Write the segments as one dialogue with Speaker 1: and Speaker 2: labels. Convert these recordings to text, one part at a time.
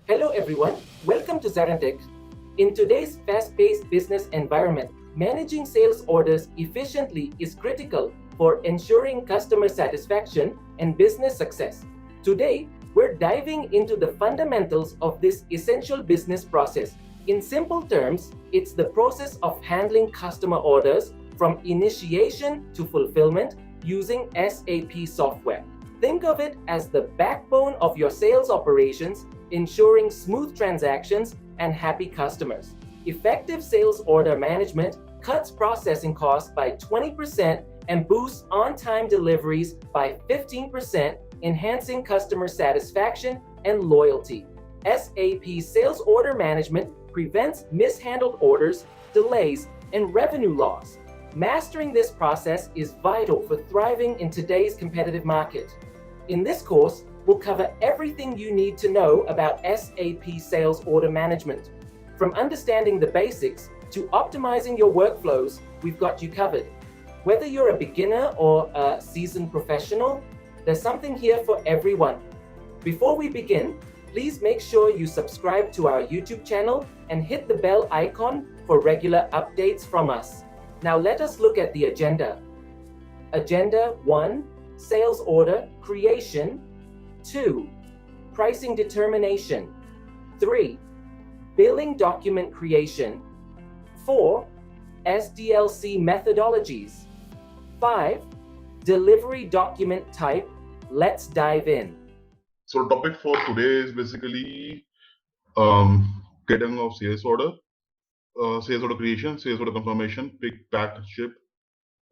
Speaker 1: Hello everyone, welcome to ZaranTech. In today's fast-paced business environment, managing sales orders efficiently is critical for ensuring customer satisfaction and business success. Today, we're diving into the fundamentals of this essential business process. In simple terms, it's the process of handling customer orders from initiation to fulfillment using SAP software. Think of it as the backbone of your sales operations, ensuring smooth transactions and happy customers. Effective sales order management cuts processing costs by 20% and boosts on-time deliveries by 15%, enhancing customer satisfaction and loyalty. SAP sales order management prevents mishandled orders, delays, and revenue loss. Mastering this process is vital for thriving in today's competitive market. In this course, we'll cover everything you need to know about SAP sales order management. From understanding the basics to optimizing your workflows, we've got you covered. Whether you're a beginner or a seasoned professional, there's something here for everyone. Before we begin, please make sure you subscribe to our YouTube channel and hit the bell icon for regular updates from us. Now let us look at the agenda. Agenda 1, sales order creation. 2, pricing determination. 3, billing document creation. 4, SDLC methodologies. 5, delivery document type. Let's dive in.
Speaker 2: So topic for today is basically getting of sales order creation, sales order confirmation, pick, pack, ship,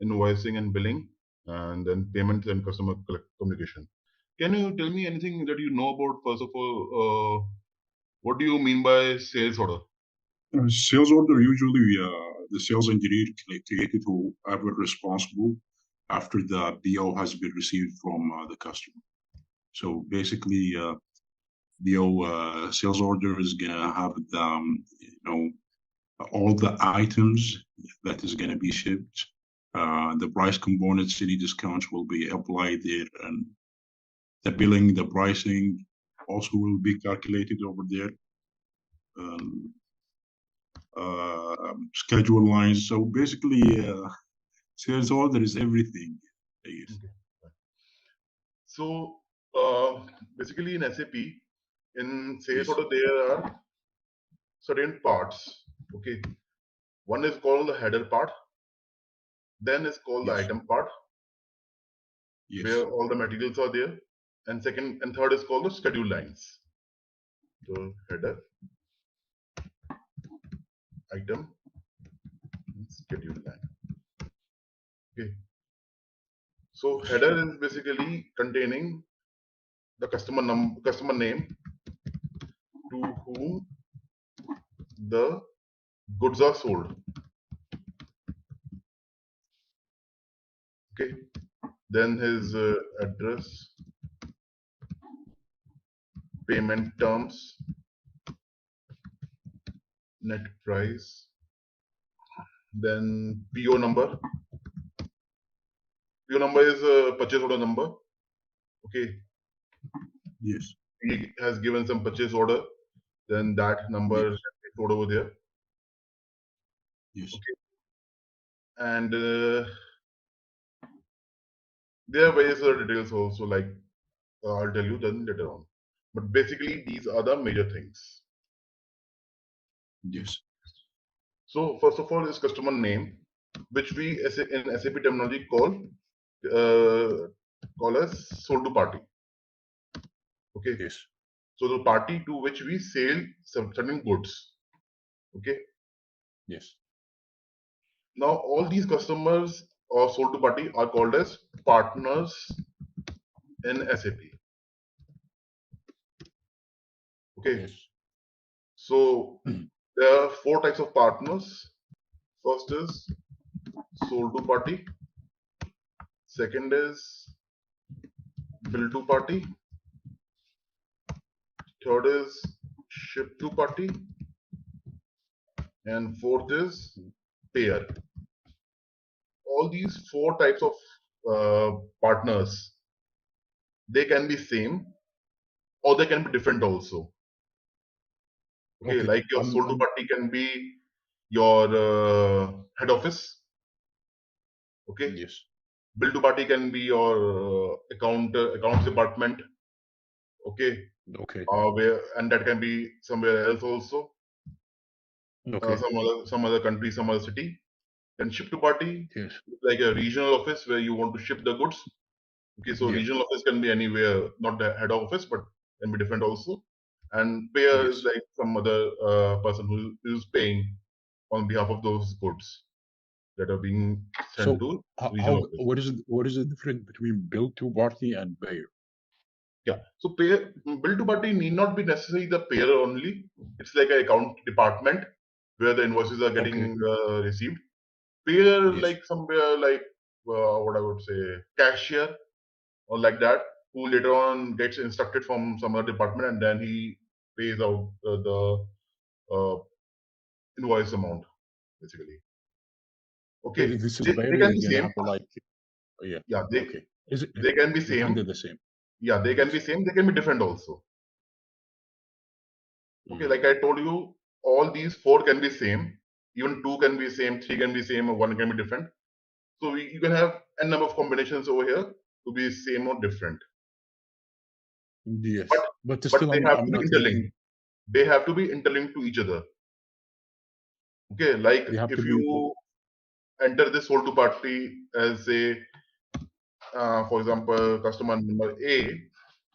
Speaker 2: invoicing and billing, and then payments and customer communication. Can you tell me anything that you know about, first of all, what do you mean by sales order?
Speaker 3: Sales order, usually the sales engineer created whoever responsible after the BO has been received from the customer. So basically, BO sales order is gonna have the all the items that is gonna be shipped. The price components, any discounts will be applied there, and the billing, the pricing also will be calculated over there. Schedule lines. So basically, sales order is everything.
Speaker 2: Okay. So basically in SAP, in sales order, there are certain parts. Okay, one is called the header part, then is called the item part, where all the materials are there, and second and third is called the schedule lines. So header, item, and schedule line. Okay. So header is basically containing the customer name, to whom the goods are sold. Okay. Then his address, payment terms, net price, then PO number. PO number is a purchase order number. Okay.
Speaker 3: Yes.
Speaker 2: He has given some purchase order, then that number is stored over there.
Speaker 3: Yes.
Speaker 2: Okay. And there are various other details also, like I'll tell you then later on. But basically, these are the major things.
Speaker 3: Yes.
Speaker 2: So first of all is customer name, which we in SAP terminology call as sold to party. Okay.
Speaker 3: Yes.
Speaker 2: So the party to which we sell certain goods. Okay.
Speaker 3: Yes.
Speaker 2: Now all these customers or sold to party are called as partners in SAP. Okay.
Speaker 3: Yes.
Speaker 2: So there are 4 types of partners. First is sold to party. Second is bill to party. Third is ship to party. And fourth is payer. All these 4 types of partners, they can be same or they can be different also. Okay,
Speaker 3: Okay.
Speaker 2: like your sold to party can be your head office. Okay,
Speaker 3: Yes.
Speaker 2: bill to party can be your accounts department. Okay,
Speaker 3: Okay.
Speaker 2: where and that can be somewhere else also,
Speaker 3: Okay.
Speaker 2: some other country, some other city. Then ship to party,
Speaker 3: Yes.
Speaker 2: like a regional office where you want to ship the goods. Okay, so
Speaker 3: Yeah.
Speaker 2: regional office can be anywhere, not the head office, but can be different also. And payer is
Speaker 3: Yes.
Speaker 2: like some other person who is paying on behalf of those goods that are being sent
Speaker 3: So
Speaker 2: to regional
Speaker 3: how
Speaker 2: office.
Speaker 3: what is the difference between bill to party and payer?
Speaker 2: Yeah. So payer bill to party need not be necessarily the payer only. It's like an account department where the invoices are
Speaker 3: Okay.
Speaker 2: getting received. Payer is
Speaker 3: Yes.
Speaker 2: like somewhere like what I would say cashier or like that, who later on gets instructed from some other department and then he pays out the uh, invoice amount basically. Okay,
Speaker 3: This is
Speaker 2: they
Speaker 3: payer
Speaker 2: can
Speaker 3: is
Speaker 2: be
Speaker 3: gonna
Speaker 2: same.
Speaker 3: have like yeah.
Speaker 2: Yeah,
Speaker 3: Okay. Is it
Speaker 2: they can be
Speaker 3: they can
Speaker 2: same.
Speaker 3: do the same?
Speaker 2: Yeah, they can
Speaker 3: Yes.
Speaker 2: be same. They can be different also. Okay,
Speaker 3: Mm.
Speaker 2: like I told you, all these four can be same. Even two can be same, three can be same, or one can be different. So you can have a number of combinations over here to be same or different. But
Speaker 3: Yes. But
Speaker 2: but
Speaker 3: still
Speaker 2: they have
Speaker 3: I'm
Speaker 2: to be
Speaker 3: not
Speaker 2: interlinked.
Speaker 3: getting
Speaker 2: They have to be interlinked to each other. Okay, like
Speaker 3: they have to
Speaker 2: if
Speaker 3: be
Speaker 2: you enter this sold to party as a, for example, customer number A,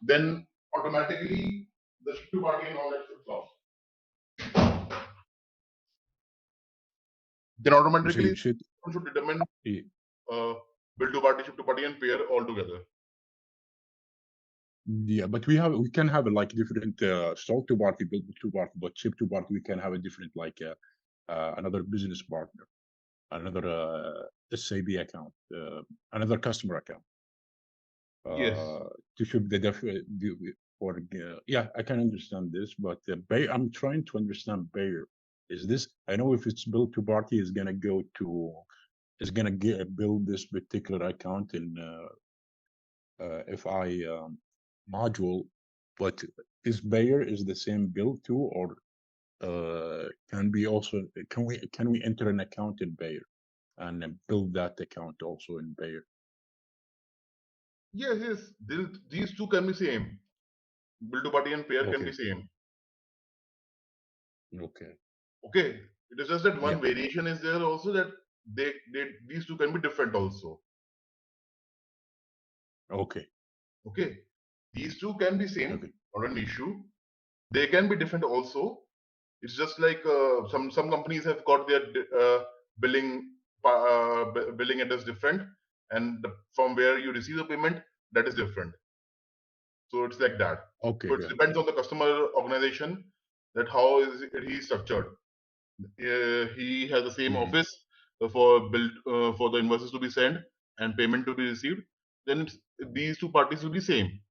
Speaker 2: then automatically the ship to party and all that should stop. Then
Speaker 3: you say
Speaker 2: automatically
Speaker 3: you should
Speaker 2: one should determine
Speaker 3: yeah.
Speaker 2: bill to party, ship to party, and pair all together.
Speaker 3: Yeah, but we can have like different sold to party, bill to party, but ship to party we can have a different like another business partner, another SAP account, another customer account
Speaker 2: Yes.
Speaker 3: to ship or yeah, I can understand this, but I'm trying to understand Bayer. Is this I know if it's bill to party is gonna go to is gonna build this particular account in FI module, but is Bayer is the same build too, or can we also can we enter an account in Bayer and build that account also in Bayer?
Speaker 2: Yes, yes. These two can be same. Bill to party and pair can be
Speaker 3: Okay,
Speaker 2: same.
Speaker 3: okay,
Speaker 2: Okay. It is just that
Speaker 3: yeah,
Speaker 2: one variation is there also that these two can be different also.
Speaker 3: okay,
Speaker 2: Okay. These two can be same,
Speaker 3: okay,
Speaker 2: not an issue. They can be different also. It's just like some companies have got their billing address different, and from where you receive the payment, that is different. So it's like that.
Speaker 3: okay,
Speaker 2: So it
Speaker 3: yeah.
Speaker 2: depends on the customer organization that how is it he structured. He has the same
Speaker 3: Mhm,
Speaker 2: office for for the invoices to be sent and payment to be received. Then these two parties will be same.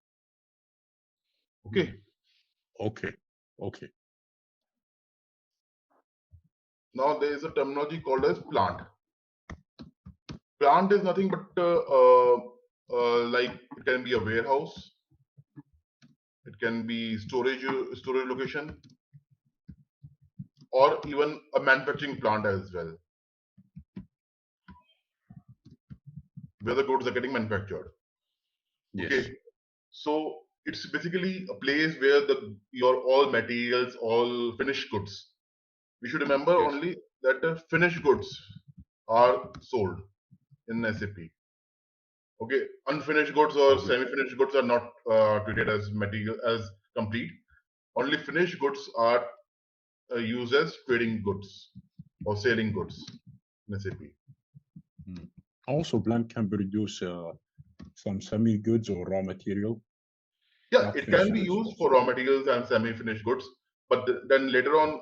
Speaker 2: Okay.
Speaker 3: mhm. Okay, okay,
Speaker 2: Now there is a terminology called as plant. Plant is nothing but like it can be a warehouse, it can be storage location, or even a manufacturing plant as well, where the goods are getting manufactured. Okay,
Speaker 3: yes,
Speaker 2: so it's basically a place where your all materials, all finished goods. We should remember
Speaker 3: yes,
Speaker 2: only that the finished goods are sold in SAP. Okay, unfinished goods or
Speaker 3: okay,
Speaker 2: semi-finished goods are not treated as material as complete. Only finished goods are used as trading goods or selling goods in SAP.
Speaker 3: mm. Also, plant can produce some semi goods or raw material,
Speaker 2: Yeah,
Speaker 3: not
Speaker 2: it can
Speaker 3: finished
Speaker 2: be
Speaker 3: goods
Speaker 2: used
Speaker 3: also.
Speaker 2: for raw materials and semi-finished goods, but then later on,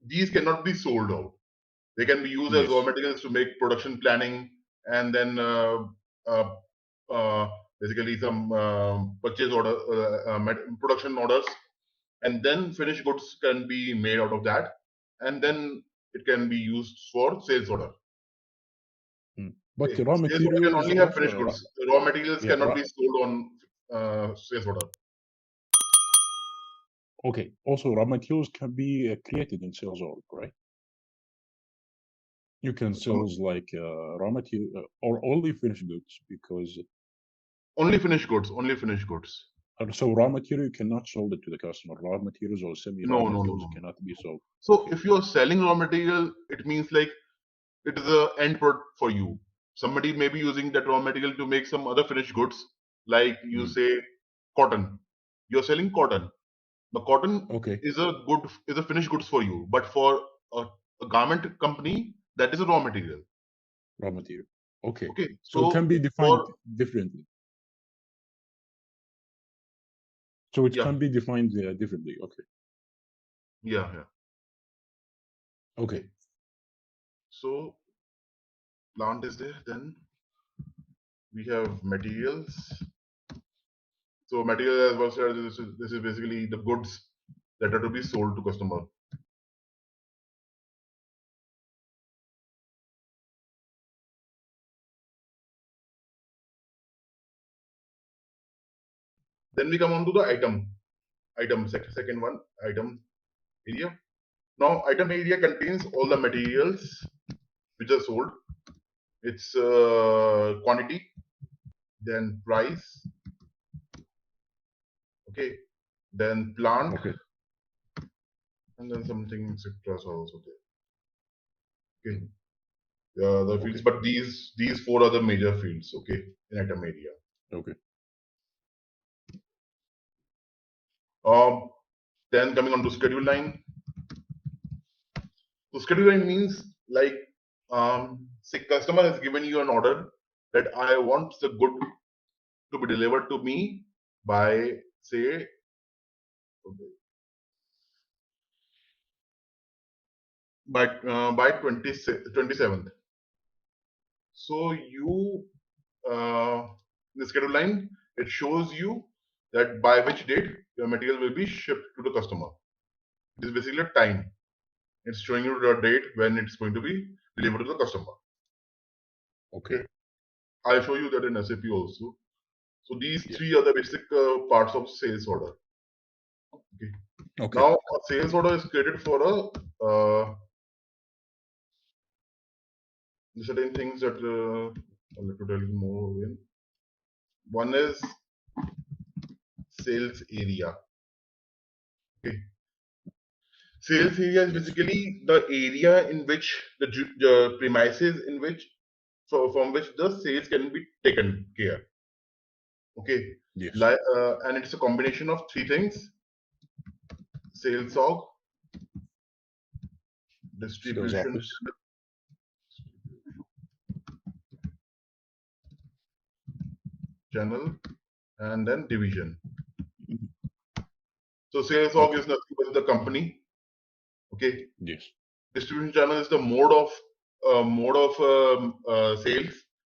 Speaker 2: these cannot be sold out. They can be used as raw
Speaker 3: Yes,
Speaker 2: materials to make production planning and then uh, uh, basically some purchase order, production orders, and then finished goods can be made out of that, and then it can be used for sales order.
Speaker 3: mm. But
Speaker 2: Okay.
Speaker 3: the raw
Speaker 2: Sales order can
Speaker 3: materials
Speaker 2: only have finished
Speaker 3: also,
Speaker 2: goods. Raw materials
Speaker 3: yeah,
Speaker 2: cannot be sold on sales order.
Speaker 3: Okay. Also, raw materials can be created in sales order, right? You can sales like raw material or only finished goods because
Speaker 2: Only finished goods. Only finished goods.
Speaker 3: so raw material you cannot sold it to the customer. Raw materials or semi-raw
Speaker 2: No, no, no,
Speaker 3: materials
Speaker 2: no.
Speaker 3: cannot be sold.
Speaker 2: So
Speaker 3: Okay.
Speaker 2: if you're selling raw material, it means like it is a end product for you. Somebody may be using that raw material to make some other finished goods, like you say cotton. You're selling cotton. The cotton
Speaker 3: Okay.
Speaker 2: is a finished goods for you, but for a, a garment company, that is a raw material.
Speaker 3: Raw material. Okay.
Speaker 2: Okay,
Speaker 3: So it can
Speaker 2: so
Speaker 3: be defined
Speaker 2: for
Speaker 3: differently. So it
Speaker 2: yeah,
Speaker 3: can be defined differently. Okay.
Speaker 2: yeah.
Speaker 3: Okay.
Speaker 2: So plant is there, then we have materials. So material, as was said, this is basically the goods that are to be sold to customer. Then we come on to the second one, item area. Now, item area contains all the materials which are sold. Its quantity, then price, okay, then plant,
Speaker 3: Okay.
Speaker 2: and then something etc. are also there. Okay, the fields,
Speaker 3: Okay.
Speaker 2: but these four are the major fields. Okay, in item area.
Speaker 3: Okay.
Speaker 2: Then coming on to schedule line. So schedule line means like say customer has given you an order that I want the good to be delivered to me by say by 27th. So you in the schedule line it shows you that by which date your material will be shipped to the customer. It is basically a time. It's showing you the date when it's going to be delivered to the customer.
Speaker 3: Okay.
Speaker 2: Okay. I'll show you that in SAP also. So these
Speaker 3: Yeah.
Speaker 2: three are the basic parts of sales order. Okay.
Speaker 3: Okay.
Speaker 2: Now a sales order is created for certain things that I'll have to tell you more again. One is sales area. Okay. Sales area is
Speaker 3: Yes.
Speaker 2: basically the area in which the premises in which from which the sales can be taken care. Okay.
Speaker 3: Yes.
Speaker 2: And it's a combination of three things: sales org,
Speaker 3: Sales
Speaker 2: distribution
Speaker 3: office.
Speaker 2: channel, and then division.
Speaker 3: Mhm.
Speaker 2: So sales org
Speaker 3: Okay.
Speaker 2: is nothing but the company. Okay.
Speaker 3: Yes.
Speaker 2: Distribution channel is the mode of sales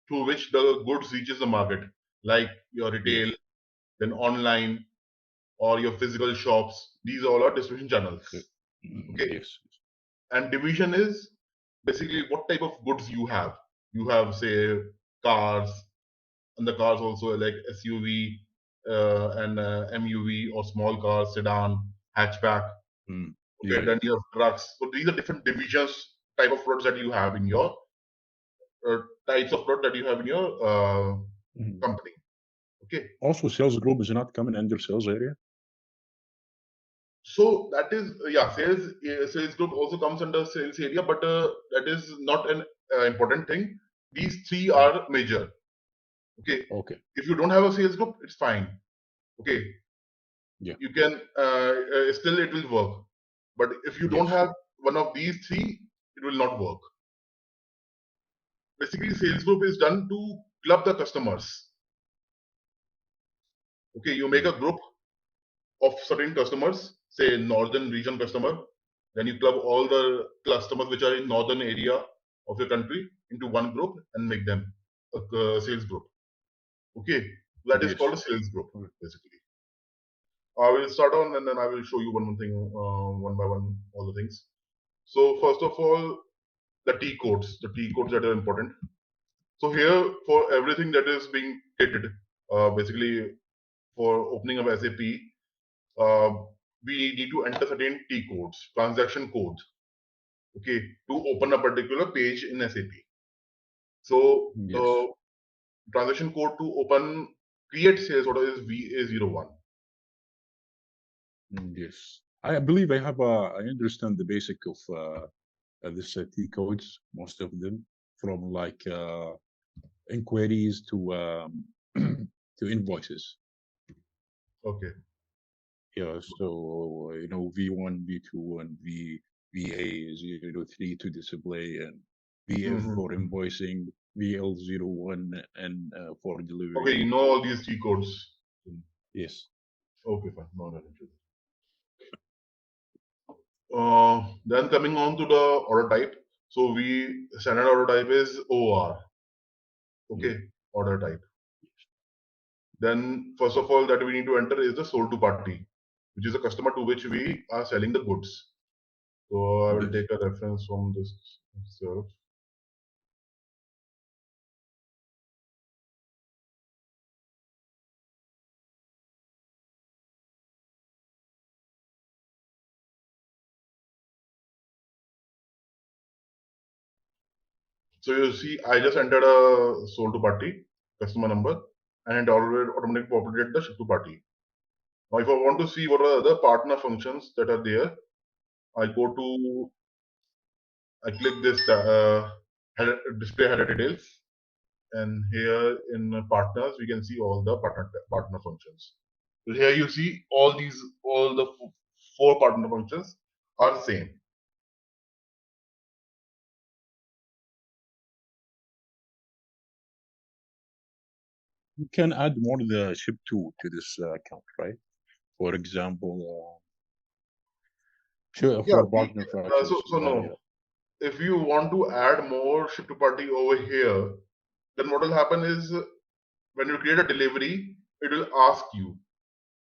Speaker 2: through which the goods reaches the market, like your
Speaker 3: Yes.
Speaker 2: retail, then online, or your physical shops. These all are distribution channels. Okay.
Speaker 3: Yes.
Speaker 2: And division is basically what type of goods you have. You have, say, cars, and the cars also like SUV and MUV or small cars, sedan, hatchback.
Speaker 3: Mm.
Speaker 2: Okay,
Speaker 3: Yeah.
Speaker 2: then you have trucks. So these are different divisions, type of products that you have in your types of product that you have in your
Speaker 3: Mhm.
Speaker 2: company. Okay,
Speaker 3: Also, sales group is not coming under sales area.
Speaker 2: so that is sales group also comes under sales area, but that is not an important thing. These three are major. Okay,
Speaker 3: Okay.
Speaker 2: if you don't have a sales group, it's fine. Okay,
Speaker 3: Yeah.
Speaker 2: you can still it will work, but if you don't
Speaker 3: Yes.
Speaker 2: have one of these three, it will not work. Basically, sales group is done to club the customers. Okay, you make a
Speaker 3: Mm.
Speaker 2: group of certain customers, say northern region customer, then you club all the customers which are in northern area of your country into one group and make them a sales group. Okay, that is
Speaker 3: Yes.
Speaker 2: called a sales group
Speaker 3: Okay.
Speaker 2: basically. I will start on and then I will show you one thing, one by one, all the things. So first of all, the T codes that are important. So here for everything that is being created, basically for opening of SAP, we need to enter certain T codes, transaction codes, okay, to open a particular page in SAP. So
Speaker 4: Yes.
Speaker 2: the transaction code to open create sales order is VA01.
Speaker 4: Yes. I believe I understand the basic of this T codes, most of them, from like inquiries to to invoices.
Speaker 2: Okay.
Speaker 4: Yeah, so V1, V2, and VA03 to display, and VF
Speaker 2: Mhm.
Speaker 4: for invoicing, VL01 and for delivery.
Speaker 2: Okay, you know all these T codes.
Speaker 4: Yes.
Speaker 2: Okay, fine. No, not interested. Then coming on to the order type. So we standard order type is OR. Okay, order type. Then first of all that we need to enter is the sold to party, which is a customer to which we are selling the goods. So I will
Speaker 4: Yes.
Speaker 2: take a reference from this itself. So you see, I just entered a sold to party customer number and it already automatically populated the ship to party. Now, if I want to see what are the other partner functions that are there, I go to, I click this display header details, and here in partners we can see all the partner functions. So here you see all the four partner functions are same.
Speaker 4: You can add more the ship to this account, right? For example, sure,
Speaker 2: Yeah,
Speaker 4: for partner functions.
Speaker 2: so no. If you want to add more ship to party over here, then what will happen is when you create a delivery, it will ask you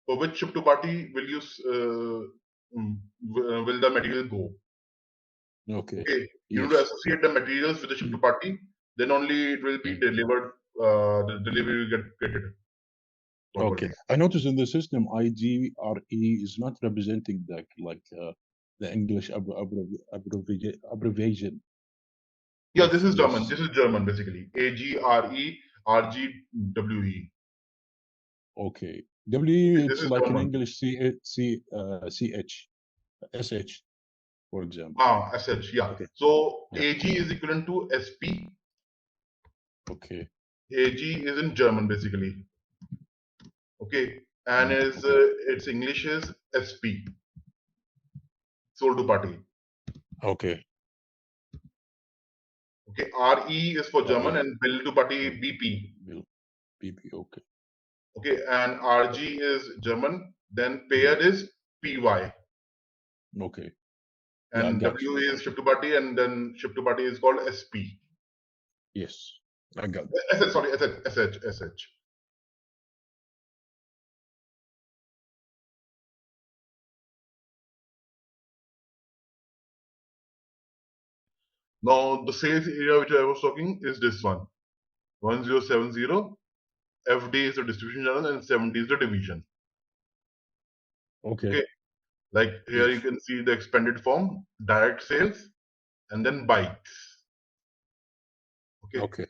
Speaker 2: for which ship to party will you will the material go.
Speaker 4: Okay.
Speaker 2: Okay, you need to
Speaker 4: Yes.
Speaker 2: associate the materials with the ship to party, then only it will be delivered. The delivery will get created properly.
Speaker 4: Okay. I noticed in the system IGRE is not representing the English abbreviation.
Speaker 2: Yeah,
Speaker 4: of
Speaker 2: this is German.
Speaker 4: this.
Speaker 2: This is German basically. AGRE RGWE.
Speaker 4: Okay. W,
Speaker 2: This
Speaker 4: it's
Speaker 2: is
Speaker 4: like in
Speaker 2: German.
Speaker 4: English CH, SH, for example.
Speaker 2: SH, yeah.
Speaker 4: Okay.
Speaker 2: So
Speaker 4: Yeah.
Speaker 2: AG is equivalent to SP.
Speaker 4: Okay.
Speaker 2: AG is in German basically. Okay, and is its English is SP. Sold to party.
Speaker 4: Okay.
Speaker 2: Okay, RE is for German and bill to party BP.
Speaker 4: BP, okay.
Speaker 2: Okay, and RG is German, then payer is PY.
Speaker 4: Okay.
Speaker 2: And
Speaker 4: got
Speaker 2: W
Speaker 4: you.
Speaker 2: is ship to party, and then ship to party is called SP.
Speaker 4: Yes, I got
Speaker 2: SH, sorry, SH. Now, the sales area which I was talking is this one 1070. FD is the distribution channel, and 70 is the division.
Speaker 4: Okay.
Speaker 2: Like here
Speaker 4: Yes.
Speaker 2: you can see the expanded form, direct sales, and then bikes.
Speaker 4: Okay.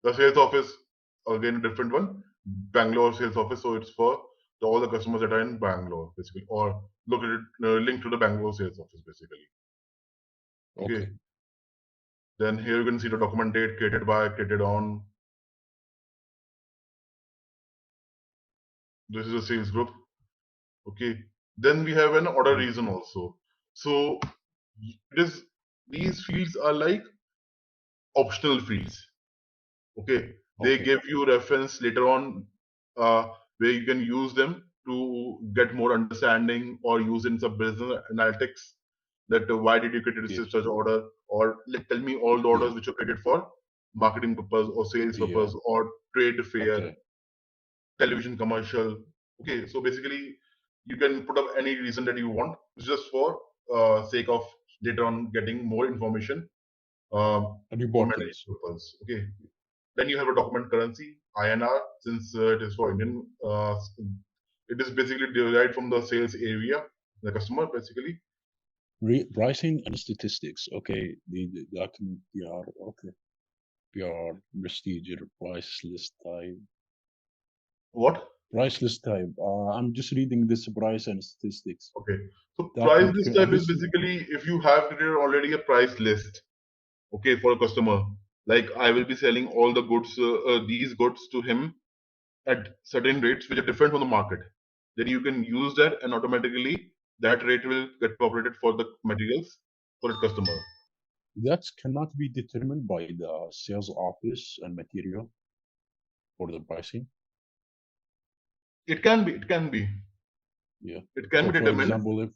Speaker 2: The sales office, again a different one, Bangalore sales office. So it's for all the customers that are in Bangalore, basically, or located linked to the Bangalore sales office, basically. Okay. Then here you can see the document date, created by, created on. This is a sales group. Okay. Then we have an order reason also. So these fields are like optional fields. Okay. They give you reference later on where you can use them to get more understanding or use in some business analytics that why did you create
Speaker 4: Yes.
Speaker 2: such order, or tell me all the orders which are created for marketing purpose or sales purpose or trade fair, television commercial. Okay, so basically you can put up any reason that you want. It's just for sake of later on getting more information for management purpose. Okay, then you have a document currency INR, since it is for Indian. It is basically derived from the sales area. the customer basically.
Speaker 4: Pricing and statistics. Okay, the document PR. Okay, PR procedure price list type.
Speaker 2: What?
Speaker 4: Price list type. I'm just reading this price and statistics.
Speaker 2: Okay. So price
Speaker 4: Document.
Speaker 2: list type is basically if you have created already a price list, okay, for a customer. Like I will be selling all the goods, these goods to him at certain rates which are different from the market. Then you can use that and automatically that rate will get populated for the materials for the customer.
Speaker 4: That cannot be determined by the sales office and material for the pricing.
Speaker 2: It can be,
Speaker 4: Yeah.
Speaker 2: it can
Speaker 4: So
Speaker 2: be
Speaker 4: for
Speaker 2: determined.
Speaker 4: example, if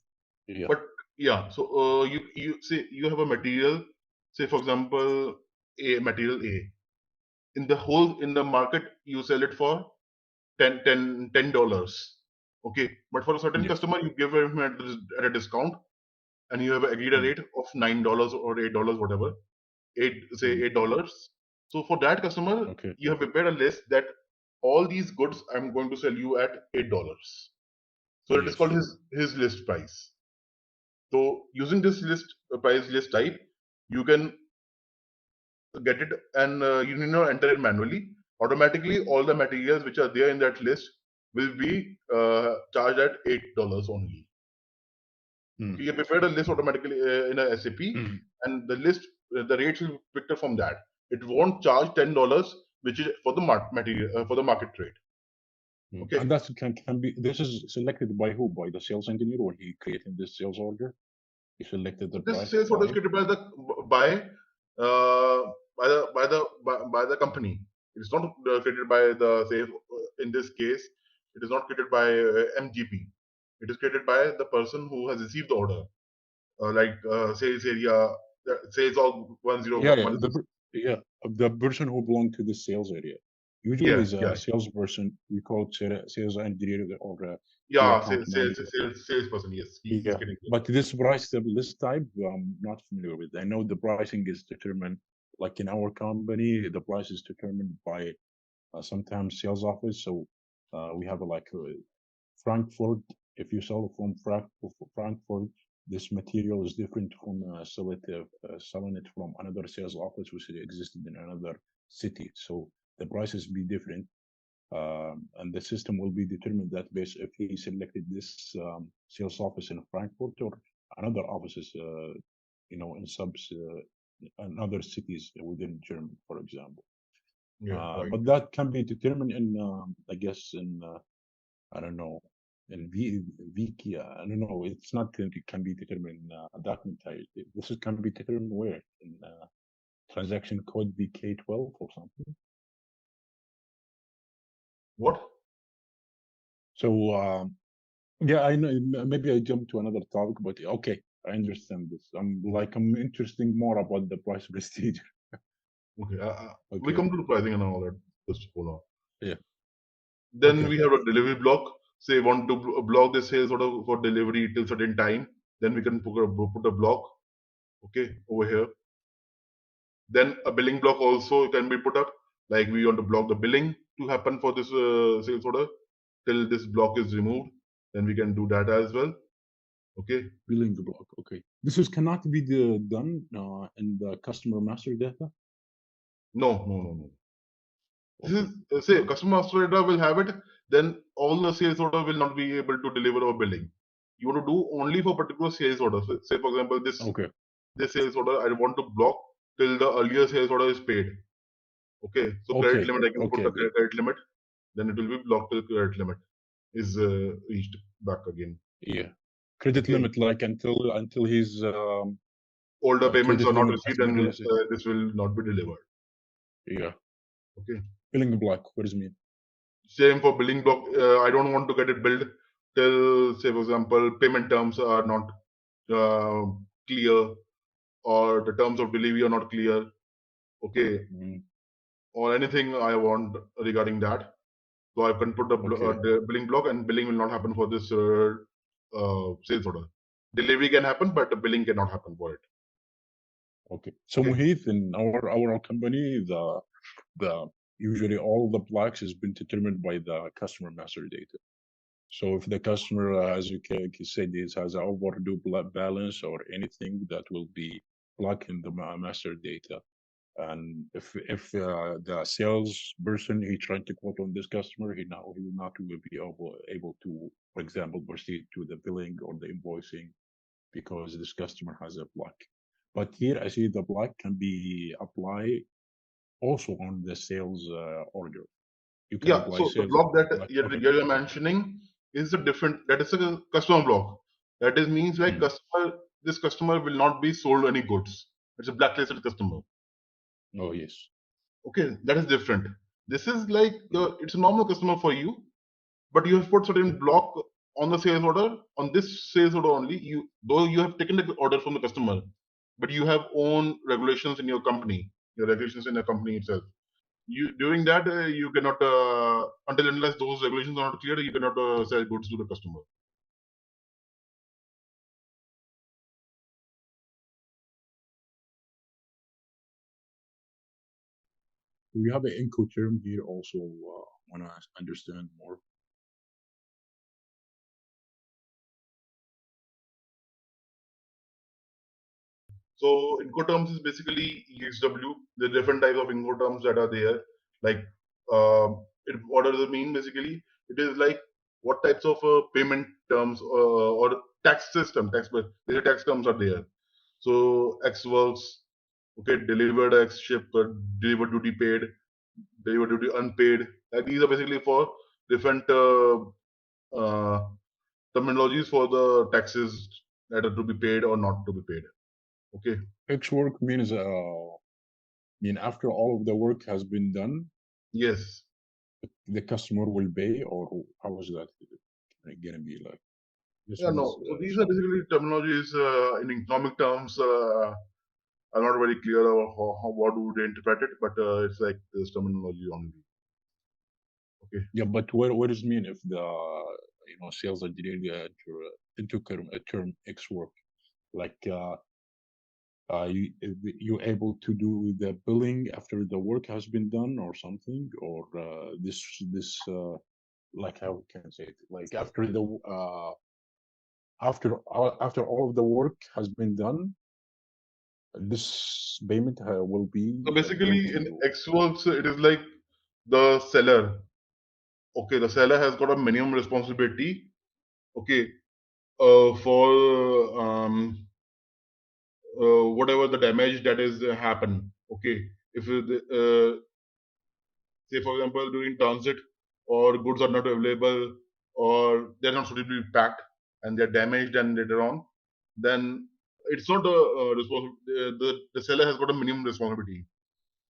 Speaker 4: yeah,
Speaker 2: But yeah, so you say you have a material, say for example, a material A. In the market, you sell it for $10. Okay, but for a certain
Speaker 4: yes.
Speaker 2: customer, you give him at a discount, and you have agreed a
Speaker 4: Mm,
Speaker 2: rate of $9 or $8, whatever.
Speaker 4: mm,
Speaker 2: $8. So for that customer,
Speaker 4: okay.
Speaker 2: you have prepared a list that all these goods I'm going to sell you at $8. So it is
Speaker 4: Yes.
Speaker 2: called his list price. So using this price list type, you can get it and you need not enter it manually. Automatically, all the materials which are there in that list will be charged at $8 only.
Speaker 4: Mm,
Speaker 2: Okay, you prepared a list automatically in a SAP,
Speaker 4: mm,
Speaker 2: and the list, the rates will be picked up from that. It won't charge $10, which is for the material for the market rate.
Speaker 4: mm.
Speaker 2: Okay,
Speaker 4: And that can be. This is selected by who? By the sales engineer when he created this sales order. He selected the
Speaker 2: this
Speaker 4: price
Speaker 2: sales order is
Speaker 4: by.
Speaker 2: created by uh, by the company. It is not created by the say in this case. It is not created by MGP. It is created by the person who has received the order, like sales area, sales of
Speaker 4: Yeah, yeah.
Speaker 2: 1016.
Speaker 4: Yeah, the person who belonged to the sales area. Usually,
Speaker 2: Yeah,
Speaker 4: is a
Speaker 2: yeah,
Speaker 4: salesperson. We call it sales engineer or key
Speaker 2: yeah.
Speaker 4: account manager.
Speaker 2: Salesperson. Yes, he's
Speaker 4: Yeah,
Speaker 2: getting it.
Speaker 4: but this price list type, I'm not familiar with. I know the pricing is determined, like in our company, the price is determined by sometimes sales office. So we have like Frankfurt. If you sell from Frankfurt, this material is different from selling it from another sales office which existed in another city. So the prices be different, and the system will be determined that based if he selected this sales office in Frankfurt or another offices, in subs and other cities within Germany, for example.
Speaker 2: Yeah, right.
Speaker 4: But that can be determined in, I guess, in I don't know, in Wiki. I don't know. It's not that it can be determined in document type. Can be determined where in transaction code VK12 or something.
Speaker 2: What?
Speaker 4: So yeah, I know. Maybe I jumped to another topic, but okay, I understand this. I'm interested more about the price prestige.
Speaker 2: Okay. We
Speaker 4: Okay.
Speaker 2: come to the pricing and all that. Just hold on.
Speaker 4: Yeah.
Speaker 2: Then
Speaker 4: Okay.
Speaker 2: we have a delivery block. Say want to block the sales order for delivery till certain time. Then we can put a block. Okay, over here. Then a billing block also can be put up. Like we want to block the billing to happen for this sales order till this block is removed. Then we can do that as well. Okay.
Speaker 4: Billing block. Okay. This cannot be done in the customer master data.
Speaker 2: No, no, no, no. This
Speaker 4: Okay.
Speaker 2: is say customer master data will have it. Then all the sales order will not be able to deliver our billing. You want to do only for particular sales order. So, say for example,
Speaker 4: Okay.
Speaker 2: this sales order I want to block till the earlier sales order is paid. Okay, so credit
Speaker 4: Okay.
Speaker 2: limit I can put
Speaker 4: Okay.
Speaker 2: the credit limit. Then it will be blocked till credit limit is reached back again.
Speaker 4: Yeah. Credit
Speaker 2: Okay,
Speaker 4: limit like until his
Speaker 2: older payments
Speaker 4: credit
Speaker 2: are not
Speaker 4: limit has
Speaker 2: received,
Speaker 4: been
Speaker 2: and
Speaker 4: released.
Speaker 2: this will not be delivered.
Speaker 4: Yeah.
Speaker 2: Okay,
Speaker 4: Billing block. What does it mean?
Speaker 2: same for billing block. I don't want to get it billed till, say for example, payment terms are not clear, or the terms of delivery are not clear. Okay,
Speaker 4: Mm,
Speaker 2: or anything I want regarding that. So I can put
Speaker 4: okay.
Speaker 2: the billing block, and billing will not happen for this sales order. Delivery can happen, but the billing cannot happen for it.
Speaker 4: Okay. So
Speaker 2: Okay.
Speaker 4: Mohit, in our company, the usually all the blocks has been determined by the customer master data. So if the customer, as you said, has an overdue balance or anything, that will be blocking the master data. And if the sales person he trying to quote on this customer, he will not will be able to, for example, proceed to the billing or the invoicing because this customer has a block. But here I see the block can be applied also on the sales order. You can
Speaker 2: Yeah,
Speaker 4: apply
Speaker 2: so the
Speaker 4: sales
Speaker 2: block that
Speaker 4: block. Okay.
Speaker 2: you're mentioning is a different, that is a customer block. That is means like
Speaker 4: Hmm.
Speaker 2: this customer will not be sold any goods. It's a blacklisted customer.
Speaker 4: Oh yes.
Speaker 2: Okay, that is different. This is like it's a normal customer for you, but you have put certain block on the sales order. On this sales order only, though you have taken the order from the customer, but you have own regulations in your company, your regulations in the company itself. You during that you cannot until unless those regulations are not clear, you cannot sell goods to the customer.
Speaker 4: We have an INCO term here also. Want to understand more?
Speaker 2: So Incoterms is basically EXW. The different types of Incoterms that are there. Like, what does it mean? Basically, it is like what types of payment terms or tax system, the tax terms are there. So X works, okay, delivered X, shipped, delivered duty paid, delivered duty unpaid. Like these are basically for different uh, terminologies for the taxes that are to be paid or not to be paid. Okay.
Speaker 4: X work means mean after all of the work has been done,
Speaker 2: Yes.
Speaker 4: the customer will pay, or how is that gonna be like? This
Speaker 2: Yeah,
Speaker 4: one's
Speaker 2: no. So these are
Speaker 4: some.
Speaker 2: basically terminologies in economic terms. I'm not very clear about what would they interpret it, but it's like this terminology only. Okay.
Speaker 4: Yeah, but what does it mean if the sales engineer into a term X work, like you able to do the billing after the work has been done or something, or this like how can I say it, like after the after all of the work has been done, this payment will be
Speaker 2: So
Speaker 4: billed
Speaker 2: basically,
Speaker 4: to
Speaker 2: in
Speaker 4: you.
Speaker 2: X works, it is like the seller. Okay, the seller has got a minimum responsibility. Okay, for whatever the damage that is happen. Okay, if say for example during transit or goods are not available or they're not suitably packed and they're damaged and later on, then it's not a the seller has got a minimum responsibility.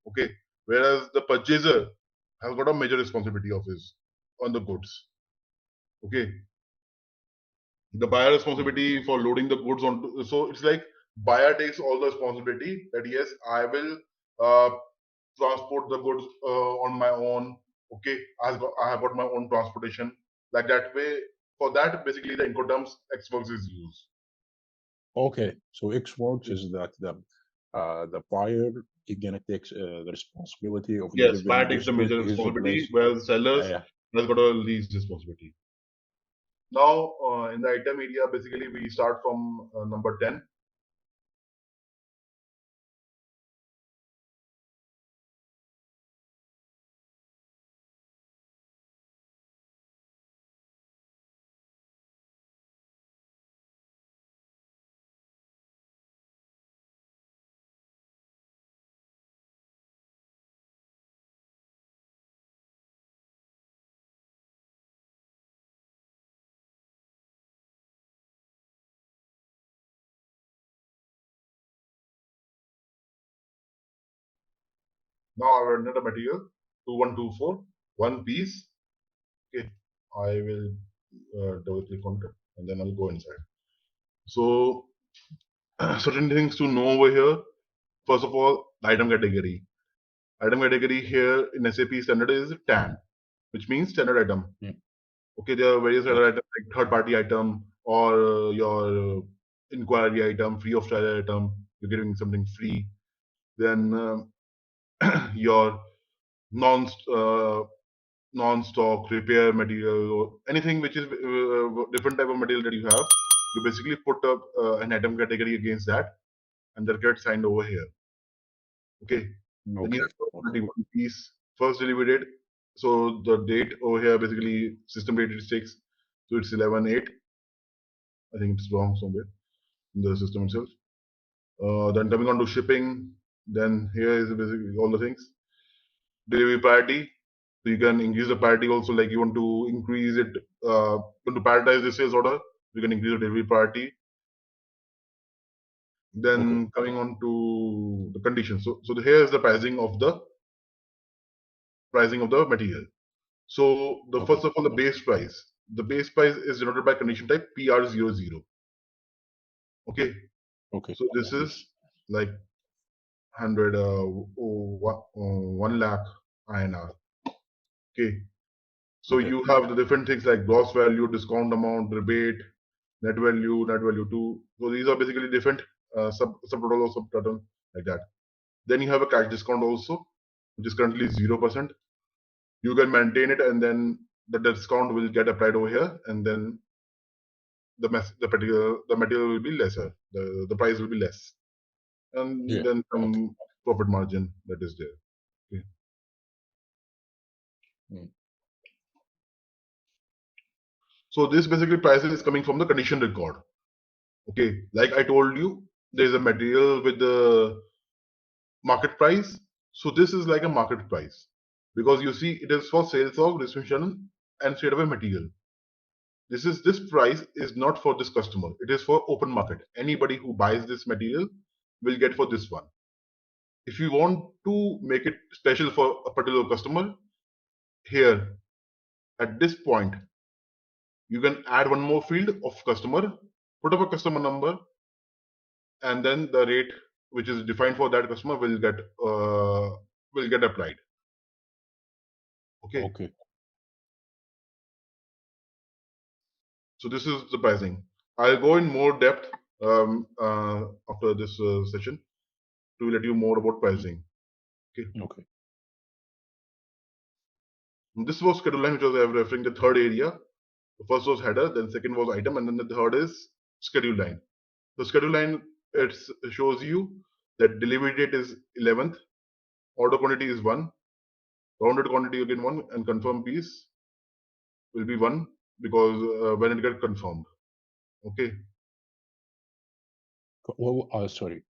Speaker 2: Okay, whereas the purchaser has got a major responsibility of his on the goods. Okay, the buyer
Speaker 4: Mm.
Speaker 2: responsibility for loading the goods onto, so it's like buyer takes all the responsibility that yes, I will uh, transport the goods on my own. Okay, I have got my own transportation. Like that way, for that, basically the Incoterms Xworks is used.
Speaker 4: Okay, so X works is that the buyer is gonna take the responsibility of
Speaker 2: Yes, buyer
Speaker 4: delivering
Speaker 2: takes
Speaker 4: this
Speaker 2: the
Speaker 4: good
Speaker 2: major
Speaker 4: to his
Speaker 2: responsibility,
Speaker 4: place.
Speaker 2: whereas sellers
Speaker 4: Uh,
Speaker 2: has got a least responsibility. Now, in the item area, basically we start from number 10. Now I will enter the material 2124, one piece. Okay, I will double click on it and then I'll go inside. So certain things to know over here. First of all, item category. Item category here in SAP standard is TAN, which means standard item.
Speaker 4: mm,
Speaker 2: Okay, there are various
Speaker 4: yes.
Speaker 2: other items like third party item or your inquiry item, free of charge item. You're getting something free. Then your non non-stock, repair material, or anything which is different type of material that you have, you basically put up an item category against that, and that gets signed over here. Okay. Then you
Speaker 4: Okay.
Speaker 2: have
Speaker 4: Okay.
Speaker 2: 21 piece first delivery date. So the date over here basically system date is 6, so it's 11/8. I think it's wrong somewhere in the system itself. Then coming on to shipping, then here is basically all the things. Delivery priority. So you can increase the priority also, like you want to increase it, want to prioritize the sales order, you can increase the delivery priority. Then coming on to the conditions. So here is the pricing of the material. So the
Speaker 4: Okay.
Speaker 2: first of all, the base price. The base price is denoted by condition type PR00. Okay.
Speaker 4: Okay.
Speaker 2: So this is like 100, 1 lakh INR. Okay. So
Speaker 4: Okay.
Speaker 2: you have the different things like gross value, discount amount, rebate, net value 2. So these are basically different subtotal or subtotal like that. Then you have a cash discount also, which is currently 0%. You can maintain it, and then the discount will get applied over here, and then the material will be lesser. The price will be less, and
Speaker 4: Yeah.
Speaker 2: then
Speaker 4: Okay.
Speaker 2: some profit margin that is there. Okay.
Speaker 4: Mm.
Speaker 2: So this basically pricing is coming from the condition record. Okay, like I told you, there is a material with the market price. So this is like a market price because you see it is for sales of distribution and straight away material. This price is not for this customer. It is for open market. Anybody who buys this material will get for this one. If you want to make it special for a particular customer, here at this point, you can add one more field of customer, put up a customer number, and then the rate which is defined for that customer will get applied. Okay.
Speaker 4: Okay.
Speaker 2: So this is the pricing. I'll go in more depth after this session to let you more about pricing. Okay.
Speaker 4: Okay.
Speaker 2: This was schedule line, which was referring the third area. The first was header, then second was item, and then the third is schedule line. The schedule line, it shows you that delivery date is 11th, order quantity is 1, rounded quantity again 1, and confirmed piece will be 1 because when it gets confirmed. Okay.
Speaker 4: Well, sorry.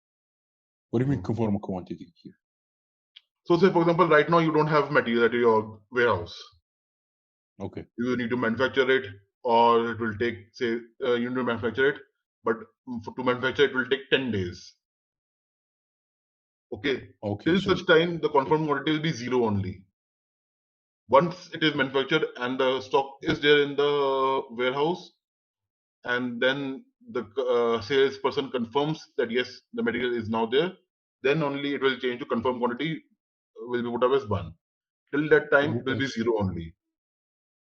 Speaker 4: What do you mean conform quantity here?
Speaker 2: So say for example, right now you don't have material at your warehouse.
Speaker 4: Okay.
Speaker 2: You need to manufacture it, or it will take, say, you need to manufacture it, but to manufacture it will take 10 days. Okay.
Speaker 4: Okay.
Speaker 2: Till
Speaker 4: So
Speaker 2: such time, the confirmed quantity will be 0 only. Once it is manufactured and the stock is there in the warehouse, and then the salesperson confirms that yes, the material is now there, then only it will change to confirmed quantity will be put up as 1. Till that time, it will be 0 only.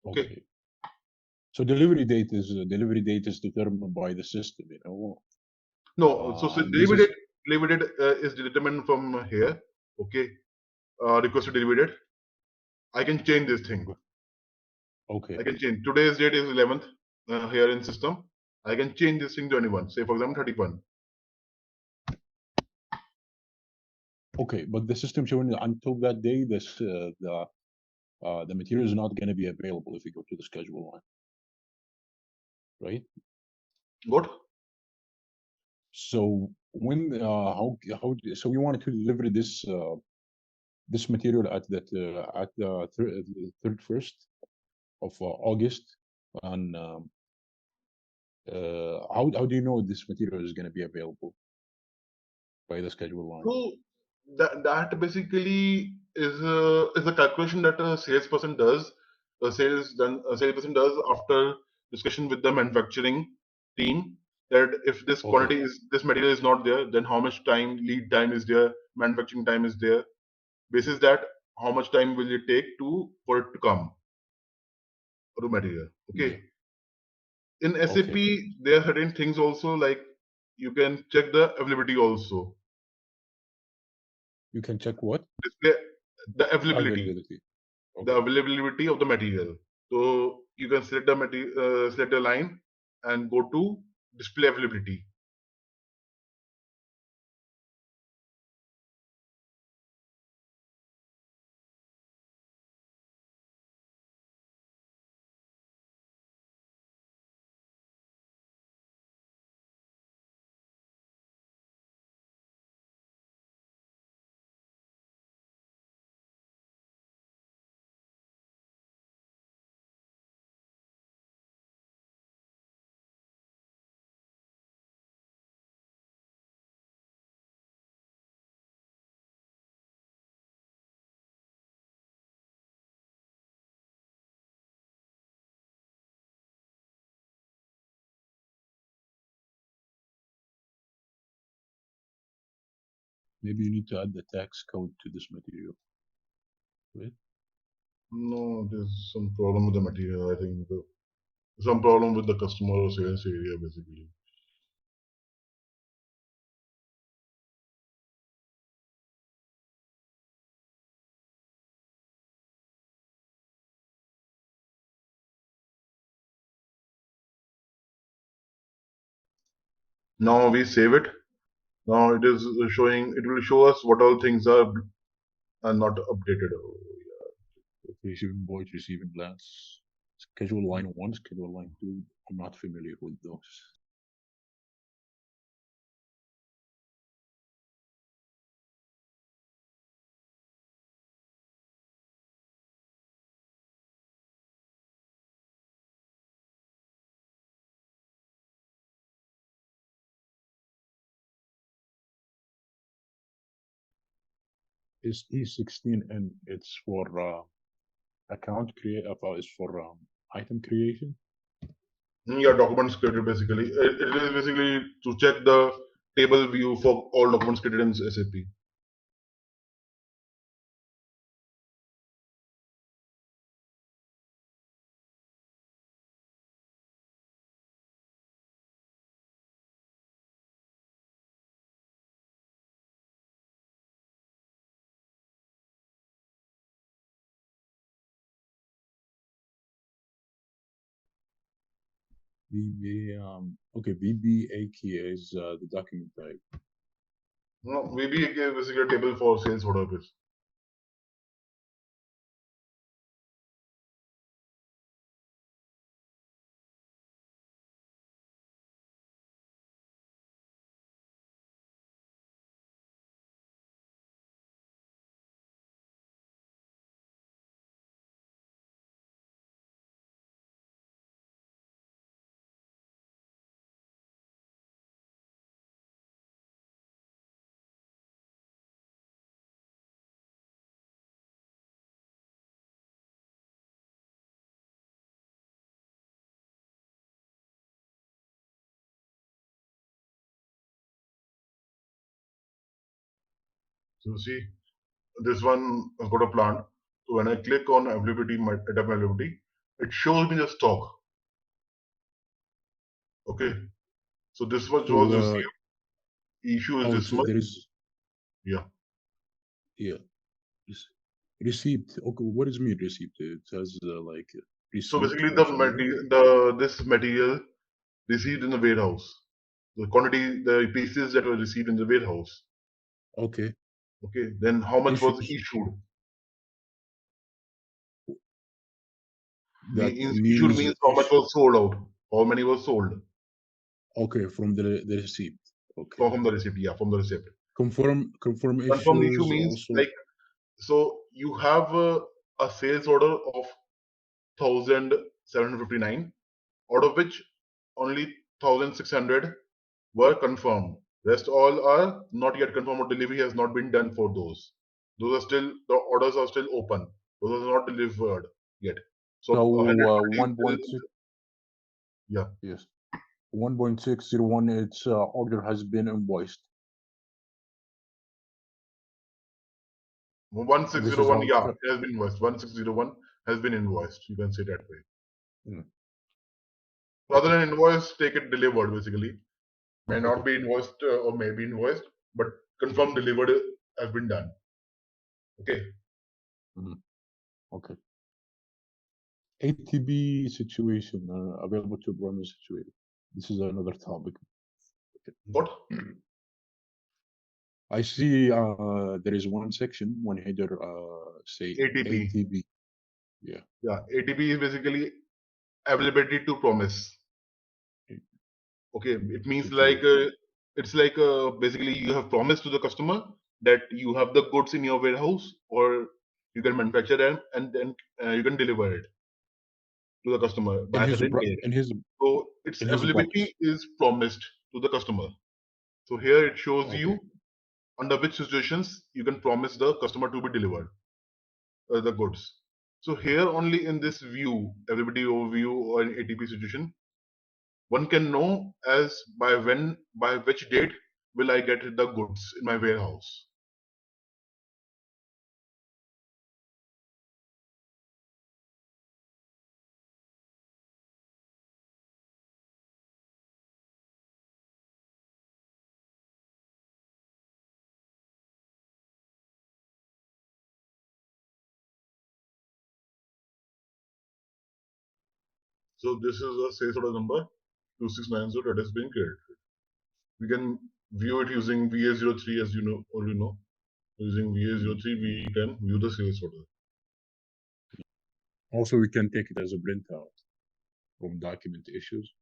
Speaker 2: Okay.
Speaker 4: Okay. So delivery date is determined by the system, you know.
Speaker 2: No, so
Speaker 4: And this is
Speaker 2: delivery date is determined from here. Okay. Requested delivery date. I can change this thing.
Speaker 4: okay.
Speaker 2: I can change. Today's date is 11th here in system. I can change this thing to anyone. Say for example 31.
Speaker 4: Okay, but the system showing until that day, this the material is not going to be available if you go to the schedule line, right?
Speaker 2: What?
Speaker 4: So when how so we wanted to deliver this this material at the 31st of August, and how do you know this material is going to be available by the schedule line?
Speaker 2: So that basically is a calculation that a salesperson does. A salesperson does after discussion with the manufacturing team, that if this
Speaker 4: Okay.
Speaker 2: this material is not there, then how much time lead time is there, manufacturing time is there. Basis that, how much time will it take for it to come, raw material. Okay.
Speaker 4: Yeah.
Speaker 2: In SAP,
Speaker 4: Okay.
Speaker 2: there are certain things also, like you can check the availability also.
Speaker 4: You can check what?
Speaker 2: Display the availability.
Speaker 4: Availability.
Speaker 2: the
Speaker 4: Okay.
Speaker 2: availability of the material. So you can select the material, select the line, and go to display availability.
Speaker 4: Maybe you need to add the tax code to this material. Right?
Speaker 2: No, there's some problem with the material. I think some problem with the customer or sales area basically. Now we save it. Now it is showing. It will show us what all things are not updated.
Speaker 4: Receive invoice, receiving glance, schedule line 1, schedule line 2. I'm not familiar with those. Is E16 and it's for account create is for item creation.
Speaker 2: Yeah, documents created basically. It is basically to check the table view for all documents created in SAP.
Speaker 4: VBAK is the document type.
Speaker 2: No, maybe basically a table for sales order base. So see, this one has got a plant. So when I click on availability, my item availability, it shows me the stock. Okay. So this was received. Issue is this much.
Speaker 4: There is
Speaker 2: Yeah.
Speaker 4: Receipt. Okay, what does mean receipt? It says like receipt.
Speaker 2: So basically,
Speaker 4: somewhere.
Speaker 2: this material received in the warehouse, the quantity, the pieces that were received in the warehouse.
Speaker 4: Okay.
Speaker 2: Okay. Then how much was
Speaker 4: Issues.
Speaker 2: issued?
Speaker 4: That
Speaker 2: Issued means how much was sold out. How many was sold?
Speaker 4: Okay, from the receipt. Okay.
Speaker 2: From the receipt, yeah, from the receipt.
Speaker 4: Confirm
Speaker 2: Confirm issue
Speaker 4: issues
Speaker 2: means
Speaker 4: also.
Speaker 2: like, so you have a sales order of 1,759, out of which only 1,600 were confirmed. Rest all are not yet confirmed, or delivery has not been done for those. Those are still, the orders are still open. Those are not delivered yet. So
Speaker 4: 1.6.
Speaker 2: Yeah.
Speaker 4: Yes. 1.601. Its order has been invoiced.
Speaker 2: 1601, yeah, it has been invoiced. 1601 has been invoiced. You can say that way. Rather than invoice, take it delivered basically. May not be invoiced or may be invoiced, but confirmed delivered has been done. Okay.
Speaker 4: Okay. ATB situation, available to promise situation. This is another topic.
Speaker 2: What?
Speaker 4: I see there is one section, one header, say
Speaker 2: ATP.
Speaker 4: ATB. Yeah.
Speaker 2: Yeah, ATP is basically availability to promise. Okay, it means like it's like basically you have promised to the customer that you have the goods in your warehouse, or you can manufacture them and then you can deliver it to the customer by a certain date. So its
Speaker 4: in his
Speaker 2: availability is promised to the customer. So here it shows
Speaker 4: Okay.
Speaker 2: you under which situations you can promise the customer to be delivered the goods. So here only in this view, availability overview or an ATP situation, one can know as by which date will I get the goods in my warehouse. So this is a sales order number 2690 that has been created. We can view it using VA03, as you know, already know. Using VA03, we can view the sales order.
Speaker 4: Also, we can take it as a printout from document issues.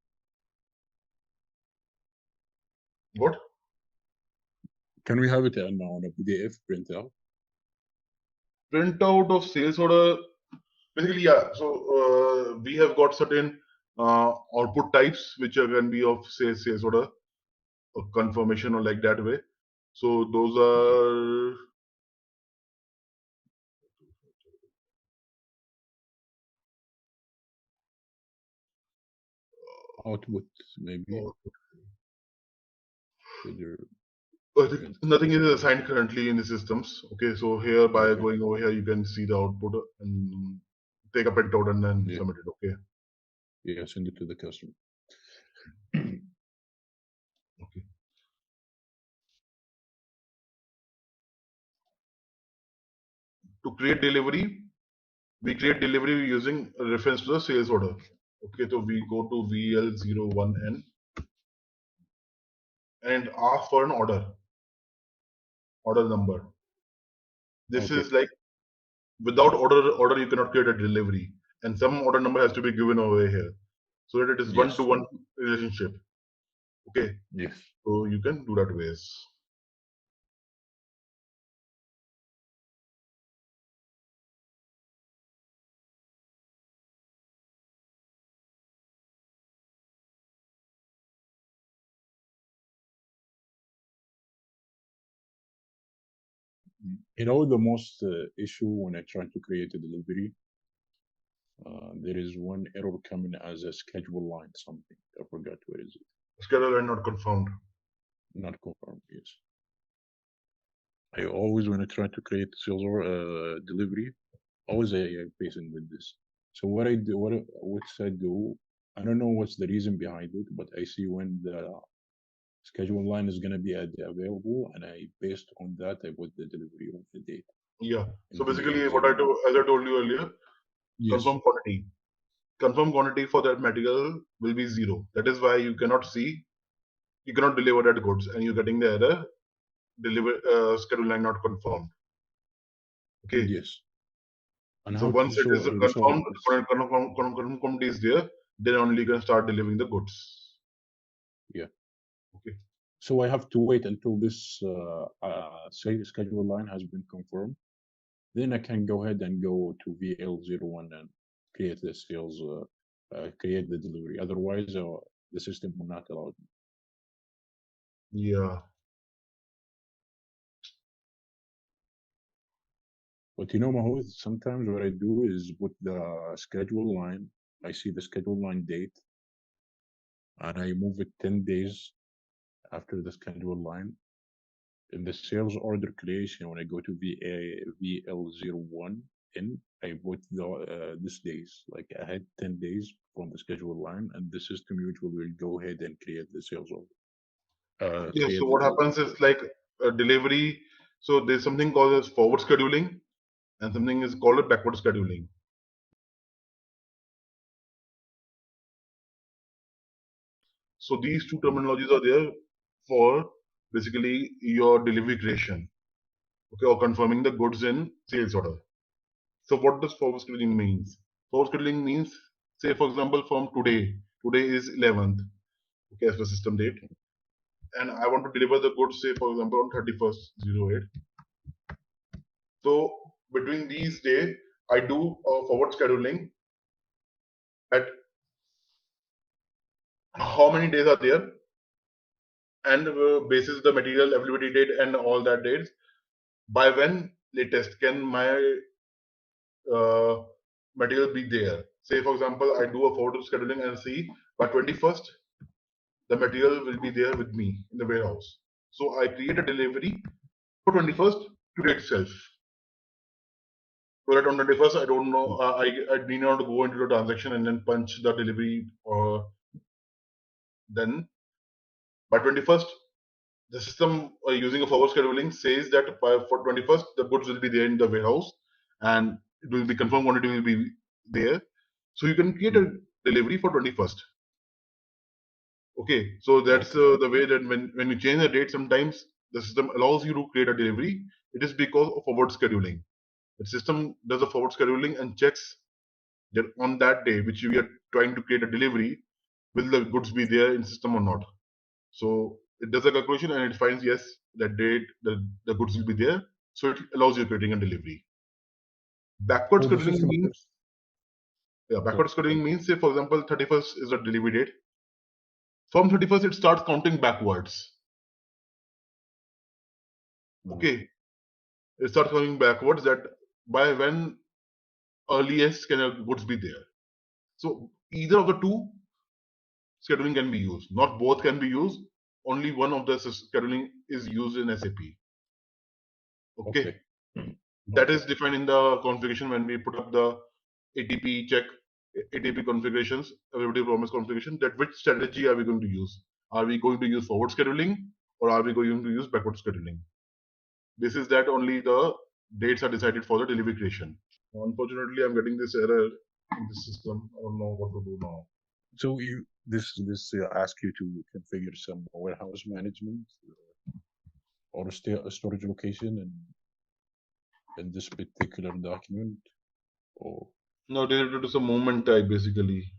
Speaker 2: What?
Speaker 4: Can we have it on a PDF printout?
Speaker 2: Printout of sales order. Basically, yeah. So we have got certain output types which can be of sales order, or confirmation, or like that way. So those are
Speaker 4: Output, maybe.
Speaker 2: I think nothing is assigned currently in the systems. Okay, so here by going over here, you can see the output and take a printout and then submit it. Okay.
Speaker 4: Yeah, send it to the customer.
Speaker 2: Okay. To create delivery, we create delivery using a reference to the sales order. Okay, so we go to VL01N and ask for an order number. This is like without order you cannot create a delivery, and some order number has to be given over here so that it is one-to-one relationship. Okay.
Speaker 4: Yes.
Speaker 2: So you can do that ways.
Speaker 4: You know, the most issue when I try to create a delivery, there is one error coming as a schedule line something. I forgot what is it.
Speaker 2: Schedule line not confirmed.
Speaker 4: Not confirmed, yes. I always, when I try to create sales or delivery, always I facing with this. So what I do, what I do, I don't know what's the reason behind it, but I see when the schedule line is going to be available, and I based on that I put the delivery of the date.
Speaker 2: Yeah. So basically, what I do, as I told you earlier, confirm quantity. Confirm quantity for that material will be 0. That is why you cannot deliver that goods, and you're getting the error. Schedule line not confirmed. Okay.
Speaker 4: Yes. And
Speaker 2: so once it is confirmed, quantity is there, then only you can start delivering the goods.
Speaker 4: Yeah.
Speaker 2: Okay.
Speaker 4: So I have to wait until this schedule line has been confirmed. Then I can go ahead and go to VL01 and create the sales, create the delivery. Otherwise, the system will not allow me.
Speaker 2: Yeah.
Speaker 4: But you know, Mahmoud, sometimes what I do is put the schedule line. I see the schedule line date, and I move it 10 days after the schedule line. In the sales order creation, when I go to VL01N, I put this days, like I had 10 days from the schedule line, and the system usually will go ahead and create the sales order.
Speaker 2: Yeah, so what happens is like a delivery. So there's something called as forward scheduling, and something is called backward scheduling. So these two terminologies are there for basically your delivery creation, okay, or confirming the goods in sales order. So what does forward scheduling means? Forward scheduling means, say for example, from today is 11th, okay, as per system date, and I want to deliver the goods, say for example, on 31st 08. So between these days, I do forward scheduling at how many days are there, and basis the material availability date and all that dates, by when latest can my material be there. Say for example, I do a forward scheduling and see by 21st the material will be there with me in the warehouse. So I create a delivery for 21st today itself. So that on 21st, I don't know, I need not to go into the transaction and then punch the delivery, or then by 21st, the system using a forward scheduling says that for 21st, the goods will be there in the warehouse and it will be confirmed quantity will be there. So you can create a delivery for 21st. Okay, so that's the way that when you change the date, sometimes the system allows you to create a delivery. It is because of forward scheduling. The system does a forward scheduling and checks that on that day which we are trying to create a delivery, will the goods be there in system or not. So it does a calculation and it finds yes, that date the goods will be there. So it allows you creating a delivery. Backward
Speaker 4: So the
Speaker 2: scheduling
Speaker 4: system.
Speaker 2: means, yeah, backward scheduling means, say for example, 31st is the delivery date. From 31st, it starts counting backwards. Okay, it starts counting backwards that by when earliest can your goods be there. So either of the two scheduling can be used. Not both can be used. Only one of the scheduling is used in SAP. Okay. That is defined in the configuration when we put up the ATP check, ATP configurations, availability promise configuration, that which strategy are we going to use? Are we going to use forward scheduling or are we going to use backward scheduling? This is that only the dates are decided for the delivery creation. Unfortunately, I'm getting this error in the system. I don't know what to do now.
Speaker 4: So this ask you to configure some warehouse management or a storage location in this particular document, or
Speaker 2: No, related to some movement type basically.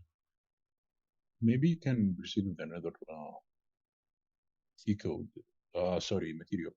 Speaker 4: maybe you can proceed with another C code. Sorry, material.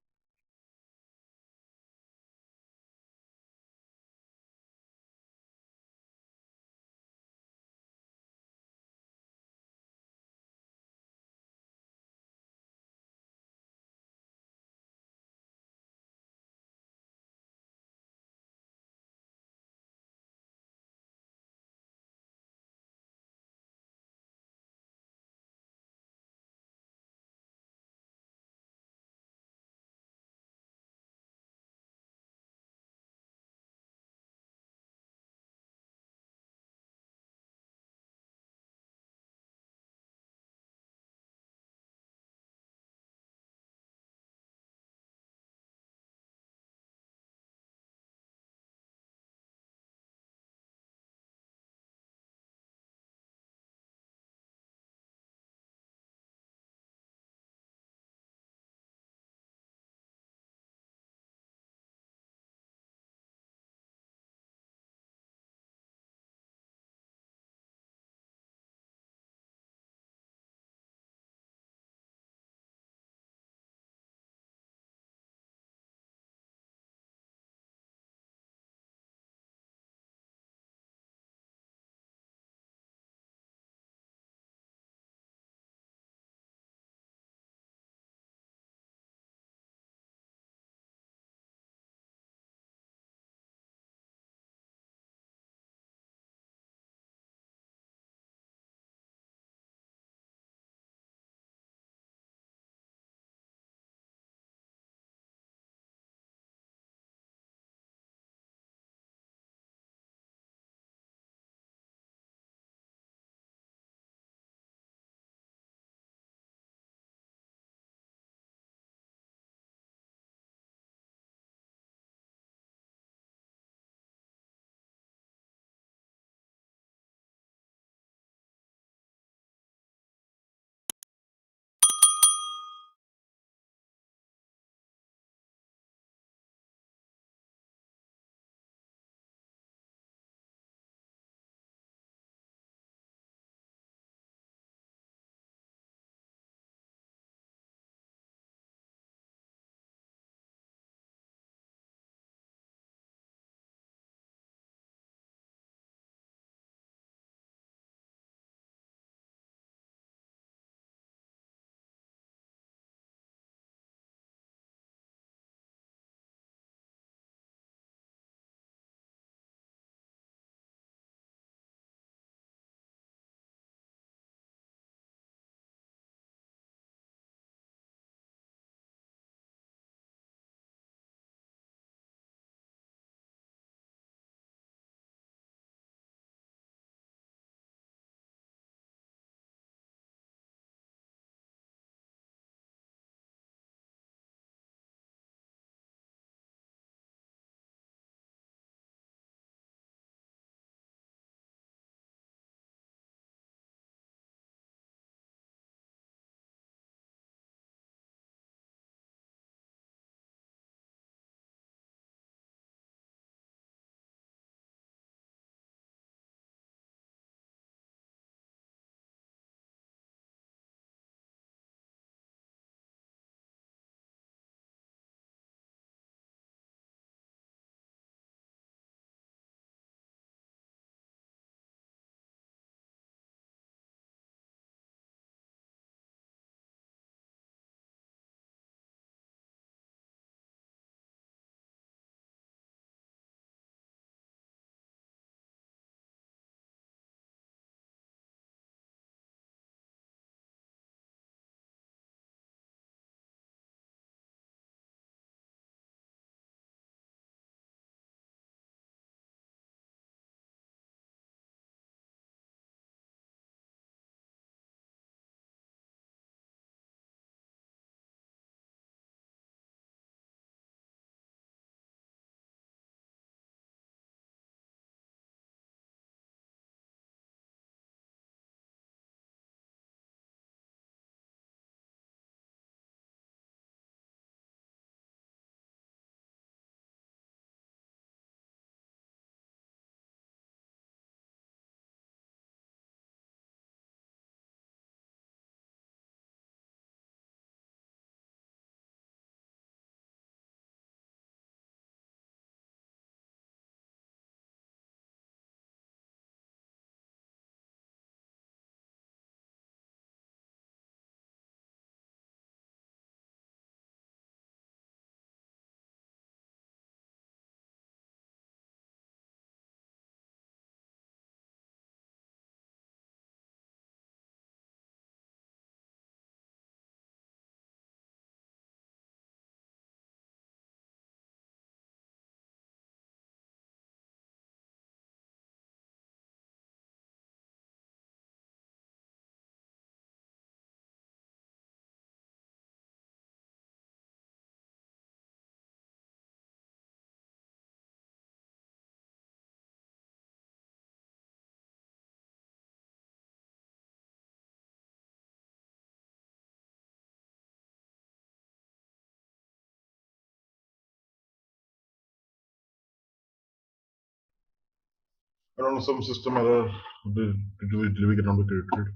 Speaker 2: I don't know, some system error, the delivery cannot be created.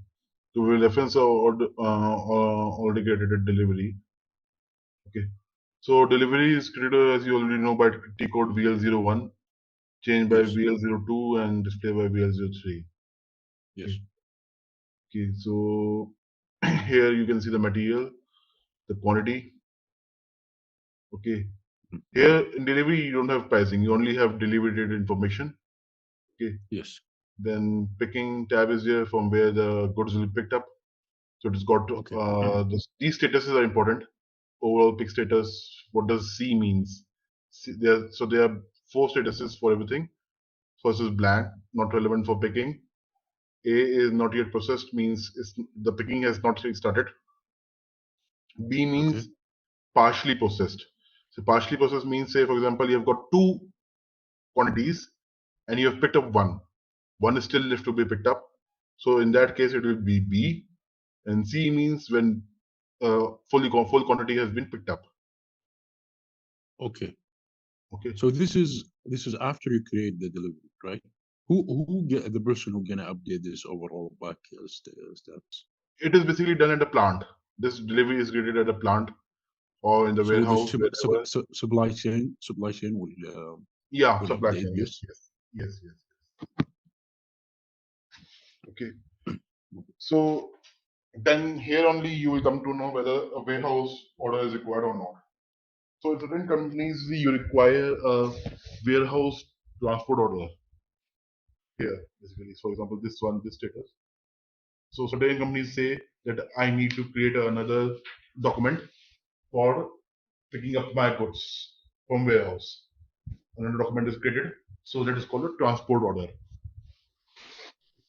Speaker 2: So we will reference already created delivery. Okay. So delivery is created, as you already know, by T code VL01, changed by
Speaker 4: Yes.
Speaker 2: VL02, and display by VL03.
Speaker 4: Yes.
Speaker 2: Okay. So here you can see the material, the quantity. Okay.
Speaker 4: Mm.
Speaker 2: Here in delivery, you don't have pricing. You only have delivery information. Okay.
Speaker 4: Yes.
Speaker 2: Then picking tab is there from where the goods will be picked up. So it's got
Speaker 4: Okay.
Speaker 2: these statuses are important. Overall pick status. What does C means? So there are 4 statuses for everything. First is blank, not relevant for picking. A is not yet processed, means the picking has not yet started. B means
Speaker 4: Okay.
Speaker 2: partially processed. So partially processed means, say for example, you have got 2 quantities and you have picked up one. One is still left to be picked up. So in that case, it will be B. And C means when full quantity has been picked up.
Speaker 4: Okay.
Speaker 2: Okay.
Speaker 4: So this is after you create the delivery, right? Who get the person who gonna update this overall back steps?
Speaker 2: It is basically done at a plant. This delivery is created at a plant or in the
Speaker 4: So the
Speaker 2: warehouse, wherever.
Speaker 4: supply chain
Speaker 2: Yeah,
Speaker 4: will
Speaker 2: supply
Speaker 4: update
Speaker 2: chain. Yes,
Speaker 4: this.
Speaker 2: yes, yes, yes. Okay. So then here only you will come to know whether a warehouse order is required or not. So in certain companies, you require a warehouse transport order. Here, basically, for example, this one, this status. So certain companies say that I need to create another document for picking up my goods from warehouse. Another document is created. So that is called a transport order.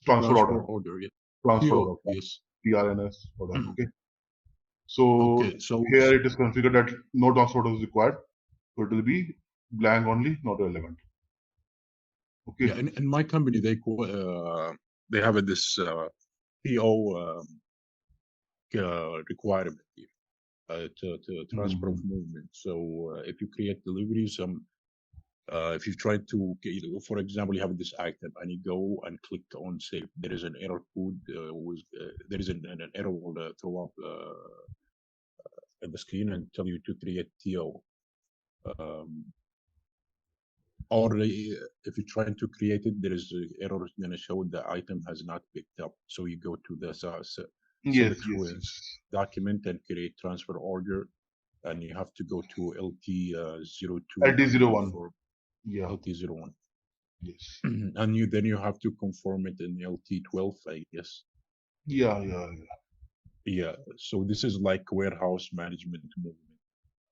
Speaker 2: Transfer order.
Speaker 4: Transfer order, yeah.
Speaker 2: Transfer
Speaker 4: PO,
Speaker 2: order.
Speaker 4: yes.
Speaker 2: TRNS order. Okay. So
Speaker 4: Okay, so
Speaker 2: here it is configured that no transfer order is required. So it will be blank only, not relevant. Okay.
Speaker 4: yeah, in my company they have this PO requirement here to transfer of movement. So if you create deliveries, if you try to, for example, you have this item and you go and click on save, there is an error code there is an error will throw up at the screen and tell you to create TO. Or if you're trying to create it, there is an error going to show the item has not picked up. So you go to the
Speaker 2: Yes,
Speaker 4: select
Speaker 2: yes, yes.
Speaker 4: document and create transfer order, and you have to go to LT02
Speaker 2: LT01.
Speaker 4: for
Speaker 2: Yeah.
Speaker 4: LT01.
Speaker 2: Yes.
Speaker 4: And then you have to conform it in LT12, I guess.
Speaker 2: Yeah, yeah, yeah.
Speaker 4: Yeah. So this is like warehouse management movement,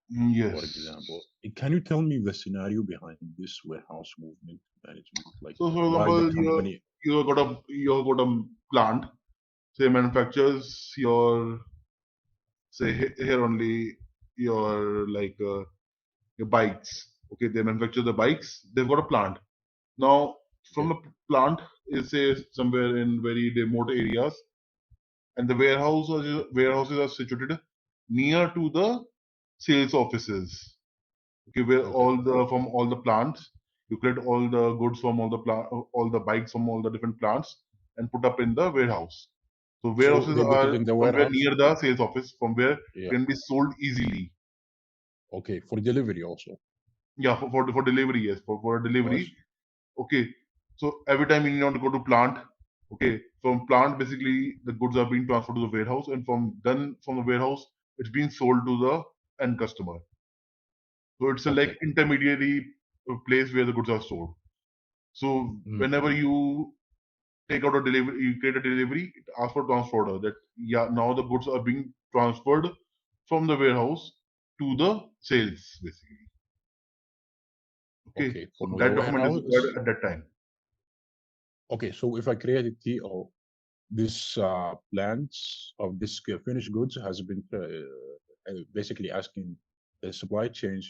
Speaker 2: Yes.
Speaker 4: for example. Can you tell me the scenario behind this warehouse movement management? Like
Speaker 2: So for
Speaker 4: why the
Speaker 2: example,
Speaker 4: company?
Speaker 2: you got a plant, say manufactures your, say here only your like your bikes. Okay, they manufacture the bikes. They've got a plant. Now from
Speaker 4: Okay.
Speaker 2: the plant is say somewhere in very remote areas, and the warehouses are situated near to the sales offices. Okay, where
Speaker 4: Okay.
Speaker 2: from all the plants, you collect all the goods from all the bikes from all the different plants, and put up in the warehouse. So
Speaker 4: So
Speaker 2: warehouses
Speaker 4: they put it
Speaker 2: are
Speaker 4: in the
Speaker 2: somewhere
Speaker 4: warehouse.
Speaker 2: near the sales office from where
Speaker 4: Yeah.
Speaker 2: can be sold easily.
Speaker 4: Okay. For delivery also.
Speaker 2: Yeah, for delivery, yes, for delivery.
Speaker 4: Yes.
Speaker 2: Okay, so every time you need not to go to plant. Okay, from plant basically the goods are being transferred to the warehouse, and from the warehouse it's being sold to the end customer. So it's a like
Speaker 4: Okay.
Speaker 2: intermediary place where the goods are sold. So
Speaker 4: Mm.
Speaker 2: whenever you take out a delivery, you create a delivery, it asks for transfer order that yeah, now the goods are being transferred from the warehouse to the sales basically. Okay,
Speaker 4: Okay.
Speaker 2: so
Speaker 4: From the
Speaker 2: that document is required
Speaker 4: warehouse.
Speaker 2: at that time.
Speaker 4: Okay. So if I create a TO, this plans of this finished goods has been basically asking the supply chain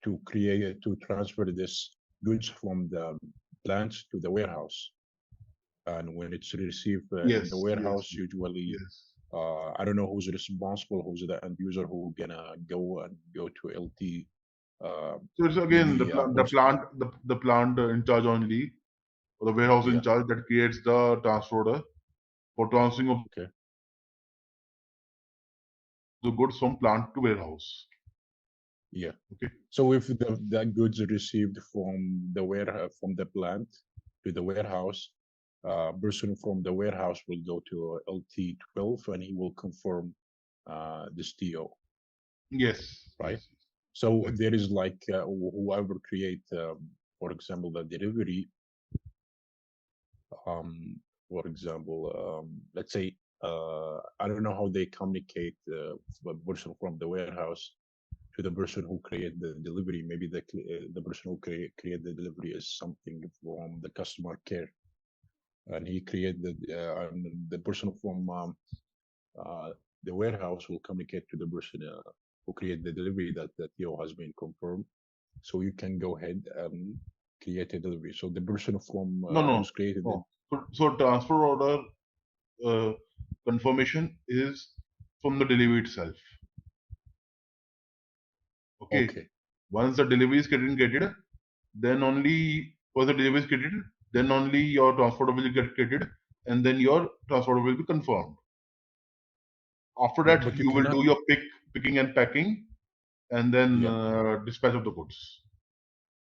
Speaker 4: to transfer this goods from the plant to the warehouse. And when it's received in the
Speaker 2: Yes, yes,
Speaker 4: warehouse, usually
Speaker 2: yes.
Speaker 4: I don't know who's responsible, who's the end user who gonna go to LT.
Speaker 2: So it's again
Speaker 4: Maybe a
Speaker 2: the
Speaker 4: person.
Speaker 2: plant in charge only or the warehouse
Speaker 4: Yeah.
Speaker 2: in charge that creates the transfer order for transferring of
Speaker 4: Okay.
Speaker 2: the goods from plant to warehouse.
Speaker 4: Yeah.
Speaker 2: Okay.
Speaker 4: So if the goods are received from the from the plant to the warehouse, person from the warehouse will go to LT12 and he will confirm this TO,
Speaker 2: Yes.
Speaker 4: right?
Speaker 2: Yes.
Speaker 4: So
Speaker 2: Exactly.
Speaker 4: there is like whoever create, for example, the delivery. For example, let's say I don't know how they communicate the person from the warehouse to the person who create the delivery. Maybe the person who create the delivery is something from the customer care, and he create the person from the warehouse will communicate to the person who create the delivery that the TO has been confirmed. So you can go ahead and create a delivery. So the person from
Speaker 2: No.
Speaker 4: who's created the
Speaker 2: So transfer order confirmation is from the delivery itself. Okay.
Speaker 4: okay.
Speaker 2: Once the delivery is created, then only once the delivery is created, then only your transfer order will get created, and then your transfer order will be confirmed. After that,
Speaker 4: But you
Speaker 2: you will
Speaker 4: cannot.
Speaker 2: do your picking and packing, and then
Speaker 4: Yeah.
Speaker 2: dispatch of the goods.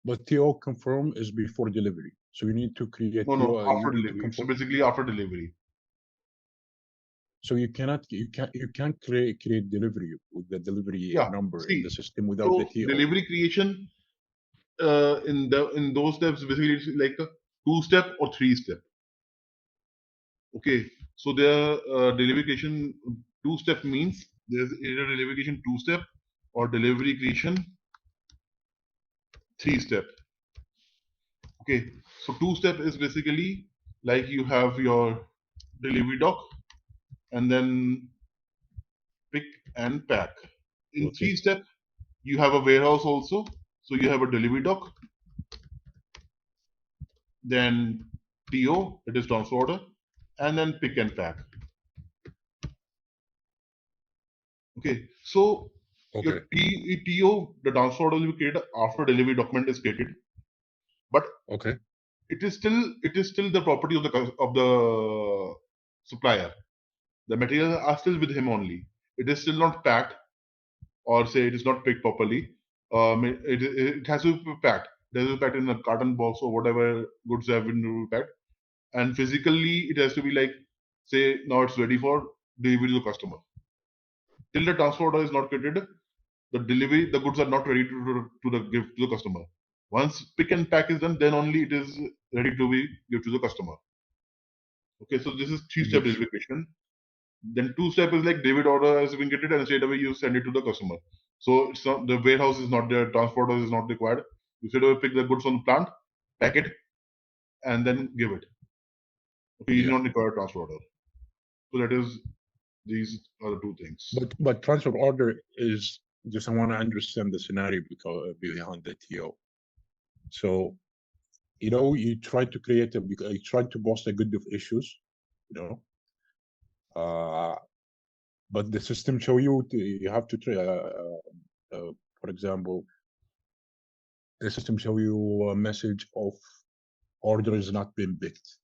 Speaker 4: But TO confirm is before delivery. So you need to create
Speaker 2: No,
Speaker 4: TO. You
Speaker 2: after
Speaker 4: need to
Speaker 2: delivery. So
Speaker 4: confirm.
Speaker 2: basically, after delivery.
Speaker 4: So you can't create delivery with the delivery
Speaker 2: Yeah.
Speaker 4: number in
Speaker 2: See,
Speaker 4: the system without the
Speaker 2: so
Speaker 4: TO.
Speaker 2: delivery creation in those steps basically it's like a 2-step or 3-step. Okay. So the delivery creation 2-step means there's either delivery creation 2-step or delivery creation 3-step. Okay. So 2-step is basically like you have your delivery dock and then pick and pack. In
Speaker 4: Okay.
Speaker 2: 3-step, you have a warehouse also. So you have a delivery dock, then TO, that is transfer order, and then pick and pack. Okay. So your
Speaker 4: Okay.
Speaker 2: TO, the transfer order will be created after delivery document is created. But
Speaker 4: Okay.
Speaker 2: it is still the property of the supplier. The materials are still with him only. It is still not packed, or say it is not picked properly. It has to be packed. It has to be packed in a carton box or whatever goods have been packed. And physically, it has to be like, say, now it's ready for delivery to the customer. Till the transfer order is not created, the goods are not ready to the give to the customer. Once pick and pack is done, then only it is ready to be give to the customer. Okay, so this is 3-step
Speaker 4: Yes.
Speaker 2: delivery creation. Then 2-step is like delivery order has been created and straight away you send it to the customer. So it's not the warehouse is not there, transporter is not required. You straight away pick the goods from the plant, pack it, and then give it. Okay, you do
Speaker 4: Yeah.
Speaker 2: not require a transfer order. So that is these are the two things.
Speaker 4: But transfer order is just, I want to understand the scenario because behind the TO. So you try to create you try to post a good of issues, but the system show you have to try. For example, the system show you a message of order has not been picked.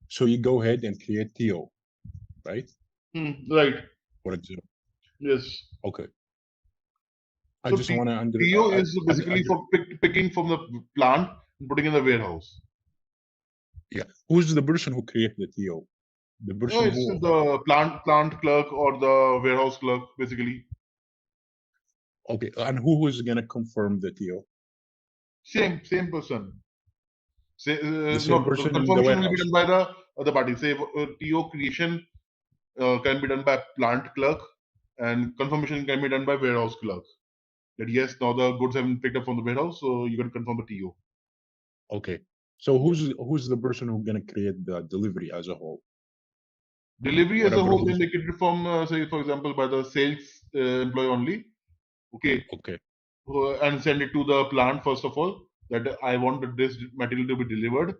Speaker 4: So you go ahead and create TO, right?
Speaker 2: Right.
Speaker 4: For example.
Speaker 2: Yes.
Speaker 4: Okay. I
Speaker 2: So
Speaker 4: just want to
Speaker 2: TO is basically for picking from the plant and putting in the warehouse.
Speaker 4: yeah. Who's the person who created the TO? The
Speaker 2: No,
Speaker 4: person
Speaker 2: it's
Speaker 4: who
Speaker 2: the plant clerk or the warehouse clerk, basically.
Speaker 4: okay, and who is gonna confirm the TO?
Speaker 2: Same person. Say,
Speaker 4: The
Speaker 2: no,
Speaker 4: same person in the
Speaker 2: confirmation will be
Speaker 4: warehouse.
Speaker 2: done by the other party. Say TO creation can be done by plant clerk, and confirmation can be done by warehouse clerk. That yes, now the goods have been picked up from the warehouse, so you can confirm the TO.
Speaker 4: Okay. So who's the person who's gonna create the delivery as a whole?
Speaker 2: Delivery as a
Speaker 4: Whatever
Speaker 2: whole
Speaker 4: who's
Speaker 2: can be created from, say, for example, by the sales employee only. Okay,
Speaker 4: okay.
Speaker 2: and send it to the plant first of all. That I want this material to be delivered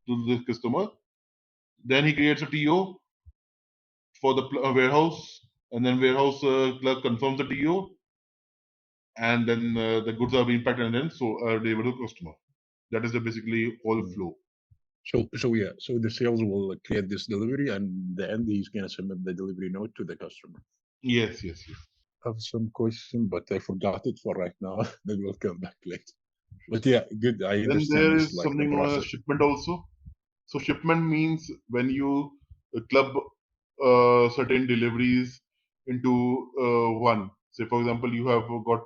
Speaker 2: to the customer. Then he creates a TO for the warehouse, and then warehouse clerk confirms the TO, and then the goods are being packed and then so delivered to the customer. That is the basically whole
Speaker 4: Mm.
Speaker 2: flow.
Speaker 4: So yeah, so the sales will create this delivery, and the end he's gonna submit the delivery note to the customer.
Speaker 2: Yes.
Speaker 4: I have some question, but I forgot it for right now. Maybe we'll come back later. But yeah, good. I
Speaker 2: Then
Speaker 4: understand
Speaker 2: there
Speaker 4: this,
Speaker 2: is
Speaker 4: like the
Speaker 2: something known as
Speaker 4: process.
Speaker 2: shipment also. So shipment means when you club certain deliveries into one. Say for example, you have got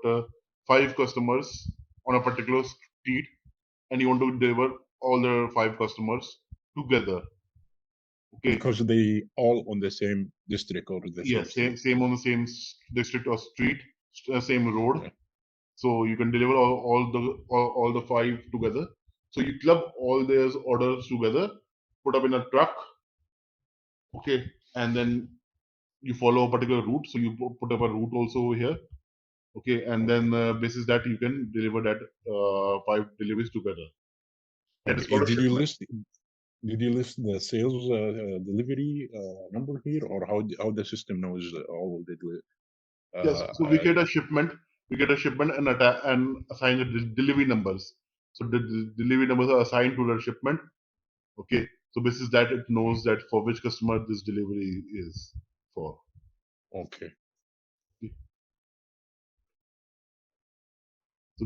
Speaker 2: 5 customers on a particular street, and you want to deliver all the 5 customers together. Okay.
Speaker 4: Because they all on the same district or the same
Speaker 2: Yes,
Speaker 4: street.
Speaker 2: same on the same district or street, same road.
Speaker 4: Yeah.
Speaker 2: So you can deliver all the 5 together. So you club all those orders together, put up in a truck, okay, and then you follow a particular route. So you put up a route also over here, okay, and then basis that you can deliver that 5 deliveries together. That is
Speaker 4: Okay.
Speaker 2: called a shipment.
Speaker 4: Did you list the sales delivery number here, or how the system knows all of the
Speaker 2: Yes.
Speaker 4: uh,
Speaker 2: So we
Speaker 4: uh,
Speaker 2: get a shipment. We get a shipment and assign the delivery numbers. So the delivery numbers are assigned to the shipment. Okay. So this is that it knows that for which customer this delivery is for.
Speaker 4: okay.
Speaker 2: So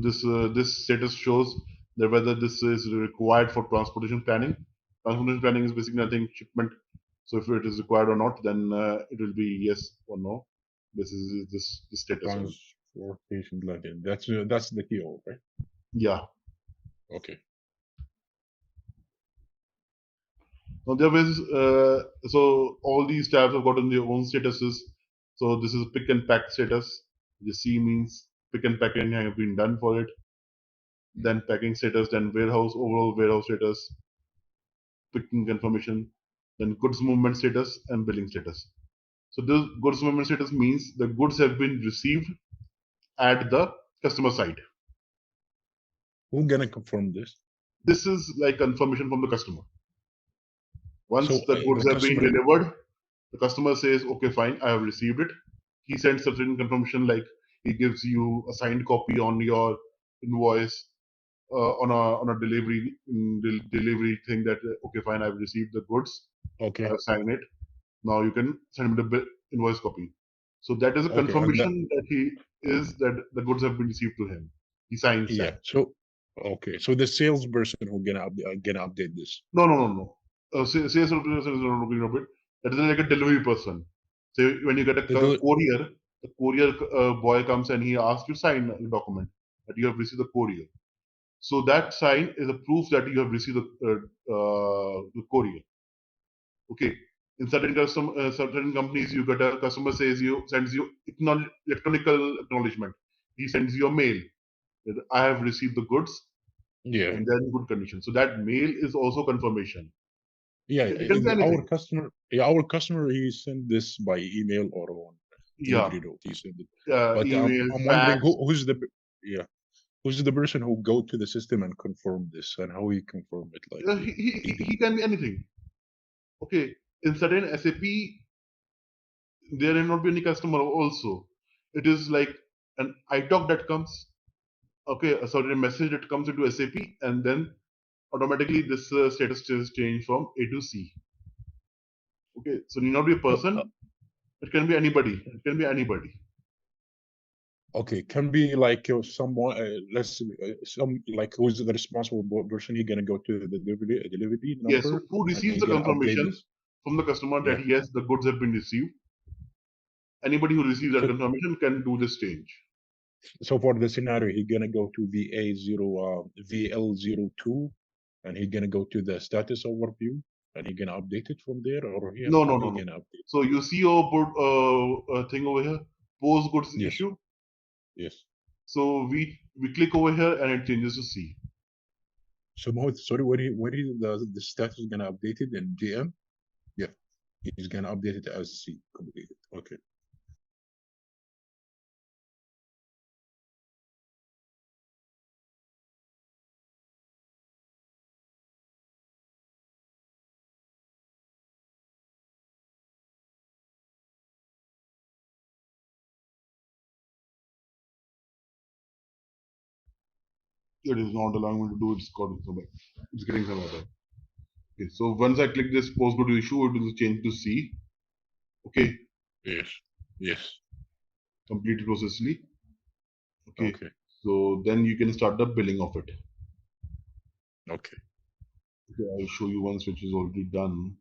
Speaker 2: this status shows that whether this is required for transportation planning. Transportation planning is basically nothing shipment. So if it is required or not, then it will be yes or no. This is this status.
Speaker 4: Transportation planning. That's the PO, right?
Speaker 2: Yeah.
Speaker 4: Okay.
Speaker 2: Now there is so all these tabs have gotten their own statuses. So this is pick and pack status. The C means pick and packing have been done for it. Then packing status, then warehouse overall warehouse status, picking confirmation, then goods movement status and billing status. So this goods movement status means the goods have been received at the customer side.
Speaker 4: Who's gonna confirm this?
Speaker 2: This is like confirmation from the customer. Once
Speaker 4: So
Speaker 2: the goods
Speaker 4: the
Speaker 2: have been
Speaker 4: customer.
Speaker 2: delivered, the customer says, okay, fine, I have received it. He sends certain confirmation like he gives you a signed copy on your invoice on a delivery delivery thing that okay, fine, I've received the goods,
Speaker 4: Okay.
Speaker 2: I've signed it. Now you can send me the invoice copy. So that is a
Speaker 4: Okay. And that.
Speaker 2: confirmation that the goods have been received to him. He signs
Speaker 4: Yeah.
Speaker 2: that.
Speaker 4: So okay. So the salesperson who gonna update this.
Speaker 2: No. Sales representative is not looking at it. That is like a delivery person. So when you get a
Speaker 4: The del-
Speaker 2: courier, the courier boy comes and he asks you sign a document that you have received the courier. So that sign is a proof that you have received the courier. Okay. In certain companies, you get a customer sends you electronical acknowledgement. He sends you a mail that I have received the goods
Speaker 4: yeah.
Speaker 2: and they're in good condition. So that mail is also confirmation.
Speaker 4: Yeah.
Speaker 2: It can be
Speaker 4: Our
Speaker 2: anything.
Speaker 4: customer. Yeah. Our customer. He sent this by email or on
Speaker 2: Yeah.
Speaker 4: delivery note. He sent it.
Speaker 2: Yeah,
Speaker 4: But
Speaker 2: email,
Speaker 4: I'm wondering
Speaker 2: fax.
Speaker 4: who's the. Yeah. Who's the person who go to the system and confirm this, and how he confirm it? Like
Speaker 2: He can be anything. Okay. In certain SAP, there may not be any customer also. It is like an iTalk that comes. Okay, a certain message that comes into SAP, and then automatically this status is changed from A to C. Okay, so need not be a person. It can be anybody. It can be anybody.
Speaker 4: okay, can be like someone. Let's some like who's the responsible person. He gonna go to the delivery
Speaker 2: Yes. So
Speaker 4: number,
Speaker 2: who
Speaker 4: and
Speaker 2: receives
Speaker 4: he
Speaker 2: the
Speaker 4: gonna update
Speaker 2: confirmation
Speaker 4: this.
Speaker 2: from the customer
Speaker 4: Yeah.
Speaker 2: that yes, the goods have been received? Anybody who receives that
Speaker 4: So
Speaker 2: confirmation can do this change.
Speaker 4: so for the scenario, he gonna go to VL02, and he gonna go to the status overview, and he gonna update it from there, or here how he
Speaker 2: No.
Speaker 4: gonna update?
Speaker 2: So you see your thing over here, post goods
Speaker 4: Yes.
Speaker 2: issue.
Speaker 4: Yes.
Speaker 2: So we click over here and it changes to C.
Speaker 4: So Mohit, sorry, where is the status gonna update it in GM? Yeah, he's gonna update it as C completed. Okay.
Speaker 2: It is not allowing me to do it. It's getting some error. Okay, so once I click this post go to issue, it will change to C. Okay,
Speaker 4: Yes. Yes.
Speaker 2: complete processly. Okay,
Speaker 4: Okay.
Speaker 2: so then you can start the billing of it.
Speaker 4: Okay.
Speaker 2: Okay, I'll show you once which is already done.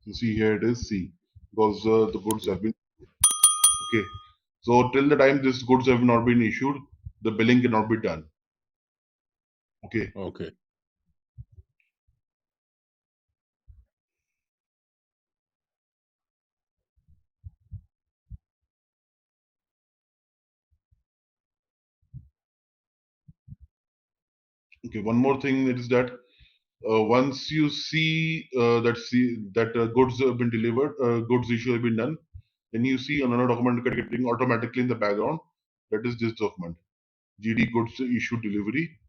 Speaker 2: So see here it is C because the goods
Speaker 4: Yeah.
Speaker 2: have been okay. So till the time this goods have not been issued, the billing cannot be done. Okay.
Speaker 4: Okay.
Speaker 2: Okay. One more thing is that once you see that goods have been delivered, goods issue have been done, then you see another document getting automatically in the background. That is this document, GD goods issue delivery.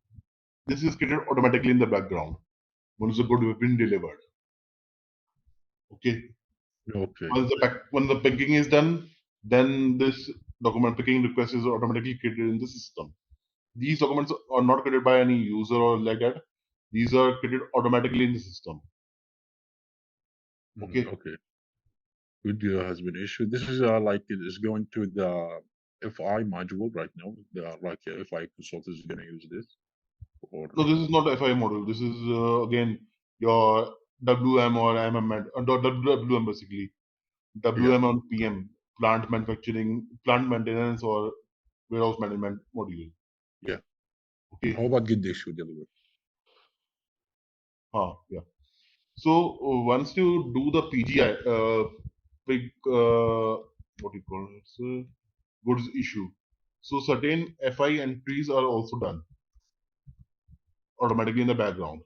Speaker 2: This is created automatically in the background once the good have been delivered. Okay.
Speaker 4: Okay.
Speaker 2: When the picking is done, then this document picking request is automatically created in the system. These documents are not created by any user or like that. These are created automatically in the system. Okay.
Speaker 4: Okay. Good has been issued. This is like it is going to the FI module right now. Like FI consultant is going to use this, or
Speaker 2: No, this is not FI model. This is again your WM or WM basically.
Speaker 4: yeah.
Speaker 2: WM on PM, plant manufacturing, plant maintenance or warehouse management module.
Speaker 4: Yeah.
Speaker 2: Okay.
Speaker 4: How about get the issue delivered?
Speaker 2: Yeah. So once you do the PGI, big what do you call it? Goods issue. So certain FI entries are also done automatically in the background.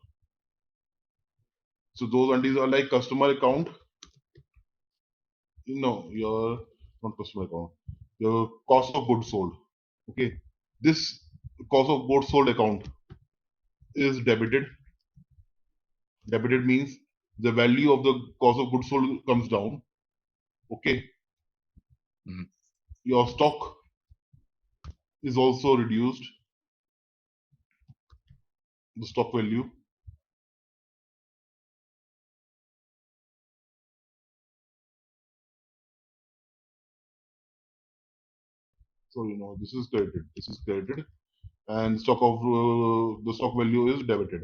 Speaker 2: So those entries are like customer account. No, your not customer account. Your cost of goods sold. Okay. This cost of goods sold account is debited. Debited means the value of the cost of goods sold comes down. Okay.
Speaker 4: Mhm.
Speaker 2: Your stock is also reduced. The stock value. So this is credited. This is credited, and the stock value is debited.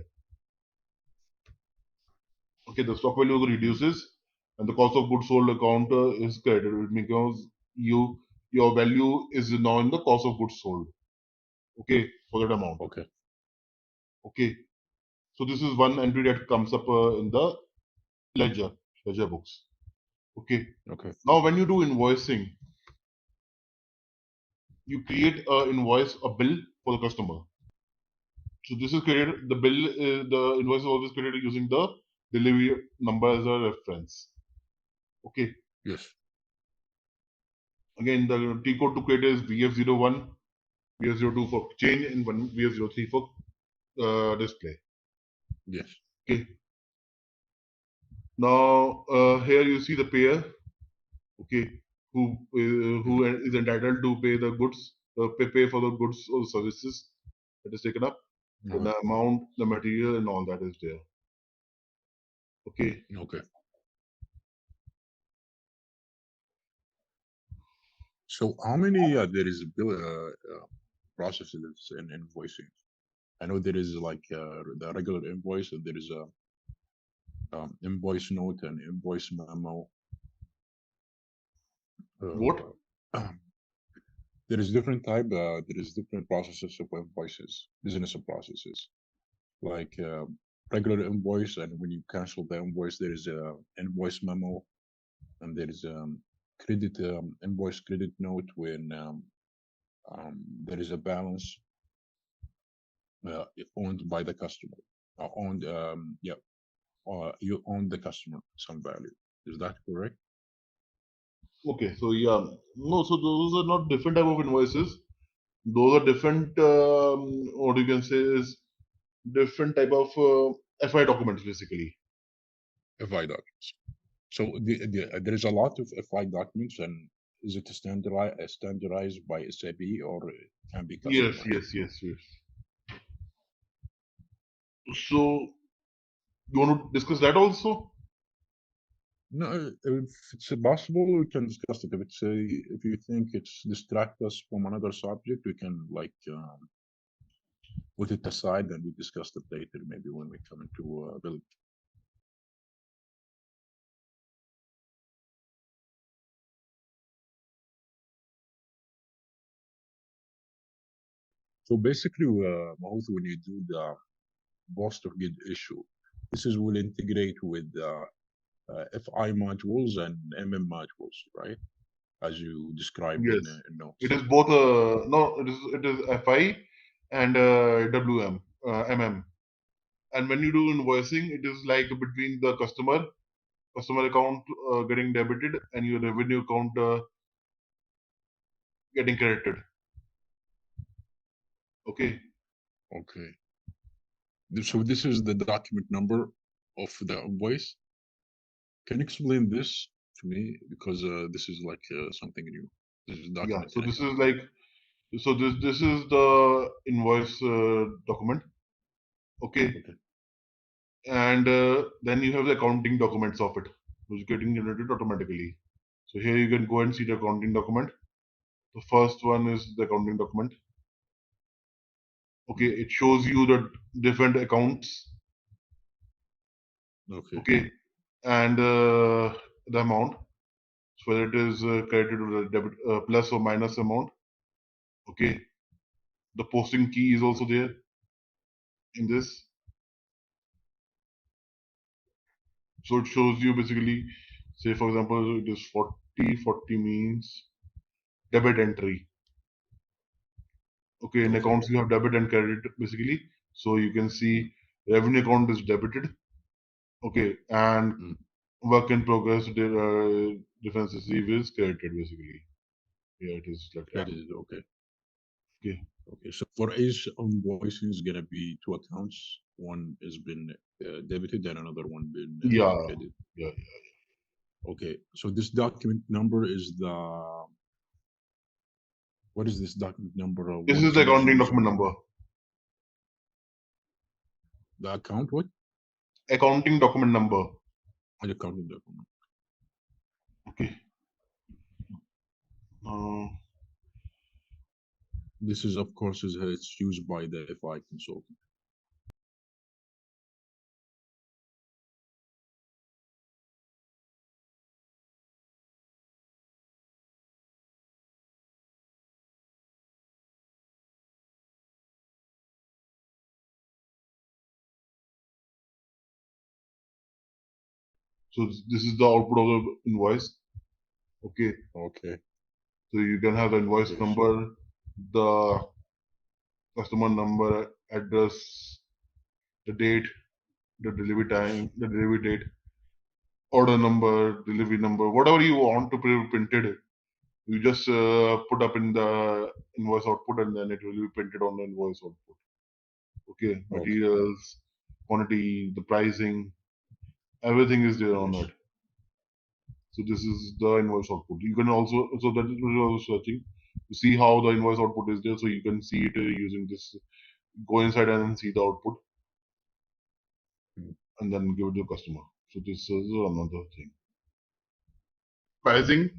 Speaker 2: Okay, the stock value reduces, and the cost of goods sold account is credited because your value is now in the cost of goods sold. Okay, for that amount.
Speaker 4: Okay.
Speaker 2: Okay, so this is one entry that comes up in the ledger books. Okay,
Speaker 4: Okay.
Speaker 2: now when you do invoicing, you create a invoice, a bill for the customer. So this is created. The invoice is always created using the delivery number as a reference. Okay.
Speaker 4: Yes.
Speaker 2: Again, the T code to create is VF01, VF02 for change, and one VF03 for display.
Speaker 4: Yes.
Speaker 2: Okay. Now here you see the payer. Okay, who is entitled to pay the goods, pay for the goods or services that is taken up. Then
Speaker 4: Okay.
Speaker 2: the amount, the material, and all that is there. Okay.
Speaker 4: Okay. So how many there is bill processes in invoicing? I know there is like the regular invoice, and there is a invoice note and invoice memo.
Speaker 2: What?
Speaker 4: There is different type. There is different processes of invoices, business processes. Like regular invoice, and when you cancel the invoice, there is a invoice memo, and there is credit invoice credit note when there is a balance owned by the customer, owned you own the customer some value. Is that correct?
Speaker 2: Okay, so yeah, no, so those are not different type of invoices. Those are different. What you can say is different type of FI documents basically.
Speaker 4: FI documents. So there is a lot of FI documents, and is it standardized by SAP, or it can be
Speaker 2: Yes,
Speaker 4: customized?
Speaker 2: yes. So you want to discuss that also?
Speaker 4: No, if it's possible, we can discuss it. If you think it's distract us from another subject, we can like put it aside and we discuss it later, maybe when we come into build. So basically, Mahout, when you do the post of git issue, this is will integrate with FI modules and MM modules, right? As you described
Speaker 2: Yes.
Speaker 4: in notes.
Speaker 2: It is both. No, it is FI and WM, MM. And when you do invoicing, it is like between the customer account getting debited and your revenue account getting credited. Okay.
Speaker 4: Okay. So this is the document number of the invoice. Can you explain this to me? Because this is like something new. This is document.
Speaker 2: Yeah. So this is like, so this is the invoice document. Okay. And then you have the accounting documents of it, which is getting generated automatically. So here you can go and see the accounting document. The first one is the accounting document. Okay, it shows you the different accounts. Okay, and the amount, so whether it is credited or debit, plus or minus amount. Okay, the posting key is also there in this. So it shows you basically, say for example, it is 40 means debit entry. Okay, in accounts you have debit and credit basically. So you can see revenue account is debited. Okay, and work in progress difference receive is credited basically. Yeah, it is like that.
Speaker 4: That is okay.
Speaker 2: Okay.
Speaker 4: Okay. So for each invoice is gonna be two accounts. One has been debited and another one been credited.
Speaker 2: Yeah.
Speaker 4: Okay. So this document number is the what is this document number?
Speaker 2: This is the accounting document number.
Speaker 4: The account what?
Speaker 2: Accounting document number.
Speaker 4: The accounting document.
Speaker 2: Okay.
Speaker 4: This is of course it's used by the FI consultant.
Speaker 2: So this is the output of the invoice. Okay.
Speaker 4: Okay.
Speaker 2: So you can have the invoice number, the customer number, address, the date, the delivery time, the delivery date, order number, delivery number, whatever you want to printed. You just put up in the invoice output and then it will be printed on the invoice output. Okay, materials, quantity, the pricing, everything is there on that. So this is the invoice output. You can also, so that is also searching to see how the invoice output is there. So you can see it using this, go inside and then see the output and then give it to the customer. So this is another thing. Pricing.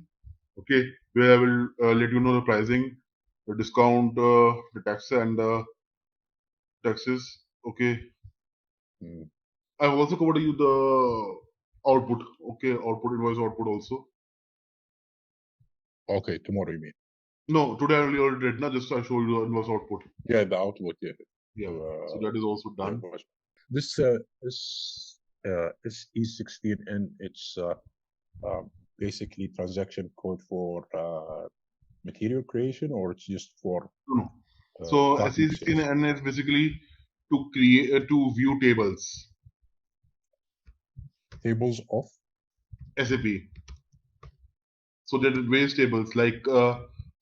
Speaker 2: Okay, where I will let you know the pricing, the discount, the tax and the taxes. Okay. I've also covered you the output. Okay, output invoice output also.
Speaker 4: Okay, tomorrow you mean?
Speaker 2: No, today I already did. Not just I show you the invoice output.
Speaker 4: Yeah, the output. Yeah.
Speaker 2: Yeah. So that is also done.
Speaker 4: this SE16N, it's basically transaction code for material creation, or it's just for
Speaker 2: No. So
Speaker 4: document sales?
Speaker 2: SE16N is basically to create to view tables.
Speaker 4: Tables of?
Speaker 2: SAP. So there are various tables like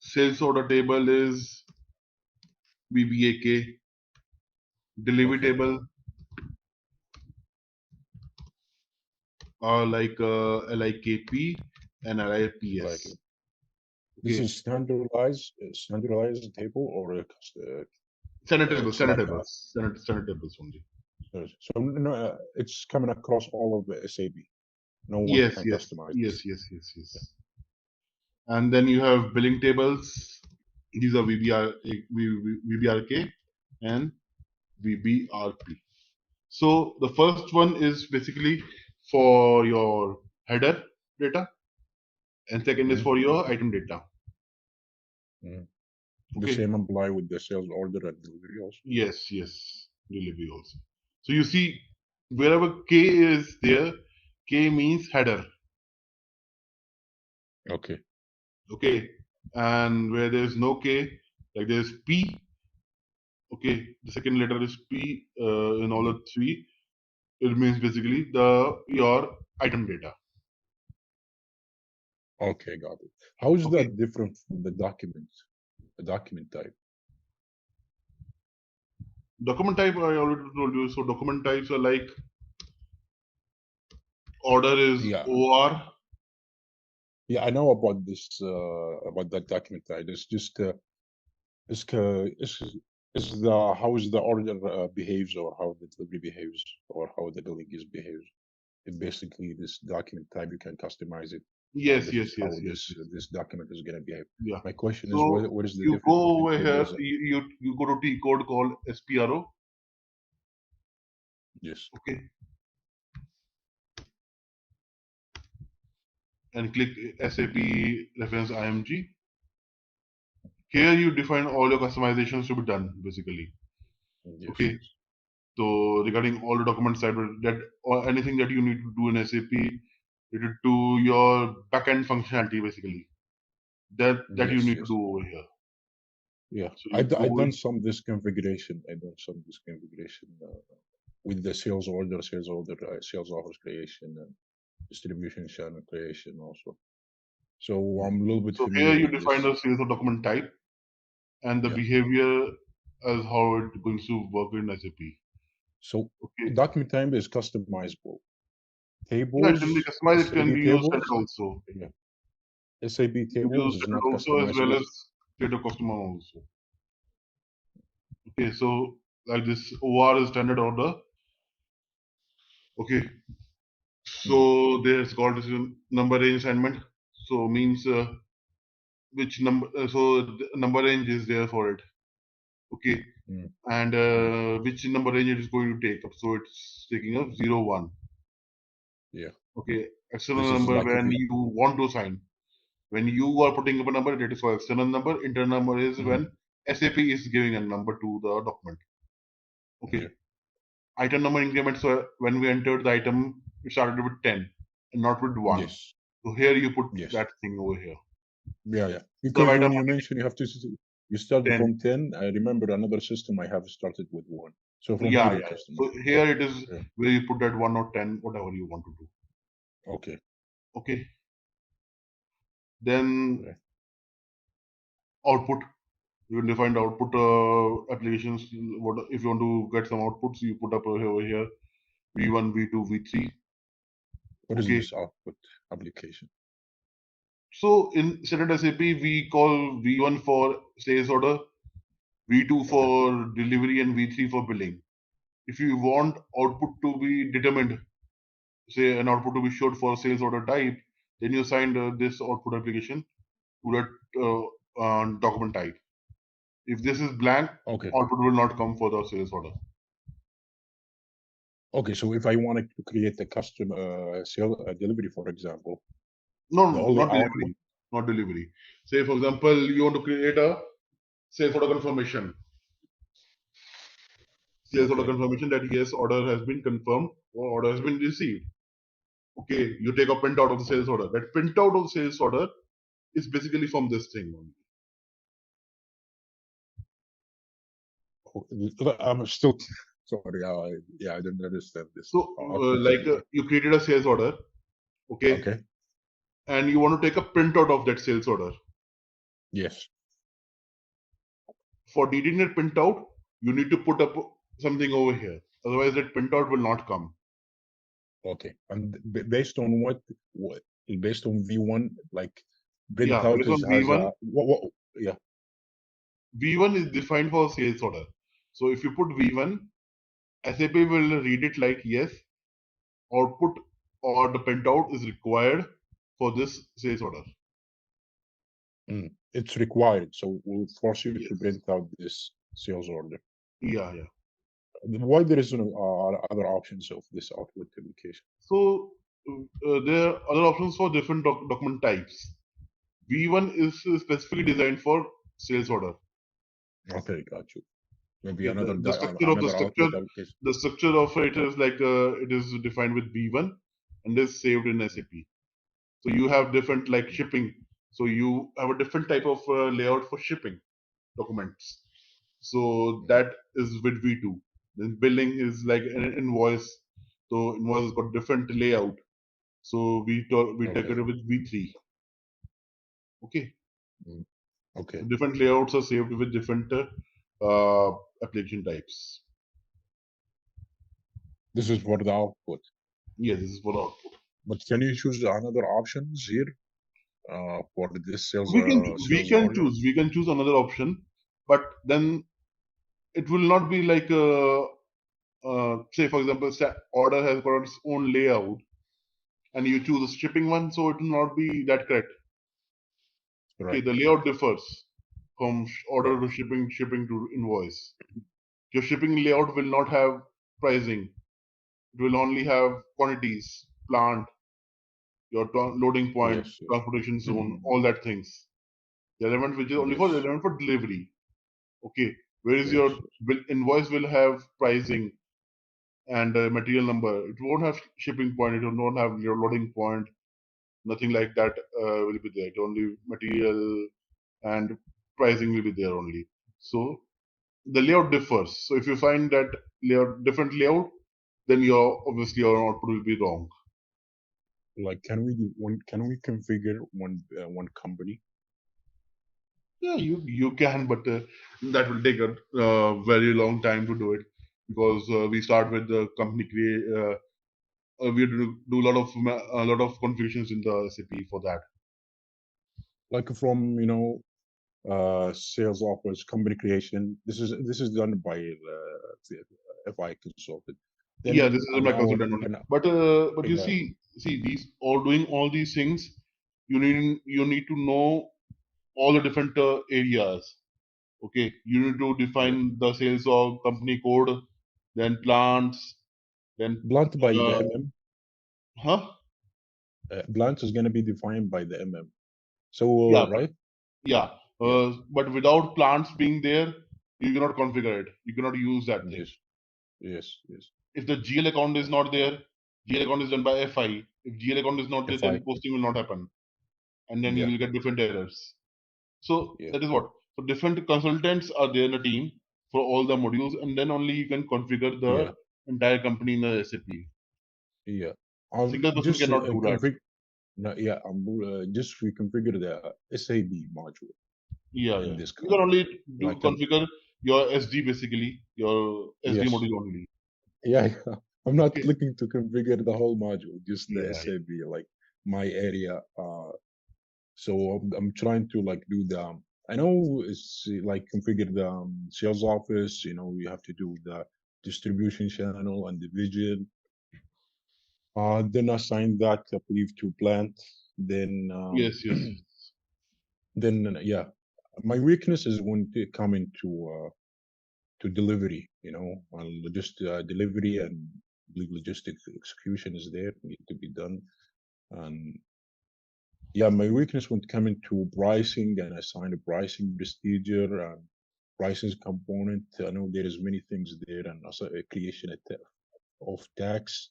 Speaker 2: sales order table is BBAK, delivery
Speaker 4: Okay.
Speaker 2: table are like LIKP and LIPS.
Speaker 4: Like this is standardized table, or
Speaker 2: standard tables,
Speaker 4: it's
Speaker 2: standard
Speaker 4: like
Speaker 2: tables, standard tables only.
Speaker 4: so no, it's coming across all of the SAP. No one
Speaker 2: Yes,
Speaker 4: can
Speaker 2: yes,
Speaker 4: customize
Speaker 2: yes,
Speaker 4: this.
Speaker 2: yes. And then you have billing tables. These are VBRK and VBRP. So the first one is basically for your header data, and second is
Speaker 4: Mhm.
Speaker 2: for your item data.
Speaker 4: The
Speaker 2: Okay.
Speaker 4: same apply with the sales order and delivery also.
Speaker 2: Yes, delivery also. So you see, wherever K is there, K means header.
Speaker 4: Okay.
Speaker 2: Okay, and where there is no K, like there is P. Okay, the second letter is P in all the three. It means basically your item data.
Speaker 4: Okay, got it. How is
Speaker 2: Okay.
Speaker 4: that different from the document type?
Speaker 2: Document type I already told you. So document types are like order is OR.
Speaker 4: Yeah, I know about this about that document type. It's just is the how is the order behaves, or how the delivery behaves, or how the billing is behaves. It basically this document type you can customize it.
Speaker 2: Yes.
Speaker 4: This document is gonna behave.
Speaker 2: Yeah.
Speaker 4: My question
Speaker 2: So
Speaker 4: is what is the
Speaker 2: you
Speaker 4: difference
Speaker 2: go
Speaker 4: between
Speaker 2: over here,
Speaker 4: tables?
Speaker 2: you go to T code called SPRO.
Speaker 4: Yes.
Speaker 2: Okay. And click SAP reference IMG. Here you define all your customizations to be done basically.
Speaker 4: Yes.
Speaker 2: Okay. So regarding all the documents that or anything that you need to do in SAP related to your backend functionality basically. That you need to do over here.
Speaker 4: Yeah,
Speaker 2: So
Speaker 4: I done some this configuration. With the sales order, sales offers creation, and distribution channel creation also. So I'm a little bit
Speaker 2: So
Speaker 4: familiar
Speaker 2: here you
Speaker 4: with
Speaker 2: define
Speaker 4: this.
Speaker 2: the sales or document type and the behavior as how it's going to work in SAP.
Speaker 4: So document type is customizable. Tables,
Speaker 2: yeah, it can be customized. It can be used standard also.
Speaker 4: Yeah. SAP tables is not
Speaker 2: also as well
Speaker 4: customizable.
Speaker 2: as data customer also. Okay, so like this OR is standard order. Okay, so there's called this number range assignment. So means which number. So the number range is there for it. Okay, and which number range it is going to take up. So it's taking up 0, 1.
Speaker 4: Yeah.
Speaker 2: Okay, external number when you want to assign. When you are putting up a number, it is for external number. Internal number is when SAP is giving a number to the document. Okay.
Speaker 4: Yeah.
Speaker 2: Item number increments. So when we entered the item, it started with 10 and not with 1.
Speaker 4: Yes.
Speaker 2: So here you put that thing over here.
Speaker 4: Yeah. Because when you mentioned you have to, you started from 10. I remember another system I have started with 1. So from here,
Speaker 2: So here it is where you put that 1 or 10, whatever you want to do. Okay. Then output. You can define the output applications. What if you want to get some outputs, you put up over here V1, V2, V3.
Speaker 4: What is this output application?
Speaker 2: So in standard SAP, we call V1 for sales order, V2 for delivery, and V3 for billing. If you want output to be determined, say an output to be showed for sales order type, then you assign this output application to that document type. If this is blank, output will not come for the sales order.
Speaker 4: Okay, so if I wanted to create a custom delivery, for example.
Speaker 2: No, not delivery. Not delivery. Say, for example, you want to create a sales order confirmation. sales order
Speaker 4: Okay.
Speaker 2: confirmation that yes, order has been confirmed or order has been received. Okay, you take a printout of the sales order. That printout of the sales order is basically from this thing only.
Speaker 4: I'm still sorry. I don't understand this.
Speaker 2: So, like
Speaker 4: Continue.
Speaker 2: you created a sales order, okay,
Speaker 4: Okay.
Speaker 2: and you want to take a printout of that sales order.
Speaker 4: Yes.
Speaker 2: For reading that printout, you need to put up something over here. Otherwise, that printout will not come.
Speaker 4: Okay. And based on what? Based on V1, like
Speaker 2: Yeah,
Speaker 4: printout
Speaker 2: based on
Speaker 4: has
Speaker 2: V1,
Speaker 4: a what? Yeah.
Speaker 2: V1 is defined for sales order. So if you put V1, SAP will read it like yes, output or the printout is required for this sales order.
Speaker 4: It's required, so we'll force you to
Speaker 2: Yes.
Speaker 4: print out this sales order.
Speaker 2: Yeah.
Speaker 4: Why there is no other options of this output application?
Speaker 2: So there are other options for different document types. V1 is specifically designed for sales order.
Speaker 4: Okay, got you. Maybe
Speaker 2: Okay,
Speaker 4: another
Speaker 2: the structure of the
Speaker 4: another
Speaker 2: structure,
Speaker 4: output application.
Speaker 2: the structure of it is like it is defined with V1 and is saved in SAP. So you have different like shipping. So you have a different type of layout for shipping documents. So that is with V2. Then billing is like an invoice. So invoice has got different layout. So we take
Speaker 4: Okay.
Speaker 2: it with V3. Okay.
Speaker 4: Mm, okay.
Speaker 2: So different layouts are saved with different application types.
Speaker 4: This is for the output.
Speaker 2: Yes, this is for output.
Speaker 4: But can you choose another options here for this sales
Speaker 2: We can
Speaker 4: sales order?
Speaker 2: we can choose another option, but then it will not be like say for example, order has got its own layout, and you choose a shipping one, so it will not be that correct. Okay,
Speaker 4: Right.
Speaker 2: the layout differs from order
Speaker 4: Right.
Speaker 2: to shipping to invoice. Your shipping layout will not have pricing. It will only have quantities, plant, your loading point,
Speaker 4: Yes. Yes.
Speaker 2: transportation zone, all that things. The element which is only for
Speaker 4: Yes.
Speaker 2: relevant for delivery. Okay, whereas
Speaker 4: Yes.
Speaker 2: your invoice will have pricing and material number. It won't have shipping point. It will not have your loading point. Nothing like that will be there. It only material and pricing will be there only. So the layout differs. So if you find that different layout, then your obviously your output will be wrong.
Speaker 4: Like, can we configure one company?
Speaker 2: Yeah, you can, but that will take a very long time to do it because we start with the company create. We do a lot of configurations in the SAP for that.
Speaker 4: Like from sales offers, company creation. This is done by the FI consultant.
Speaker 2: Yeah, this
Speaker 4: Then
Speaker 2: is a
Speaker 4: an hour
Speaker 2: Microsoft only.
Speaker 4: an
Speaker 2: But you
Speaker 4: yeah,
Speaker 2: see these all doing all these things. You need to know all the different areas. Okay, you need to
Speaker 4: yeah.
Speaker 2: define the sales of company code, then plants, then
Speaker 4: Blunt by the
Speaker 2: uh,
Speaker 4: MM.
Speaker 2: huh?
Speaker 4: Blunt is going to be defined by the MM. So
Speaker 2: Yeah,
Speaker 4: right?
Speaker 2: yeah.
Speaker 4: Yeah.
Speaker 2: But without plants being there, you cannot configure it. You cannot use that thing.
Speaker 4: Yes. Yes. Yes.
Speaker 2: If the GL account is not there, GL account is done by FI. If GL account is not there,
Speaker 4: FI.
Speaker 2: then posting will not happen, and then you
Speaker 4: Yeah.
Speaker 2: will get different errors. So
Speaker 4: Yeah.
Speaker 2: that is what. So different consultants are there in the team for all the modules, and then only you can configure the
Speaker 4: Yeah.
Speaker 2: entire company in the SAP.
Speaker 4: Yeah.
Speaker 2: Single person
Speaker 4: Just
Speaker 2: cannot do that.
Speaker 4: config. No, yeah. Just reconfigure the SAB module
Speaker 2: Yeah,
Speaker 4: in
Speaker 2: yeah.
Speaker 4: this
Speaker 2: You can only
Speaker 4: company.
Speaker 2: do
Speaker 4: Like
Speaker 2: configure your SD basically, your SD
Speaker 4: yes.
Speaker 2: module only.
Speaker 4: Yeah, I'm not
Speaker 2: Okay.
Speaker 4: looking to configure the whole module, just the
Speaker 2: Yeah,
Speaker 4: SAB, like my area. So I'm trying to like do the. I know it's like configure the sales office. You have to do the distribution channel and division. Then assign that, I believe, to plant. Then
Speaker 2: yes.
Speaker 4: then yeah, my weakness is when it coming to delivery, just delivery and logistics execution is there, need to be done. And yeah, my weakness when coming to pricing and assign a pricing procedure and prices component. I know there is many things there, and also a creation of tax.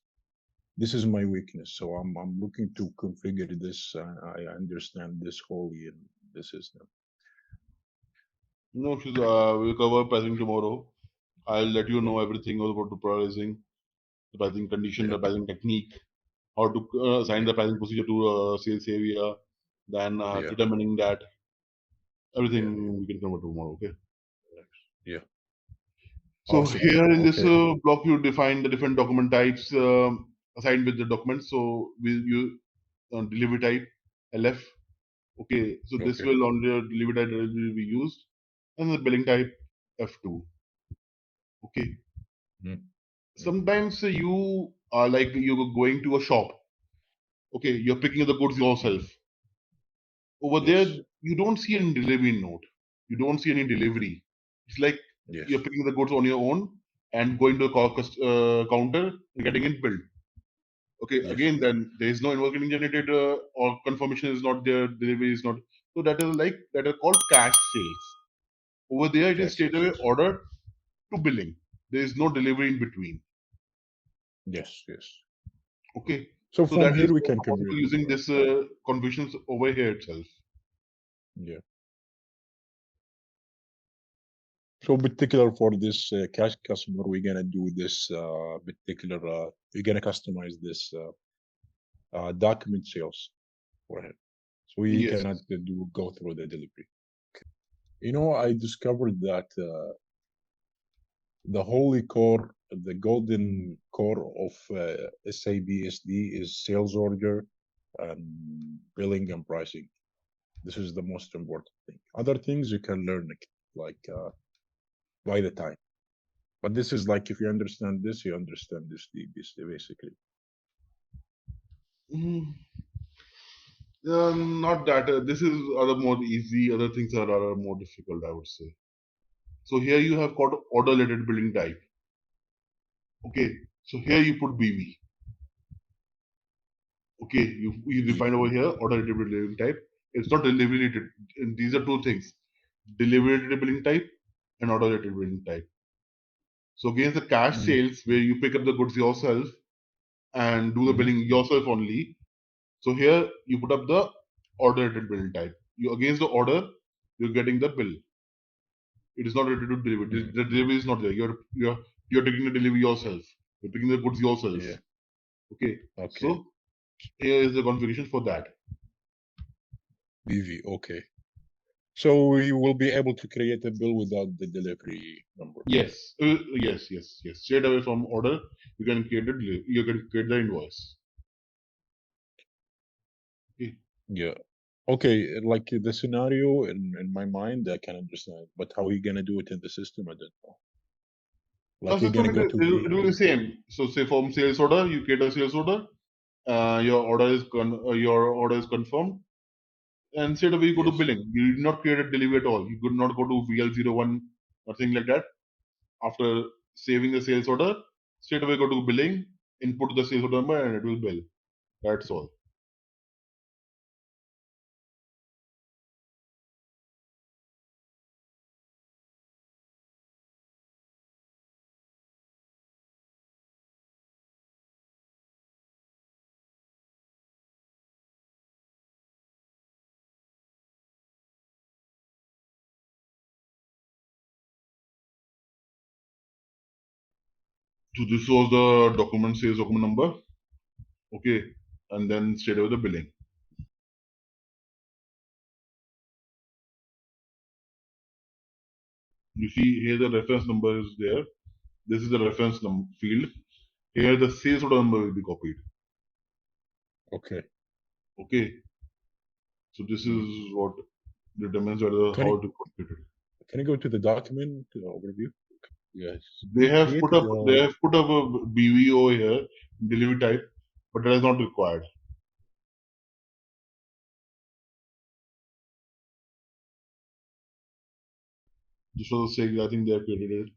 Speaker 4: This is my weakness, so I'm looking to configure this. I understand this wholly in the system.
Speaker 2: No, we'll cover pricing tomorrow. I'll let you know everything about the pricing, the pricing condition, the pricing technique, how to assign the pricing procedure to sales area, then determining that everything we can cover tomorrow. Okay.
Speaker 4: Yeah.
Speaker 2: So
Speaker 4: Awesome.
Speaker 2: here in this
Speaker 4: Okay.
Speaker 2: block, you define the different document types assigned with the document. So you delivery type LF. Okay, so this
Speaker 4: Okay.
Speaker 2: will only delivery type will be used, and the billing type F2. Okay. Sometimes you are like you're going to a shop. Okay, you're picking up the goods yourself. Over there,
Speaker 4: Yes.
Speaker 2: you don't see any delivery note. You don't see any delivery. It's like
Speaker 4: Yes.
Speaker 2: you're picking the goods on your own and going to a counter and getting it billed. Okay,
Speaker 4: Yes.
Speaker 2: again, then there is no invoice getting generated or confirmation is not there, delivery is not. So that is like that are called cash sales. Over there, it is
Speaker 4: Yes.
Speaker 2: straight
Speaker 4: Yes.
Speaker 2: away
Speaker 4: Yes.
Speaker 2: order to billing. There is no delivery in between.
Speaker 4: Yes. Yes.
Speaker 2: Okay,
Speaker 4: So
Speaker 2: so
Speaker 4: from
Speaker 2: that
Speaker 4: here
Speaker 2: is
Speaker 4: we can
Speaker 2: possible
Speaker 4: convert it,
Speaker 2: using
Speaker 4: right?
Speaker 2: this confusions over here itself.
Speaker 4: Yeah. So particular for this cash customer, we're gonna do this particular. We're gonna customize this document sales for him, so we
Speaker 2: Yes.
Speaker 4: cannot go through the delivery. You know, I discovered that the holy core, the golden core of SAP SD is sales order and billing and pricing. This is the most important thing. Other things you can learn like by the time. But this is like if you understand this, you understand this basically.
Speaker 2: Mm, not that. This is other more easy. Other things are more difficult, I would say. So here you have got order related billing type. Okay. So here you put BV. Okay. You define over here order related billing type. It's not delivery related. And these are two things: delivery related billing type and order related billing type. So against the cash
Speaker 4: Mm,
Speaker 2: sales where you pick up the goods yourself and do the
Speaker 4: mhm.
Speaker 2: billing yourself only. So here you put up the order related billing type. You against the order, you're getting the bill. It is not related to delivery.
Speaker 4: Mm,
Speaker 2: The delivery is not there. You're taking the delivery yourself. You're picking the goods yourself.
Speaker 4: yeah.
Speaker 2: Okay.
Speaker 4: Okay.
Speaker 2: So here is the configuration for that.
Speaker 4: BV. Okay. So we will be able to create a bill without the delivery number.
Speaker 2: Yes. Yes. Straight away from order, you can create the you can create the invoice. Okay.
Speaker 4: Yeah. Okay. Like the scenario in my mind, I can understand, but how are you gonna do it in the system? I don't know. Like you're
Speaker 2: System
Speaker 4: gonna go to
Speaker 2: it will be the same. So say from sales order, you create a sales order. Your order is confirmed. And straight away you go to
Speaker 4: yes.
Speaker 2: billing. You did not create a delivery at all. You could not go to VL01 or thing like that. After saving the sales order, straight away go to billing, input the sales order number, and it will bill. That's all. So this was the document sales document number. Okay, and then straight away the billing. You see here the reference number is there. This is the reference field. Here the sales order number will be copied.
Speaker 4: Okay.
Speaker 2: Okay, so this
Speaker 4: Mhm.
Speaker 2: is what determines whether
Speaker 4: Can
Speaker 2: how
Speaker 4: you
Speaker 2: to complete it.
Speaker 4: can you go to the document overview? Yes.
Speaker 2: They
Speaker 4: We
Speaker 2: have put
Speaker 4: created
Speaker 2: up they have put up a BVO here, delivery type, but that is not required. Just for the sake, I think they have created it.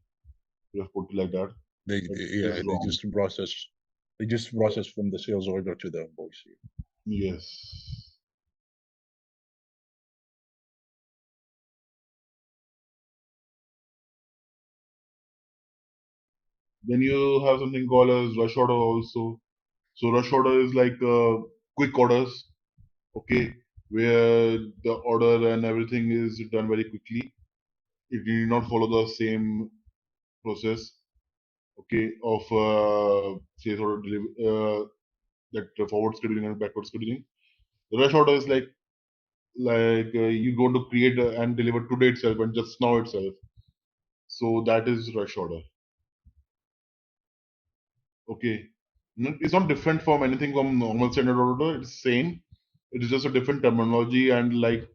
Speaker 2: They have put it like that.
Speaker 4: they
Speaker 2: But this
Speaker 4: yeah
Speaker 2: is
Speaker 4: they
Speaker 2: wrong.
Speaker 4: just process from the sales order to the invoice.
Speaker 2: Yes. Then you have something called as rush order also. So rush order is like quick orders, okay, where the order and everything is done very quickly. It need not follow the same process, okay, of say sort of that forward scheduling and backward scheduling. The rush order is like you going to create and deliver today itself and just now itself. So that is rush order. Okay. It's not different from anything from normal standard order. It's same. It is just a different terminology, and like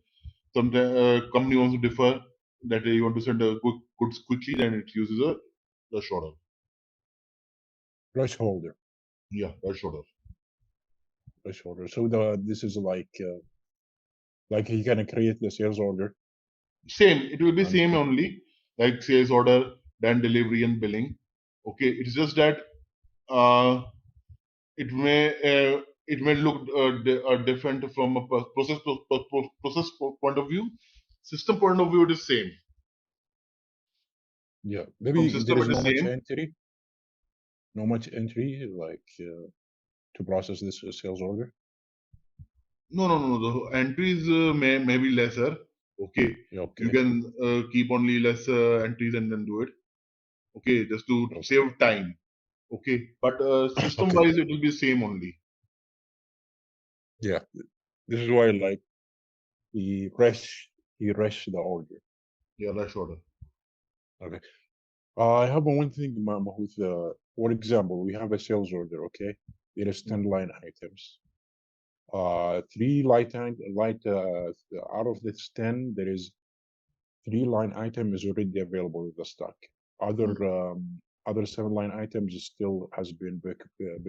Speaker 2: sometimes company wants to differ that you want to send a goods quickly, then it uses a rush order.
Speaker 4: Rush order.
Speaker 2: Yeah, rush order.
Speaker 4: Rush order. So this is like you can create the sales order.
Speaker 2: Same. It will be
Speaker 4: And-
Speaker 2: same only, like sales order, then delivery and billing. Okay. It's just that uh, it may look different from a process point of view. System point of view, it is same.
Speaker 4: Yeah,
Speaker 2: From
Speaker 4: maybe
Speaker 2: system,
Speaker 4: there is
Speaker 2: it is
Speaker 4: no much
Speaker 2: same.
Speaker 4: entry. No much entry like to process this sales order.
Speaker 2: No. The entries may be lesser. Okay.
Speaker 4: Yeah, okay.
Speaker 2: You can keep only less entries and then do it. Okay, just to
Speaker 4: Okay.
Speaker 2: save time. Okay, but system wise, it will be same only.
Speaker 4: Yeah, this is why like he rush the order.
Speaker 2: Yeah, rush order.
Speaker 4: Okay. I have one thing, with for example, we have a sales order. Okay, it is 10 line items. 3 out of this 10, there is 3 line item is already available in the stock. Other 7 line items still has been procured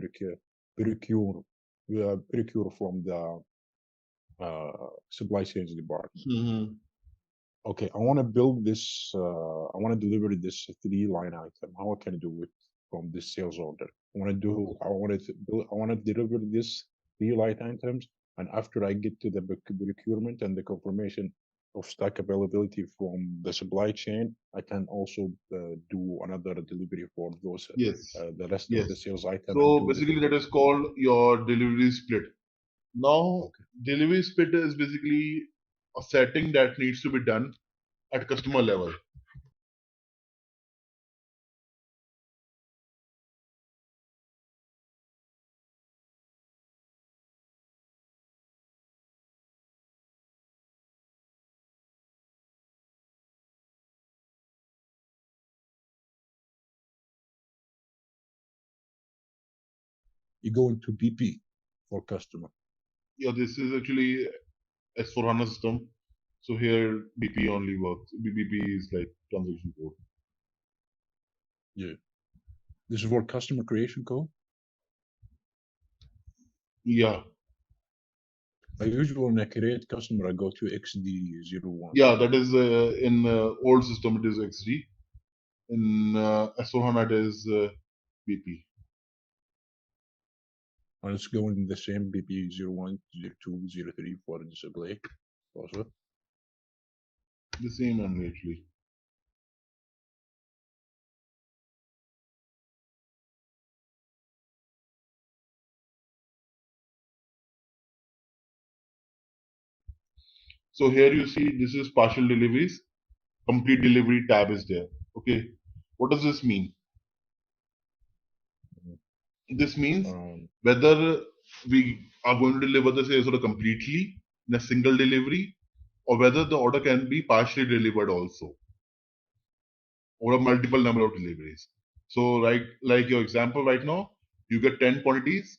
Speaker 4: from the supply chain department.
Speaker 2: Mm-hmm.
Speaker 4: Okay, I want to build this. I want to deliver this 3 line item. How I can do it from this sales order? I want to do. I want to build. I want to deliver this 3 line items, and after I get to the procurement and the confirmation of stock availability from the supply chain, I can also do another delivery for those
Speaker 2: Yes.
Speaker 4: the rest of the
Speaker 2: Yes.
Speaker 4: sales item.
Speaker 2: So basically, that is called your delivery split. Now, delivery split is basically a setting that needs to be done at customer level.
Speaker 4: You go into BP for customer.
Speaker 2: Yeah, this is actually S/4HANA system. So here BP only works. BP is like transaction code.
Speaker 4: Yeah. This is for customer creation code.
Speaker 2: Yeah.
Speaker 4: I usually when I create customer, I go to XD01.
Speaker 2: Yeah, that is in old system it is XD. In S/4HANA it is BP.
Speaker 4: And it's going in the same BP 01, 02, 03 for display also.
Speaker 2: The same only actually. So here you see this is partial deliveries. Complete delivery tab is there. Okay. What does this mean? This means whether we are going to deliver the sales order completely in a single delivery or whether the order can be partially delivered also or a multiple number of deliveries. So like your example right now, you get 10 quantities,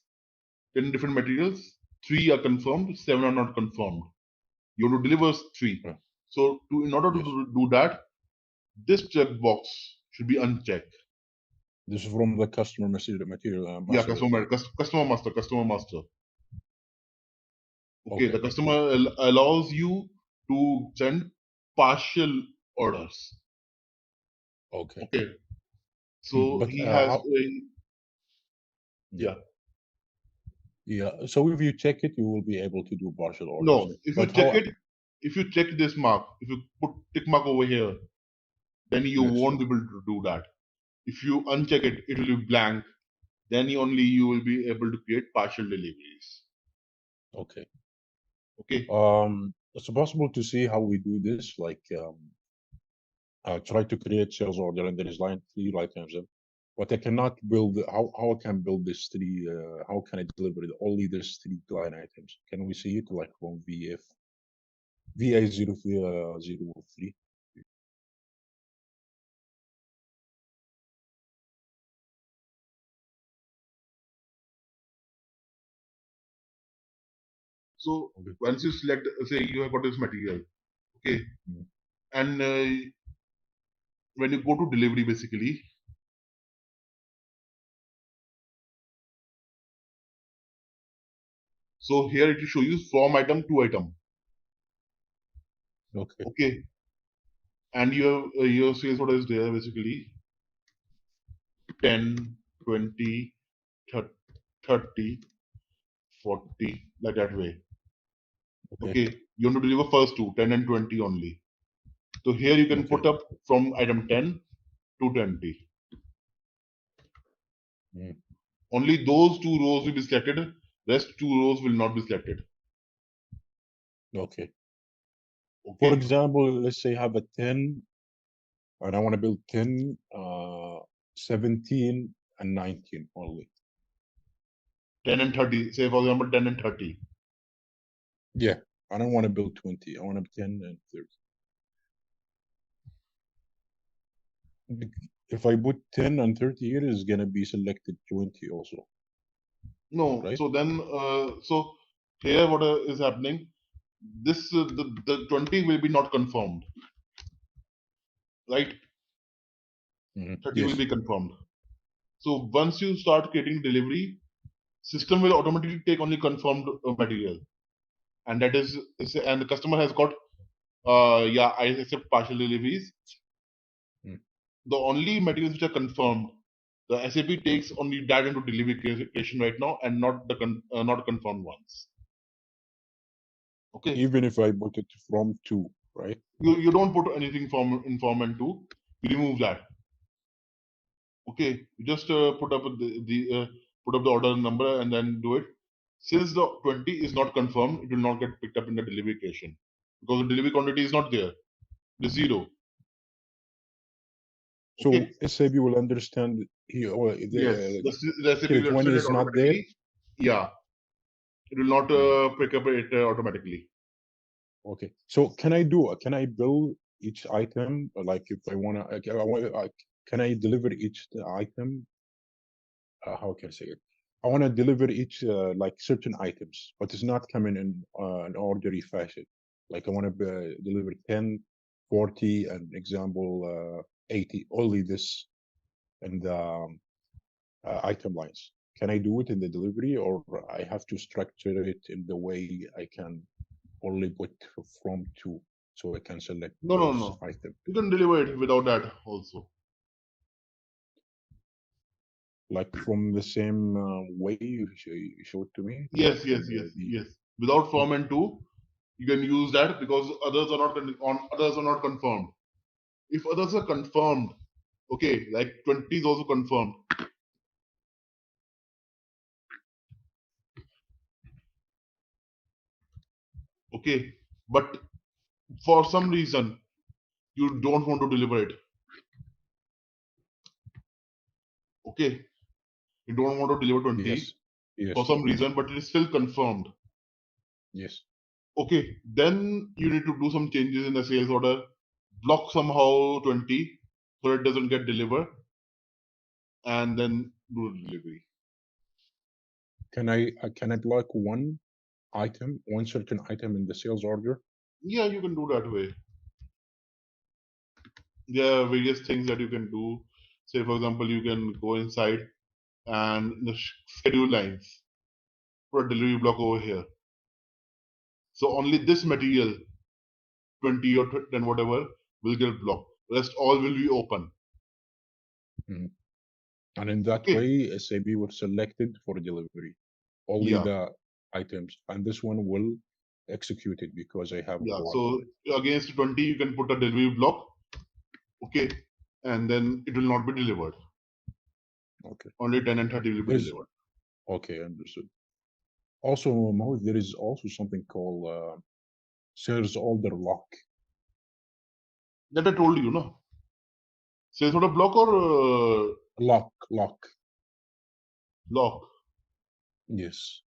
Speaker 2: 10 different materials, 3 are confirmed, 7 are not confirmed. You have to deliver 3. So in order to do that, this checkbox should be unchecked.
Speaker 4: This is from the customer material.
Speaker 2: Yeah, customer master. Okay, the customer allows you to send partial orders.
Speaker 4: Okay.
Speaker 2: So
Speaker 4: But
Speaker 2: he has
Speaker 4: yeah. So if you check it, you will be able to do partial orders.
Speaker 2: No, if you check this mark, if you put tick mark over here, then you won't be able to do that. If you uncheck it, it will be blank. Then only you will be able to create partial deliveries.
Speaker 4: Okay.
Speaker 2: Okay.
Speaker 4: It's possible to see how we do this. Like, I try to create sales order and there is line 3 items, but I cannot build. How I can build this 3? How can I deliver it? Only this 3 line items. Can we see it like from VA 03?
Speaker 2: So
Speaker 4: Okay.
Speaker 2: once you select, say you have got this material, okay, and when you go to delivery, basically, so here it will show you from item to item.
Speaker 4: Okay.
Speaker 2: Okay, and your sales order is there basically 10, 20, 30, 40, like that way. Okay, you want to deliver first two, 10 and 20 only. So here you can put up from item 10 to 20. Only those 2 rows will be selected. Rest 2 rows will not be selected.
Speaker 4: Okay.
Speaker 2: Okay.
Speaker 4: For example, let's say I have a 10 and I want to build 10, 17, and 19 only.
Speaker 2: 10 and 30. Say for example 10 and 30.
Speaker 4: Yeah, I don't want to build 20. I want to 10 and 30. If I put 10 and 30 here, it's gonna be selected 20 also.
Speaker 2: No,
Speaker 4: right?
Speaker 2: so then so here what is happening? This the 20 will be not confirmed, right? 30 will
Speaker 4: Yes.
Speaker 2: be confirmed. So once you start creating delivery, system will automatically take only confirmed material, and that is and the customer has got yeah, I accept partial deliveries. The only materials which are confirmed, the SAP takes only that into delivery creation right now, and not the not confirmed ones. Okay.
Speaker 4: Even if I put it from 2, right?
Speaker 2: You don't put anything from inform and 2. You remove that. Okay. You just put up the order number and then do it. Since the 20 is not confirmed, it will not get picked up in the delivery creation because the delivery quantity is not there. It is 0.
Speaker 4: So
Speaker 2: Okay.
Speaker 4: SAP will understand here.
Speaker 2: Yes, the SAP will
Speaker 4: if one
Speaker 2: understand it
Speaker 4: is not there.
Speaker 2: automatically. Yeah, it will not pick up it automatically.
Speaker 4: Okay. So can I build each item? Like if I wanna, can I deliver each item? How can I say it? I want to deliver each like certain items, but it's not coming in an orderly fashion. Like I want to deliver 10, 40, and example 80. Only this and item lines. Can I do it in the delivery, or I have to structure it in the way I can only put from 2, so I can select
Speaker 2: No.
Speaker 4: item?
Speaker 2: You can deliver it without that also.
Speaker 4: Like from the same way you showed to me?
Speaker 2: Yes.
Speaker 4: Like
Speaker 2: Without from and 2, you can use that because others are not confirmed. If others are confirmed, okay, like 20 is also confirmed. Okay, but for some reason you don't want to deliver it. Okay, you don't want to deliver 20
Speaker 4: Yes.
Speaker 2: for some reason, but it is still confirmed.
Speaker 4: Yes.
Speaker 2: Okay, then you need to do some changes in the sales order, block somehow 20 so it doesn't get delivered, and then do the delivery.
Speaker 4: Can I block one certain item in the sales order?
Speaker 2: Yeah, you can do that way. There are various things that you can do. Say, for example, you can go inside and the schedule lines, put a delivery block over here. So only this material, 20 or 10, whatever, will get blocked. Rest all will be open.
Speaker 4: And in that way, SAP was selected for delivery. Only the items, and this one will execute it because I have.
Speaker 2: Yeah. So against 20, you can put a delivery block. Okay, and then it will not be delivered.
Speaker 4: Okay.
Speaker 2: Only 10 and 30 will be
Speaker 4: There's-
Speaker 2: delivered.
Speaker 4: Okay, understood. Also, Mahmoud, there is also something called sales order lock.
Speaker 2: That I told you, no? Sales order block or
Speaker 4: Lock.
Speaker 2: lock?
Speaker 4: Yes.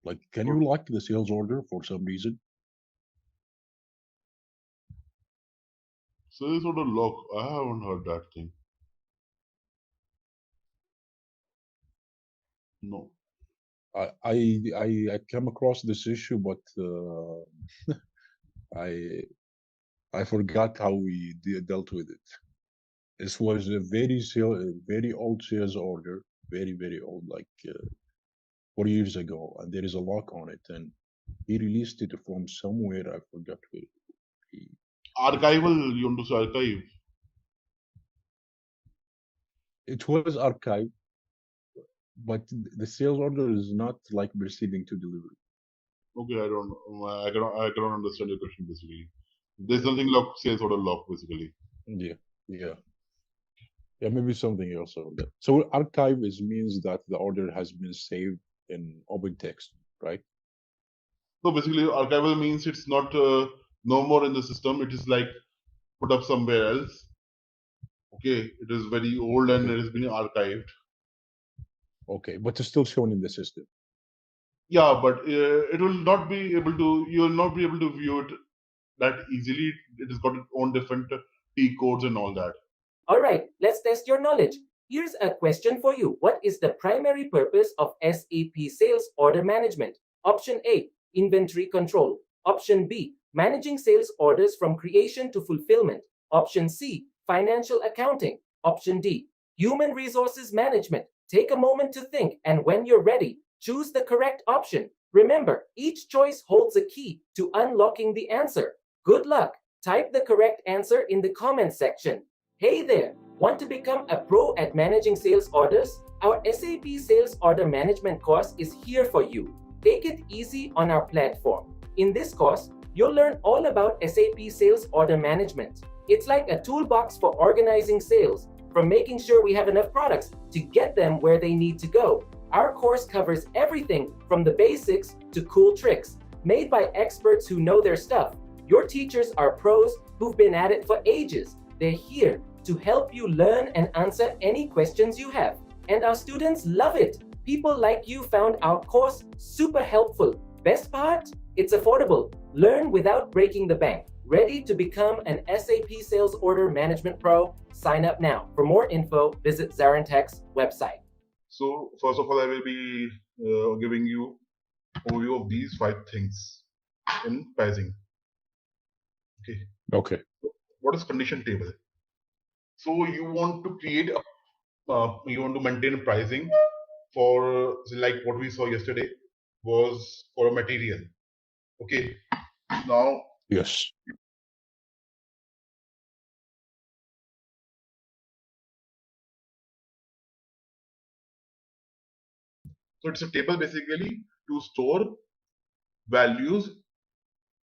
Speaker 4: Like, can you lock the sales order for some reason?
Speaker 2: Sales order lock. I haven't heard that thing. No.
Speaker 4: I came across this issue, but I forgot how we dealt with it. This was a very old sales order, very old, like 4 years ago, and there is a lock on it, and he released it from somewhere. I forgot where.
Speaker 2: Archival, you want to say archive?
Speaker 4: It was archived, but the sales order is not like proceeding to delivery.
Speaker 2: Okay, I cannot understand your question basically. There's something lock, sales order lock basically.
Speaker 4: Yeah, maybe something else on that. So archive means that the order has been saved in open text, right?
Speaker 2: So basically, archival means it's not no more in the system. It is like put up somewhere else. Okay, it is very old and
Speaker 4: Okay.
Speaker 2: it has been archived.
Speaker 4: Okay, but it's still shown in the system.
Speaker 2: Yeah, but it will not be able to. You will not be able to view it that easily. It has got its own different T codes and all that.
Speaker 1: All right, let's test your knowledge. Here's a question for you. What is the primary purpose of SAP Sales Order Management? Option A, inventory control. Option B, managing sales orders from creation to fulfillment. Option C, financial accounting. Option D, human resources management. Take a moment to think, and when you're ready, choose the correct option. Remember, each choice holds a key to unlocking the answer. Good luck. Type the correct answer in the comments section. Hey there! Want to become a pro at managing sales orders? Our SAP Sales Order Management course is here for you. Take it easy on our platform. In this course, you'll learn all about SAP Sales Order Management. It's like a toolbox for organizing sales, from making sure we have enough products to get them where they need to go. Our course covers everything from the basics to cool tricks, made by experts who know their stuff. Your teachers are pros who've been at it for ages. They're here to help you learn and answer any questions you have. And our students love it. People like you found our course super helpful. Best part? It's affordable. Learn without breaking the bank. Ready to become an SAP Sales Order Management Pro? Sign up now. For more info, visit ZaranTech's website.
Speaker 2: So first of all, I will be giving you overview of these 5 things in pricing.
Speaker 4: Okay.
Speaker 2: What is condition table? So you want to create you want to maintain pricing for like what we saw yesterday was for a material. Okay. Now
Speaker 4: Yes.
Speaker 2: so it's a table basically to store values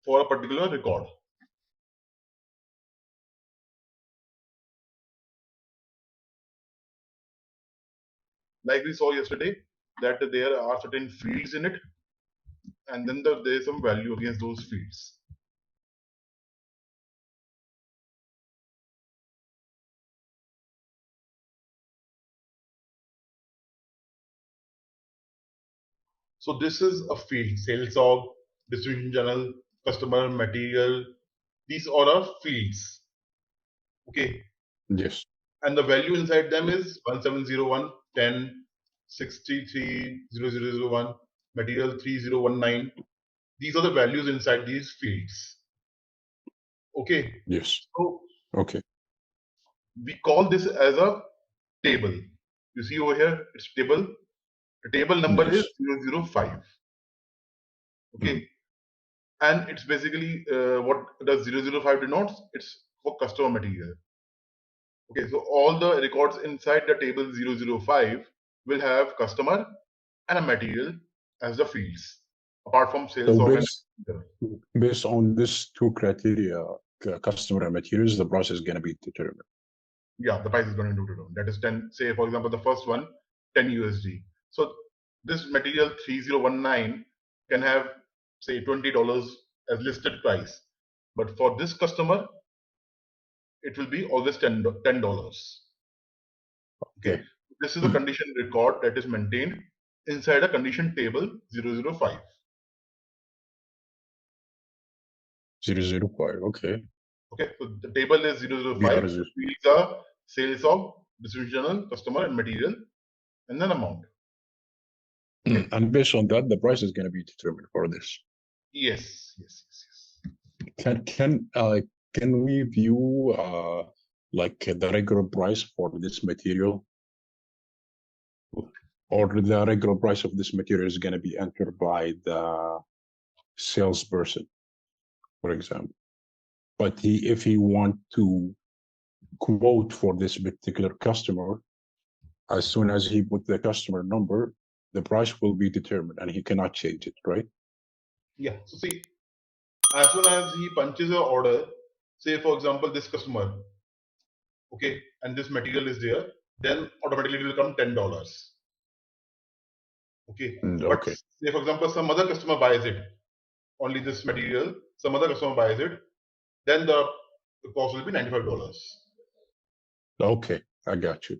Speaker 2: for a particular record. Like we saw yesterday, that there are certain fields in it, and then there is some value against those fields. So this is a field: sales org, distribution channel, customer, material. These all are fields. Okay.
Speaker 4: Yes.
Speaker 2: And the value inside them is 1701, 10, 63, 0001, material 3019. These are the values inside these fields. Okay.
Speaker 4: Yes.
Speaker 2: So
Speaker 4: Okay.
Speaker 2: we call this as a table. You see over here, it's table. The table number
Speaker 4: Yes.
Speaker 2: is 005. Okay. And it's basically what does 005 denotes? It's for customer material. Okay, so all the records inside the table 005 will have customer and a material as the fields, apart from sales
Speaker 4: So
Speaker 2: org.
Speaker 4: based on these 2 criteria, customer and materials, the price is going to be determined.
Speaker 2: Yeah, the price is going to be down. That is 10, say for example, the first one, 10 USD. So this material 3019 can have say $20 as listed price. But for this customer, it will be always $10. Okay. This is a condition record that is maintained inside a condition table 005.
Speaker 4: 005. Okay.
Speaker 2: Okay, so the table is 005.
Speaker 4: BRZ.
Speaker 2: The fields are sales of distribution, customer, and material, and then amount. Okay.
Speaker 4: And based on that, the price is going to be determined for this.
Speaker 2: Yes.
Speaker 4: Can we view like the regular price for this material, or the regular price of this material is going to be entered by the salesperson, for example? But if he want to quote for this particular customer, as soon as he put the customer number, the price will be determined and he cannot change it, right?
Speaker 2: Yeah. So see, as soon as he punches an order, say for example, this customer, okay, and this material is there, then automatically it will come $10. Okay. But
Speaker 4: Okay.
Speaker 2: say for example, some other customer buys it, only this material, some other customer buys it, then the cost will be $95.
Speaker 4: Okay, I got you.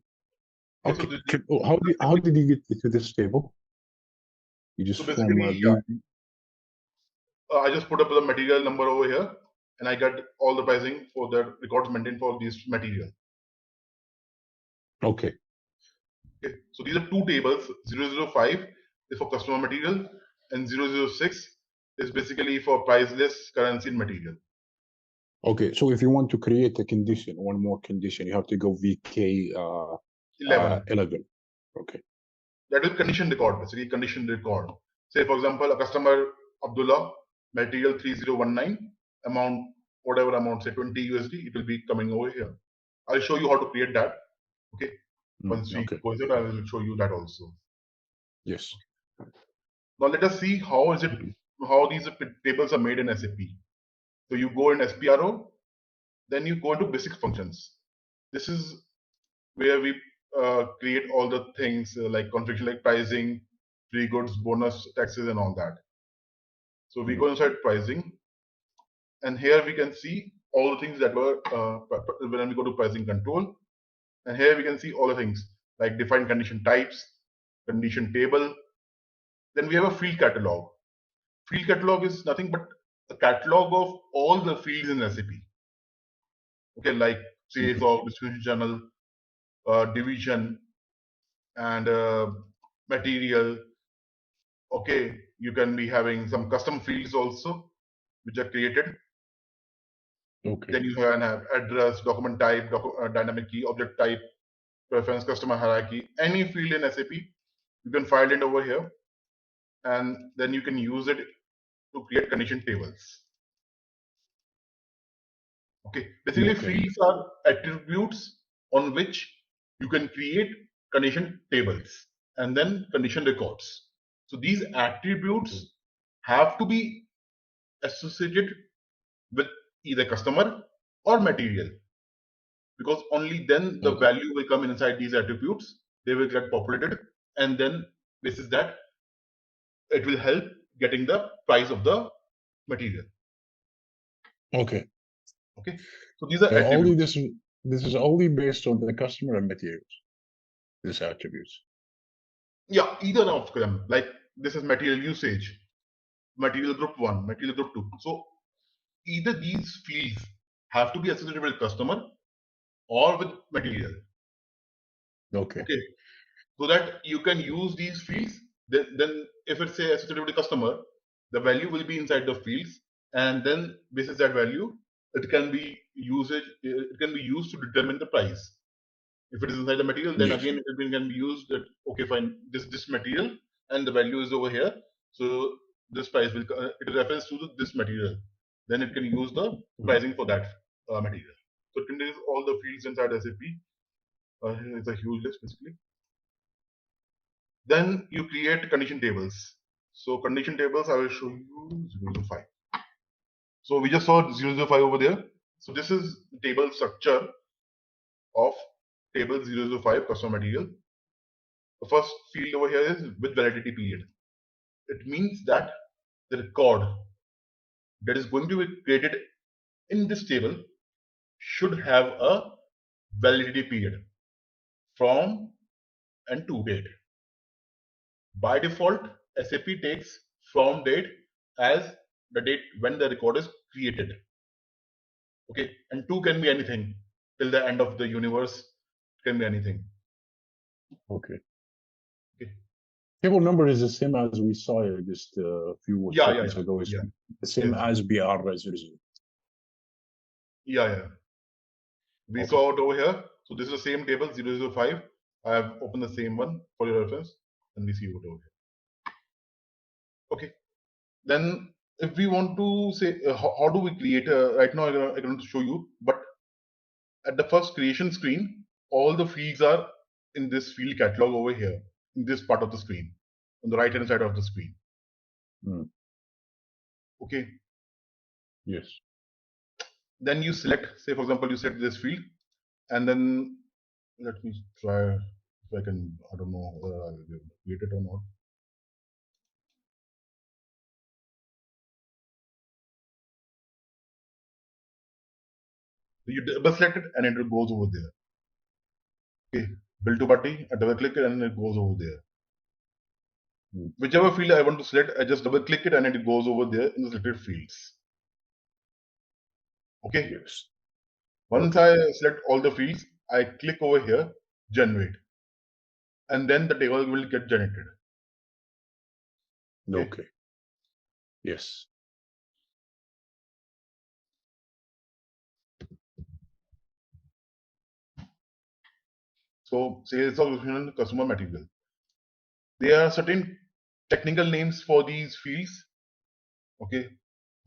Speaker 2: Okay,
Speaker 4: Okay,
Speaker 2: so
Speaker 4: how did you get to this table? You just
Speaker 2: so basically, I just put up the material number over here, and I got all the pricing for the records maintained for this material.
Speaker 4: Okay.
Speaker 2: Okay, so these are two tables. 005 is for customer material, and 006 is basically for priceless currency and material.
Speaker 4: Okay, so if you want to create a condition, one more condition, you have to go VK 11. Okay.
Speaker 2: That is condition record, basically condition record. Say for example, a customer Abdullah, material 3019, amount, whatever amount, say 20 USD, it will be coming over here. I'll show you how to create that. Okay. Once we go inside, I will show you that also.
Speaker 4: Yes.
Speaker 2: Now let us see how these tables are made in SAP. So you go in SPRO, then you go into basic functions. This is where we create all the things like configuration, like pricing, free goods, bonus, taxes, and all that. So we go inside pricing, and here we can see all the things that were when we go to pricing control, and here we can see all the things like defined condition types, condition table. Then we have a field catalog. Field catalog is nothing but a catalog of all the fields in SAP. Okay, like sales of distribution channel, division, and material. Okay, you can be having some custom fields also, which are created.
Speaker 4: Okay.
Speaker 2: Then you can have address, document type, dynamic key, object type, preference, customer hierarchy, any field in SAP, you can file it over here, and then you can use it to create condition tables. Okay, basically fields are attributes on which you can create condition tables and then condition records. So these attributes have to be associated with either customer or material, because only then the value will come inside these attributes. They will get populated, and then this is that it will help getting the price of the material.
Speaker 4: Okay.
Speaker 2: Okay. So these are
Speaker 4: So only
Speaker 2: attributes.
Speaker 4: this is only based on the customer and materials. These attributes.
Speaker 2: Yeah, either of them. Like this is material usage, material group 1, material group 2. So either these fields have to be associated with customer or with material.
Speaker 4: Okay.
Speaker 2: Okay. So that you can use these fields. Then if it's say associated with the customer, the value will be inside the fields, and then basis that value, it can be used to determine the price. If it is inside the material, then again it can be used that okay, fine, this material and the value is over here, so this price will it refers to this material. Then it can use the pricing for that material. So it contains all the fields inside SAP. It's a huge list basically. Then you create condition tables. So condition tables, I will show you 005. So we just saw 005 over there. So this is the table structure of table 005 customer material. The first field over here is with validity period. It means that the record that is going to be created in this table should have a validity period from and to date. By default, SAP takes from date as the date when the record is created. Okay, and to can be anything till the end of the universe. It can be anything.
Speaker 4: Okay.
Speaker 2: Okay.
Speaker 4: Table number is the same as we saw just a few seconds ago. It's the same as BR00.
Speaker 2: Yeah. We saw it over here. So this is the same table 005. I have opened the same one for your reference, and we see it over here. Okay. Then if we want to say how do we create right now I'm going to show you, but at the first creation screen, all the fields are in this field catalog over here, in this part of the screen, on the right hand side of the screen. Okay.
Speaker 4: Yes.
Speaker 2: Then you select, say for example, you select this field, and then let me try if I can, I don't know whether I will be able to create it or not. You double select it and it goes over there. Okay, build to party, I double click it and it goes over there. Whichever field I want to select, I just double click it and it goes over there in the selected fields. Okay.
Speaker 4: Yes.
Speaker 2: Once I select all the fields, I click over here, generate, and then the table will get generated.
Speaker 4: Okay. Yes.
Speaker 2: So sales of customer material. There are certain technical names for these fields. Okay.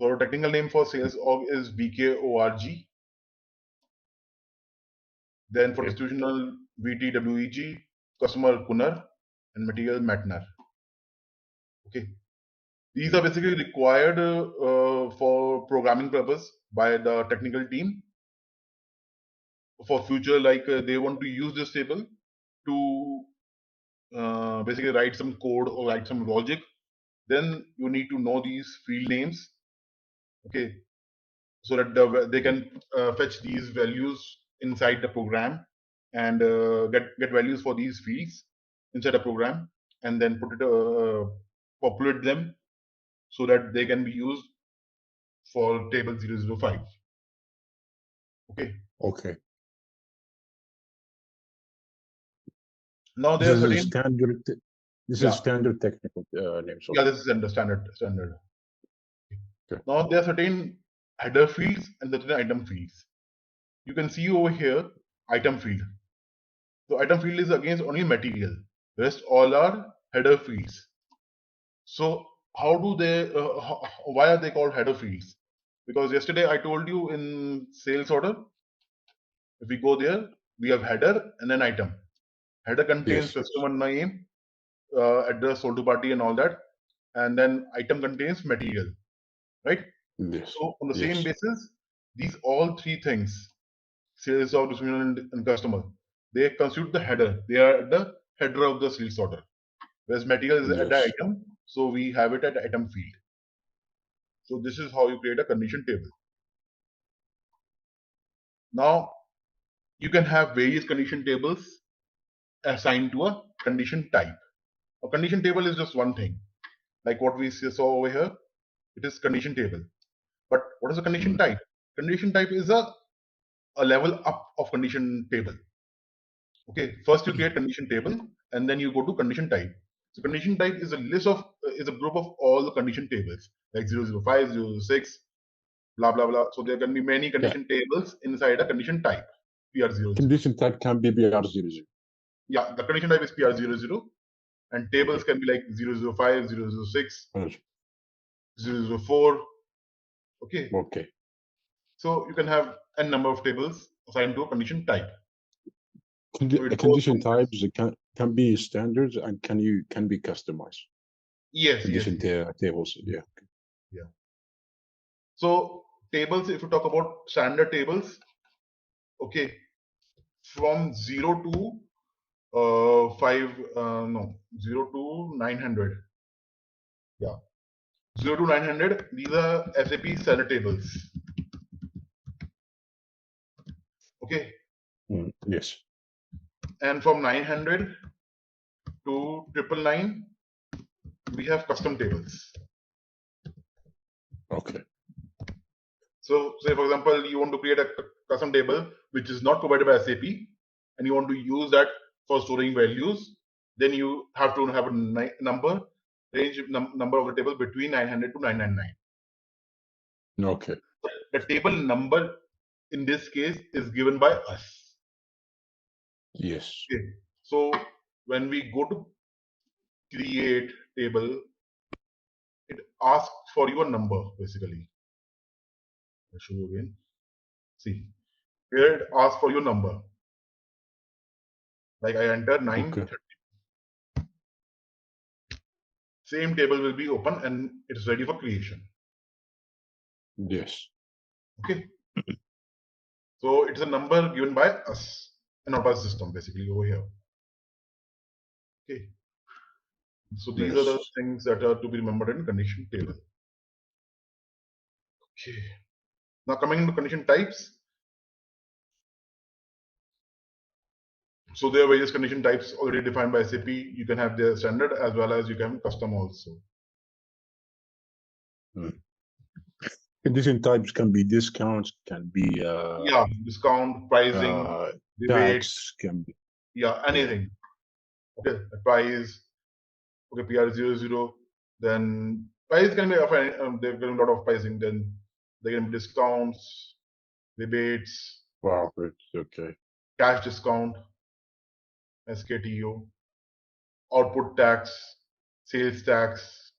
Speaker 2: So technical name for sales org is BKORG. Then for institutional VTWEG, customer Kunar, and material Matner. Okay. These are basically required for programming purpose by the technical team. For future, like they want to use this table to basically write some code or write some logic, then you need to know these field names, okay, so that they can fetch these values inside the program and get values for these fields inside the program, and then put it populate them so that they can be used for table 005. Okay.
Speaker 4: Okay.
Speaker 2: Now there are certain
Speaker 4: standard. This is standard technical names.
Speaker 2: Yeah, this is standard.
Speaker 4: Okay.
Speaker 2: Now there are certain header fields and certain item fields. You can see over here item field. So item field is against only material. Rest all are header fields. So how do they? Why are they called header fields? Because yesterday I told you in sales order, if we go there, we have header and then item. Header contains customer name, address, sold to party, and all that, and then item contains material, right?
Speaker 4: Yes.
Speaker 2: So on the same basis, these all three things, sales order, distribution, and customer, they constitute the header. They are the header of the sales order. Whereas material is at the item, so we have it at the item field. So this is how you create a condition table. Now you can have various condition tables assigned to a condition type. A condition table is just one thing, like what we saw over here. It is condition table. But what is a condition type? Condition type is a level up of condition table. Okay, first you create condition table and then you go to condition type. So condition type is a list of is a group of all the condition tables like 005, 006, blah blah blah. So there can be many condition tables inside a condition type. PR00.
Speaker 4: Condition type can be PR00.
Speaker 2: Yeah, the condition type is PR00, and tables can be like 005, 006, 004. Okay.
Speaker 4: Okay.
Speaker 2: So you can have n number of tables assigned to a condition type.
Speaker 4: Condition types can be standards and can be customized.
Speaker 2: Yes.
Speaker 4: Condition tables. Yeah.
Speaker 2: Yeah. So tables, if you talk about standard tables, okay, from 0 to 0 to 900. Yeah, 0 to 900. These are SAP seller tables. Okay,
Speaker 4: Yes.
Speaker 2: and from 900 to 999, we have custom tables.
Speaker 4: Okay.
Speaker 2: So, say for example, you want to create a custom table which is not provided by SAP, and you want to use that for storing values. Then you have to have a number number of the table between 900 to 999.
Speaker 4: Okay.
Speaker 2: The table number in this case is given by us.
Speaker 4: Yes.
Speaker 2: Okay. So when we go to create table, it asks for your number basically. I'll show you again. See, here it asks for your number. Like I enter 930.
Speaker 4: Okay.
Speaker 2: Same table will be open and it's ready for creation.
Speaker 4: Yes.
Speaker 2: Okay. So it's a number given by us and not by the system basically over here. Okay. So these are the
Speaker 4: Yes.
Speaker 2: things that are to be remembered in condition table. Okay. Now coming into condition types. So there are various condition types already defined by SAP. You can have their standard as well as you can custom also.
Speaker 4: Condition types can be discounts, can be
Speaker 2: Yeah, discount, pricing, rebate,
Speaker 4: tax, can be
Speaker 2: anything. Okay, the price. Okay, PR00. Then price can be they've got a lot of pricing. Then there can be discounts, rebates,
Speaker 4: wow. It's okay.
Speaker 2: cash discount, SKTO, output tax, sales tax.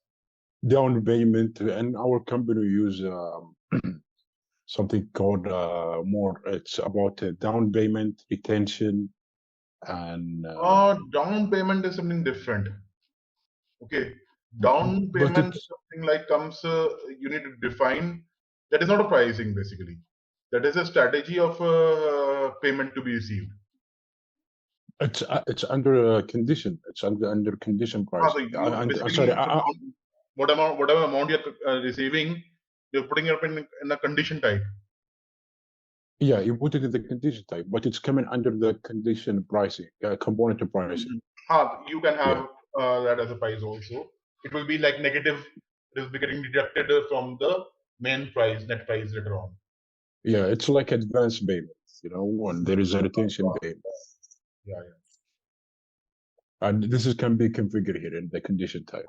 Speaker 4: Down payment, and our company use something called more. It's about down payment, retention, and
Speaker 2: Down payment is something different. Okay, down
Speaker 4: but
Speaker 2: payment is
Speaker 4: it's
Speaker 2: something like comes. You need to define. That is not a pricing basically. That is a strategy of payment to be received.
Speaker 4: it's under a condition. It's under condition
Speaker 2: So
Speaker 4: pricing.
Speaker 2: you
Speaker 4: I'm
Speaker 2: basically
Speaker 4: sorry.
Speaker 2: whatever amount you're receiving, you're putting it up in a condition type.
Speaker 4: Yeah, you put it in the condition type, but it's coming under the condition pricing, component of pricing.
Speaker 2: You can have that as a price also. It will be like negative. It will be getting deducted from the main price, net price later on.
Speaker 4: Yeah, it's like advance payments, when there is a retention payment.
Speaker 2: Yeah.
Speaker 4: And this can be configured here in the condition type.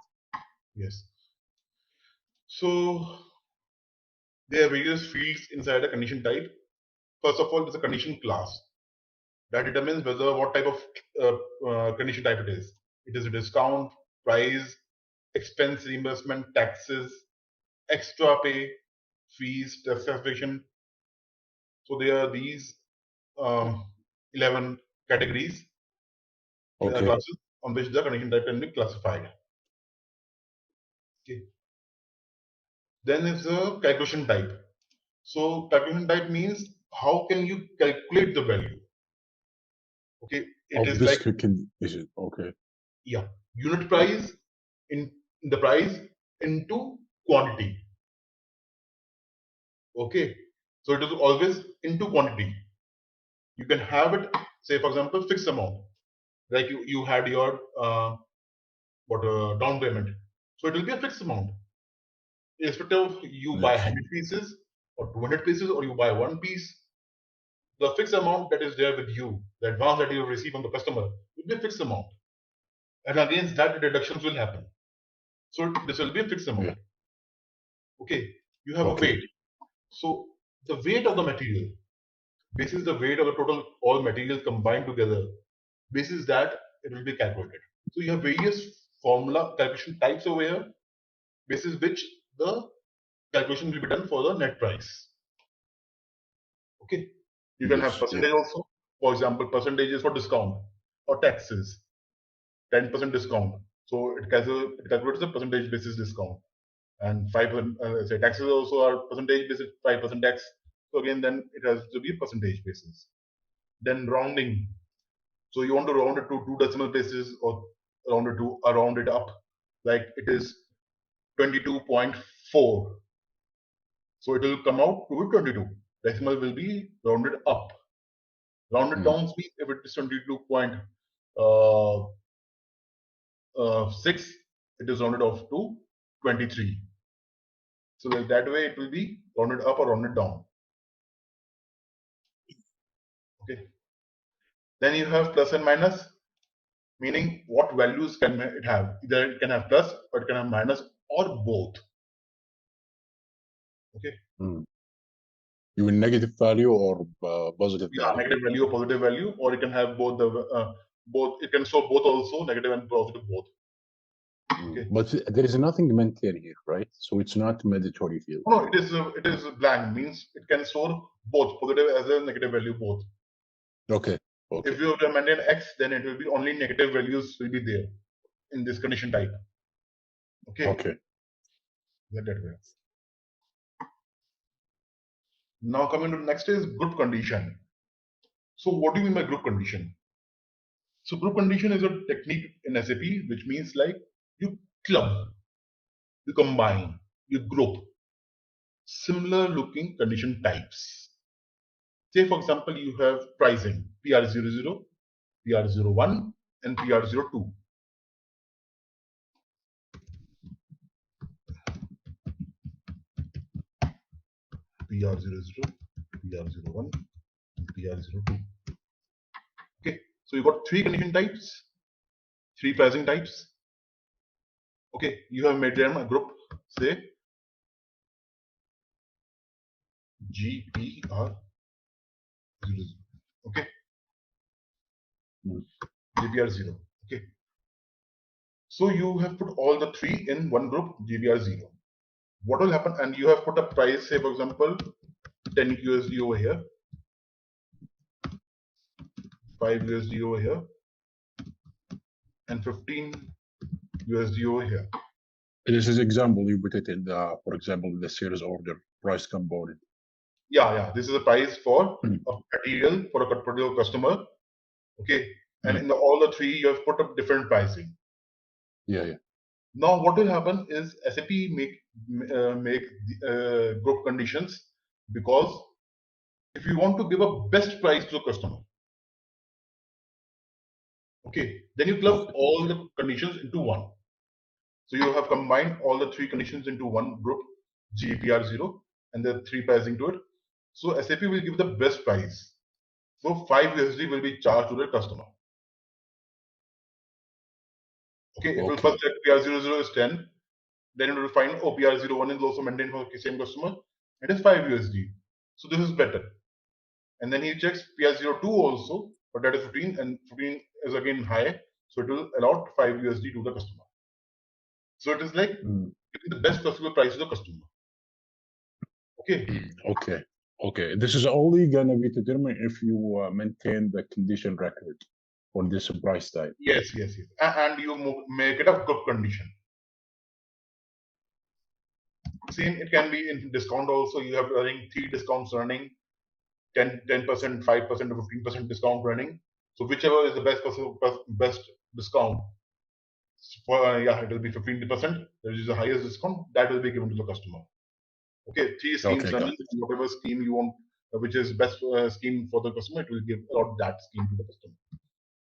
Speaker 2: Yes. So there are various fields inside a condition type. First of all, there's a condition class that determines what type of condition type it is. It is a discount, price, expense reimbursement, taxes, extra pay, fees, taxation. So there are these 11 categories,
Speaker 4: Okay.
Speaker 2: classes on which the condition type can be classified. Okay. Then is the calculation type. So calculation type means how can you calculate the value? Okay, it is like
Speaker 4: okay.
Speaker 2: Yeah, unit price in the price into quantity. Okay, so it is always into quantity. You can have it, say for example, fixed amount. Like you had your down payment, so it will be a fixed amount. Irrespective of you buy
Speaker 4: Yes.
Speaker 2: 100 pieces or 200 pieces or you buy one piece, the fixed amount that is there with you, the advance that you receive from the customer, will be a fixed amount, and against that the deductions will happen. So this will be a fixed amount.
Speaker 4: Yeah.
Speaker 2: Okay, you have a
Speaker 4: Okay.
Speaker 2: weight. So the weight of the material, this is the weight of the total all materials combined together. This is that it will be calculated. So you have various formula calculation types over here. This is which the calculation will be done for the net price. Okay, you can have
Speaker 4: Yes.
Speaker 2: percentage also. For example, percentages for discount or taxes, 10% discount. So it calculates the percentage basis discount, and 5% say taxes also are percentage basis 5% tax. So again, then it has to be percentage basis. Then rounding. So you want to round it to 2 decimal places or round it up, like it is 22.4. So it will come out to 22. Decimal will be rounded up. Rounded down means if it is 22.6, it is rounded off to 23. So that way it will be rounded up or rounded down. Okay. Then you have plus and minus, meaning what values can it have? Either it can have plus or it can have minus or both. Okay.
Speaker 4: Even negative value or positive value?
Speaker 2: Negative value or positive value, or it can have both the both. It can show both also, negative and positive both. Okay.
Speaker 4: But there is nothing maintained here, right? So it's not mandatory field.
Speaker 2: No, it is blank, means it can store both positive as well as negative value both.
Speaker 4: Okay.
Speaker 2: If you maintain X, then it will be only negative values will be there in this condition type. Okay. That way. Now coming to the next is group condition. So what do you mean by group condition? So group condition is a technique in SAP which means like you club, you combine, you group similar looking condition types. Say for example, you have pricing PR00, PR01 and PR02. PR00, PR01 and PR02. Okay, so you got 3 condition types, 3 pricing types. Okay, you have made them a group, say GPR00. Okay, GPR0. Okay, so you have put all the 3 in one group, GPR0. What will happen? And you have put a price, say for example, 10 USD over here, 5 USD over here, and 15 USD over here.
Speaker 4: This is example you put it in the, for example, the sales order price component.
Speaker 2: Yeah. This is a price for a material for a particular customer. Okay, and in all the 3 you have put up different pricing.
Speaker 4: Yeah.
Speaker 2: Now what will happen is SAP make group conditions, because if you want to give a best price to the customer, okay, then you club all the conditions into one. So you have combined all the 3 conditions into one group, GPR0, and the 3 pricing to it. So SAP will give the best price. So 5 USD will be charged to the customer. Okay, it will first check PR00 is 10, then it will find PR01 is also maintained for the same customer. It is 5 USD. So this is better. And then he checks PR02 also, but that is 15, and 15 is again high. So it will allot 5 USD to the customer. So it is like giving the best possible price to the customer. Okay.
Speaker 4: Okay. This is only gonna be determined if you maintain the condition record for this price type.
Speaker 2: Yes. And you make it a group condition. Same, it can be in discount also. You have running 3 discounts running, 10%, 5%, or 15% discount running. So whichever is the best discount, for it will be 15%. There is the highest discount that will be given to the customer. Okay, 3 schemes running. Whatever scheme you want, which is best scheme for the customer, it will give out that scheme to the customer.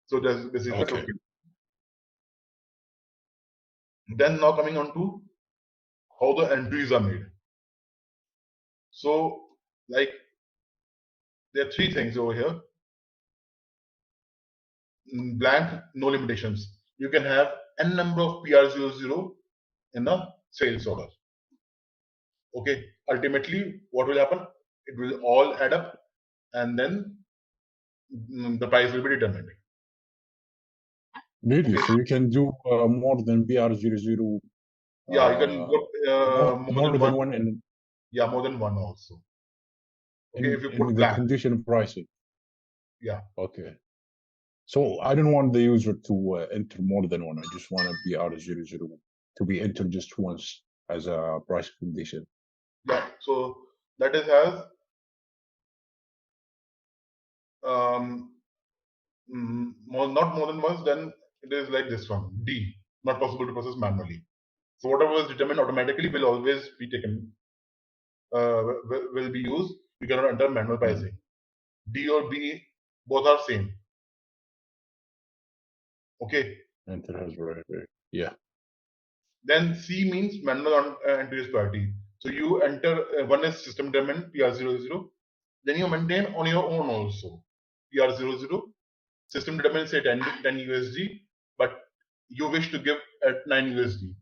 Speaker 2: So this is the group. Then now coming on to how the entries are made. So like there are 3 things over here. Blank, no limitations. You can have n number of PR00 in a sales order. Okay, ultimately what will happen? It will all add up, and then the price will be determined.
Speaker 4: Really? So you can do more than PR00?
Speaker 2: Yeah, you can put
Speaker 4: more than one in.
Speaker 2: Yeah, more than one also. Okay, if you put
Speaker 4: in the
Speaker 2: blank.
Speaker 4: condition pricing.
Speaker 2: Yeah.
Speaker 4: Okay. So I don't want the user to enter more than one. I just want PR00 to be entered just once as a price condition.
Speaker 2: Yeah. So that is as not more than once, then it is like this one. D, not possible to process manually. So whatever is determined automatically will always be taken, will be used. You cannot enter manual pricing. D or B, both are same. Okay.
Speaker 4: Enter has right. Yeah.
Speaker 2: Then C means manual entry is priority. So you enter, one is system determined PR00. Then you maintain on your own also. PR00. System determined say 10 USD, but you wish to give at 9 USD.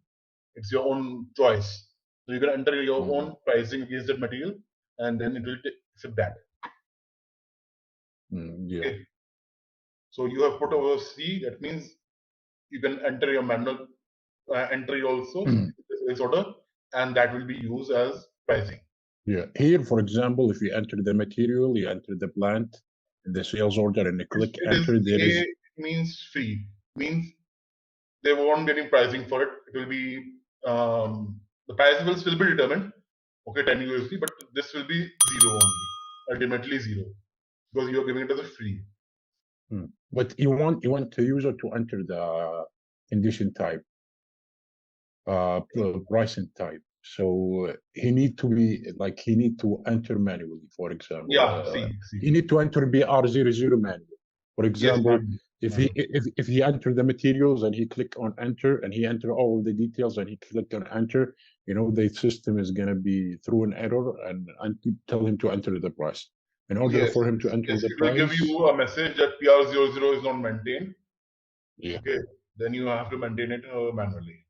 Speaker 2: It's your own choice. So you can enter your own pricing against that material, and then it will accept that.
Speaker 4: Yeah.
Speaker 2: Okay. So you have put over C. That means you can enter your manual entry also sales order, and that will be used as pricing.
Speaker 4: Yeah. Here, for example, if you enter the material, you enter the plant, the sales order, and you click enter. There is
Speaker 2: A means free. Means they won't get any pricing for it. It will be the price will still be determined. Okay, 10 USD, but this will be zero only. Ultimately zero, because you are giving it as a free.
Speaker 4: But you want the user to enter the condition type, the pricing type. So he need to enter manually, for example.
Speaker 2: Yeah,
Speaker 4: he need to enter BR00 manually. For example,
Speaker 2: yes,
Speaker 4: if he enter the materials and he click on enter and he enter all the details and he click on enter, the system is gonna be through an error and tell him to enter the price. In order for him to enter the
Speaker 2: it
Speaker 4: price,
Speaker 2: will give you a message that PR00 is not maintained.
Speaker 4: Yeah.
Speaker 2: Okay, then you have to maintain it manually.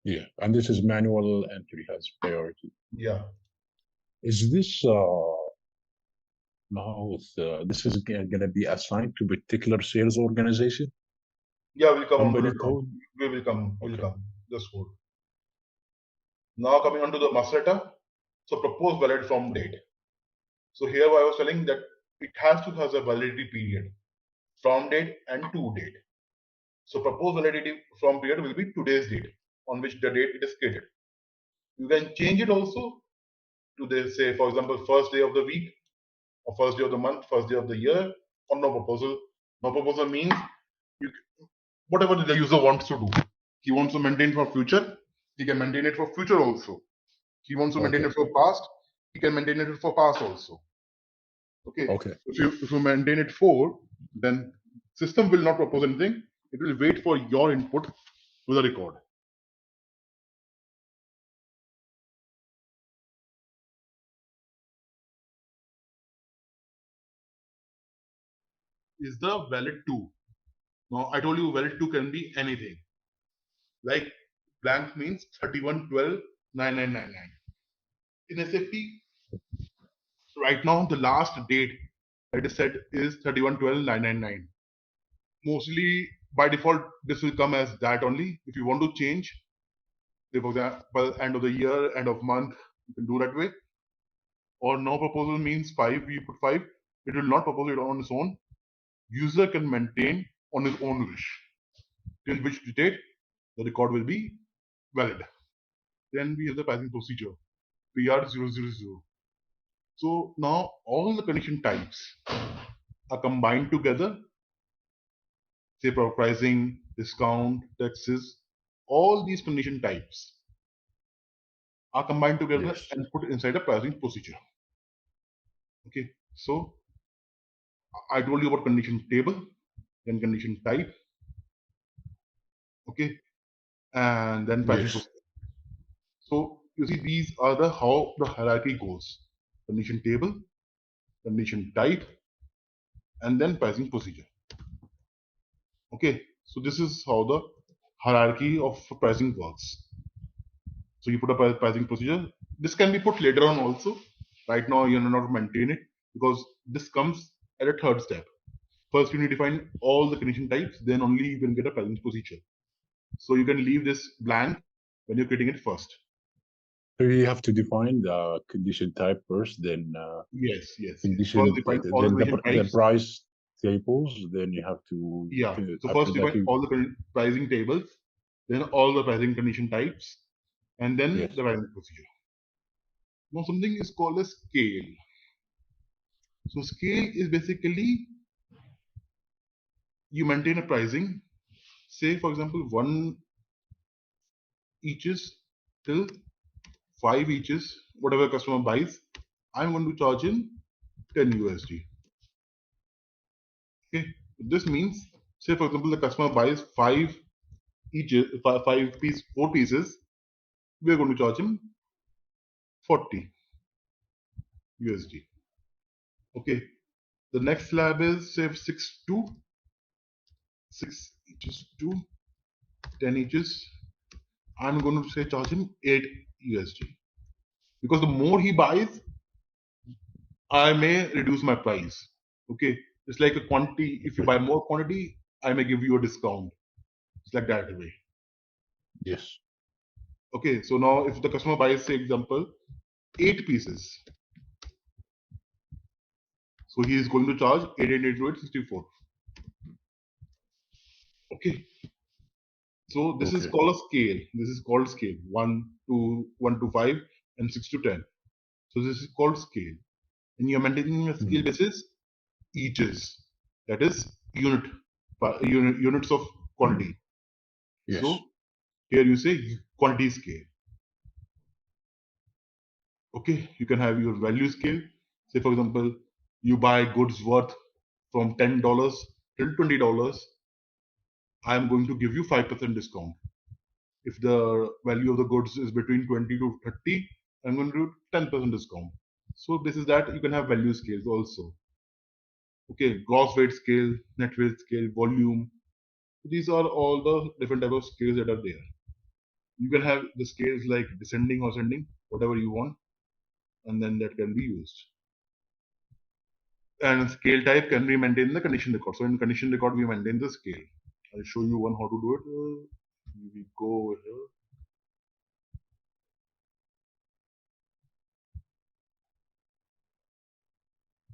Speaker 4: Yeah, and this is manual entry has priority.
Speaker 2: Yeah.
Speaker 4: Is this now this is gonna be assigned to particular sales organization?
Speaker 2: Yeah, we'll come on to
Speaker 4: Company
Speaker 2: the
Speaker 4: code?
Speaker 2: We will come. We'll
Speaker 4: Okay.
Speaker 2: come. This code. Now coming on to the master data. So propose valid from date. So here I was telling that it has to have a validity period from date and to date. So proposed validity from period will be today's date on which the date it is created. You can change it also to the say, for example, first day of the week or first day of the month, first day of the year, or no proposal. No proposal means whatever the user wants to do. He wants to maintain for future, he can maintain it for future also. He wants to maintain it for past, he can maintain it for past also. Okay. If you maintain it for, then system will not propose anything. It will wait for your input to the record. Is the valid to? Now I told you valid to can be anything. Like blank means 31/12/9999. In SAP, right now the last date that is set is 31/12/999. Mostly by default this will come as that only. If you want to change, for example, end of the year, end of month, you can do that way. Or no proposal means 5. You put 5. It will not propose it on its own. User can maintain on his own wish. Till which date the record will be valid. Then we have the pricing procedure, PR000. So now all the condition types are combined together. Say for pricing, discount, taxes, all these condition types are combined together and put inside a pricing procedure. Okay, so I told you about condition table, then condition type, okay, and then pricing procedure. So you see, these are how the hierarchy goes: condition table, condition type, and then pricing procedure. Okay, so this is how the hierarchy of pricing works. So you put a pricing procedure. This can be put later on also. Right now you are not maintain it because this comes at a third step. First you need to define all the condition types, then only you can get a pricing procedure. So you can leave this blank when you're creating it first.
Speaker 4: So you have to define the condition type first, then
Speaker 2: yes.
Speaker 4: Condition,
Speaker 2: first define all
Speaker 4: then
Speaker 2: the
Speaker 4: price tables, then you have to
Speaker 2: So first define all the pricing tables, then all the pricing condition types, and then the pricing procedure. Now something is called a scale. So scale is basically you maintain a pricing. Say, for example, 1 eaches till 5 eaches, whatever customer buys, I'm going to charge him 10 USD. Okay, this means, say for example, the customer buys 5 each, 4 pieces, we are going to charge him 40 USD. Okay, the next slab is say 6 eaches to 10 eaches. I'm going to say charge him 8 USD, because the more he buys, I may reduce my price. Okay, it's like a quantity. If you buy more quantity, I may give you a discount. It's like that way.
Speaker 4: Yes.
Speaker 2: Okay, so now if the customer buys, say example, 8 pieces, so he is going to charge 8 and 8 to 8, 64. Okay, so this is
Speaker 4: Okay.
Speaker 2: called a scale. This is called scale 1 to 5 and 6 to 10. So this is called scale, and you are maintaining a scale basis eaches, that is units of quantity.
Speaker 4: Yes.
Speaker 2: So here you say quantity scale. Okay, you can have your value scale. Say for example, you buy goods worth from $10 till $20. I am going to give you 5% discount. If the value of the goods is between 20 to 30, I'm going to do 10% discount. So this is that you can have value scales also. Okay, gross weight scale, net weight scale, volume. These are all the different type of scales that are there. You can have the scales like descending or ascending, whatever you want, and then that can be used. And scale type can be maintained in the condition record. So in condition record, we maintain the scale. I'll show you one how to do it. We go over here.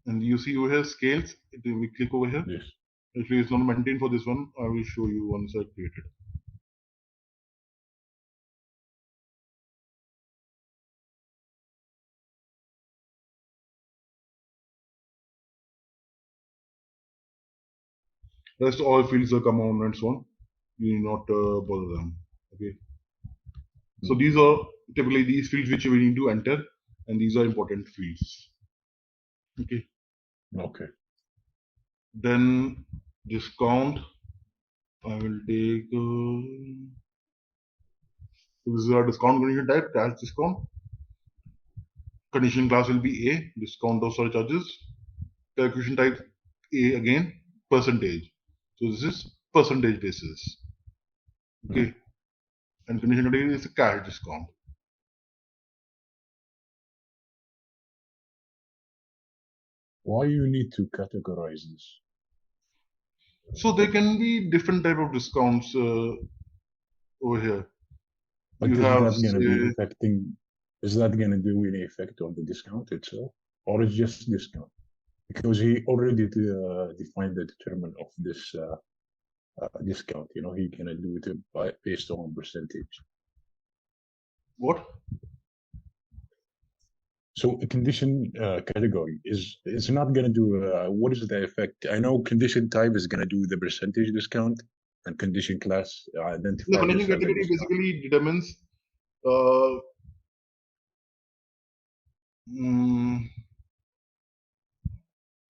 Speaker 2: And you see over here scales. We click over here.
Speaker 4: Yes.
Speaker 2: If it is not maintained for this one, I will show you once I create it. Rest all fields are come on and so on. You need not bother them. Okay. So these are typically these fields which we need to enter, and these are important fields. Okay.
Speaker 4: Okay.
Speaker 2: Then discount. I will take. This is our discount condition type, cash discount. Condition class will be A, discount of surcharges. Calculation type A again, percentage. So this is percentage basis. Okay. And condition condition is a cash discount.
Speaker 4: Why you need to categorize this?
Speaker 2: So there can be different type of discounts over here.
Speaker 4: But
Speaker 2: You
Speaker 4: is
Speaker 2: have
Speaker 4: that going to be
Speaker 2: say,
Speaker 4: affecting? Is that going to do any effect on the discount itself, or it's just discount? Because he already defined the determinant of this discount. You know, he gonna do it based on percentage.
Speaker 2: what?
Speaker 4: So a condition category is not gonna do. What is the effect? I know condition type is gonna do the percentage discount, and condition class
Speaker 2: The
Speaker 4: identify
Speaker 2: condition
Speaker 4: this as a
Speaker 2: category
Speaker 4: discount.
Speaker 2: basically determines uh,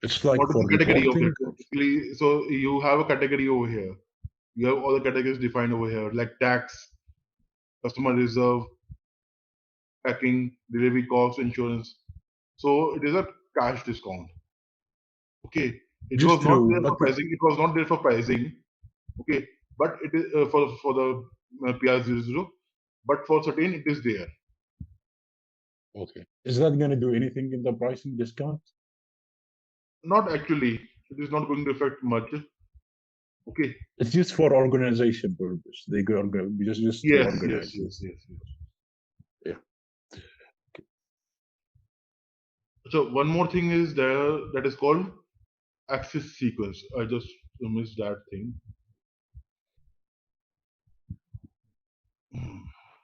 Speaker 4: It's like
Speaker 2: what is
Speaker 4: for
Speaker 2: the category of
Speaker 4: reporting.
Speaker 2: it. Basically, so you have a category over here. You have all the categories defined over here, like tax, customer reserve, packing, delivery cost, insurance. So it is a cash discount. Okay, it
Speaker 4: Just
Speaker 2: was not
Speaker 4: true,
Speaker 2: there for
Speaker 4: but
Speaker 2: pricing. It was not there for pricing. Okay, but it is for the PR00. But for certain, it is there.
Speaker 4: okay, is that gonna do anything in the pricing discount?
Speaker 2: Not actually. It is not going to affect much. Okay.
Speaker 4: It's just for organization purpose. They go just to
Speaker 2: Yes.
Speaker 4: organize it.
Speaker 2: Yes.
Speaker 4: Yeah.
Speaker 2: So one more thing is there that is called access sequence. I just missed that thing.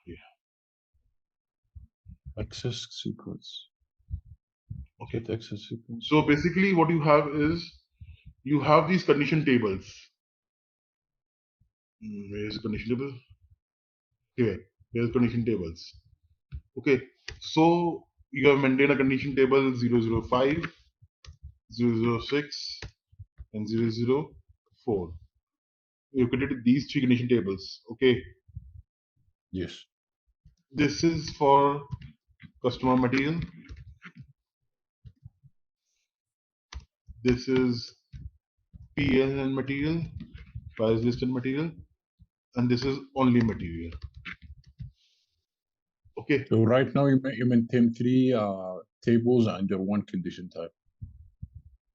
Speaker 2: Yeah.
Speaker 4: Access sequence.
Speaker 2: Okay.
Speaker 4: Get access sequence.
Speaker 2: So basically, what you have is you have these condition tables. Here's condition table. Here's condition tables. Okay, so you have maintained a condition table 005, 006, and 004. You created these three condition tables. Okay,
Speaker 4: Yes.
Speaker 2: this is for customer material. This is PL material, price listed material, and this is only material. Okay.
Speaker 4: So right now you maintain three tables under one condition type.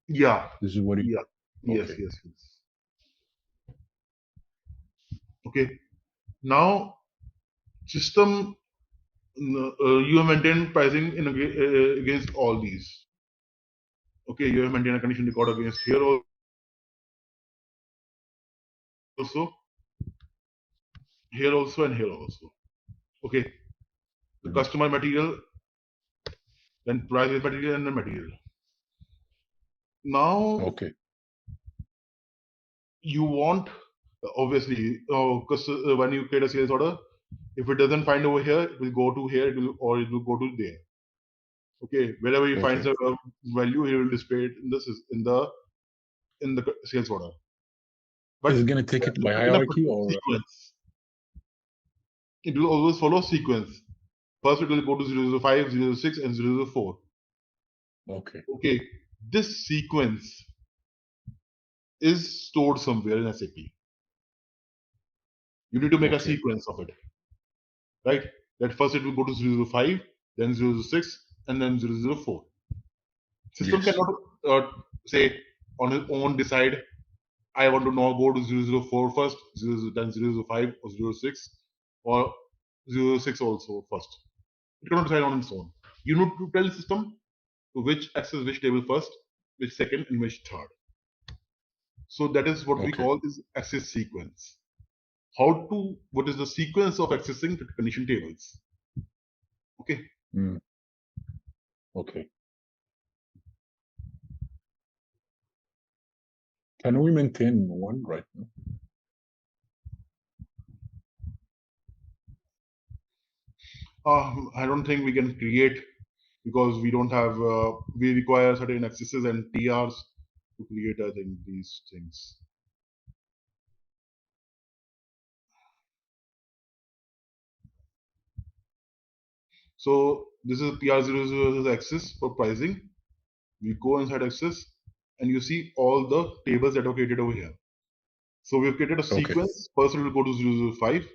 Speaker 2: Yeah.
Speaker 4: This is what you.
Speaker 2: Yeah.
Speaker 4: Okay.
Speaker 2: Yes. Okay. Now, system, you have maintained pricing in against all these. Okay, you have maintained a condition record against here also, here also, and here also. Okay, the customer material, then price material, and the material. Now,
Speaker 4: okay,
Speaker 2: you want obviously because when you create a sales order, if it doesn't find over here, it will go to here, or it will go to there. Okay, wherever you find
Speaker 4: okay.
Speaker 2: the value, he will display it in the sales order. But
Speaker 4: Is it gonna take it by
Speaker 2: in a
Speaker 4: hierarchy or?
Speaker 2: sequence? It will always follow sequence. First, it will go to 005, 006, and 004.
Speaker 4: Okay.
Speaker 2: Okay, this sequence is stored somewhere in SAP. You need to make a
Speaker 4: Okay.
Speaker 2: sequence of it, right? That first it will go to 005, then 006, and then 004. System
Speaker 4: Yes.
Speaker 2: cannot say on its own decide, I want to now go to 004 first, 00, then 005 or 06, or 06 also first. It cannot decide on its own. You need to tell the system to which access which table first, which second, and which third. So that is what we
Speaker 4: Okay.
Speaker 2: call is access sequence. What is the sequence of accessing the condition tables? Okay.
Speaker 4: Okay. Can we maintain one right now?
Speaker 2: I don't think we can create because we don't have. We require certain accesses and TRs to create. I think these things. So this is PR00 access for pricing. We go inside access and you see all the tables that are created over here. So we've created a sequence. First it will go to 005,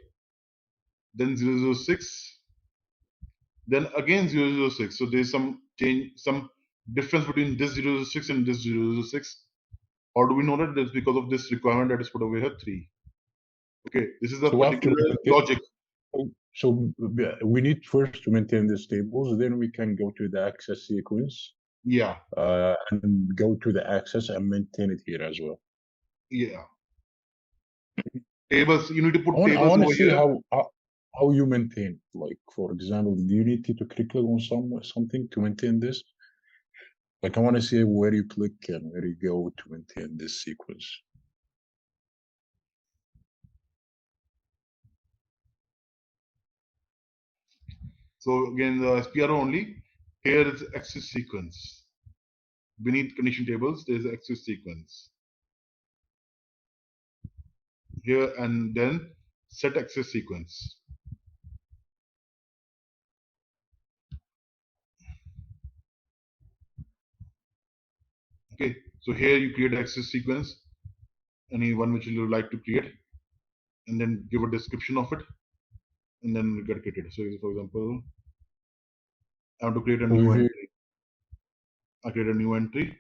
Speaker 2: then 006, then again 006. So there's some change, some difference between this 006 and this 006. How do we know that? That's because of this requirement that is put over here 3. Okay, this is the particular logic.
Speaker 4: So we need first to maintain these tables, then we can go to the access sequence.
Speaker 2: Yeah.
Speaker 4: And go to the access and maintain it here as well.
Speaker 2: Yeah. Tables, you need to put tables
Speaker 4: I want to
Speaker 2: over
Speaker 4: see
Speaker 2: here.
Speaker 4: how you maintain. Like, for example, do you need to click on something to maintain this? Like, I want to see where you click and where you go to maintain this sequence.
Speaker 2: So again, the SPR only. Here is access sequence. Beneath condition tables, there is access sequence. Here and then set access sequence. Okay, so here you create access sequence, any one which you would like to create, and then give a description of it, and then get created. So, for example, I want to create a new entry. I create a new entry,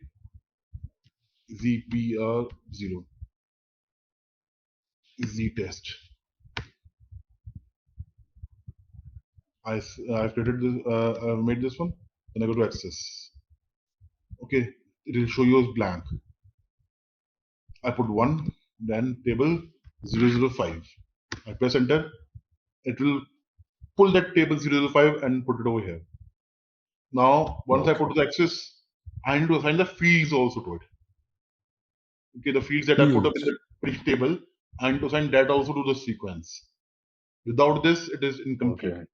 Speaker 2: ZPR0, Z test. I've created this, I've made this one, then I go to access. Okay, it will show you as blank. I put 1, then table 005. I press enter. It will pull that table 005 and put it over here. Now, once I put the access, I need to assign the fields also to it. Okay, the fields that I put up in the table, and to assign that also to the sequence. Without this, it is incomplete.
Speaker 4: Okay.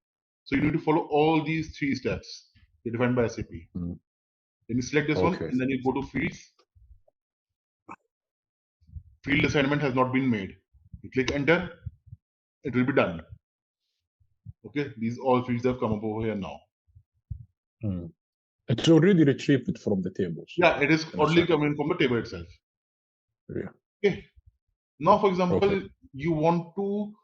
Speaker 2: So you need to follow all these 3 steps defined by SAP.
Speaker 4: Mm.
Speaker 2: Then you select this one,
Speaker 4: Okay.
Speaker 2: and then you go to fields. Field assignment has not been made. You click enter, it will be done. Okay, these all fields have come up over here now.
Speaker 4: Mm. It's already retrieved from the table. So
Speaker 2: Yeah, it is
Speaker 4: in a
Speaker 2: already
Speaker 4: second.
Speaker 2: coming from the table itself.
Speaker 4: Yeah.
Speaker 2: Okay. Now, for example,
Speaker 4: Okay.
Speaker 2: you want to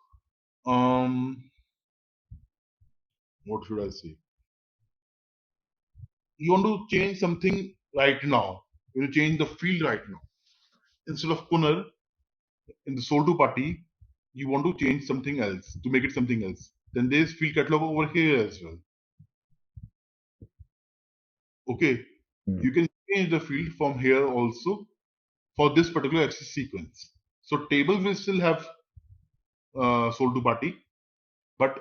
Speaker 2: what should I say? You want to change something right now. You want to change the field right now. Instead of Kunal in the sold to party, you want to change something else to make it something else. Then there's field catalog over here as well. Okay,
Speaker 4: Mm.
Speaker 2: you can change the field from here also for this particular access sequence. So table will still have sold to party, but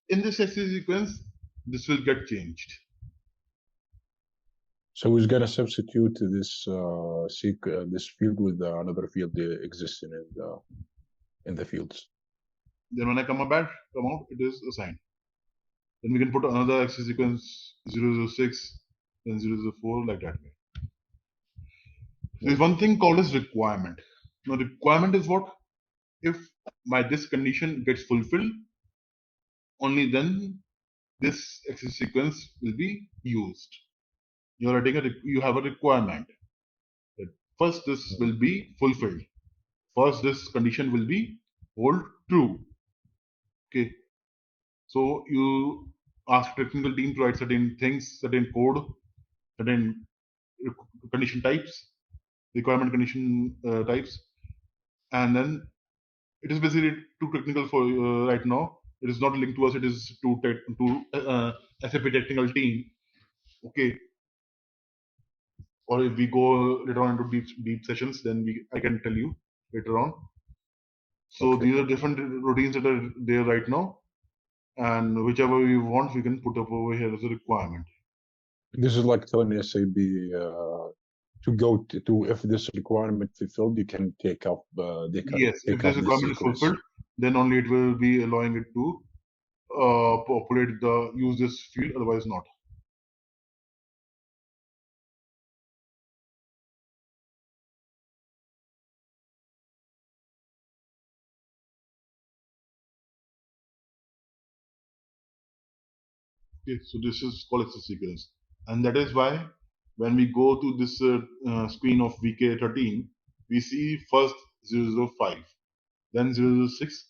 Speaker 2: in this access sequence, this will get changed.
Speaker 4: So we're gonna substitute this this field with another field existing in the fields.
Speaker 2: Then when I come out, it is assigned. Then we can put another access sequence 006, then 004, like that way. There's one thing called as requirement. Now, requirement is what? If this condition gets fulfilled, only then this access sequence will be used. You have a requirement that first this will be fulfilled. First, this condition will be hold true. Okay. So you ask technical team to write certain things, certain code, certain condition types, requirement condition types, and then it is basically too technical for right now. It is not linked to us. It is to SAP technical team. Okay. Or if we go later on into deep sessions, then I can tell you later on. So
Speaker 4: Okay.
Speaker 2: these are different routines that are there right now, and whichever we want, we can put up over here as a requirement.
Speaker 4: This is like telling SAP to go to if this requirement fulfilled, you can take up
Speaker 2: Yes,
Speaker 4: take
Speaker 2: if
Speaker 4: up
Speaker 2: this
Speaker 4: the
Speaker 2: requirement is
Speaker 4: sequence.
Speaker 2: fulfilled, then only it will be allowing it to populate the use this field, otherwise not. Okay, so this is called as a sequence, and that is why when we go to this screen of VK13, we see first 005, then 006,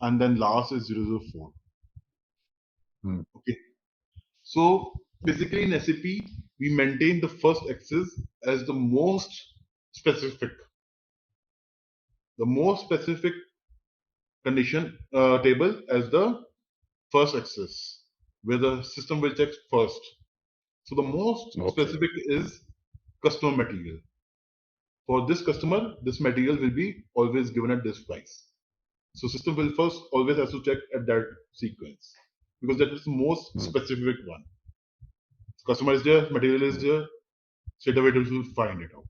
Speaker 2: and then last is 004.
Speaker 4: Hmm.
Speaker 2: Okay, so basically in SAP we maintain the first axis as the most specific condition table as the first axis, where the system will check first. So the most
Speaker 4: Okay.
Speaker 2: specific is customer material. For this customer, this material will be always given at this price. So system will first always has to check at that sequence because that is the most specific one. Customer is there, material is there, straight away it will find it out.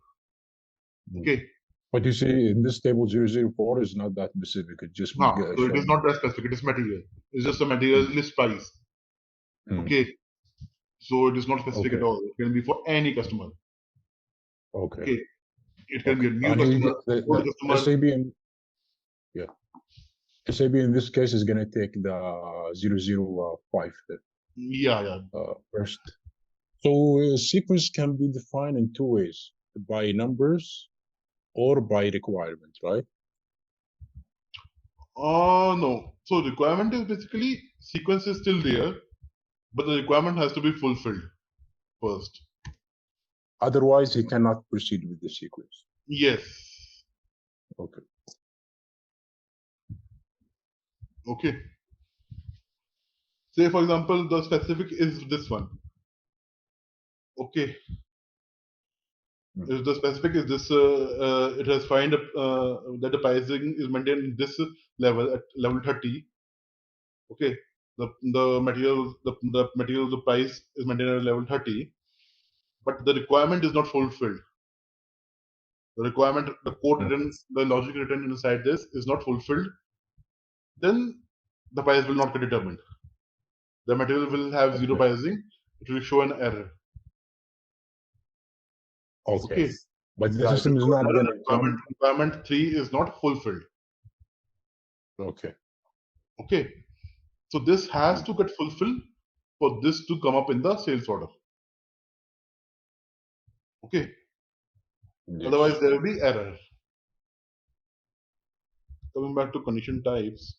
Speaker 2: Okay.
Speaker 4: But you see, in this table 004 is not that specific. It just
Speaker 2: So it is
Speaker 4: showing.
Speaker 2: not that specific, it is material. It's just a material list price. Okay. So it is not specific
Speaker 4: Okay.
Speaker 2: at all. It can be for any customer.
Speaker 4: Okay.
Speaker 2: Okay. It can be a new
Speaker 4: And
Speaker 2: customer, old
Speaker 4: the
Speaker 2: customer.
Speaker 4: SAP SAP in this case is gonna take the 005
Speaker 2: Yeah.
Speaker 4: first. So a sequence can be defined in two ways: by numbers or by requirement, right?
Speaker 2: No. So requirement is basically sequence is still there, but the requirement has to be fulfilled first.
Speaker 4: Otherwise, you cannot proceed with the sequence.
Speaker 2: Yes.
Speaker 4: Okay.
Speaker 2: Okay. Say for example, the specific is this one. Okay. If the specific is this, it has find that the pricing is maintained in this level at level 30. Okay. The material the price is maintained at level 30, but the requirement is not fulfilled. the requirement, the code written, the logic written inside this is not fulfilled, then the price will not get determined. The material will have zero pricing. It will show an error.
Speaker 4: Okay.
Speaker 2: Okay.
Speaker 4: But the
Speaker 2: Yeah, it
Speaker 4: system
Speaker 2: will
Speaker 4: is
Speaker 2: show
Speaker 4: not
Speaker 2: an error.
Speaker 4: going to come.
Speaker 2: Requirement 3 is not fulfilled.
Speaker 4: Okay.
Speaker 2: Okay. So this has to get fulfilled for this to come up in the sales order. Okay.
Speaker 4: Yes.
Speaker 2: Otherwise, there will be error. Coming back to condition types.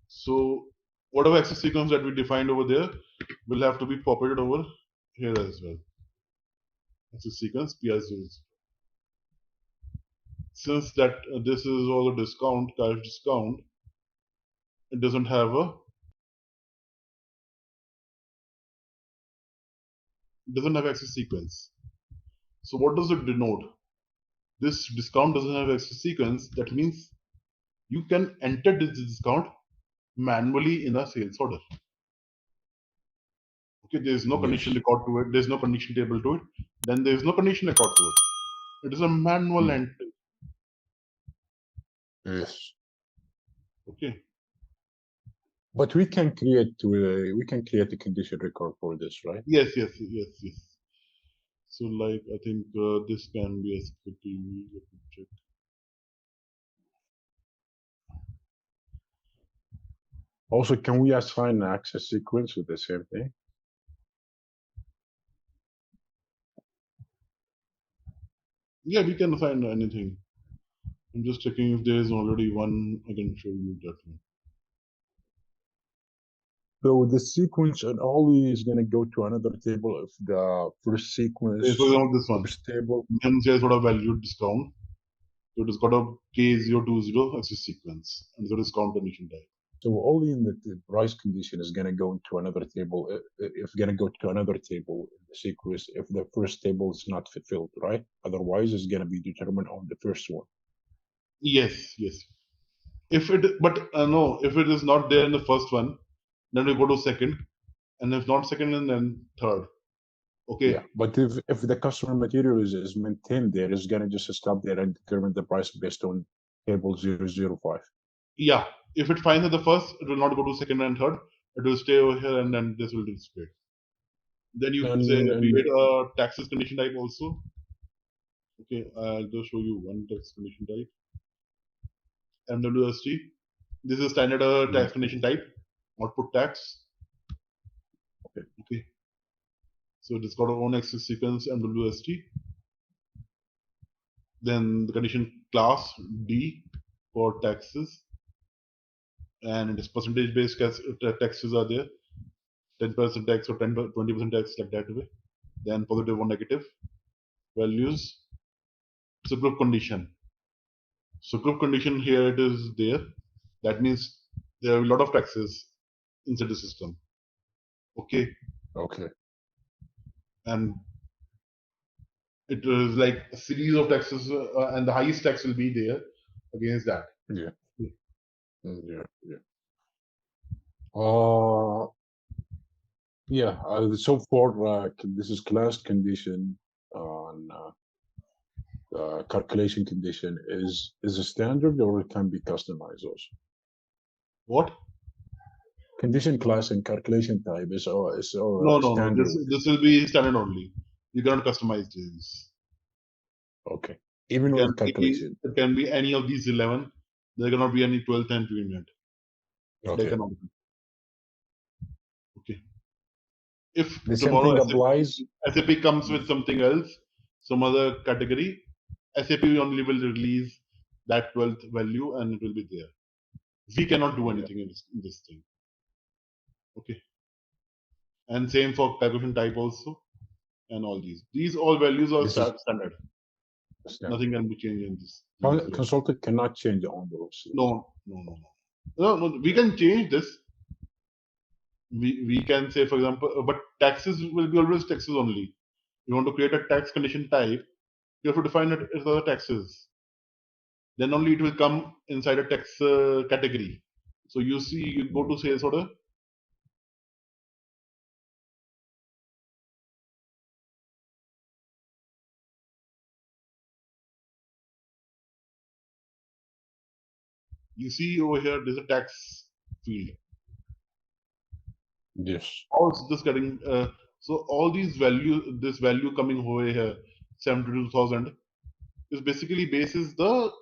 Speaker 2: So whatever access sequence that we defined over there will have to be populated over here as well. Access sequence PI0. Since that this is all a discount, cash discount, it doesn't have access sequence. So what does it denote? This discount doesn't have access sequence. That means you can enter this discount manually in a sales order. Okay, there is no condition record to it. There is no condition table to it. Then there is no condition record to it. It is a manual entry.
Speaker 4: Yes.
Speaker 2: Okay.
Speaker 4: But we can create a condition record for this, right?
Speaker 2: Yes. So like I think this can be executed. Let me check.
Speaker 4: Also, can we assign an access sequence with the same thing?
Speaker 2: Yeah, we can assign anything. I'm just checking if there is already one. I can show you that one.
Speaker 4: So the sequence and only is going to go to another table if the first sequence.
Speaker 2: For example, this one.
Speaker 4: First table.
Speaker 2: Then there's got a value discount. So it has got a K020 access sequence and the discount condition type.
Speaker 4: So only in the price condition is going to go into another table. If going to go to another table in the sequence, if the first table is not fulfilled, right? Otherwise, it's going to be determined on the first one.
Speaker 2: Yes. If it, but no, if it is not there in the first one, then we go to second, and if not second, and then third. Okay.
Speaker 4: Yeah, but if the customer material is maintained there, it's going to just stop there and determine the price based on table 005.
Speaker 2: Yeah, if it finds at the first, it will not go to second and third. It will stay over here, and then this will be displayed. Then you say create a taxes condition type also. Okay, I'll just show you one tax condition type. MWST. This is standard tax condition type. Output tax. Okay. So it has got our own access sequence MWST. Then the condition class D for taxes, and it is percentage based taxes are there. 10% tax or 20% tax, like that way. Then positive or negative values. So group condition. So group condition here it is there. That means there are a lot of taxes inside the system. Okay. And it is like a series of taxes, and the highest tax will be there against that.
Speaker 4: Yeah. So far, this is class condition on calculation condition is a standard, or it can be customized also.
Speaker 2: What?
Speaker 4: Condition class and calculation type is
Speaker 2: no,
Speaker 4: standard.
Speaker 2: This will be standard only. You cannot customize this.
Speaker 4: Okay. Even with calculation.
Speaker 2: It can be any of these 11. There cannot be any 12th entry in it.
Speaker 4: Okay.
Speaker 2: They cannot be. Okay. If
Speaker 4: the
Speaker 2: tomorrow
Speaker 4: same thing applies.
Speaker 2: SAP comes with something else, some other category, SAP only will release that 12th value and it will be there. We cannot do anything in this thing. Okay. And same for calculation type also, and all these. These all values are standard. Nothing can be changed in this.
Speaker 4: Consultant cannot change on those.
Speaker 2: No. We can change this. We can say, for example, but taxes will be always taxes only. You want to create a tax condition type, you have to define it as other taxes. Then only it will come inside a tax category. So you see, you go to sales order. you see over here, there's a tax field.
Speaker 4: Yes.
Speaker 2: How is this getting? So all these value, this value coming over here, 72,000, is basically basis the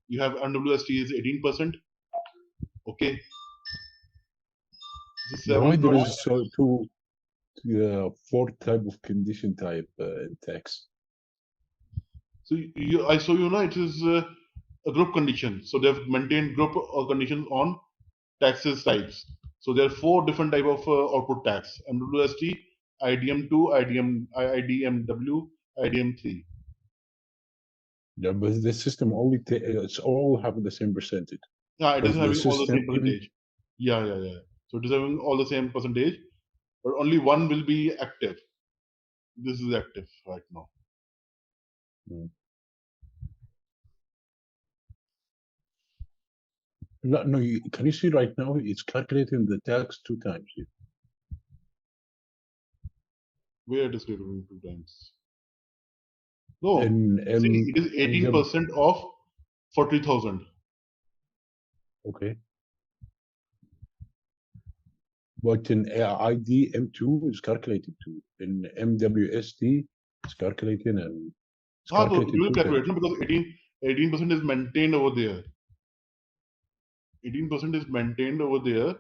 Speaker 2: you have NWST is 18%. Okay, this is
Speaker 4: Why
Speaker 2: 7.
Speaker 4: there is so four type of condition type in tax?
Speaker 2: So I show you now it is a group condition. So they've maintained group conditions on taxes types. So there are 4 different type of output tax: MWST, IDM2, IDMW, IDM3.
Speaker 4: Yeah, but the system only it's all have the same percentage.
Speaker 2: Yeah, it is
Speaker 4: Because the
Speaker 2: having all the same
Speaker 4: system,
Speaker 2: percentage. Yeah. So it is having all the same percentage, but only one will be active. This is active right now.
Speaker 4: no, can you see right now it's calculating the tax 2 times.
Speaker 2: Where it is calculated 2 times. No,
Speaker 4: And
Speaker 2: see, it is 18% of 40,000.
Speaker 4: okay. But in ID M2 is calculated too. In MWST it's calculating and it's
Speaker 2: So
Speaker 4: calculated
Speaker 2: you will
Speaker 4: 2
Speaker 2: calculate
Speaker 4: times.
Speaker 2: because 18% is maintained over there. 18% is maintained over there.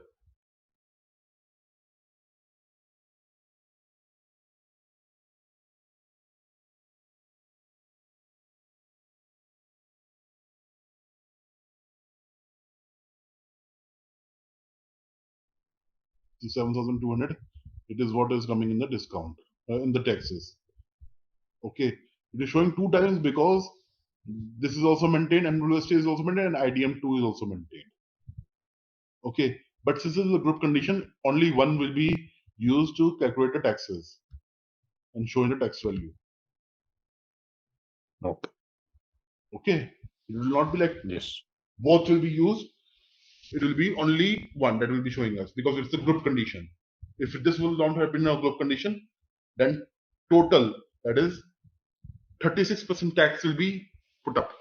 Speaker 2: To 7,200. It is what is coming in the discount in the taxes. Okay, it is showing 2 times because this is also maintained, and university is also maintained, and IDM2 is also maintained. Okay, but since this is a group condition, only one will be used to calculate the taxes and show in the tax value.
Speaker 4: Okay.
Speaker 2: Okay, it will not be like
Speaker 4: Yes.
Speaker 2: both will be used. It will be only one that will be showing us because it's a group condition. If this will not have been a group condition, then total, that is 36% tax will be put up,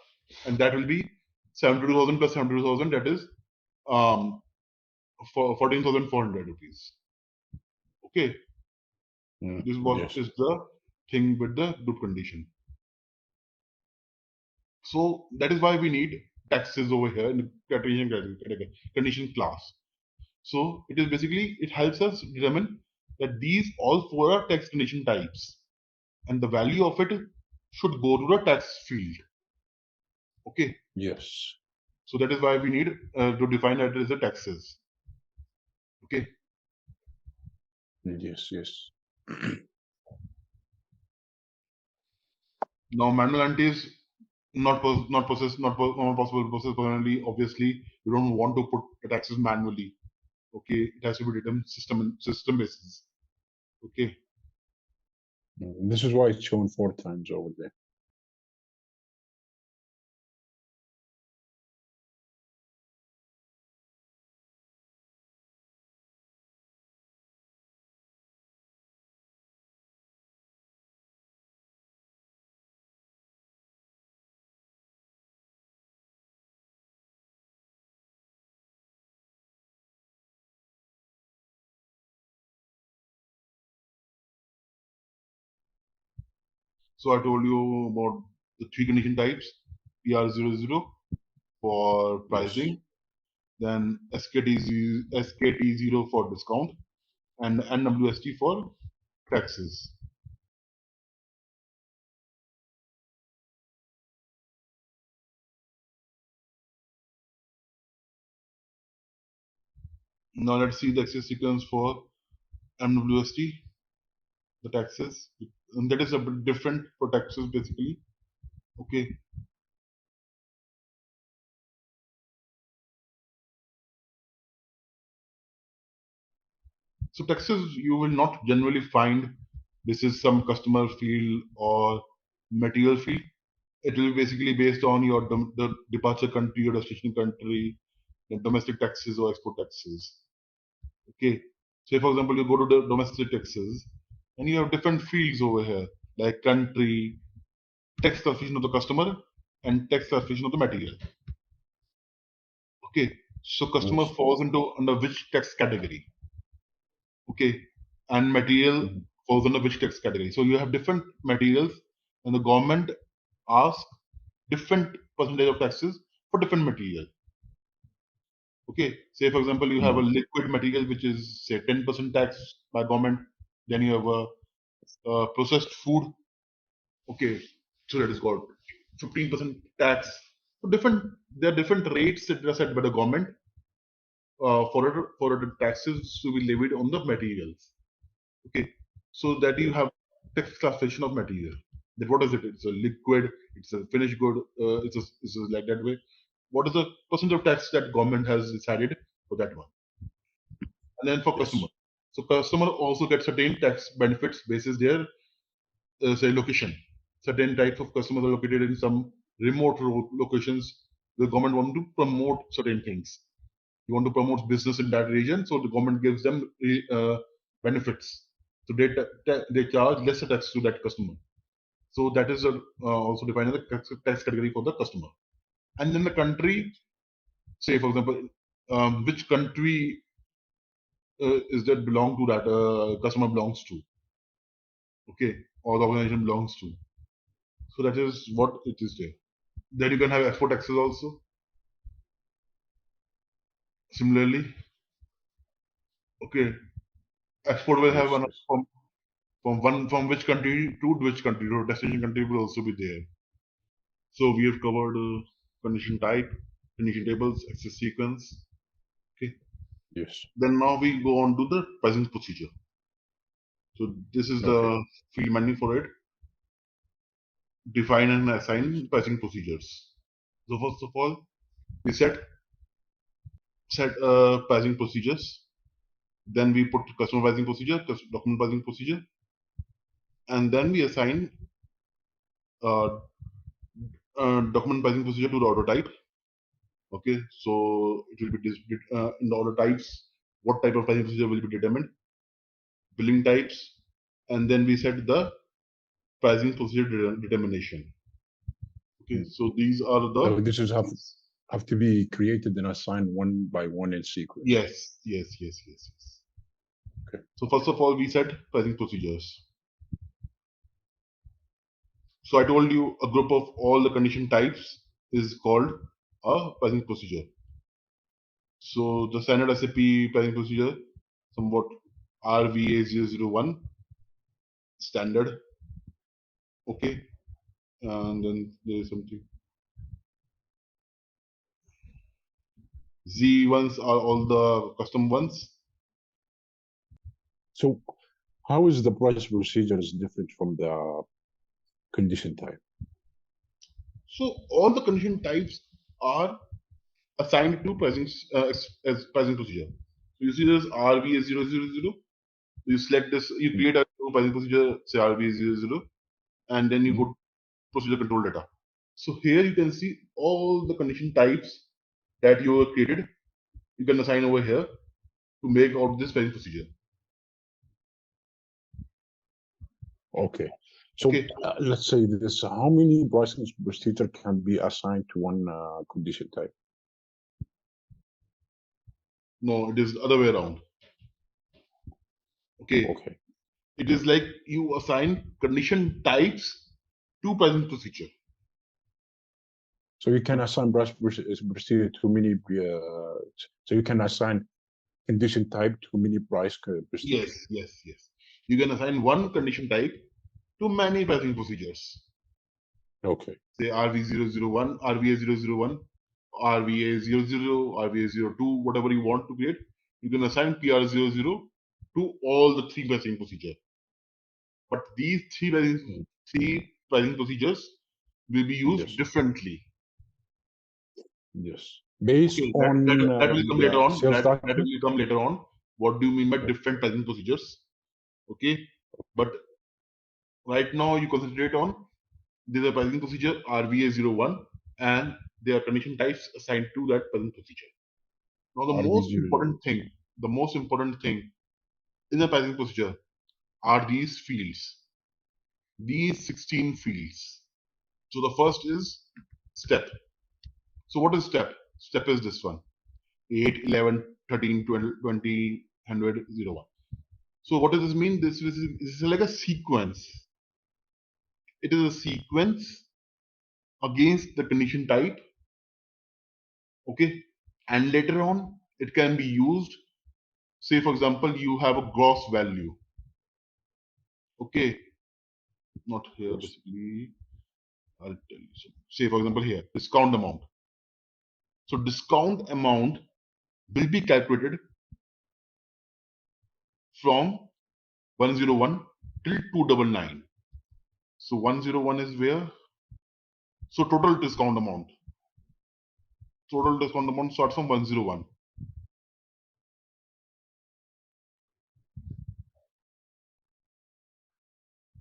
Speaker 2: and that will be 72,000 plus 72,000, that is for 14,400 rupees. Okay, this is what
Speaker 4: Yes.
Speaker 2: is the thing with the group condition. So that is why we need taxes over here in the condition class. So it is basically, it helps us determine that these all 4 are tax condition types, and the value of it should go to the tax field. Okay.
Speaker 4: Yes.
Speaker 2: So that is why we need to define that as the taxes. Okay.
Speaker 4: Yes.
Speaker 2: Now manual entry is not possible to process manually. Obviously, you don't want to put the taxes manually. Okay, it has to be written system basis. Okay.
Speaker 4: This is why it's shown 4 times over there.
Speaker 2: So I told you about the 3 condition types: PR00 for pricing, then SKT0 for discount, and NWST for taxes. Now let's see the access sequence for MWST, the taxes, and that is a bit different for taxes basically. Okay. So taxes you will not generally find this is some customer field or material field. It will be basically based on your the departure country or destination country, the domestic taxes or export taxes. Okay. Say, for example, you go to the domestic taxes and you have different fields over here, like country, tax classification of the customer, and tax classification of the material. Okay, so customer
Speaker 4: Yes.
Speaker 2: falls into under which tax category? Okay, and material
Speaker 4: Mhm.
Speaker 2: falls under which tax category? So you have different materials, and the government asks different percentage of taxes for different material. Okay, say for example, you have a
Speaker 4: Mhm.
Speaker 2: liquid material which is say 10% tax by government. Then you have a processed food. Okay, so that is called 15% tax. So there are different rates that are set by the government for the taxes to be levied on the materials. Okay, so that you
Speaker 4: Okay.
Speaker 2: have tax classification of material. That what is it? It's a liquid. It's a finished good. It's a like that way. What is the percentage of tax that government has decided for that one? And then for customer.
Speaker 4: Yes.
Speaker 2: So customer also gets certain tax benefits basis their say location. Certain types of customers are located in some remote locations. The government want to promote certain things. You want to promote business in that region, so the government gives them benefits. So they charge lesser tax to that customer. So that is also defined as a tax category for the customer. And then the country, say for example, which country is that belong to that customer belongs to? Okay, or the organization belongs to. So that is what it is there. Then you can have export taxes also. Similarly, okay, export will have
Speaker 4: Yes.
Speaker 2: an
Speaker 4: Yes.
Speaker 2: from which country to which country. So destination country will also be there. So we have covered condition type, condition tables, access sequence. Okay.
Speaker 4: Yes.
Speaker 2: Then now we go on to the pricing procedure. So this is
Speaker 4: Okay.
Speaker 2: the field menu for it. Define and assign pricing procedures. So first of all, we set pricing procedures. Then we put customer pricing procedure, document pricing procedure, and then we assign uh, document pricing procedure to the order type. Okay, so it will be in the order types. What type of pricing procedure will be determined? Billing types, and then we set the pricing procedure determination. Okay,
Speaker 4: Mm.
Speaker 2: so these are the
Speaker 4: So this is have to be created and assigned one by one in sequence.
Speaker 2: yes.
Speaker 4: Okay.
Speaker 2: So first of all, we set pricing procedures. So I told you a group of all the condition types is called a pricing procedure. So the standard SAP pricing procedure, somewhat RVA001 standard. Okay, and then there is something. Z ones are all the custom ones.
Speaker 4: So how is the price procedure is different from the condition type?
Speaker 2: So all the condition types are assigned to pricing as pricing procedure. So you see this RVA000. You select this, you
Speaker 4: Mm.
Speaker 2: create a new pricing procedure, say RVA00, and then you go
Speaker 4: Mhm.
Speaker 2: to procedure control data. So here you can see all the condition types that you have created. You can assign over here to make out this pricing procedure.
Speaker 4: Okay. So
Speaker 2: Okay,
Speaker 4: let's say this: how many pricing procedure can be assigned to one condition type?
Speaker 2: no, it is the other way around. Okay,
Speaker 4: Okay.
Speaker 2: it is like you assign condition types to pricing procedure.
Speaker 4: So you can assign procedure to many. So you can assign condition type to many procedure.
Speaker 2: Yes. You can assign one condition type to many pricing procedures.
Speaker 4: Okay.
Speaker 2: Say RV001, RVA001, RVA00, RVA02, whatever you want to create. You can assign PR00 to all the three pricing procedure. But these
Speaker 4: Mm.
Speaker 2: three pricing procedures will be used
Speaker 4: Yes.
Speaker 2: differently.
Speaker 4: Yes. Based
Speaker 2: Okay,
Speaker 4: on
Speaker 2: that will come later
Speaker 4: the
Speaker 2: on.
Speaker 4: sales
Speaker 2: That
Speaker 4: document.
Speaker 2: will come later on. What do you mean by
Speaker 4: Okay.
Speaker 2: different pricing procedures? Okay, but right now you concentrate on there's a pricing procedure RVA01 and there are condition types assigned to that pricing procedure. Now
Speaker 4: RV0.
Speaker 2: the most important thing in the pricing procedure are these fields, these 16 fields. So the first is step. So what is step? Step is this one, 8, 11, 13, 20, 100, 01. So what does this mean? This is like a sequence. It is a sequence against the condition type. Okay. And later on, it can be used. Say, for example, you have a gross value. Okay. Not here, basically. I'll tell you. So, say, for example, here, discount amount. So discount amount will be calculated from 101 till 299. So 101 is where? So total discount amount. Total discount amount starts from 101.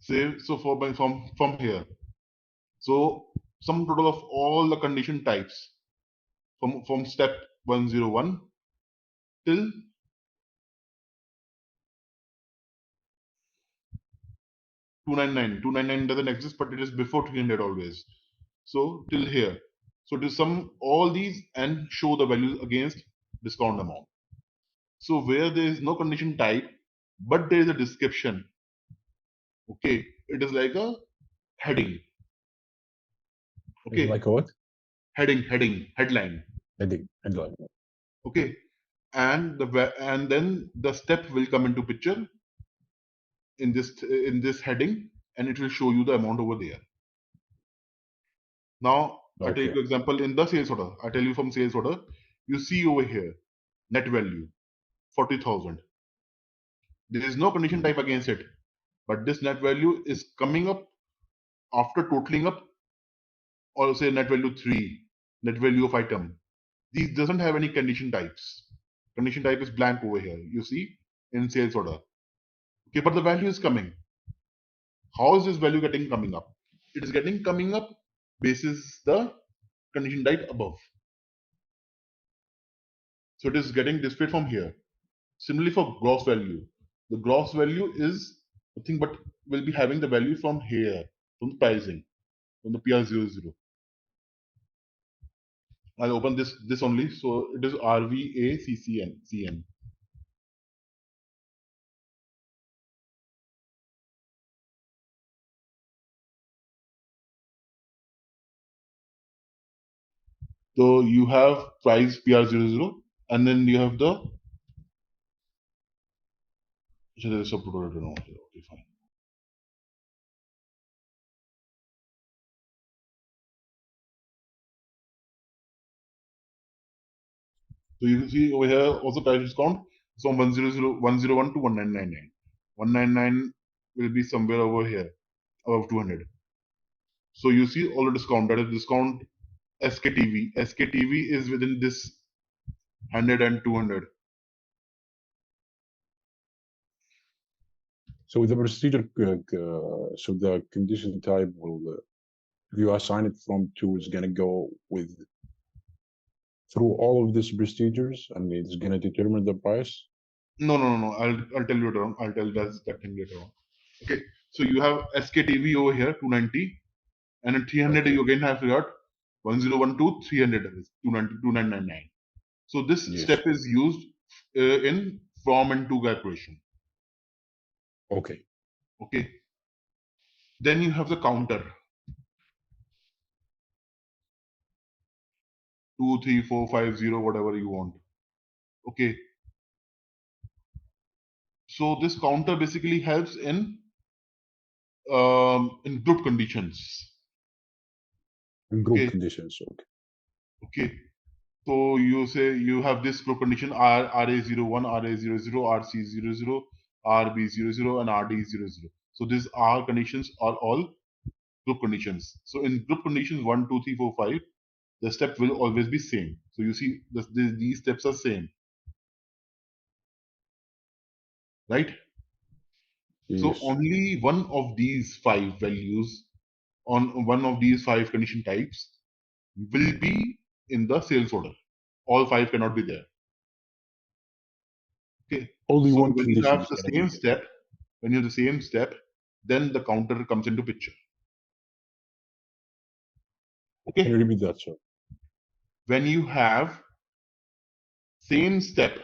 Speaker 2: Say, so from here. So sum total of all the condition types from step 101 till 299. 299 doesn't exist, but it is before 300 always. So till here. So to sum all these and show the values against discount amount. So where there is no condition type, but there is a description. Okay, it is like a heading. Okay,
Speaker 4: Like what?
Speaker 2: heading, headline.
Speaker 4: Headline.
Speaker 2: Okay, and then the step will come into picture in this heading, and it will show you the amount over there. Now I take
Speaker 4: Okay.
Speaker 2: example in the sales order. I tell you from sales order, you see over here net value 40,000. There is no condition type against it, but this net value is coming up after totaling up, or say net value 3, net value of item. These doesn't have any condition types. Condition type is blank over here. You see in sales order. Okay, but the value is coming. How is this value getting coming up? It is getting coming up basis the condition type above. So it is getting displayed from here. Similarly for gross value, the gross value is nothing but will be having the value from here, from the pricing, from the PR00. I'll open this only. So it is RVACCN. So you have price PR00, and then you have the subtotal. Okay, fine. So you can see over here also price discount from 101 to 1999. 199 will be somewhere over here above 200. So you see all the discount, that is discount SKTV. SKTV is within this 100 and 200.
Speaker 4: So the procedure, so the condition type will, if you assign it from two, is gonna go with through all of these procedures, and it's gonna determine the price.
Speaker 2: No. I'll tell you later on. I'll tell that thing later on. Okay. So you have SKTV over here 290, and at 300
Speaker 4: Okay.
Speaker 2: you again have got 1012 300 is 290 2999. So this
Speaker 4: Yes.
Speaker 2: step is used in from and to calculation.
Speaker 4: Okay.
Speaker 2: Okay. Then you have the counter. 2, 3, 4, 5, 0, whatever you want. Okay. So this counter basically helps in group conditions.
Speaker 4: In group
Speaker 2: Okay.
Speaker 4: conditions. Okay.
Speaker 2: Okay. So you say you have this group condition RA01, RA00, RC00, RB00, and RD00. So these R conditions are all group conditions. So in group conditions 1, 2, 3, 4, 5, the step will always be same. So you see these steps are same. Right?
Speaker 4: Yes.
Speaker 2: So only one of these 5 values on one of these 5 condition types will be in the sales order. All 5 cannot be there. Okay.
Speaker 4: Only
Speaker 2: So
Speaker 4: one
Speaker 2: when you
Speaker 4: condition
Speaker 2: have
Speaker 4: is
Speaker 2: the
Speaker 4: gonna
Speaker 2: same
Speaker 4: be
Speaker 2: step, then the counter comes into picture.
Speaker 4: Can you
Speaker 2: Okay.
Speaker 4: repeat that, sir?
Speaker 2: When you have same step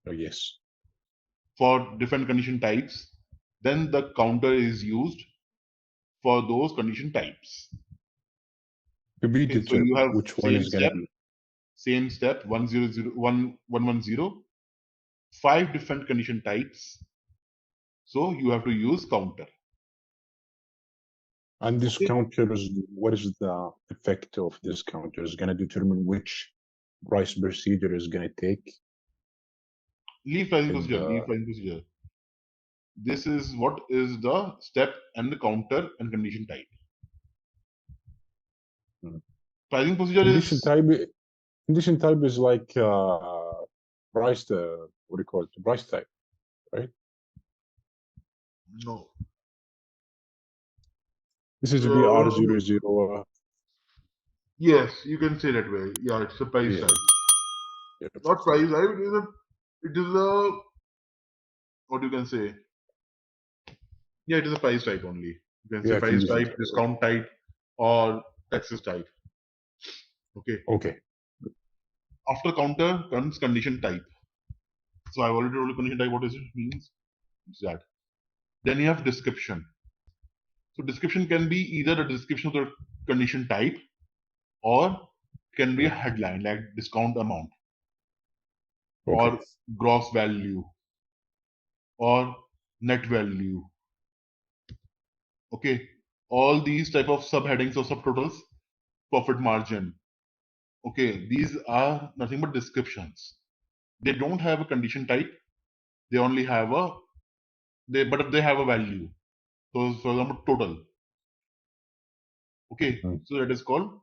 Speaker 4: Oh, yes.
Speaker 2: for different condition types, then the counter is used for those condition types.
Speaker 4: To be
Speaker 2: Okay, so you
Speaker 4: determined
Speaker 2: have
Speaker 4: which one is gonna be.
Speaker 2: same step 110 5 different condition types. So you have to use counter.
Speaker 4: And this
Speaker 2: Okay.
Speaker 4: counter is, what is the effect of this counter? Is gonna determine which price procedure is gonna take.
Speaker 2: Leave pricing
Speaker 4: And,
Speaker 2: procedure. This is what is the step and the counter and condition type. Pricing procedure
Speaker 4: condition
Speaker 2: is
Speaker 4: type. Condition type is like price. What do you call it? Price type, right?
Speaker 2: no.
Speaker 4: This is BR00.
Speaker 2: Yes, you can say that way. Yeah, it's a price
Speaker 4: Yeah.
Speaker 2: type.
Speaker 4: Yeah.
Speaker 2: Not price type. It is a what you can say. Yeah, it is a price type only. You can say
Speaker 4: Yeah,
Speaker 2: price
Speaker 4: condition
Speaker 2: type,
Speaker 4: type.
Speaker 2: discount type, or taxes type. Okay.
Speaker 4: Okay.
Speaker 2: After counter comes condition type. So I've already told you condition type what is it means. It's that. Then you have description. So description can be either a description of the condition type or can be a headline like discount amount
Speaker 4: Okay.
Speaker 2: or gross value or net value. Okay. All these type of subheadings or subtotals, profit margin. Okay. These are nothing but descriptions. They don't have a condition type. They only have but they have a value. So for example, total. Okay. So that is called,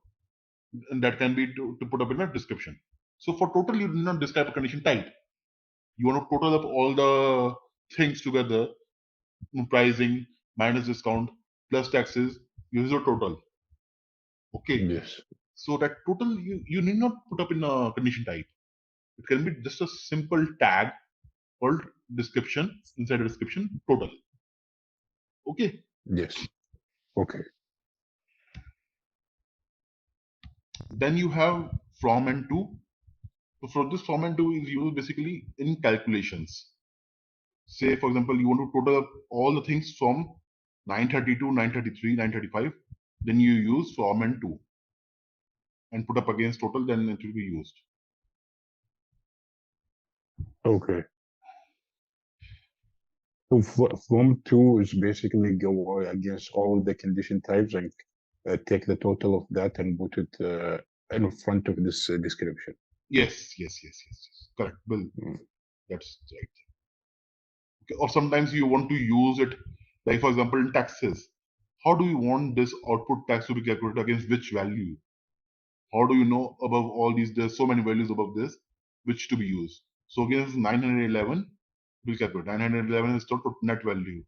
Speaker 2: and that can be to put up in a description. So for total, you do not describe a condition type. You want to total up all the things together, pricing minus discount plus taxes, use your total. Okay.
Speaker 4: Yes.
Speaker 2: So that total you need not put up in a condition type. It can be just a simple tag called description, inside the description total. Okay.
Speaker 4: Yes. Okay.
Speaker 2: Then you have from and to. So for this from and to is used basically in calculations. Say for example, you want to total up all the things from 932, 933, 935. Then you use from and to and put up against total, then it will be used.
Speaker 4: Okay. So from to is basically go against all the condition types and take the total of that and put it in front of this description.
Speaker 2: Yes. Correct. Bill. That's right. Okay. Or sometimes you want to use it, like for example, in taxes. How do you want this output tax to be calculated against which value? How do you know above all these? There's so many values above this, which to be used. So against 911, we'll calculate. 911 is total net value.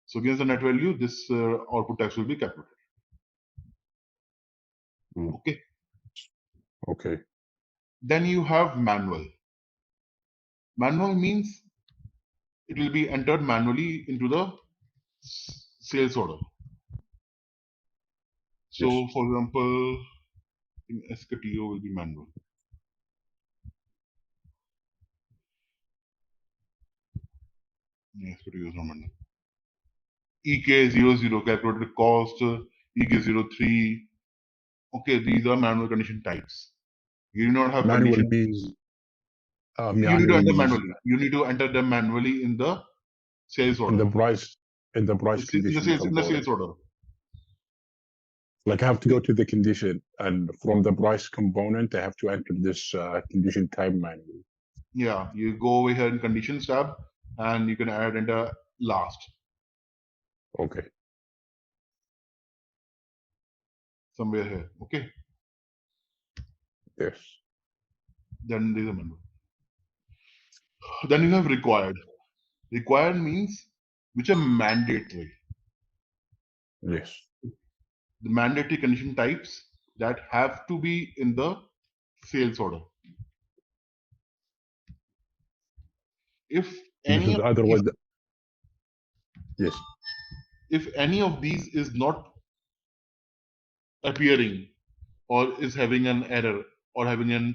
Speaker 2: So against the net value, this output tax will be calculated. Okay.
Speaker 4: Okay.
Speaker 2: Then you have manual. Manual means it will be entered manually into the sales order. So,
Speaker 4: Yes.
Speaker 2: for example, in SKTO will be manual. SKTO is not manual. EK00 calculated cost, EK03. Okay, these are manual condition types. You do not have
Speaker 4: Manual
Speaker 2: condition.
Speaker 4: means
Speaker 2: You need to enter
Speaker 4: means
Speaker 2: manually. You need to enter them manually in the sales order.
Speaker 4: in the price condition
Speaker 2: In the
Speaker 4: component.
Speaker 2: sales order.
Speaker 4: Like I have to go to the condition, and from the price component, I have to enter this condition type manually.
Speaker 2: Yeah, you go over here in conditions tab, and you can add enter last.
Speaker 4: Okay.
Speaker 2: Somewhere here. Okay.
Speaker 4: Yes.
Speaker 2: Then there's a manual. Then you have required. Required means which are mandatory.
Speaker 4: Yes.
Speaker 2: The mandatory condition types that have to be in the sales order. If any
Speaker 4: Because
Speaker 2: of
Speaker 4: otherwise,
Speaker 2: these,
Speaker 4: yes,
Speaker 2: if any of these is not appearing or is having an error or having an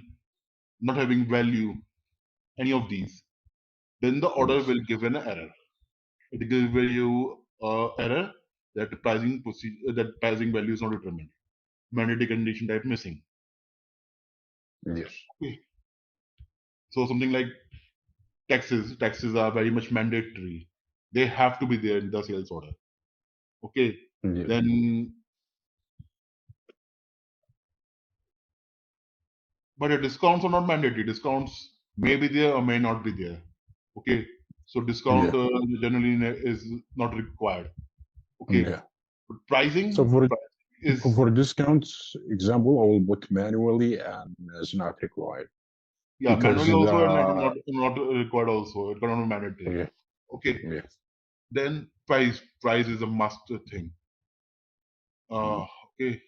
Speaker 2: not having value, any of these, then the order
Speaker 4: yes,
Speaker 2: will give an error. It will give you error that pricing procedure that pricing value is not determined. Mandatory condition type missing.
Speaker 4: yes,
Speaker 2: Okay. So something like taxes. Taxes are very much mandatory. They have to be there in the sales order. Okay.
Speaker 4: yes,
Speaker 2: Then, but the discounts are not mandatory. Discounts may be there or may not be there. Okay. So discount
Speaker 4: yeah,
Speaker 2: generally is not required. Okay.
Speaker 4: yeah.
Speaker 2: But pricing
Speaker 4: So
Speaker 2: is
Speaker 4: for discounts example, I will put manually and is not required
Speaker 2: yeah
Speaker 4: because
Speaker 2: manually also and it is
Speaker 4: the
Speaker 2: not required also. It cannot be mandatory.
Speaker 4: yeah,
Speaker 2: Okay.
Speaker 4: yeah.
Speaker 2: Then price is a must thing.
Speaker 4: Mm.
Speaker 2: Okay.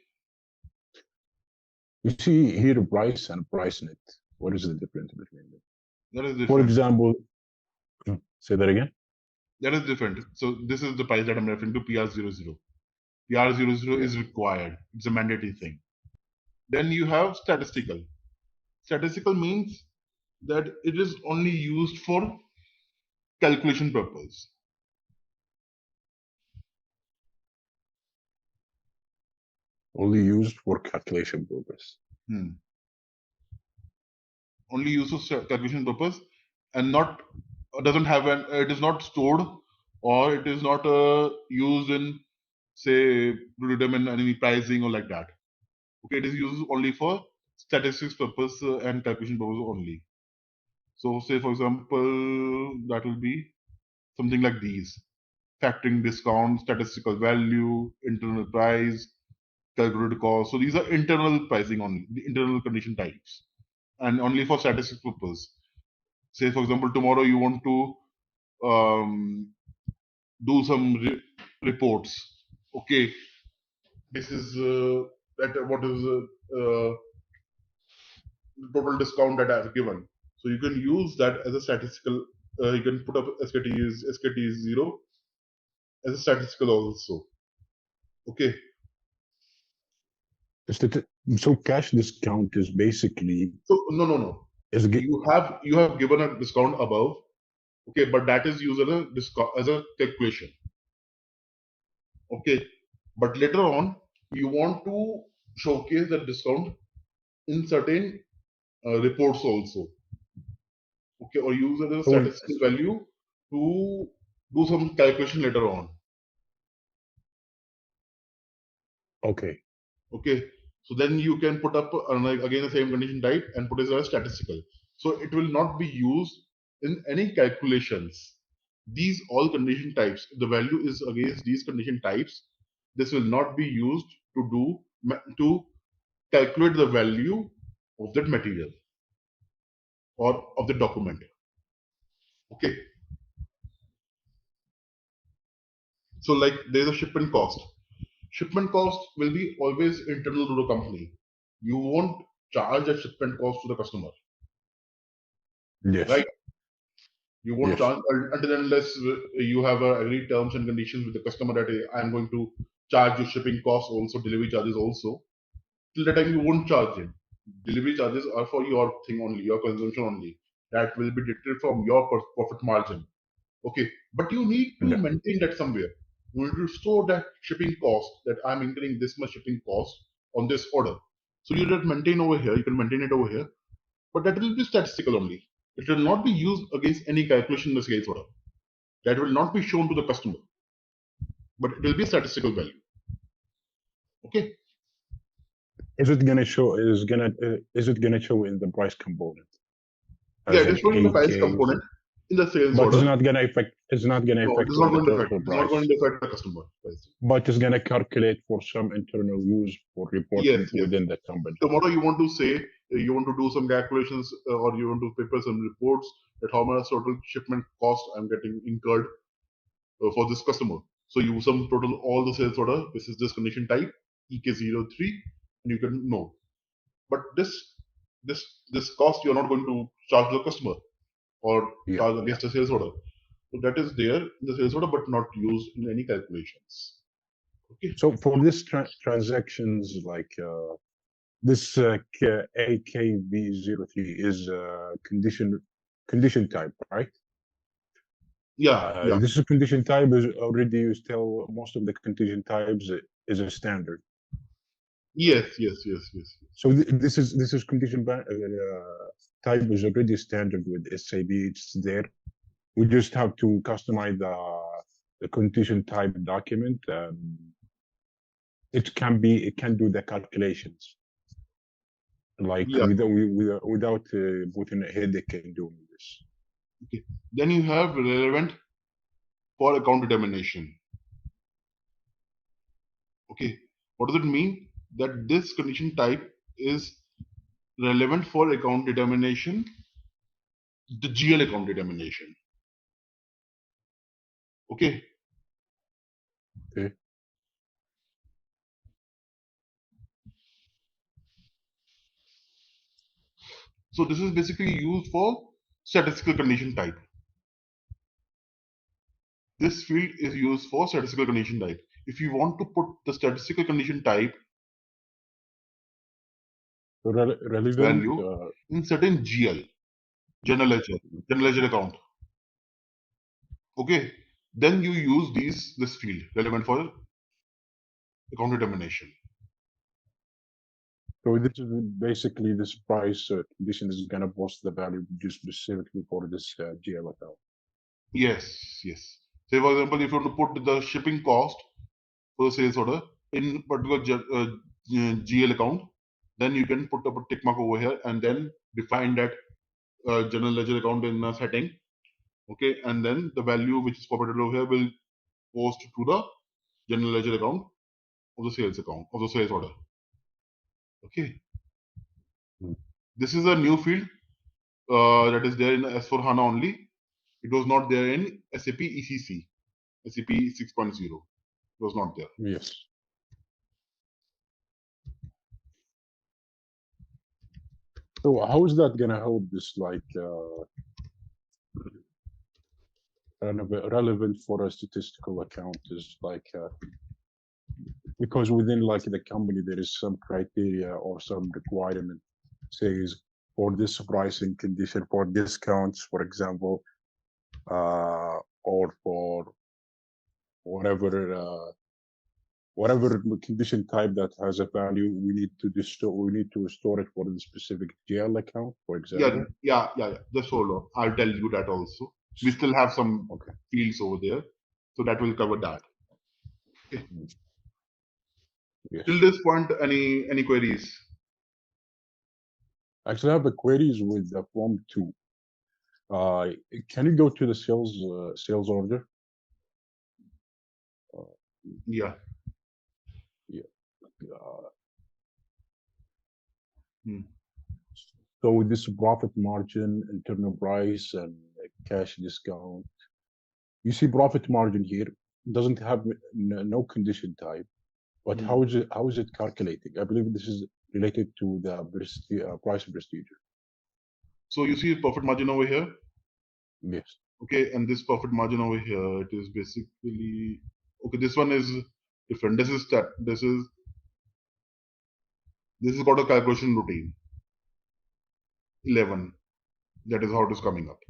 Speaker 4: You see here price and price net. What is the difference between them?
Speaker 2: That is
Speaker 4: For
Speaker 2: different.
Speaker 4: example, say that again.
Speaker 2: That is different. So this is the price that I'm referring to, PR00. PR00
Speaker 4: Yeah.
Speaker 2: is required. It's a mandatory thing. Then you have statistical. Statistical means that it is only used for calculation purpose.
Speaker 4: Only used for calculation purpose.
Speaker 2: Only used for calculation purpose, and not doesn't have an. It is not stored, or it is not used in say to determine any pricing or like that. Okay, it is used only for statistics purpose and calculation purpose only. So say for example, that will be something like these: factoring discount, statistical value, internal price, calculated cost. So these are internal pricing only, the internal condition types, and only for statistics purpose. Say for example, tomorrow you want to do some reports. Okay, this is that what is total discount that I've given. So you can use that as a statistical. You can put up SKT is 0 as a statistical also. Okay.
Speaker 4: So cash discount is basically
Speaker 2: So no.
Speaker 4: is
Speaker 2: You have given a discount above. Okay, but that is used as a discount as a calculation. Okay, but later on you want to showcase that discount in certain reports also. Okay, or use it as a
Speaker 4: so
Speaker 2: statistical value to do some calculation later on.
Speaker 4: okay.
Speaker 2: Okay, so then you can put up again the same condition type and put it as statistical. So it will not be used in any calculations. These all condition types, the value is against these condition types. This will not be used to to calculate the value of that material or of the document. Okay, so like there's a shipment cost. Shipment cost will be always internal to the company. You won't charge a shipment cost to the customer,
Speaker 4: Yes,
Speaker 2: right? You won't
Speaker 4: yes,
Speaker 2: charge until unless you have agreed terms and conditions with the customer that I'm going to charge you shipping costs also, delivery charges also. Till that time, you won't charge him. Delivery charges are for your thing only, your consumption only. That will be deducted from your profit margin. Okay, but you need to
Speaker 4: yeah.
Speaker 2: maintain that somewhere. You need to store that shipping cost that I'm incurring this much shipping cost on this order. So you just maintain over here. You can maintain it over here, but that will be statistical only. It will not be used against any calculation in the sales order. That will not be shown to the customer, but it will be a statistical value. Okay.
Speaker 4: Is it gonna show in the price component
Speaker 2: Yeah,
Speaker 4: as
Speaker 2: it is
Speaker 4: an
Speaker 2: showing the price
Speaker 4: AK,
Speaker 2: component in the sales
Speaker 4: but
Speaker 2: order.
Speaker 4: it's not gonna
Speaker 2: No, it
Speaker 4: affect
Speaker 2: is
Speaker 4: on
Speaker 2: not
Speaker 4: the
Speaker 2: going to affect.
Speaker 4: total
Speaker 2: It is not going
Speaker 4: price.
Speaker 2: to affect the customer price.
Speaker 4: But it's gonna calculate for some internal use for
Speaker 2: Yes,
Speaker 4: reporting
Speaker 2: yes.
Speaker 4: within the company.
Speaker 2: Tomorrow you want to say you want to do some calculations or you want to prepare some reports that how much total shipment cost I'm getting incurred for this customer. So you sum total all the sales order. This is this condition type EK03, and you can know. But this cost you are not going to charge the customer. or
Speaker 4: Yeah.
Speaker 2: charge against a sales order. So that is there in the sales order, but not used in any calculations. Okay.
Speaker 4: So for this transactions, like this AKV03 is condition type, right?
Speaker 2: Yeah.
Speaker 4: This is condition type is already used. Tell most of the condition types is a standard.
Speaker 2: Yes.
Speaker 4: So this is condition type is already standard with SAP. It's there. We just have to customize the condition type document. It can do the calculations like
Speaker 2: Yeah.
Speaker 4: without putting a headache in doing this.
Speaker 2: Okay. Then you have relevant for account determination. Okay. What does it mean? That this condition type is relevant for account determination, the GL account determination. Okay.
Speaker 4: Okay.
Speaker 2: So this is basically used for statistical condition type. This field is used for statistical condition type. If you want to put the statistical condition type
Speaker 4: So relevant
Speaker 2: value in certain GL, general ledger account. Okay, then you use this field relevant for account determination.
Speaker 4: So this is basically this price condition is gonna post the value just specifically for this GL account.
Speaker 2: Yes. Say for example, if you want to put the shipping cost for the sales order in particular GL account, then you can put up a tick mark over here and then define that general ledger account in a setting. Okay, and then the value which is populated over here will post to the general ledger account of the sales account of the sales order. Okay. This is a new field that is there in S4HANA only. It was not there in SAP ECC, SAP 6.0. It was not there.
Speaker 4: Yes. So how is that gonna help this like relevant for a statistical account is like because within like the company there is some criteria or some requirement says for this pricing condition for discounts, for example, or for whatever condition type that has a value, we need to store it for the specific GL account, for example.
Speaker 2: Yeah. Just hold on. I'll tell you that also. We still have some fields over there, so that will cover that. Okay.
Speaker 4: Yes.
Speaker 2: Till this point, any queries?
Speaker 4: Actually, I have a queries with the form 2. Can you go to the sales order?
Speaker 2: Yeah.
Speaker 4: So with this profit margin, internal price, and cash discount, you see profit margin here doesn't have no condition type, but how is it calculating? I believe this is related to the pricing procedure.
Speaker 2: So you see profit margin over here.
Speaker 4: Yes.
Speaker 2: Okay, and this profit margin over here, it is basically okay. This one is different. This is got a calculation routine. 11. That is how it is coming up.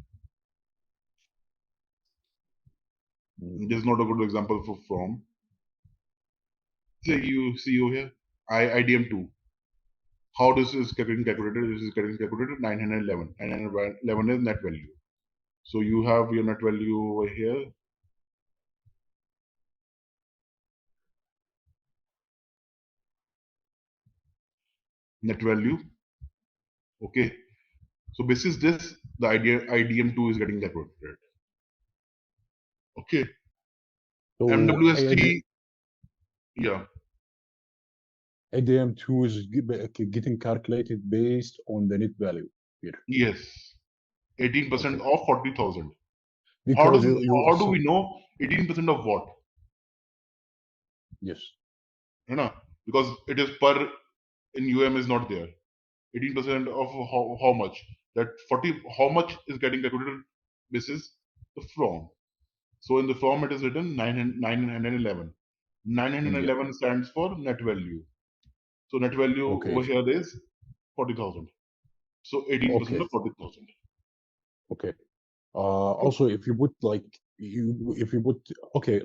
Speaker 2: This is not a good example for from. Say you see over here, IDM2. How this is getting calculated? This is getting calculated 911. 911 is net value. So you have your net value over here. Net value. Okay. So basis this, the IDM2 is getting calculated. Okay.
Speaker 4: So
Speaker 2: MWST. Yeah.
Speaker 4: IDM2 is getting calculated based on the net value here.
Speaker 2: Yes. 18% of 40,000.
Speaker 4: How
Speaker 2: do we know 18% of what?
Speaker 4: Yes.
Speaker 2: Because it is per in UM is not there. 18% of how much? that 40, how much is getting calculated? This is the from. So in the from it is written 911. 911 stands for net value. So net value
Speaker 4: Okay.
Speaker 2: over here is 40,000. So 18%
Speaker 4: Okay.
Speaker 2: of 40,000.
Speaker 4: Okay. Also, if you put like if you put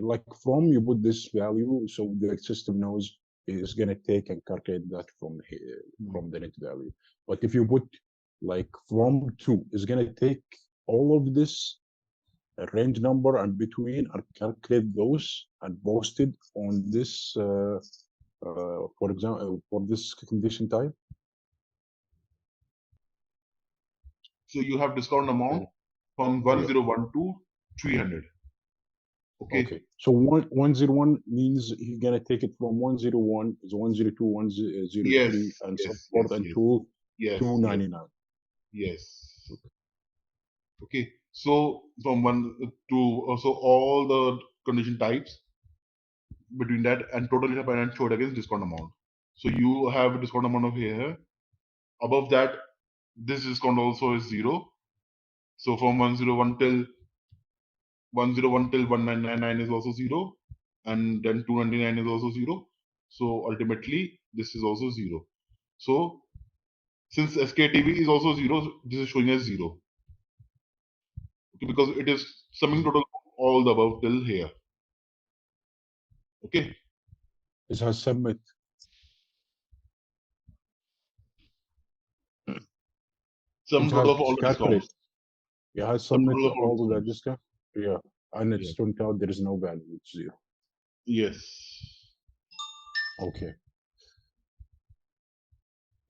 Speaker 4: like from, you put this value, so the system knows it's gonna take and calculate that from here, from the net value. But if you put like from to, it's gonna take all of this range number and between and calculate those and post it on this, for example, for this condition type.
Speaker 2: So you have discount amount from 101 to 300. Okay.
Speaker 4: So 101 means he's gonna take it from 101 is 102, 103,
Speaker 2: Yes,
Speaker 4: and so
Speaker 2: yes,
Speaker 4: forth
Speaker 2: yes,
Speaker 4: until
Speaker 2: yes,
Speaker 4: 299.
Speaker 2: yes. Okay. So from 1 to so all the condition types between that and total and showed against discount amount. So you have a discount amount of here. Above that, this discount also is 0. So from 101 till 1999 is also 0, and then 299 is also 0. So ultimately, this is also 0. So since SKTV is also 0, this is showing as 0. Okay, because it is summing total all the above till here. Okay.
Speaker 4: It has submit.
Speaker 2: Sum total of all the discounts.
Speaker 4: Yeah, has submit all of that discount. Yeah, and it's turned out there is no value. It's 0.
Speaker 2: Yes.
Speaker 4: Okay.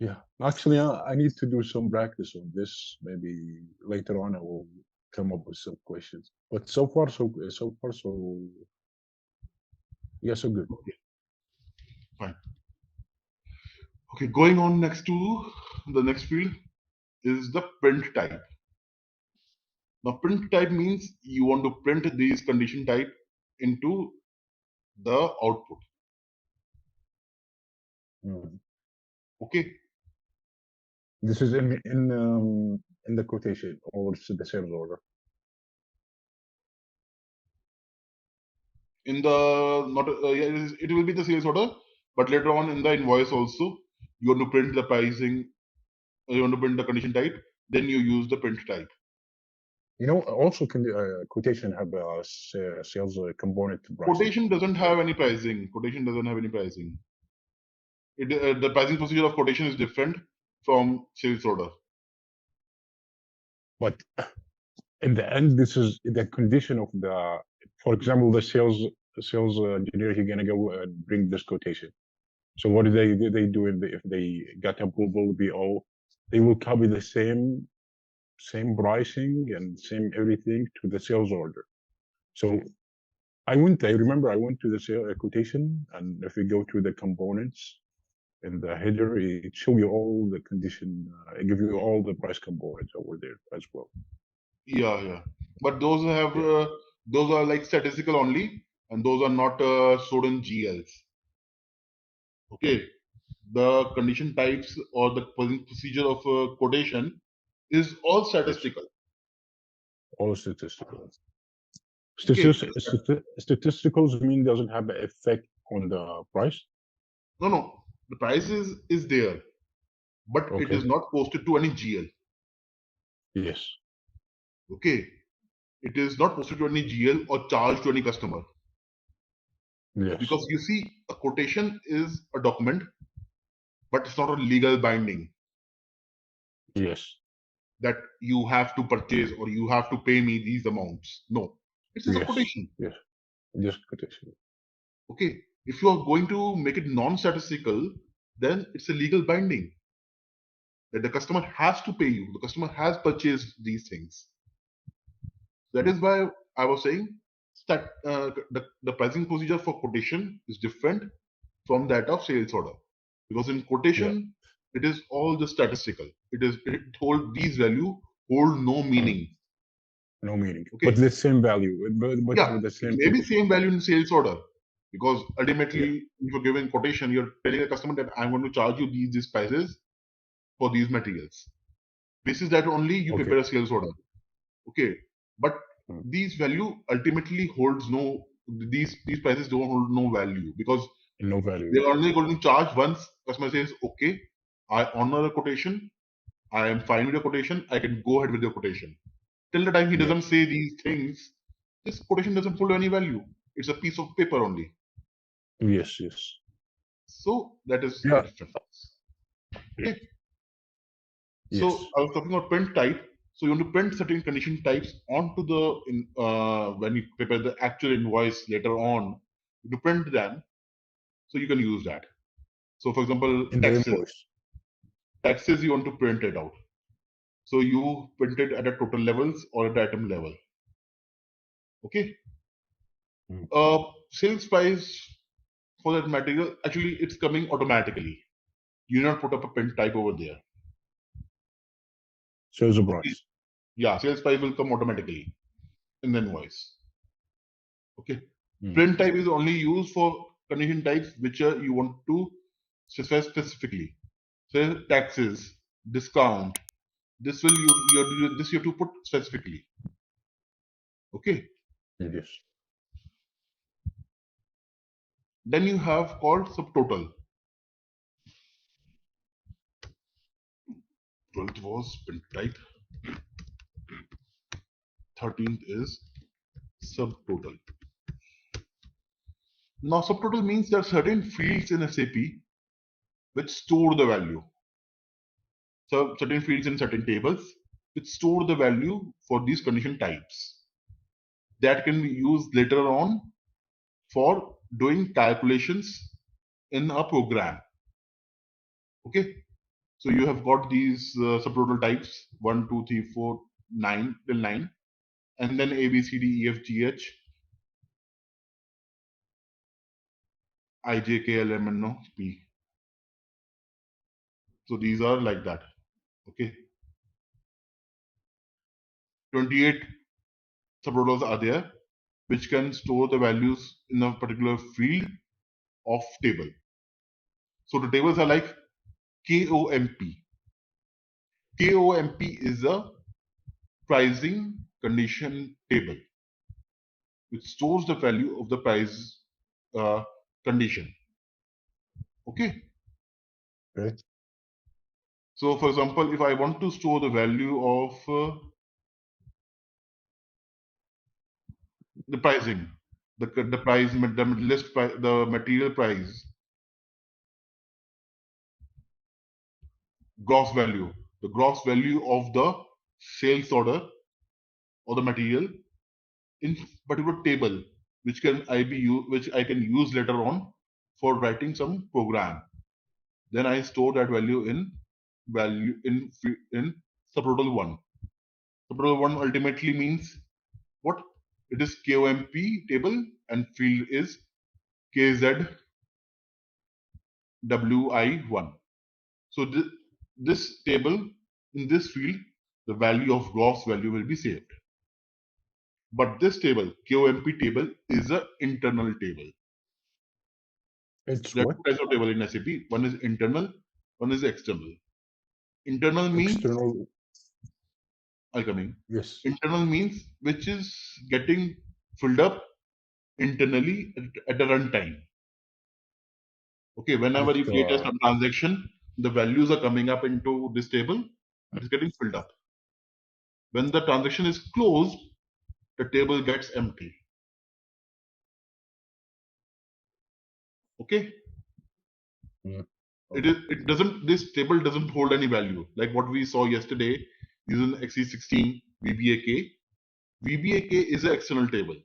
Speaker 4: Yeah, actually, I need to do some practice on this. Maybe later on I will come up with some questions. But so far, so yeah, so good.
Speaker 2: Okay. Fine. Okay, going on next to the next field is the print type. Now, print type means you want to print these condition type into the output. Okay.
Speaker 4: This is in the quotation or the sales order.
Speaker 2: In the not it will be the sales order, but later on in the invoice also you want to print the pricing. You want to print the condition type, then you use the print type.
Speaker 4: You know, also quotation have a sales component pricing.
Speaker 2: Quotation doesn't have any pricing. Quotation doesn't have any pricing. The pricing procedure of quotation is different from sales order.
Speaker 4: But in the end, this is the condition of the, for example, the sales engineer, he's gonna go and bring this quotation. So what do they do if they got approval BO? They will copy the same pricing and same everything to the sales order. So I remember I went to the sale quotation, and if you go to the components in the header, it show you all the condition, it give you all the price components over there as well.
Speaker 2: Yeah. But those have those are like statistical only, and those are not stored in GLs. Okay. The condition types or the procedure of quotation is all statistical.
Speaker 4: Yes. All statistical. Statisticals mean doesn't have an effect on the price?
Speaker 2: No. The price is there, but it is not posted to any GL.
Speaker 4: Yes.
Speaker 2: Okay. It is not posted to any GL or charged to any customer.
Speaker 4: Yes.
Speaker 2: Because you see, a quotation is a document, but it's not a legal binding.
Speaker 4: Yes.
Speaker 2: That you have to purchase or you have to pay me these amounts. No. It's just a quotation.
Speaker 4: Yes. Just quotation.
Speaker 2: Okay. If you are going to make it non-statistical, then it's a legal binding. That the customer has to pay you. The customer has purchased these things. That is why I was saying that the pricing procedure for quotation is different from that of sales order. Because in quotation, it is all just statistical. It hold these value hold no meaning.
Speaker 4: No meaning.
Speaker 2: Okay.
Speaker 4: But the same value. But
Speaker 2: yeah,
Speaker 4: with the same
Speaker 2: maybe same value in sales order. Because ultimately, if you're giving quotation, you're telling a customer that I'm going to charge you these prices for these materials. Basis that only you
Speaker 4: Okay.
Speaker 2: prepare a sales order. Okay, but
Speaker 4: Mm.
Speaker 2: these value ultimately holds no. These prices don't hold no value because
Speaker 4: No value.
Speaker 2: they're only going to charge once customer says, okay, I honor the quotation, I am fine with your quotation, I can go ahead with your quotation. Till the time he doesn't
Speaker 4: Yes.
Speaker 2: say these things, this quotation doesn't hold any value. It's a piece of paper only.
Speaker 4: Yes. Yes.
Speaker 2: So that is the
Speaker 4: Yeah.
Speaker 2: difference. Okay.
Speaker 4: Yes.
Speaker 2: So I was talking about print type. So you want to print certain condition types onto the when you prepare the actual invoice later on, you print them so you can use that. So for example,
Speaker 4: In the invoice.
Speaker 2: taxes you want to print it out. So you print it at a total levels or at the item level. Okay.
Speaker 4: Mm.
Speaker 2: Sales price for that material, actually it's coming automatically. You not put up a print type over there.
Speaker 4: Sales
Speaker 2: Okay.
Speaker 4: price.
Speaker 2: Yeah, sales price will come automatically in the invoice. Okay.
Speaker 4: Mm.
Speaker 2: Print type is only used for condition types which you want to specify specifically. So taxes, discount. This will you have to put specifically. Okay.
Speaker 4: Yes.
Speaker 2: Then you have called subtotal. 12th was print type. 13th is subtotal. Now subtotal means there are certain fields in SAP which store the value. So certain fields in certain tables which store the value for these condition types that can be used later on for doing calculations in a program. Okay, so you have got these subtotal types 1, 2, 3, 4, 9 till 9, and then A, B, C, D, E, F, G, H, I, J, K, L, M, N, O, P. So these are like that. Okay, 28 subtotals are there which can store the values in a particular field of table. So the tables are like KOMP. KOMP is a pricing condition table which stores the value of the price condition. Okay.
Speaker 4: Okay.
Speaker 2: So, for example, if I want to store the value of the pricing, the price, the list, the material price, gross value, the gross value of the sales order or the material in particular table, which I can use later on for writing some program. Then I store that value in subtotal one. Subtotal one ultimately means what? It is KOMP table and field is KZWI1. So this table in this field, the value of gross value will be saved. But this table, KOMP table, is an internal table.
Speaker 4: It's
Speaker 2: There are
Speaker 4: what?
Speaker 2: two types of table in SAP. One is internal, one is external. Internal means
Speaker 4: External. Yes.
Speaker 2: internal means which is getting filled up internally at the runtime. Okay, whenever you
Speaker 4: At
Speaker 2: create a transaction, the values are coming up into this table. It is getting filled up. When the transaction is closed, the table gets empty. Okay.
Speaker 4: Mm.
Speaker 2: This table doesn't hold any value. Like what we saw yesterday using XE16 VBAK. VBAK is an external table.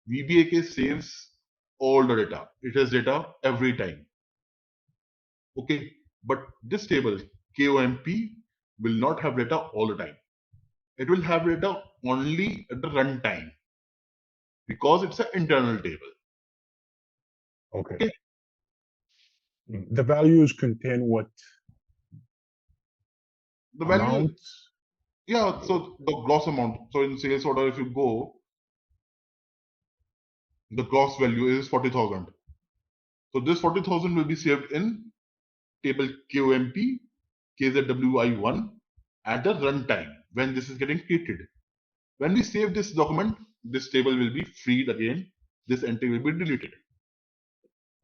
Speaker 2: VBAK saves all the data. It has data every time. Okay. But this table, KOMP, will not have data all the time. It will have data only at the runtime because it's an internal table.
Speaker 4: Okay. The values contain what?
Speaker 2: The value,
Speaker 4: Amount?
Speaker 2: yeah, so the gross amount. So in sales order, if you go, the gross value is 40,000. So this 40,000 will be saved in table KOMP, KZWI1, at the runtime when this is getting created. When we save this document, this table will be freed again. This entry will be deleted.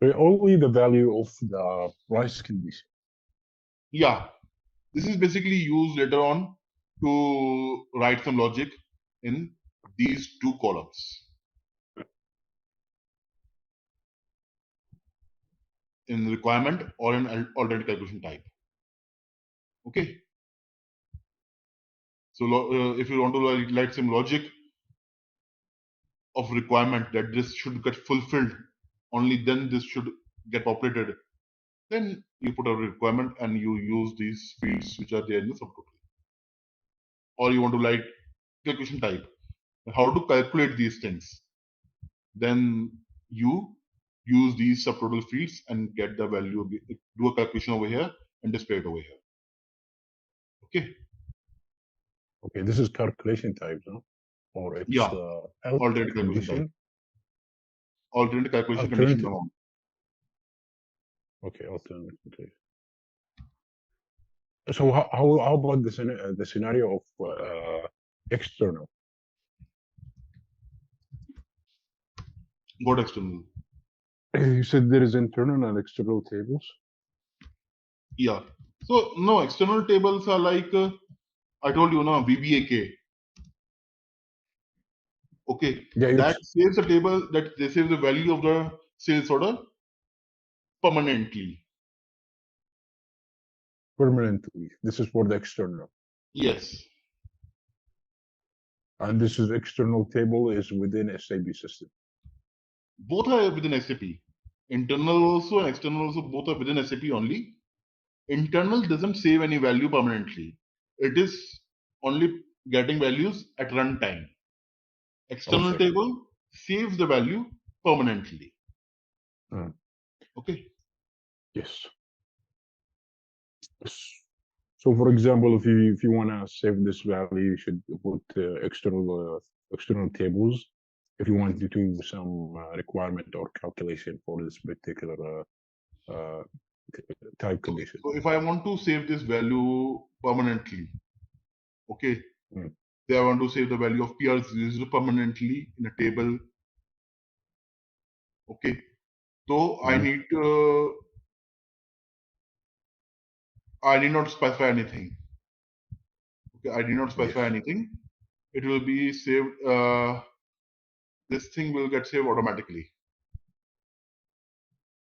Speaker 4: So only the value of the price condition.
Speaker 2: Yeah, this is basically used later on to write some logic in these two columns. In requirement or in alternate calculation type. Okay. So if you want to write some logic of requirement that this should get fulfilled, only then this should get populated. Then you put a requirement and you use these fields which are there in the subtotal. Or you want to write calculation type, how to calculate these things. Then you use these subtotal fields and get the value, do a calculation over here and display it over here. Okay.
Speaker 4: Okay, this is calculation type, no? Or it's
Speaker 2: Yeah, alternate calculation type. Alternate calculation condition amount.
Speaker 4: Okay, alternate. Okay. So how about the scenario of external?
Speaker 2: What external?
Speaker 4: You said there is internal and external tables.
Speaker 2: Yeah. So no, external tables are like I told you now, VBAK. Okay.
Speaker 4: Yeah,
Speaker 2: that saves the table, that they save the value of the sales order permanently.
Speaker 4: Permanently. This is for the external.
Speaker 2: Yes.
Speaker 4: And this is external table is within SAP system.
Speaker 2: Both are within SAP. Internal also and external also, both are within SAP only. Internal doesn't save any value permanently. It is only getting values at runtime. External table saves the value permanently. Okay.
Speaker 4: Yes. So, for example, if you want to save this value, you should put external tables. If you want to do some requirement or calculation for this particular type condition.
Speaker 2: So if I want to save this value permanently, okay, say I want to save the value of PR0 permanently in a table, okay, so I need not specify anything. Okay, I did not specify anything. It will be saved. This thing will get saved automatically.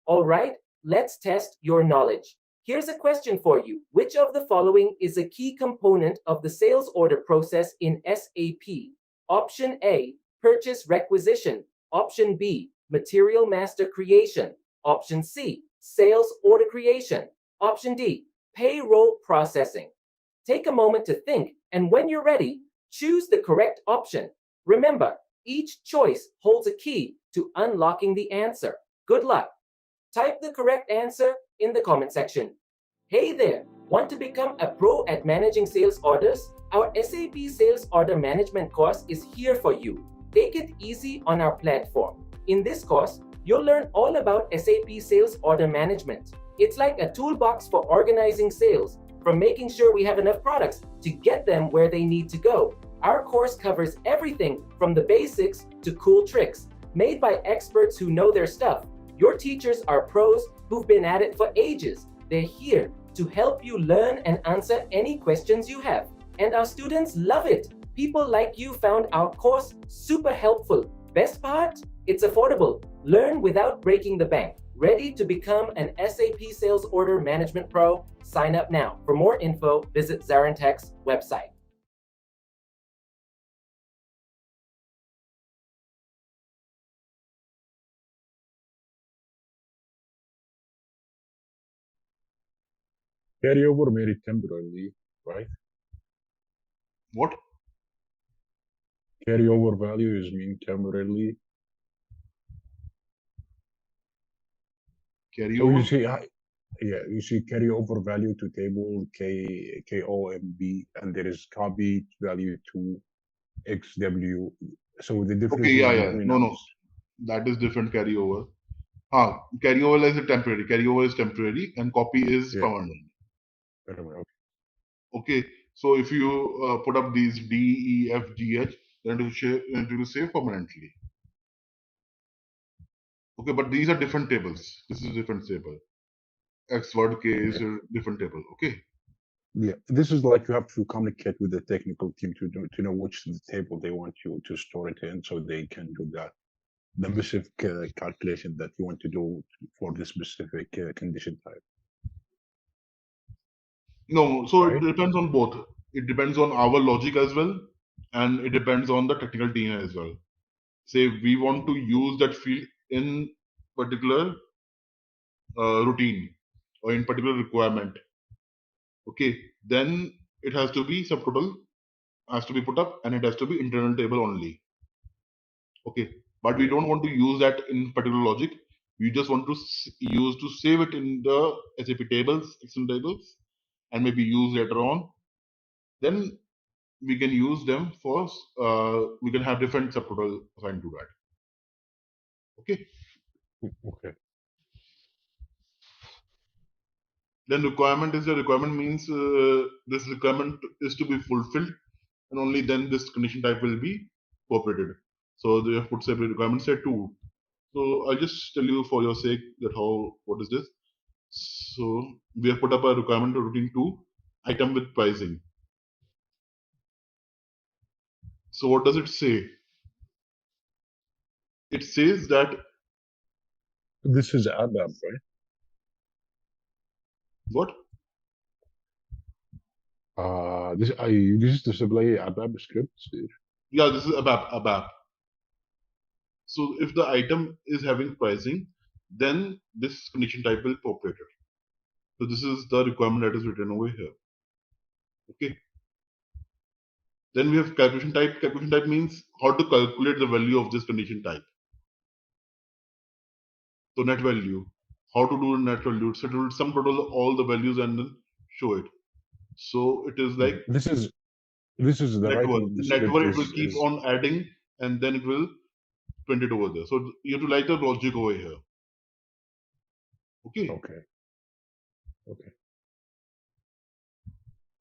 Speaker 1: All right, let's test your knowledge. Here's a question for you. Which of the following is a key component of the sales order process in SAP? Option A, purchase requisition. Option B, material master creation. Option C, sales order creation. Option D, payroll processing. Take a moment to think, and when you're ready, choose the correct option. Remember, each choice holds a key to unlocking the answer. Good luck. Type the correct answer in the comment section. Hey there, want to become a pro at managing sales orders? Our SAP Sales Order Management course is here for you. Take it easy on our platform. In this course, you'll learn all about SAP Sales Order Management. It's like a toolbox for organizing sales, from making sure we have enough products to get them where they need to go. Our course covers everything from the basics to cool tricks, made by experts who know their stuff. Your teachers are pros who've been at it for ages. They're here to help you learn and answer any questions you have. And our students love it. People like you found our course super helpful. Best part? It's affordable. Learn without breaking the bank. Ready to become an SAP Sales Order Management Pro? Sign up now. For more info, visit ZaranTech's website.
Speaker 4: Carryover made it temporarily, right?
Speaker 2: What?
Speaker 4: Carryover value is mean temporarily.
Speaker 2: Carryover?
Speaker 4: So you see carryover value to table KOMB, and there is copy value to XW. So the difference.
Speaker 2: Okay, no. That is different carryover. Carryover is a temporary. Carryover is temporary and copy is permanent.
Speaker 4: Okay.
Speaker 2: Okay. So if you put up these D, E, F, G, H, then it will save permanently. Okay, but these are different tables. This is a different table. X word K is a different table. Okay.
Speaker 4: Yeah, this is like you have to communicate with the technical team to know which table they want you to store it in, so they can do that the specific calculation that you want to do for the specific condition type.
Speaker 2: No, so
Speaker 4: Right.
Speaker 2: it depends on both. It depends on our logic as well, and it depends on the technical team as well. Say we want to use that field in particular routine or in particular requirement. Okay, then it has to be subtotal, has to be put up, and it has to be internal table only. Okay, but we
Speaker 4: Yeah.
Speaker 2: don't want to use that in particular logic. We just want to use to save it in the SAP tables, external tables, and maybe use later on. Then we can use them for we can have different subtotal assigned to that. Okay.
Speaker 4: Okay.
Speaker 2: Then requirement is the requirement means this requirement is to be fulfilled, and only then this condition type will be cooperated. So they have put separate requirements say 2. So I'll just tell you for your sake that what is this. So we have put up a requirement routine 2 item with pricing. So what does it say? It says that
Speaker 4: This is ABAP, right?
Speaker 2: what?
Speaker 4: This I use display ABAP scripts.
Speaker 2: Yeah, this is ABAP. So if the item is having pricing, then this condition type will populate it. So this is the requirement that is written over here. Okay. Then we have calculation type. Calculation type means how to calculate the value of this condition type. So net value. How to do net value? So it will sum total all the values and then show it. So it is like
Speaker 4: This is the writing
Speaker 2: network.
Speaker 4: of the script
Speaker 2: Network it will keep on adding and then it will print it over there. So you have to write the logic over here. Okay.
Speaker 4: okay. Okay.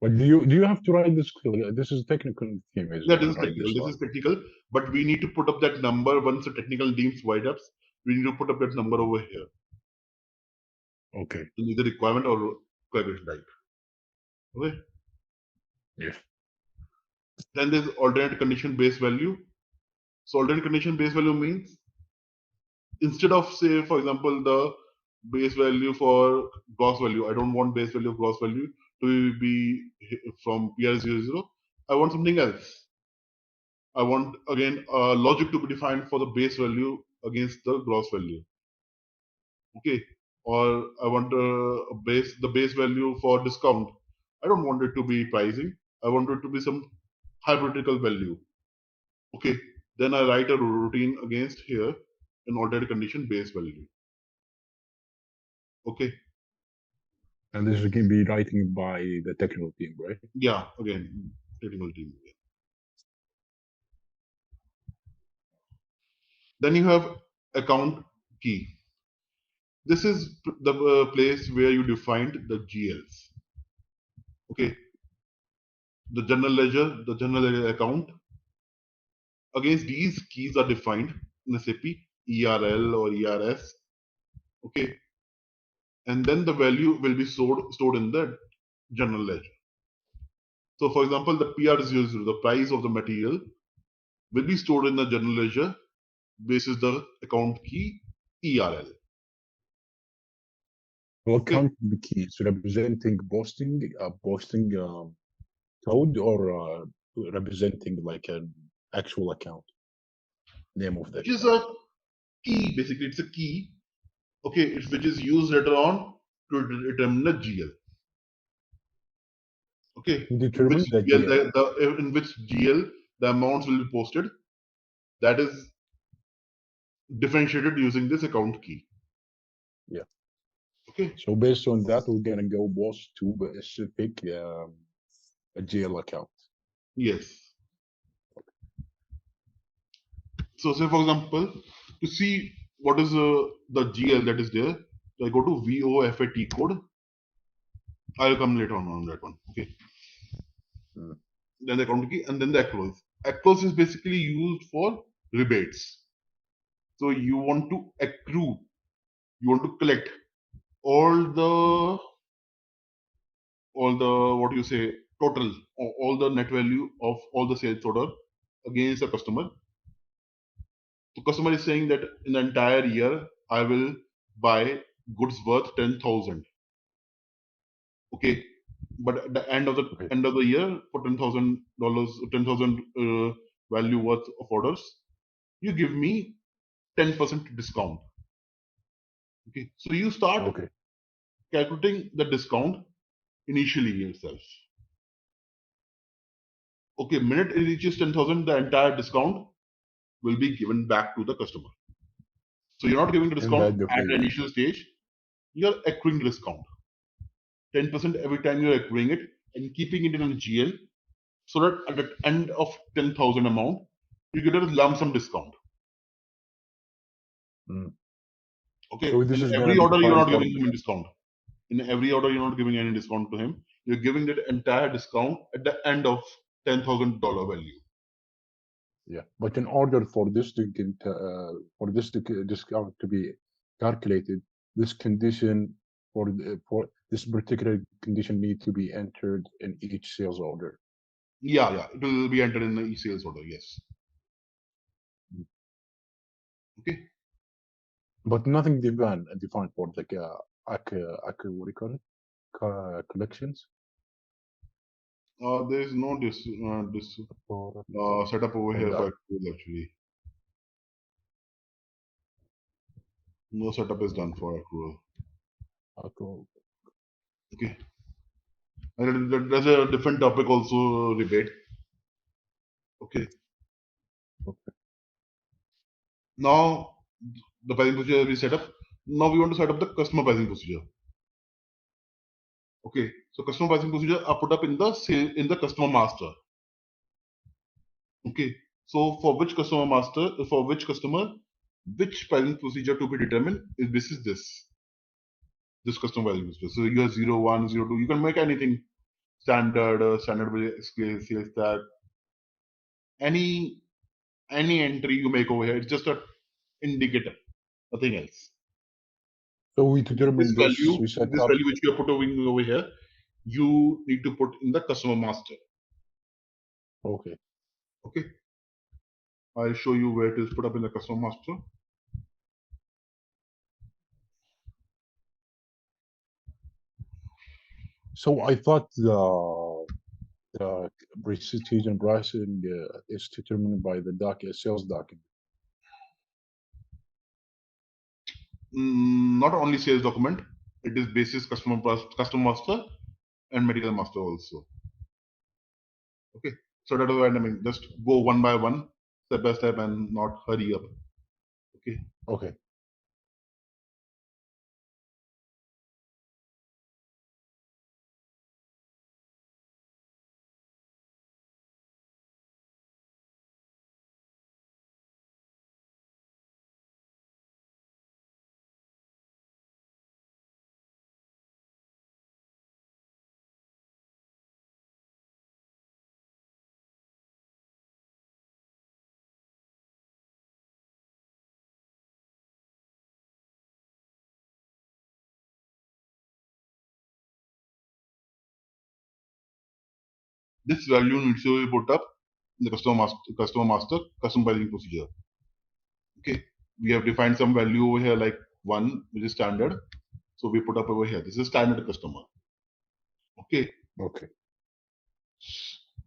Speaker 4: But do you have to write this? This is technical team is
Speaker 2: Yeah, this is
Speaker 4: write
Speaker 2: technical.
Speaker 4: this
Speaker 2: This is technical, but we need to put up that number once the technical teams write up. We need to put up that number over here.
Speaker 4: Okay.
Speaker 2: In either requirement or calculation type. Okay.
Speaker 4: Yes.
Speaker 2: Then there's alternate condition base value. So alternate condition base value means instead of say for example the base value for gross value, I don't want base value of gross value to be from PR00. I want something else. I want again logic to be defined for the base value against the gross value. Okay, or I want the base value for discount. I don't want it to be pricing. I want it to be some hypothetical value. Okay, then I write a routine against here an alternate condition base value. Okay.
Speaker 4: And this can be writing by the technical team, right?
Speaker 2: Yeah, again, technical team. Then you have account key. This is the place where you defined the GLs. Okay, the general ledger account. Against these keys are defined in SAP ERL or ERS. Okay, and then the value will be stored in the general ledger. So, for example, the PR00, the price of the material, will be stored in the general ledger basis the account key ERL.
Speaker 4: Well, account key is representing posting code or representing like an actual account name of the
Speaker 2: Which is a key, basically it's a key, okay, which is used later on to determine the GL. Okay,
Speaker 4: determine the GL.
Speaker 2: in which GL the amounts will be posted, that is differentiated using this account key.
Speaker 4: Yeah.
Speaker 2: Okay.
Speaker 4: So based on that, we're gonna go both to a specific a GL account.
Speaker 2: Yes. So say for example, to see what is the GL that is there, so I go to VOFAT code. I'll come later on that one. Okay. then the account key, and then the accruals. Accruals is basically used for rebates. So you want to accrue, you want to collect all the what you say total, all the net value of all the sales order against the customer. The customer is saying that in the entire year I will buy goods worth 10,000. Okay, but at the end of the year, for $10,000, 10,000 value worth of orders, you give me 10% discount. Okay, so you start calculating the discount initially yourself. Okay, minute it reaches 10,000, the entire discount will be given back to the customer. So you're not giving the discount at the initial stage, you're accruing the discount. 10% every time you're accruing it and keeping it in a GL, so that at the end of 10,000 amount, you get a lump sum discount. Okay,
Speaker 4: So this is
Speaker 2: every order you're not giving him a discount. In every order you're not giving any discount to him. You're giving that entire discount at the end of $10,000 value.
Speaker 4: Yeah, but in order for this to get, discount to be calculated, this condition for this particular condition need to be entered in each sales order.
Speaker 2: Yeah, it will be entered in the sales order. Yes. Okay.
Speaker 4: But nothing defined for like what do you call it? Collections.
Speaker 2: There is no setup over here for accrual actually. No setup is done for accrual. Okay. And there's a different topic also, rebate. Okay. Now the pricing procedure we set up. Now we want to set up the customer pricing procedure. Okay. So customer pricing procedure are put up in the customer master. Okay. So for which customer, which pricing procedure to be determined is this customer pricing procedure. So you have 0, 1, 0, 2. You can make anything standard, sales tag. Any entry you make over here, it's just an indicator, nothing else.
Speaker 4: So we determine
Speaker 2: this value which you are putting over here, you need to put in the customer master.
Speaker 4: Okay.
Speaker 2: Okay. I'll show you where it is put up in the customer master.
Speaker 4: So I thought the prestige and pricing is determined by the sales document.
Speaker 2: Not only sales document, it is basis customer master and material master also. Okay, so that is why I mean just go one by one, step by step, and not hurry up. Okay.
Speaker 4: Okay.
Speaker 2: This value needs to be put up in the customer master custom pricing procedure. Okay, we have defined some value over here like 1, which is standard. So we put up over here. This is standard customer. Okay.
Speaker 4: Okay.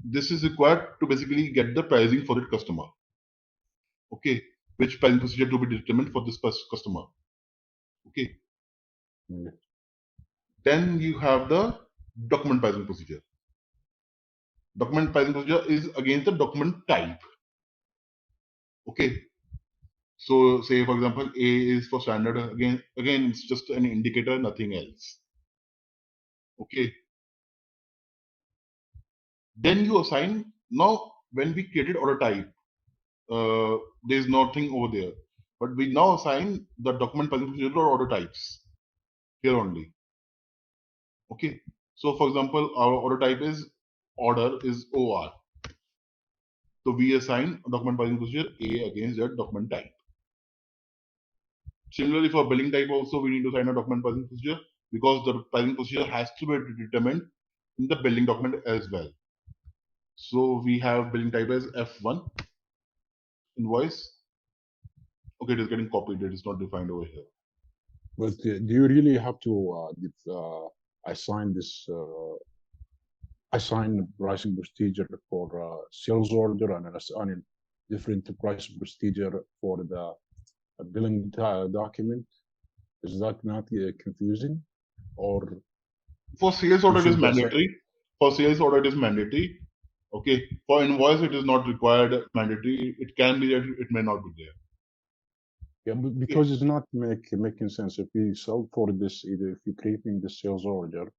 Speaker 2: This is required to basically get the pricing for that customer. Okay, which pricing procedure to be determined for this customer. Okay. Then you have the document pricing procedure. Document pricing procedure is against the document type. Okay. So say for example, A is for standard. Again, it's just an indicator, nothing else. Okay. Then you assign. Now, when we created order type, there is nothing over there. But we now assign the document pricing procedure or order types here only. Okay. So for example, our order type is OR. So we assign a document pricing procedure A against that document type. Similarly, for billing type also, we need to assign a document pricing procedure because the pricing procedure has to be determined in the billing document as well. So we have billing type as F1 invoice. Okay, it is getting copied. It is not defined over here.
Speaker 4: But do you really have to assign this assign pricing procedure for sales order and assign a different pricing procedure for the billing document? Is that not confusing? Or
Speaker 2: For sales order, it is
Speaker 4: should assign-
Speaker 2: mandatory. For sales order, it is mandatory. Okay. For invoice, it is not required mandatory. It can be that it may not be there.
Speaker 4: Yeah, because it's not making sense. If you sell for this, either if you're creating the sales order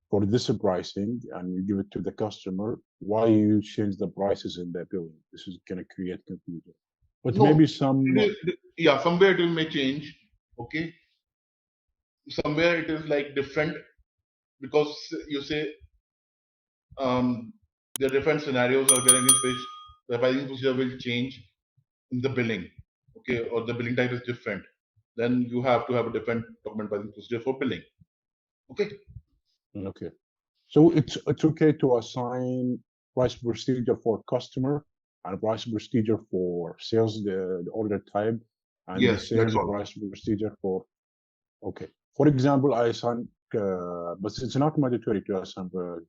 Speaker 4: for this pricing and you give it to the customer, why you change the prices in the billing? This is going to create confusion. But
Speaker 2: No,
Speaker 4: maybe some.
Speaker 2: Yeah, somewhere it may change. Okay. Somewhere it is like different because you say there are different scenarios or in which the pricing procedure will change in the billing. Okay, or the billing type is different. Then you have to have a different document pricing procedure for billing. Okay.
Speaker 4: Okay. So it's okay to assign price procedure for customer and price procedure for sales, the order type, and the
Speaker 2: Yes, that's
Speaker 4: same
Speaker 2: all.
Speaker 4: price procedure for. Okay. For example, I assign, but it's not mandatory to assign the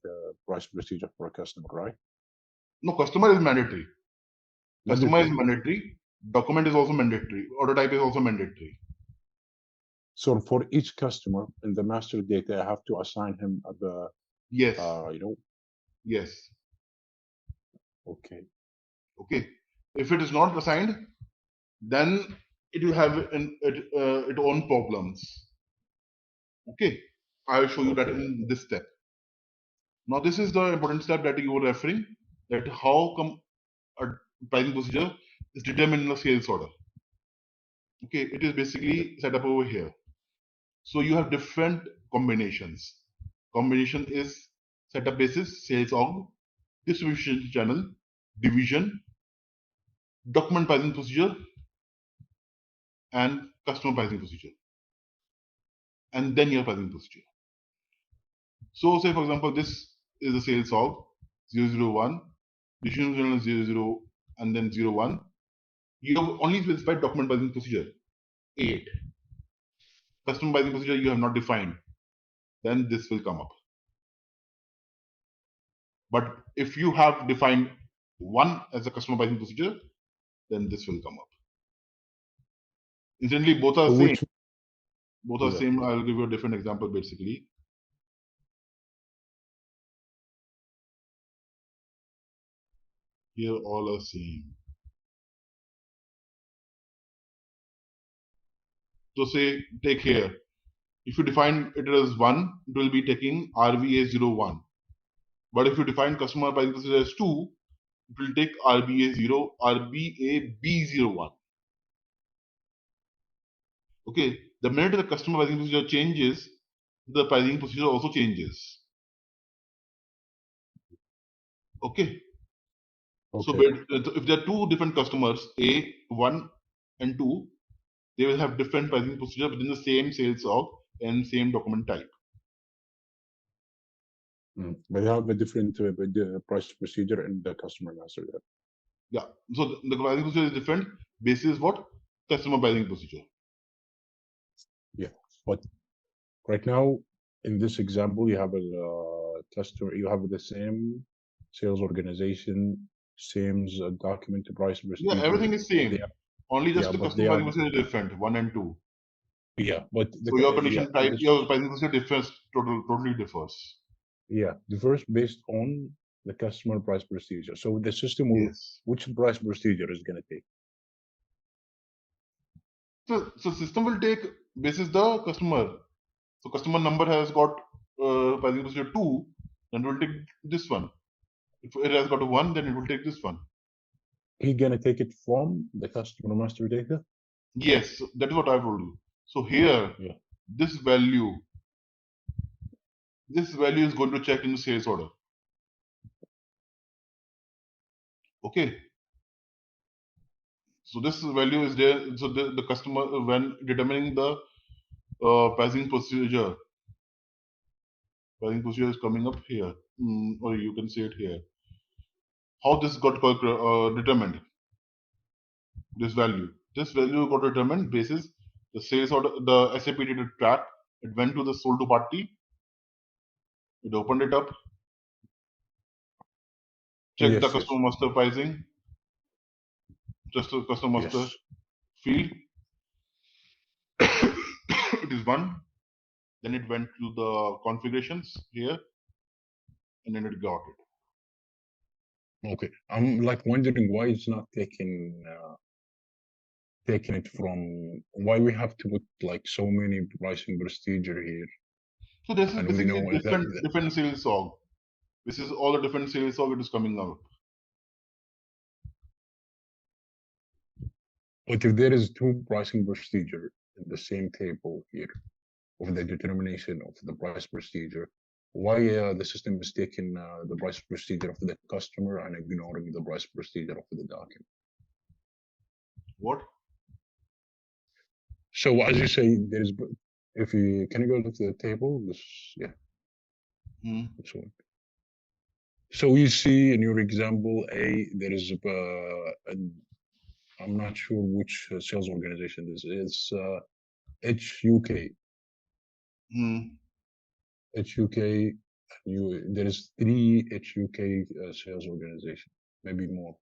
Speaker 4: price procedure for a customer, right?
Speaker 2: No, customer is mandatory. Customer is
Speaker 4: Mandatory.
Speaker 2: mandatory. Document is also mandatory. Order type is also mandatory.
Speaker 4: So for each customer in the master data, I have to assign him the,
Speaker 2: Yes. Yes.
Speaker 4: Okay.
Speaker 2: Okay. If it is not assigned, then it will have its own problems. Okay. I will show you that in this step. Now, this is the important step that you were referring, that how come a pricing procedure is determined in a sales order. Okay, it is basically set up over here. So you have different combinations. Combination is setup basis, sales org, distribution channel, division, document pricing procedure, and customer pricing procedure. And then your pricing procedure. So say for example, this is the sales org 001, distribution channel 00, and then 01. You have only specified document pricing procedure 8. Customer pricing procedure you have not defined. Then this will come up. But if you have defined 1 as a customer pricing procedure, then this will come up. Incidentally, both are same. Both are same. I will give you a different example basically. Here all are same. So say take here. If you define it as 1, it will be taking RBA01. But if you define customer pricing procedure as 2, it will take RBA0, RBAB01. Okay, the minute the customer pricing procedure changes, the pricing procedure also changes. Okay. So if there are 2 different customers, A, 1 and 2, they will have different pricing procedure within the same sales org and same document type.
Speaker 4: But they have a different price procedure in the customer master data.
Speaker 2: Yeah. So the pricing procedure is different. Basis what? Customer pricing procedure.
Speaker 4: Yeah. But right now, in this example, you have a customer, you have the same sales organization, same document price procedure.
Speaker 2: Yeah, everything is same. Only just the customer pricing procedure is different, 1 and 2.
Speaker 4: Yeah, but
Speaker 2: so your condition type, your pricing procedure differs, totally differs.
Speaker 4: Yeah, differs based on the customer price procedure. So the system will, which price procedure is going to take?
Speaker 2: So system will take basis the customer. So customer number has got pricing procedure 2, then it will take this one. If it has got a 1, then it will take this one.
Speaker 4: He's going to take it from the customer master data?
Speaker 2: Yes, that is what I told you. So here, this value is going to check in the sales order. Okay. So this value is there. So the customer, when determining the pricing procedure is coming up here, or you can say it here. How this got determined? This value got determined basis the sales order. The SAP did a track. It went to the sold to party. It opened it up. Check the
Speaker 4: Yes, yes,
Speaker 2: customer master pricing. Just the customer master
Speaker 4: yes.
Speaker 2: field. It is one. Then it went to the configurations here, and then it got it.
Speaker 4: Okay. I'm like wondering why it's not taking it from why we have to put like so many pricing procedure here,
Speaker 2: So this is
Speaker 4: and we know
Speaker 2: basically different sales org. This is all the different sales org it is coming out.
Speaker 4: but if there is two pricing procedure in the same table here of the determination of the price procedure, why the system is taking the price procedure of the customer and ignoring the price procedure of the document?
Speaker 2: What?
Speaker 4: So as you say, there is, if you can you go to the table, this, yeah, this one. So you see in your example A, there is I'm not sure which sales organization this is. HUK. HUK. There is 3 HUK sales organization, maybe more.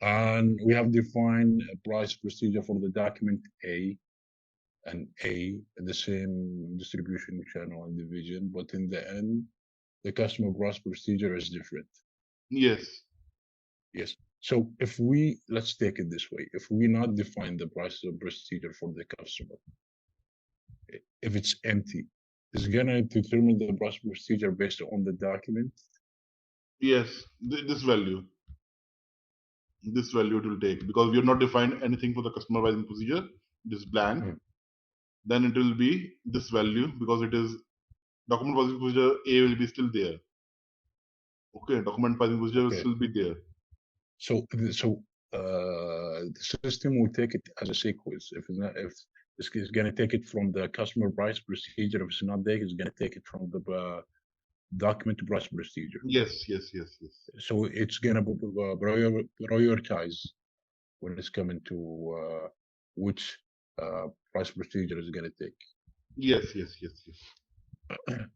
Speaker 4: And we have defined a price procedure for the document A and A, the same distribution channel and division, but in the end, the customer price procedure is different.
Speaker 2: Yes.
Speaker 4: Yes. So if we, let's take it this way, if we not define the price procedure for the customer, if it's empty, it's gonna determine the price procedure based on the document.
Speaker 2: Yes, this value it will take, because we have not defined anything for the customer pricing procedure. It is blank. Then it will be this value, because it is document pricing procedure A will be still there. Okay, document pricing procedure will still be there.
Speaker 4: So the system will take it as a sequence. If it's gonna take it from the customer price procedure, if it's not there, it's gonna take it from the document price procedure.
Speaker 2: Yes.
Speaker 4: So it's gonna prioritize when it's coming to which price procedure is gonna take.
Speaker 2: Yes.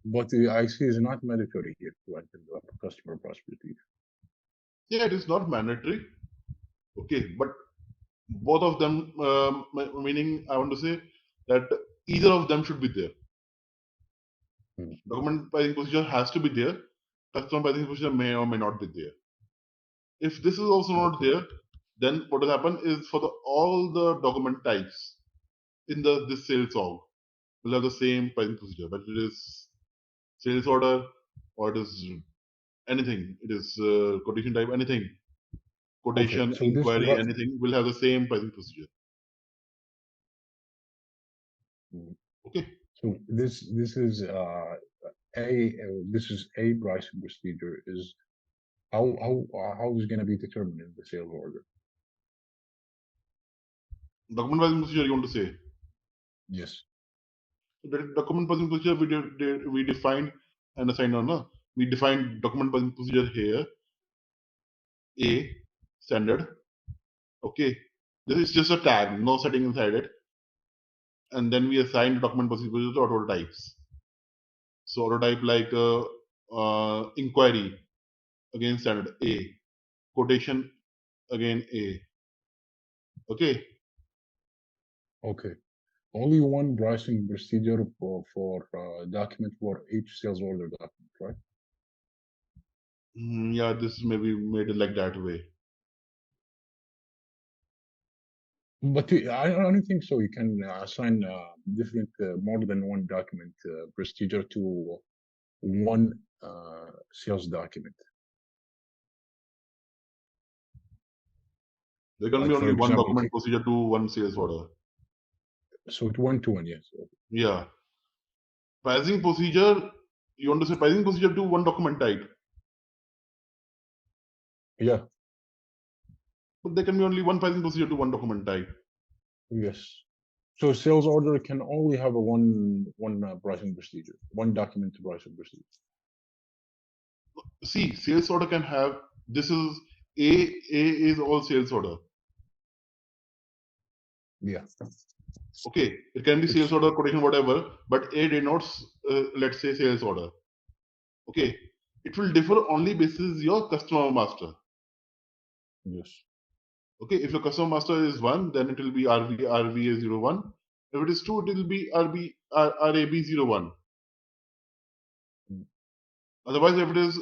Speaker 4: But the IC is not mandatory here to enter the customer price procedure.
Speaker 2: Yeah, it is not mandatory. Okay, but both of them, meaning I want to say that either of them should be there. Document pricing procedure has to be there. Customer pricing procedure may or may not be there. If this is also not there, then what will happen is for all the document types in this sales org will have the same pricing procedure, whether it is sales order or it is anything. It is quotation type, anything. Quotation,
Speaker 4: so
Speaker 2: inquiry, anything will have the same pricing procedure. Okay.
Speaker 4: So this is a pricing procedure is how is going to be determined in the sales order?
Speaker 2: Document pricing procedure, you want to say?
Speaker 4: Yes.
Speaker 2: So that document pricing procedure we defined and assigned on. No? We defined document pricing procedure here. A standard. Okay. This is just a tag, no setting inside it. And then we assign the document pricing procedure to auto types. So auto type like inquiry, again standard A. Quotation, again A. Okay.
Speaker 4: Okay. Only one pricing procedure for document for each sales order document, right?
Speaker 2: Yeah, this may be made like that way.
Speaker 4: But I don't think so. You can assign different, more than one document procedure to one sales document.
Speaker 2: There can be only one document procedure to one sales order.
Speaker 4: So it's one-to-one, yes.
Speaker 2: Yeah. Pricing procedure, you want to say pricing procedure to one document type?
Speaker 4: Yeah.
Speaker 2: But there can be only one pricing procedure to one document type.
Speaker 4: Yes. So sales order can only have a one pricing procedure, one document pricing procedure.
Speaker 2: See, sales order can have, this is A is all sales order.
Speaker 4: Yeah.
Speaker 2: Okay, it can be
Speaker 4: It's-
Speaker 2: sales order, quotation, whatever, but A denotes, let's say, sales order. Okay, it will differ only basis your customer master.
Speaker 4: Yes.
Speaker 2: Okay, if your customer master is 1, then it will be RVA01. If it is 2, it will be RAB01.
Speaker 4: Mm.
Speaker 2: Otherwise, if it is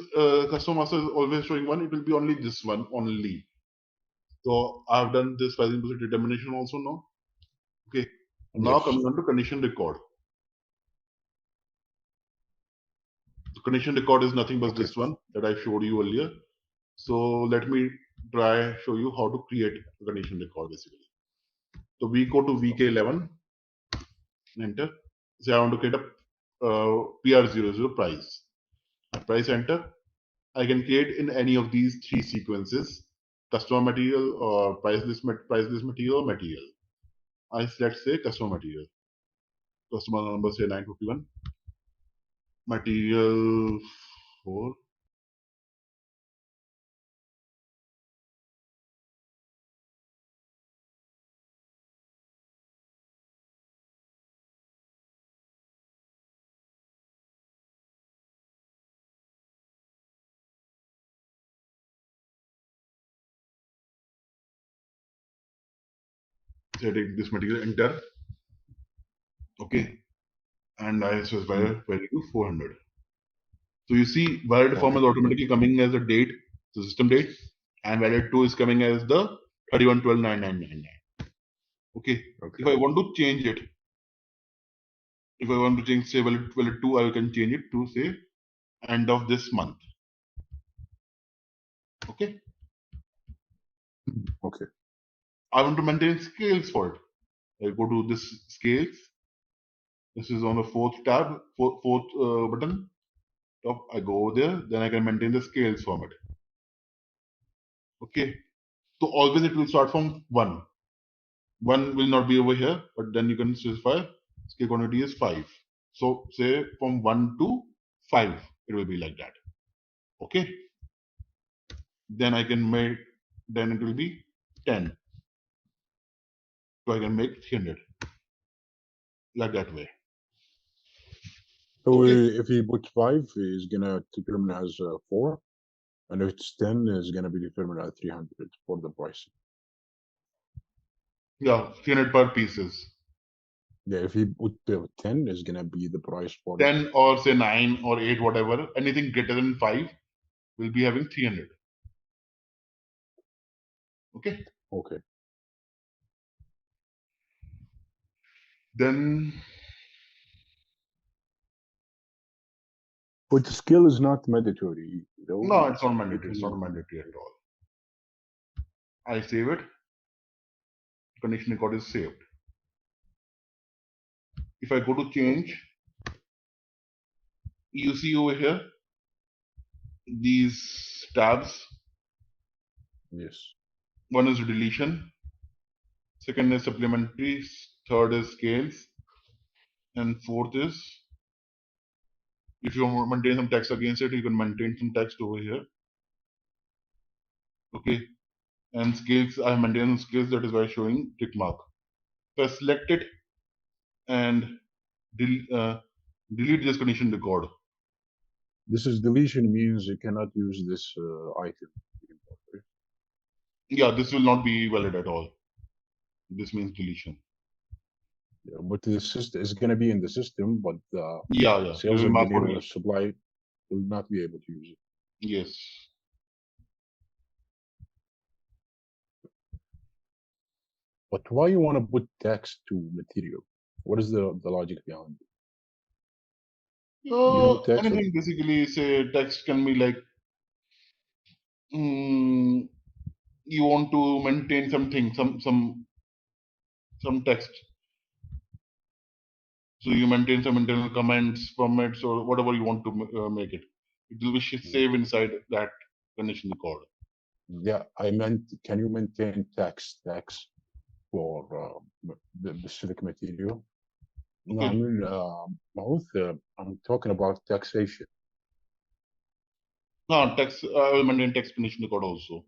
Speaker 2: customer master is always showing 1, it will be only this one only. So I've done this pricing procedure determination also now. Okay, now
Speaker 4: Yes.
Speaker 2: coming on to condition record. The condition record is nothing but
Speaker 4: Okay.
Speaker 2: this one that I showed you earlier. So let me try show you how to create a condition record basically. So we go to VK11, enter. Say I want to create a PR00 price. I price enter. I can create in any of these 3 sequences: customer material or price list material or material. I select say customer material. Customer number say 951. Material 4. Say I take this material, enter. Okay. And I specify value to 400. So you see, valid form is automatically coming as a date, the system date, and valid 2 is coming as the 31/12/9999. Okay. If I want to change it, if I want to change say valid 2, I can change it to say end of this month. Okay.
Speaker 4: Okay.
Speaker 2: I want to maintain scales for it. I go to this scales. This is on the fourth tab, fourth button. Top. I go over there. Then I can maintain the scales format. Okay. So always it will start from 1. 1 will not be over here, but then you can specify scale quantity is 5. So say from 1 to 5, it will be like that. Okay. Then I can make, then it will be 10. So I can make 300. Like that way.
Speaker 4: So
Speaker 2: Okay.
Speaker 4: if he put 5, he's gonna determine as 4, and if it's 10, is gonna be determined as 300 for the price.
Speaker 2: Yeah, 300 per pieces.
Speaker 4: Yeah, if he put 10, is gonna be the price for
Speaker 2: 10 or say 9 or 8, whatever. Anything greater than 5 will be having 300. Okay.
Speaker 4: Okay.
Speaker 2: Then
Speaker 4: But the skill is not mandatory, though.
Speaker 2: no, it's not
Speaker 4: It
Speaker 2: mandatory. It's not
Speaker 4: will-
Speaker 2: mandatory at all. I save it. Condition record is saved. If I go to change, you see over here these tabs.
Speaker 4: Yes.
Speaker 2: One is deletion, second is supplementary, third is scales, and fourth is if you want to maintain some text against it, you can maintain some text over here. Okay, and scales, I have maintained scales, that is why showing tick mark. So I select it and delete this condition record.
Speaker 4: This is deletion means you cannot use this item.
Speaker 2: Yeah, this will not be valid at all. This means deletion.
Speaker 4: Yeah, but the system is going to be in the system, but the
Speaker 2: Yeah.
Speaker 4: sales
Speaker 2: It will mark
Speaker 4: engineer
Speaker 2: for
Speaker 4: or
Speaker 2: it.
Speaker 4: supply will not be able to use it.
Speaker 2: Yes.
Speaker 4: But why you want to put text to material? What is the logic behind it? Text.
Speaker 2: Anything basically, say text can be like you want to maintain something, some text. So you maintain some internal comments, formats, or whatever you want to make it. It will be saved inside that condition record.
Speaker 4: Yeah, I meant, can you maintain tax for the specific material? No, I
Speaker 2: Okay.
Speaker 4: mean, I'm talking about taxation.
Speaker 2: No, tax, I will maintain tax condition record also.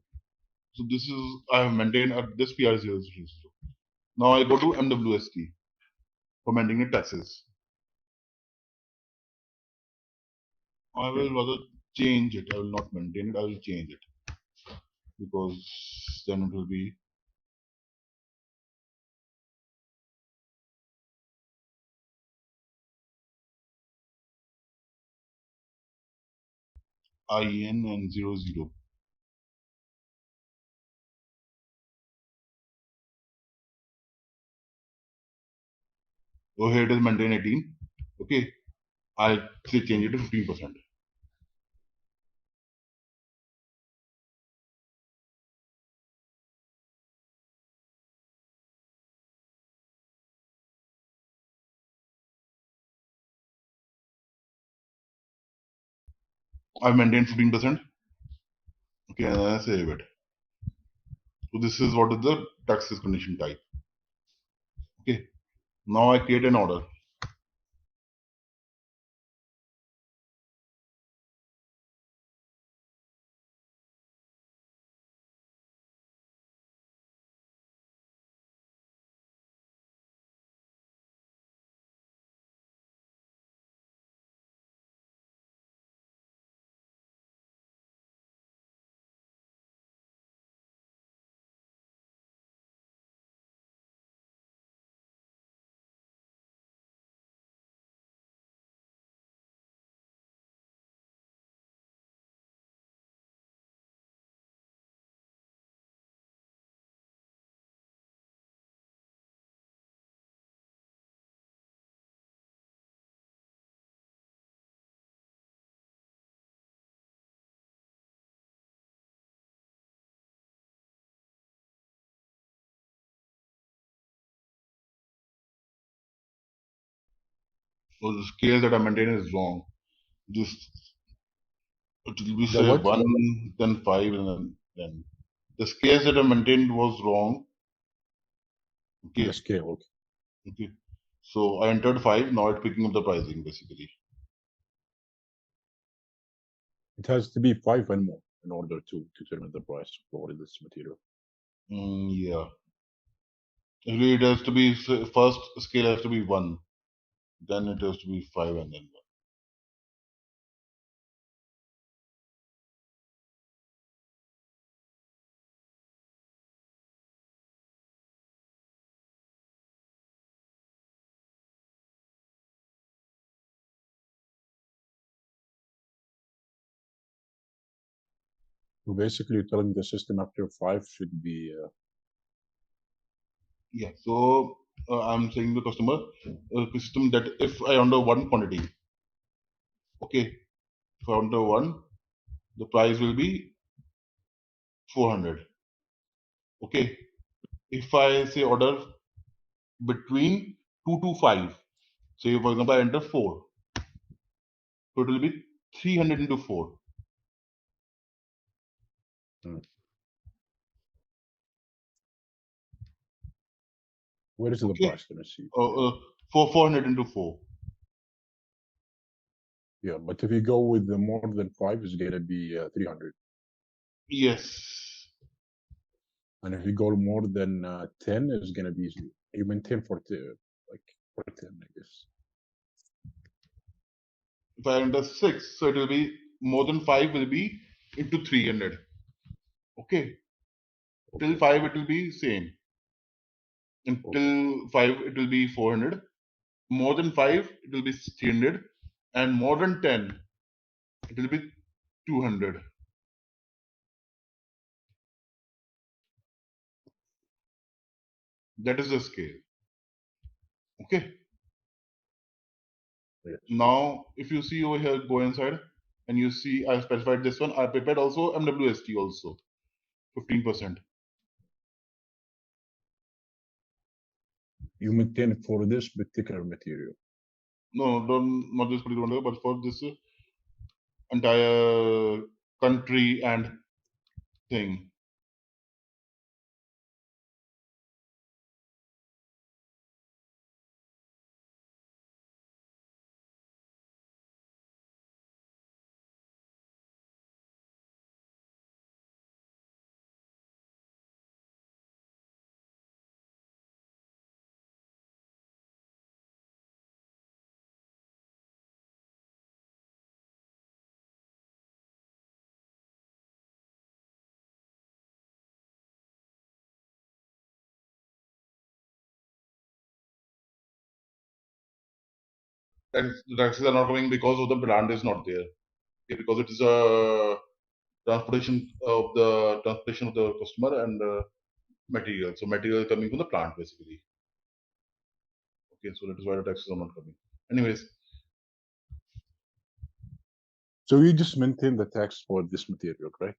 Speaker 2: So this is, I have maintained at this PR0. Now I go to MWST for maintaining taxes. I will rather change it. I will not maintain it. I will change it because then it will be IN and 00. So here it is maintain 18. Okay. I'll change it to 15%. I've maintained 15%. Okay, and I save it. So this is what is the taxes condition type. Okay. Now I create an order. So the scale that I maintain is wrong. This it will be
Speaker 4: The
Speaker 2: say
Speaker 4: what?
Speaker 2: 1, then 5, and then the scales that I maintained was wrong.
Speaker 4: The
Speaker 2: Okay.
Speaker 4: scale, okay.
Speaker 2: Okay. So I entered 5. Now it's picking up the pricing basically.
Speaker 4: It has to be 5 and more in order to determine the price for this material.
Speaker 2: Yeah. Actually, it has to be first scale has to be 1, then it has to be 5, and then 1.
Speaker 4: So basically, you're telling the system after 5 should be
Speaker 2: Yeah. So I'm saying to the customer system that if I order one quantity, okay, if I order one, the price will be 400. Okay. If I say order between 2 to 5, say for example I enter 4, so it will be 300 into 4.
Speaker 4: Where is the
Speaker 2: Okay.
Speaker 4: price? Let me see.
Speaker 2: 400 into 4.
Speaker 4: Yeah, but if you go with the more than 5, it's gonna be 300.
Speaker 2: Yes.
Speaker 4: And if you go more than 10, it's gonna be you maintain for like for 10, I guess.
Speaker 2: If I enter 6, so it will be more than 5 will be into 300. Okay. Till 5 it will be same. Until 5 it will be 400. More than 5 it will be 300, and more than 10 it will be 200. That is the scale. Okay.
Speaker 4: Yes.
Speaker 2: Now if you see over here, go inside and you see I specified this one. I prepared also MWST also 15%.
Speaker 4: You maintain it for this particular material.
Speaker 2: No, don't, not this particular one, but for this entire country and thing. The taxes are not coming because of the plant is not there. Okay, because it is a transportation of the customer and material. So material is coming from the plant basically. Okay, so that is why the taxes are not coming. Anyways,
Speaker 4: So you just maintain the tax for this material, right?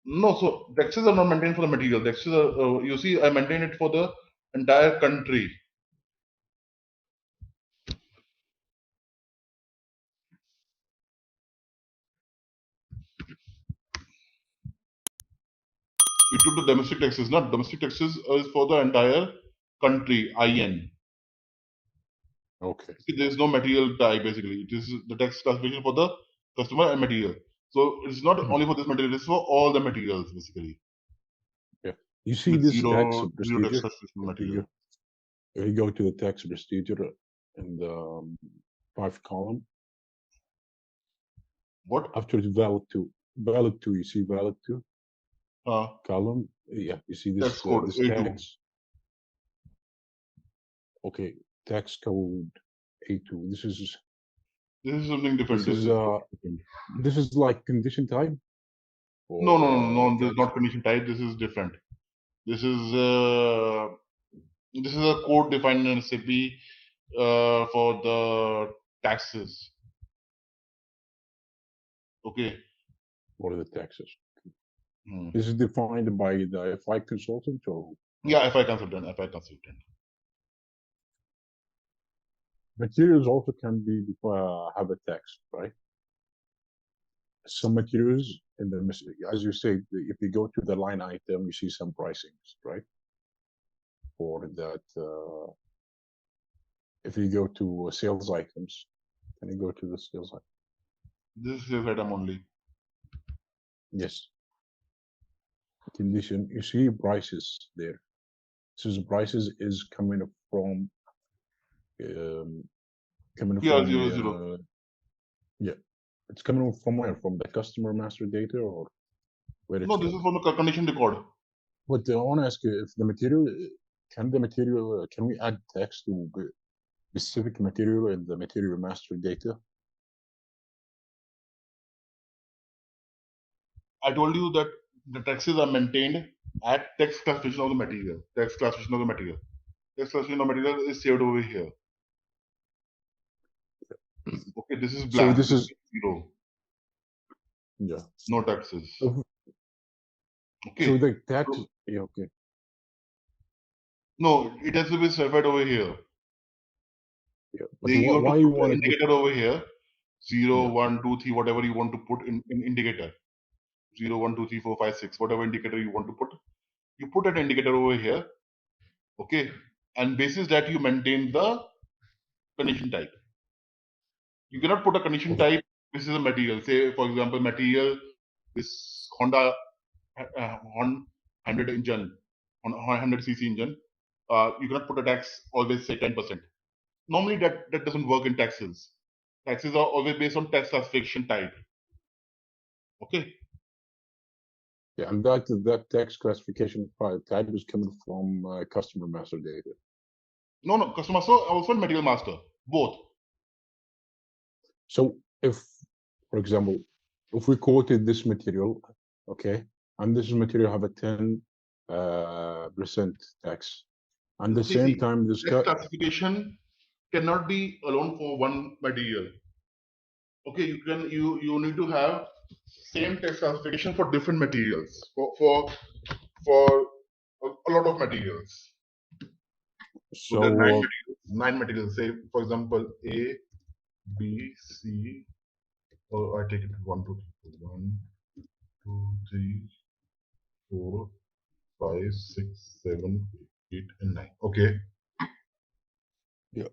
Speaker 2: no, so taxes are not maintained for the material. Taxes are, you see, I maintain it for the entire country. We took the domestic taxes, not domestic taxes is for the entire country, IN.
Speaker 4: Okay.
Speaker 2: See, there is no material type basically. It is the tax classification for the customer and material. So it's not only for this material, it's for all the materials basically.
Speaker 4: Yeah. You see
Speaker 2: With
Speaker 4: this tax
Speaker 2: zero tax
Speaker 4: procedure.
Speaker 2: classification
Speaker 4: If
Speaker 2: material.
Speaker 4: you go to the tax procedure in the 5th column,
Speaker 2: What?
Speaker 4: after the valid two, you see valid two column. Yeah, you see
Speaker 2: Tax
Speaker 4: this
Speaker 2: code
Speaker 4: this
Speaker 2: A2.
Speaker 4: tax. Okay, tax code A2. This is
Speaker 2: Something different.
Speaker 4: this is like condition type.
Speaker 2: No. This is
Speaker 4: Tax.
Speaker 2: not condition type. This is different. This is a code defined in SAP for the taxes. Okay.
Speaker 4: What are the taxes?
Speaker 2: Hmm.
Speaker 4: This is defined by the FI consultant or
Speaker 2: Yeah, FI consultant.
Speaker 4: materials also can be have a tax, right? Some materials in the as you say, if you go to the line item, you see some pricings, right? For that, if you go to sales items, can you go to the sales item?
Speaker 2: This is sales item only.
Speaker 4: Yes. Condition, you see prices there. So the prices is coming from
Speaker 2: Yeah, 0.
Speaker 4: yeah, it's coming from where? From the customer master data or where it's
Speaker 2: No, this is from the condition record.
Speaker 4: But I want to ask you if the material can we add text to specific material in the material master data?
Speaker 2: I told you that the taxes are maintained at tax classification of the material. Tax classification of the material. Tax classification of material is saved over here. Okay, this is
Speaker 4: So
Speaker 2: blank.
Speaker 4: this is
Speaker 2: 0.
Speaker 4: yeah.
Speaker 2: No taxes. Okay.
Speaker 4: So the tax, yeah, okay.
Speaker 2: No, it has to be certified over here.
Speaker 4: Yeah, but
Speaker 2: You have
Speaker 4: why
Speaker 2: to
Speaker 4: you
Speaker 2: put
Speaker 4: want
Speaker 2: the
Speaker 4: to put
Speaker 2: indicator over here. 0,
Speaker 4: yeah.
Speaker 2: 1, 2, 3, whatever you want to put in indicator. 0, 1, 2, 3, 4, 5, 6, whatever indicator you want to put. You put an indicator over here. Okay. And basis that you maintain the condition type. You cannot put a condition
Speaker 4: Okay.
Speaker 2: type. This is a material. Say, for example, material is Honda 100 engine, 100cc engine. You cannot put a tax always say 10%. Normally that doesn't work in taxes. Taxes are always based on tax classification type. Okay.
Speaker 4: Yeah, and that tax classification type is coming from customer master data.
Speaker 2: No, customer also material master, both.
Speaker 4: So if, for example, if we quoted this material, okay, and this material have a 10% tax, and the same time this
Speaker 2: tax classification cannot be alone for one material. Okay, you need to have same tax classification for different materials for a lot of materials. So there are 9 materials. Say for example A, B, C. Or I take it 1, 2, 3, 4. 1, 2, 3, 4, 5, 6, 7, 8, and 9. Okay.
Speaker 4: yeah.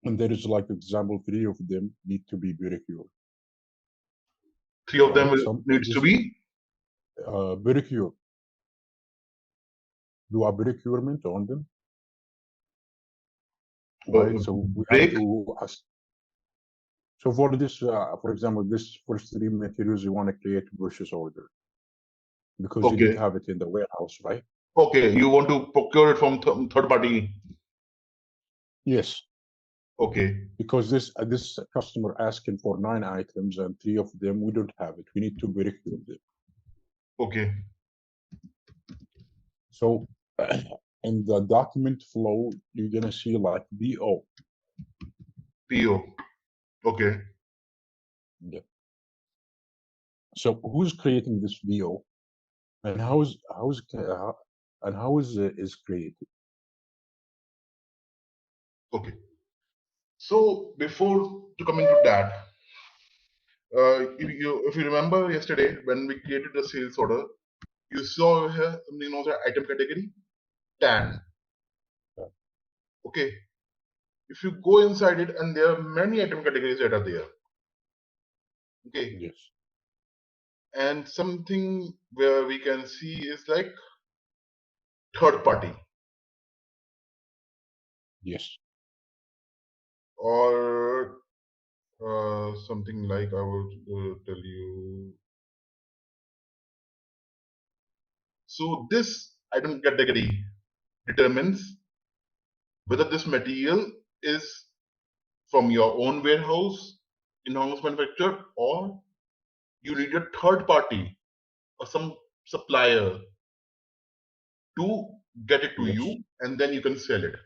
Speaker 4: And there is like example 3 of them need to be pure.
Speaker 2: 3 of them needs to be
Speaker 4: pure. Do a procurement on them. Right. So we have to ask. So for this, for example, this first 3 materials, you want to create purchase order because you didn't have it in the warehouse, right?
Speaker 2: Okay, you want to procure it from third party.
Speaker 4: Yes.
Speaker 2: Okay.
Speaker 4: because this customer asking for 9 items and 3 of them we don't have it. We need to verify them.
Speaker 2: Okay.
Speaker 4: So in the document flow, you're gonna see like BO.
Speaker 2: PO. Okay.
Speaker 4: Yeah. So who's creating this BO, and how is created?
Speaker 2: Okay. So before to coming to that, if you remember yesterday when we created the sales order, you saw here something known as item category TAN.
Speaker 4: Yeah.
Speaker 2: Okay. If you go inside it, and there are many item categories that are there. Okay.
Speaker 4: Yes.
Speaker 2: And something where we can see is like third party,
Speaker 4: Yes.
Speaker 2: or something like I will tell you. So this item category determines whether this material is from your own warehouse, in-house manufacturer, or you need a third party or some supplier to get it to
Speaker 4: Yes.
Speaker 2: you, and then you can sell it.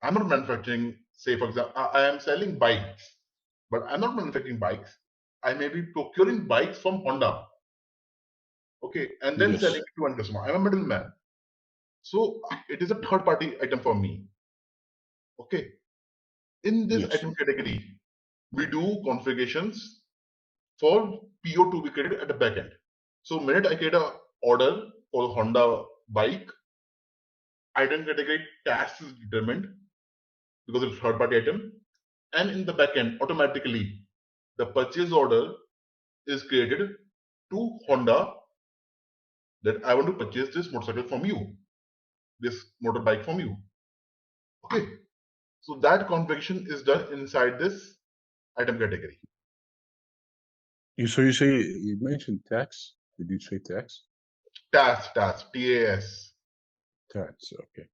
Speaker 2: I'm not manufacturing, say for example, I am selling bikes, but I'm not manufacturing bikes. I may be procuring bikes from Honda, okay, and then
Speaker 4: Yes.
Speaker 2: selling it to one customer. I'm a middleman. So it is a third party item for me. Okay. In this
Speaker 4: Yes.
Speaker 2: item category, we do configurations for PO to be created at the back end. So minute I create a order for the Honda bike, item category task is determined because it's third party item, and in the back end automatically the purchase order is created to Honda that I want to purchase this motorcycle from you, this motorbike from you. Okay. So that configuration is done inside this item category.
Speaker 4: So you mentioned tax. Did you say tax?
Speaker 2: TAS, TAS.
Speaker 4: Tax. Okay.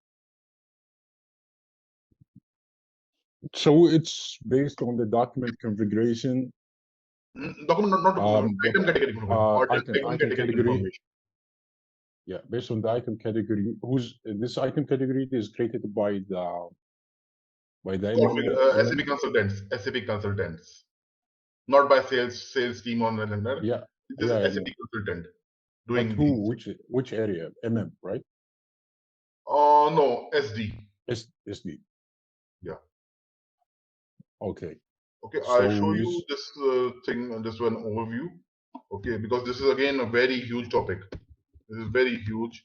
Speaker 4: So it's based on the document configuration.
Speaker 2: Document, not item category
Speaker 4: Item category.
Speaker 2: information.
Speaker 4: Yeah, based on the item category. This item category is created by the
Speaker 2: SAP consultants, not by sales team on the
Speaker 4: Yeah.
Speaker 2: This
Speaker 4: Yeah,
Speaker 2: is SAP consultant doing
Speaker 4: but
Speaker 2: these.
Speaker 4: which area? MM, right?
Speaker 2: No, SD.
Speaker 4: SD.
Speaker 2: Yeah.
Speaker 4: Okay.
Speaker 2: Okay,
Speaker 4: So
Speaker 2: I'll show you this thing, just one overview. Okay, because this is again a very huge topic. This is very huge,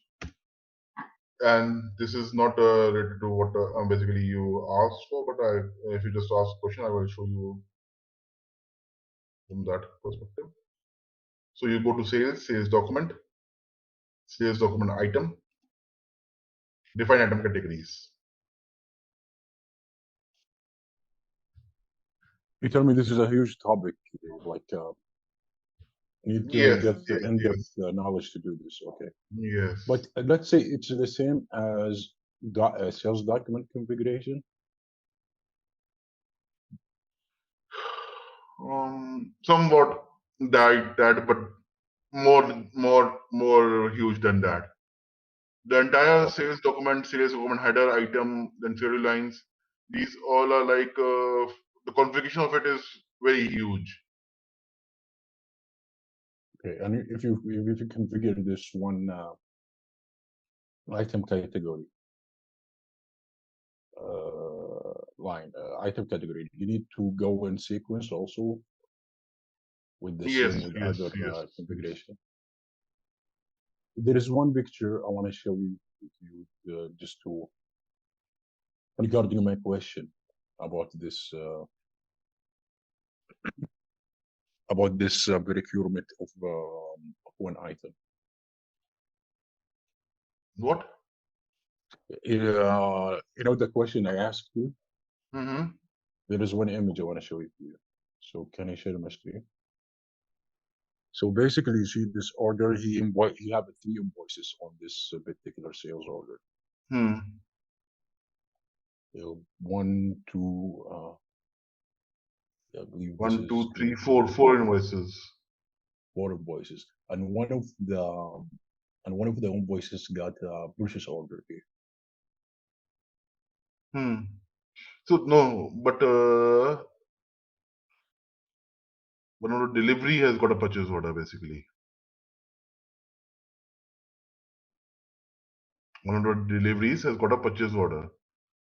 Speaker 2: and this is not related to what basically you asked for. But if you just ask a question, I will show you from that perspective. So you go to sales document item, define item categories.
Speaker 4: you tell me this is a huge topic, like need to
Speaker 2: Yes,
Speaker 4: get
Speaker 2: yes,
Speaker 4: in-depth knowledge to do this. Okay.
Speaker 2: yes.
Speaker 4: But let's say it's the same as sales document configuration.
Speaker 2: Somewhat that, but more huge than that. The entire sales document header item, then serial lines, these all are like the configuration of it is very huge.
Speaker 4: Okay, and if you configure this one item category item category, you need to go in sequence also with the
Speaker 2: Yes,
Speaker 4: same with
Speaker 2: yes,
Speaker 4: other
Speaker 2: yes.
Speaker 4: configuration. There is one picture I want to show you just to regarding my question about this procurement of one item.
Speaker 2: What?
Speaker 4: You know the question I asked you?
Speaker 2: Mm-hmm.
Speaker 4: There is one image I want to show you. So can I share my screen? So basically, you see this order. He have 3 invoices on this particular sales order. 1, 2, I believe this
Speaker 2: 1, 2,
Speaker 4: is
Speaker 2: 3, 4, 4 invoices.
Speaker 4: 4 invoices, and one of the invoices got a purchase order here.
Speaker 2: So no, but one of the delivery has got a purchase order basically. One of the deliveries has got a purchase order.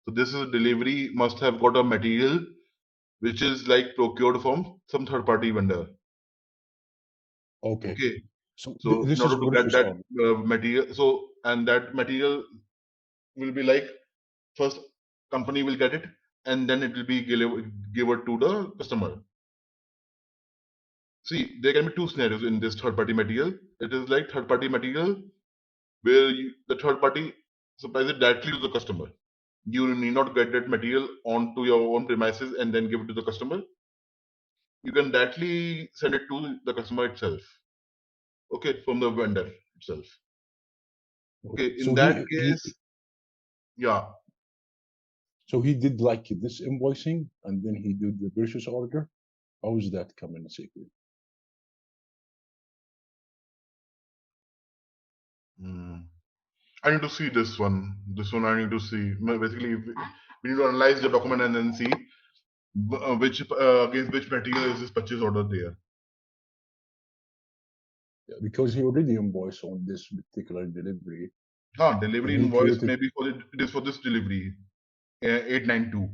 Speaker 2: So this is delivery must have got a material which is like procured from some third party vendor.
Speaker 4: Okay,
Speaker 2: Okay.
Speaker 4: so
Speaker 2: So in
Speaker 4: this is
Speaker 2: order to get
Speaker 4: purchase
Speaker 2: that
Speaker 4: order.
Speaker 2: material, so and that material will be like first company will get it and then it will be given to the customer. See, there can be two scenarios in this third party material. It is like third party material where the third party supplies it directly to the customer. You need not get that material onto your own premises and then give it to the customer. You can directly send it to the customer itself. Okay, from the vendor itself. Okay, in
Speaker 4: So
Speaker 2: that case, yeah.
Speaker 4: so he did like this invoicing, and then he did the purchase order. How is that coming secret?
Speaker 2: I need to see this one. This one I need to see. Basically, we need to analyze the document and then see which against which material is this purchase order there.
Speaker 4: Yeah, because he already invoiced on this particular delivery.
Speaker 2: Delivery
Speaker 4: And he
Speaker 2: invoice
Speaker 4: created
Speaker 2: maybe for it is for this delivery 892.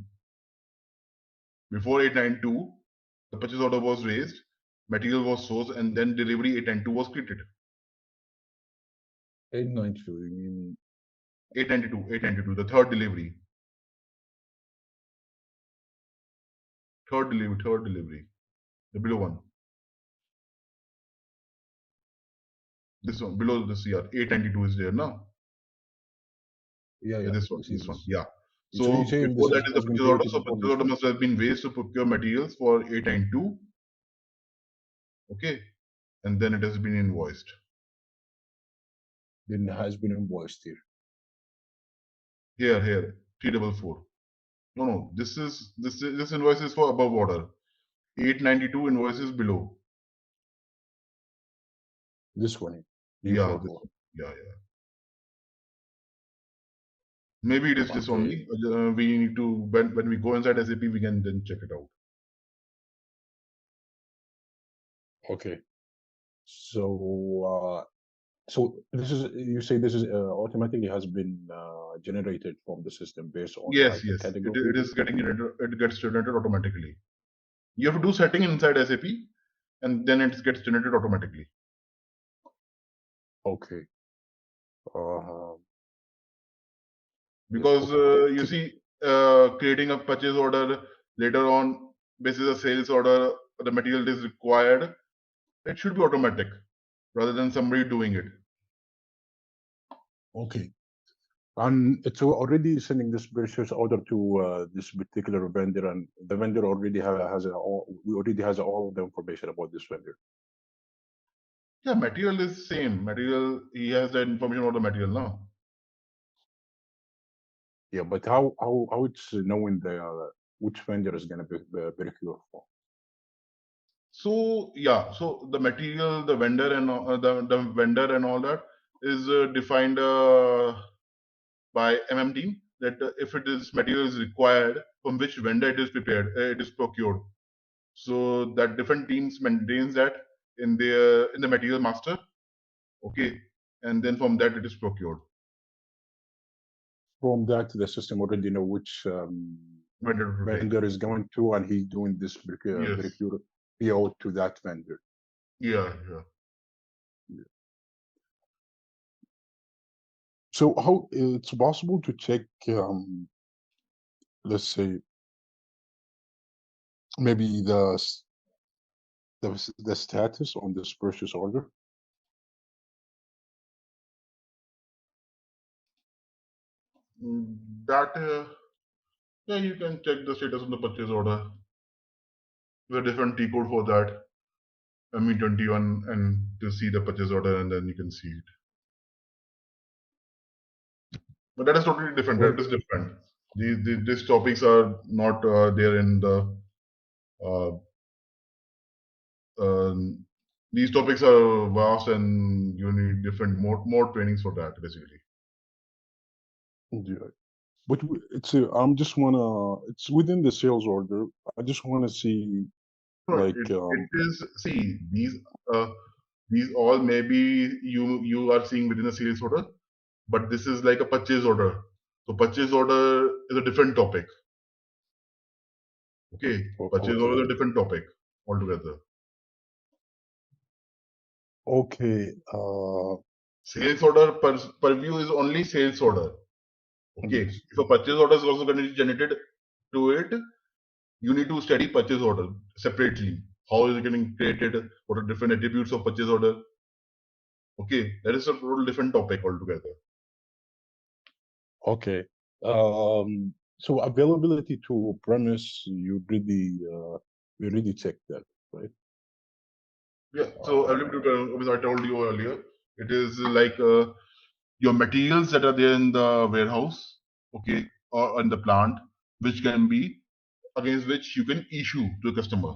Speaker 2: Before 892, the purchase order was raised, material was sourced, and then delivery 892 was created.
Speaker 4: 892. You mean
Speaker 2: 892, the third delivery. Third delivery. The below one. This one, below this year, 892 is there now.
Speaker 4: yeah,
Speaker 2: Yeah, this one,
Speaker 4: we see
Speaker 2: this one.
Speaker 4: this.
Speaker 2: Yeah.
Speaker 4: So you're
Speaker 2: So
Speaker 4: saying
Speaker 2: before
Speaker 4: this
Speaker 2: that is the
Speaker 4: has been
Speaker 2: purchase order.
Speaker 4: created
Speaker 2: So
Speaker 4: before
Speaker 2: purchase
Speaker 4: this
Speaker 2: order
Speaker 4: one?
Speaker 2: must have been raised to procure materials for 892. Okay. And then it has been invoiced.
Speaker 4: Then it has been invoiced here.
Speaker 2: Here, 344. No. This invoice is for above order. 892 invoices below.
Speaker 4: This one,
Speaker 2: Yeah, this
Speaker 4: 344.
Speaker 2: one. Yeah. Maybe it is this
Speaker 4: Okay.
Speaker 2: only. We need to when we go inside SAP, we can then check it out.
Speaker 4: Okay. So so this is, you say this is automatically has been generated from the system based on
Speaker 2: Yes.
Speaker 4: like a category?
Speaker 2: It is getting generated. It gets generated automatically. You have to do setting inside SAP, and then it gets generated automatically.
Speaker 4: Okay. Uh, yes.
Speaker 2: Because
Speaker 4: Okay.
Speaker 2: you see, creating a purchase order later on, basis a sales order, the material is required. It should be automatic rather than somebody doing it.
Speaker 4: Okay. And it's already sending this purchase order to this particular vendor, and the vendor already we already has all the information about this vendor.
Speaker 2: Yeah, material is same. Material, he has the information about the material now.
Speaker 4: Yeah, but how it's knowing which vendor is gonna be procure for?
Speaker 2: So yeah, so the material, the vendor, and the vendor and all that is defined by team. That if it is material is required, from which vendor it is prepared, it is procured. So that different teams maintains that in the material master. Okay, and then from that it is procured.
Speaker 4: From that, the system already know which
Speaker 2: Vendor to take.
Speaker 4: vendor is going to, and he's doing this
Speaker 2: Yes.
Speaker 4: procure PO to that vendor.
Speaker 2: Yeah.
Speaker 4: So how it's possible to check, let's say, maybe the status on this purchase order?
Speaker 2: That yeah, you can check the status of the purchase order. There's a different T code for that. ME21 and to see the purchase order and then you can see it. But that is totally different.
Speaker 4: Well,
Speaker 2: That is different. These topics are not there in the uh, these topics are vast and you need different more trainings for that basically.
Speaker 4: Yeah. But it's I'm just wanna it's within the sales order. I just wanna see
Speaker 2: No,
Speaker 4: like
Speaker 2: it is, see, these all maybe you are seeing within a sales order, but this is like a purchase order. So purchase order is a different topic. Okay, purchase order
Speaker 4: okay.
Speaker 2: is a different topic altogether.
Speaker 4: Okay.
Speaker 2: Sales order purview is only sales order. Okay,
Speaker 4: Yes.
Speaker 2: if a purchase order is also going to be generated to it, you need to study purchase order separately. How is it getting created? What are different attributes of purchase order? Okay, that is a total different topic altogether.
Speaker 4: Okay. So availability to premise, we already checked that, right?
Speaker 2: Yeah. So as I told you earlier, it is like your materials that are there in the warehouse, okay, or in the plant, which can be against which you can issue to the customer.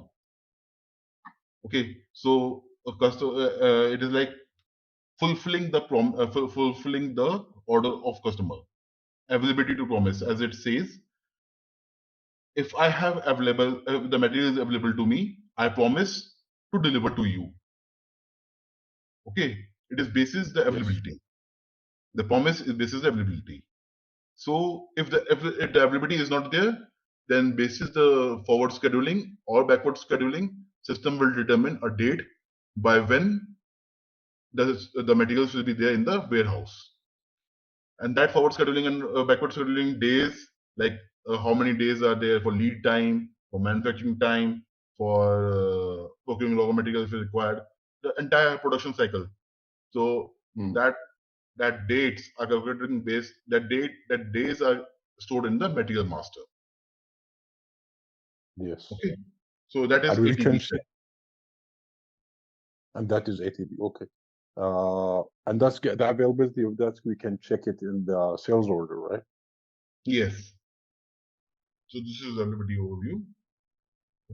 Speaker 2: Okay. So a customer, it is like fulfilling the fulfilling the order of customer. Availability to promise, as it says, if I have available the material is available to me, I promise to deliver to you. Okay. It is basis the
Speaker 4: Yes.
Speaker 2: availability. The promise is basis the availability. So if the availability is not there, then basis the forward scheduling or backward scheduling, system will determine a date by when the materials will be there in the warehouse. And that forward scheduling and backward scheduling days, like how many days are there for lead time, for manufacturing time, for procuring raw materials if required, the entire production cycle. So
Speaker 4: Mm,
Speaker 2: that dates are calculated based that days are stored in the material master.
Speaker 4: yes.
Speaker 2: Okay, so that is
Speaker 4: And we can
Speaker 2: ATB.
Speaker 4: check, and that is ATB. Okay. And that's the availability of that. We can check it in the sales order, right?
Speaker 2: Yes. So this is the availability overview.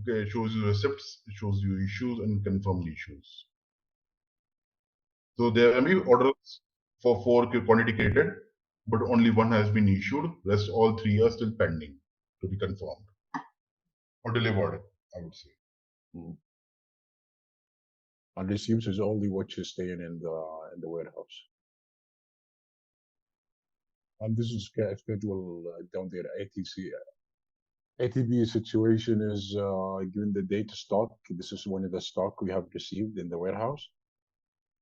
Speaker 2: Okay, it shows you receipts, it shows you issues and confirmed issues. So there are many orders for 4 quantity created, but only one has been issued. Rest all 3 are still pending to be confirmed or delivered, I would say.
Speaker 4: Mm. And receipts is only what you're staying in the warehouse. And this is schedule down there, ATC. ATB situation is given the data stock. This is one of the stock we have received in the warehouse.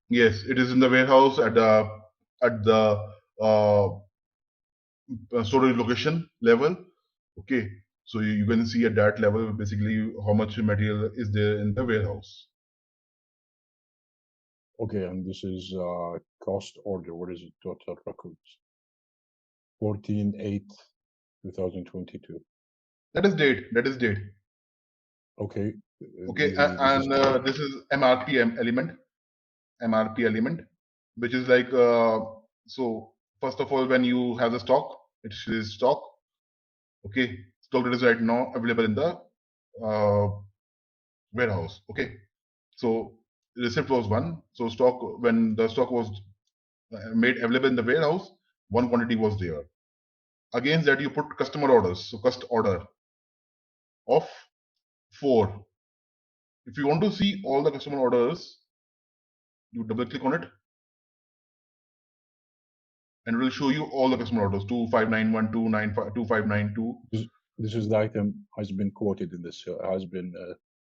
Speaker 2: Yes, it is in the warehouse at the uh, storage location level. Okay, so you can see at that level basically how much material is there in the warehouse.
Speaker 4: Okay, and this is cost order. What is it? Total records. 14/8/2022.
Speaker 2: That is date. That is date.
Speaker 4: Okay.
Speaker 2: Okay,
Speaker 4: This is correct.
Speaker 2: this is MRP element. MRP element, which is like so. First of all, when you have the stock, it is stock. Okay, stock that is right now available in the uh, warehouse. Okay, so receipt was one. So stock when the stock was made available in the warehouse, one quantity was there. Against that, you put customer orders. So cost order of 4. If you want to see all the customer orders, you double click on it and it will show you all the customer orders 2591292592.
Speaker 4: This is the item has been quoted in this has been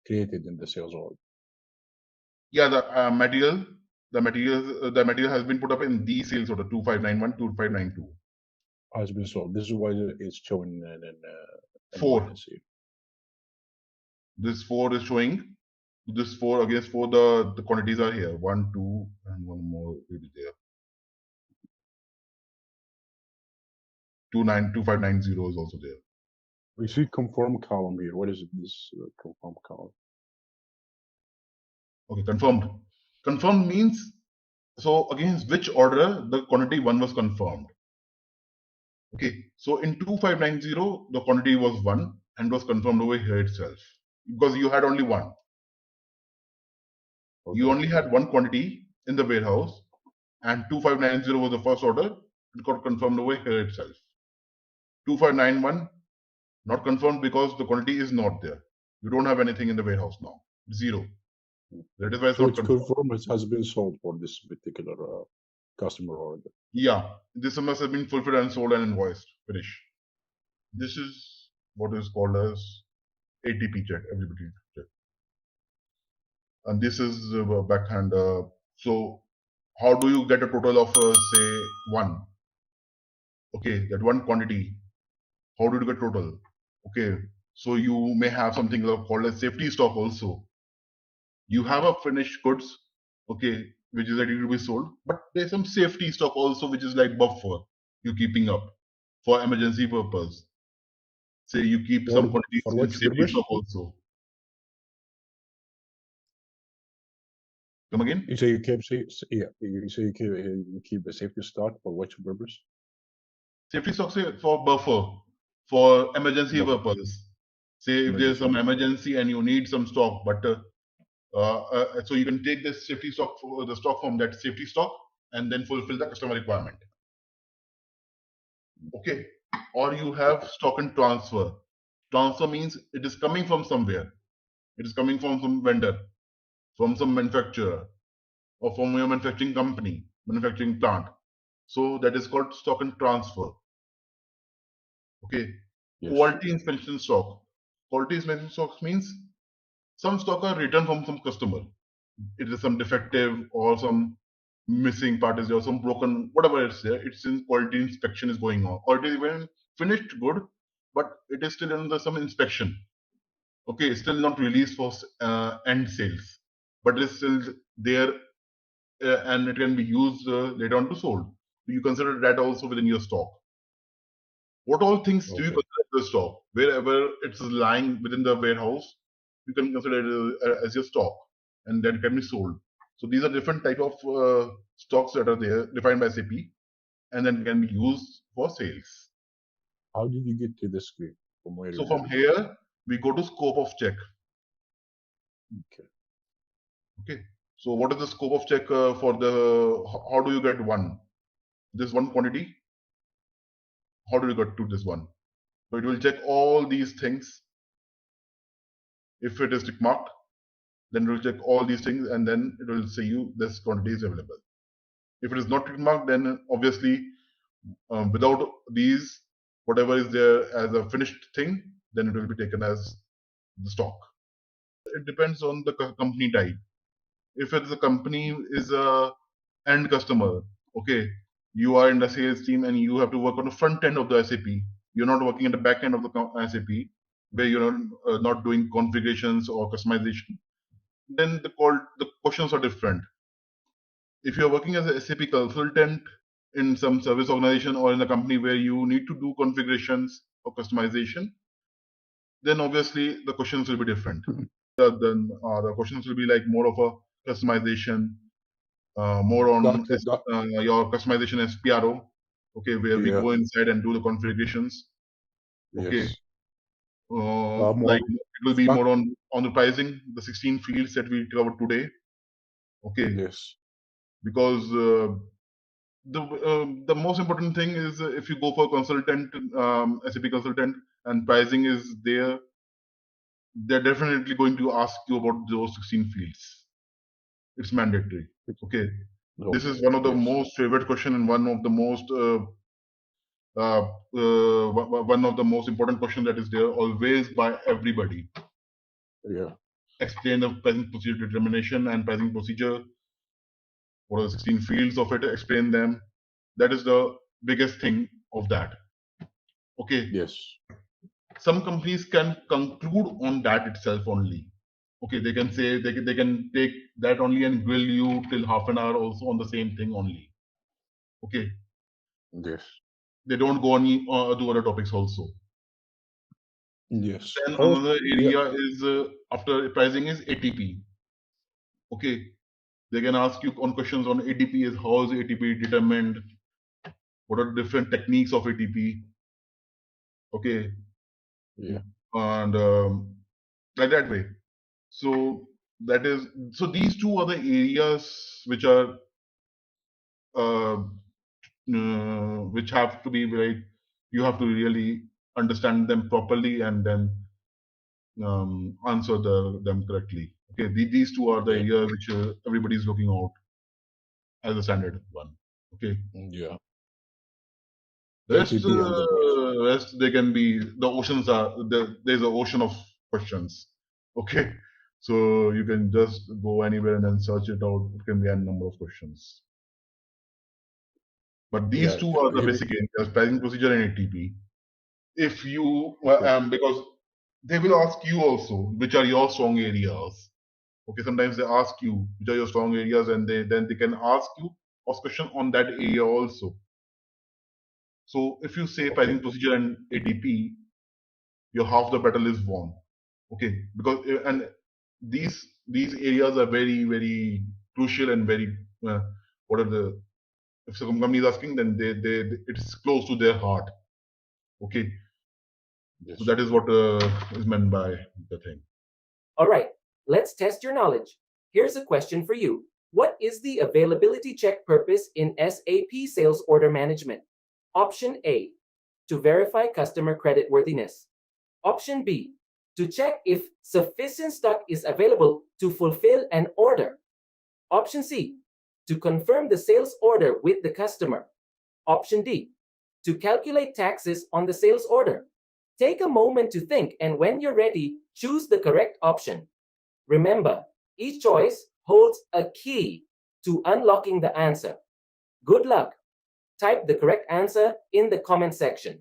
Speaker 4: created in the sales order.
Speaker 2: Yeah, the material has been put up in the sales order 25912592.
Speaker 4: Has been sold. This is why it's showing in
Speaker 2: 4.
Speaker 4: minus here.
Speaker 2: This 4 is showing. This 4 against 4, the quantities are here. 1, 2, and one more will be there. 2590 is also there.
Speaker 4: We see confirm column here. What is it? This confirm column.
Speaker 2: Okay, confirmed. Confirmed means so against which order the quantity 1 was confirmed. Okay, so in 2590, the quantity was 1 and was confirmed over here itself because you had only one.
Speaker 4: Okay.
Speaker 2: You only had one quantity in the warehouse, and 2590 was the first order. It got confirmed over here itself. 2591 not confirmed because the quantity is not there. You don't have anything in the warehouse now. 0. That is why it's
Speaker 4: So
Speaker 2: not
Speaker 4: it's
Speaker 2: confirmed.
Speaker 4: confirmed it has been sold for this particular customer order.
Speaker 2: Yeah, this must have been fulfilled and sold and invoiced. Finish. This is what is called as ATP check, availability check. And this is backhand. So how do you get a total of say 1? Okay, that one quantity. How did you get total? Okay, so you may have something called as safety stock also. You have a finished goods, okay, which is ready to be sold, but there's some safety stock also, which is like buffer you're keeping up for emergency purpose. Say you keep some quantities
Speaker 4: For
Speaker 2: in
Speaker 4: which
Speaker 2: safety
Speaker 4: purpose?
Speaker 2: stock also. Come again?
Speaker 4: You say you keep you keep a safety stock for which purpose?
Speaker 2: Safety stock say for buffer, for emergency
Speaker 4: Buffer.
Speaker 2: purpose. Say if there's
Speaker 4: Emergency
Speaker 2: some
Speaker 4: purpose.
Speaker 2: emergency and you need some stock, but so you can take this safety stock, the stock from that safety stock, and then fulfill the customer requirement. Okay, or you have stock and transfer. Transfer means it is coming from somewhere. It is coming from some vendor, from some manufacturer, or from your manufacturing company, manufacturing plant. So that is called stock and transfer. Okay,
Speaker 4: Yes.
Speaker 2: quality inspection stock. Quality inspection stock means some stock are returned from some customer. It is some defective or some missing part is there, some broken, whatever it's there. It's in quality inspection is going on. Quality is even finished good, but it is still under some inspection. Okay, still not released for end sales, but it is still there and it can be used later on to sold. You consider that also within your stock. What all things do you
Speaker 4: Okay.
Speaker 2: consider the stock? Wherever it's lying within the warehouse, you can consider it as your stock, and then can be sold. So these are different type of stocks that are there defined by SAP, and then can be used for sales.
Speaker 4: How did you get to this screen? From where
Speaker 2: So
Speaker 4: you
Speaker 2: from
Speaker 4: did it?
Speaker 2: here we go to scope of check.
Speaker 4: Okay.
Speaker 2: Okay. So what is the scope of check for the? How do you get one? This one quantity. How do you get to this one? So it will check all these things. If it is tick marked, then it will check all these things and then it will say you this quantity is available. If it is not tick marked, then obviously without these, whatever is there as a finished thing, then it will be taken as the stock. It depends on the company type. If it's a company is a end customer, okay, you are in the sales team and you have to work on the front end of the SAP. You're not working at the back end of the SAP where you're not doing configurations or customization. Then the questions are different. If you're working as a SAP consultant in some service organization or in a company where you need to do configurations or customization, then obviously the questions will be different. Then the questions will be like more of a customization, more on your customization as PRO, okay, where we go inside and do the configurations. Okay,
Speaker 4: Yes.
Speaker 2: like it will be more on the pricing, the 16 fields that we covered today. Okay,
Speaker 4: Yes.
Speaker 2: because the most important thing is if you go for consultant, SAP consultant, and pricing is there, they're definitely going to ask you about those 16 fields. It's mandatory. Okay, this is one of the most favorite question and one of the most one of the most important question that is there always by everybody.
Speaker 4: Yeah.
Speaker 2: Explain the pricing procedure determination and pricing procedure. What are the 16 fields of it? Explain them. That is the biggest thing of that. Okay.
Speaker 4: Yes.
Speaker 2: Some companies can conclude on that itself only. Okay, they can say they can take that only and grill you till half an hour also on the same thing only. Okay.
Speaker 4: Yes.
Speaker 2: They don't go on to other topics also.
Speaker 4: Yes.
Speaker 2: Then another area is after pricing is ATP. Okay, they can ask you on questions on ATP is how is ATP determined. what are the different techniques of ATP, okay,
Speaker 4: Yeah.
Speaker 2: and like that way. So that is, so these two are the areas which are uh, which have to be very, you have to really understand them properly and then answer them correctly. Okay, these two are the
Speaker 4: Yeah.
Speaker 2: areas which everybody is looking out as a standard one. Okay,
Speaker 4: Yeah.
Speaker 2: rest
Speaker 4: ATP and the voice.
Speaker 2: rest they can be, the oceans are there's an ocean of questions. Okay, so you can just go anywhere and then search it out. It can be a number of questions. But these
Speaker 4: Yeah.
Speaker 2: two are the
Speaker 4: Giving.
Speaker 2: basic areas: pricing procedure and ATP. If you
Speaker 4: Okay.
Speaker 2: because they will ask you also which are your strong areas. Okay, sometimes they ask you which are your strong areas, and they can ask you a question on that area also. So if you say
Speaker 4: Okay.
Speaker 2: pricing procedure and ATP, your half the battle is won. Okay, because and these areas are very crucial and very what are the, if some company is asking, then they it's close to their heart. Okay, so
Speaker 4: Yes.
Speaker 2: that is what is meant by the thing.
Speaker 1: All right, let's test your knowledge. Here's a question for you. What is the availability check purpose in SAP Sales Order Management? Option A, to verify customer creditworthiness. Option B, to check if sufficient stock is available to fulfill an order. Option C, to confirm the sales order with the customer. Option D, to calculate taxes on the sales order. Take a moment to think, and when you're ready, choose the correct option. Remember, each choice holds a key to unlocking the answer. Good luck. Type the correct answer in the comment section.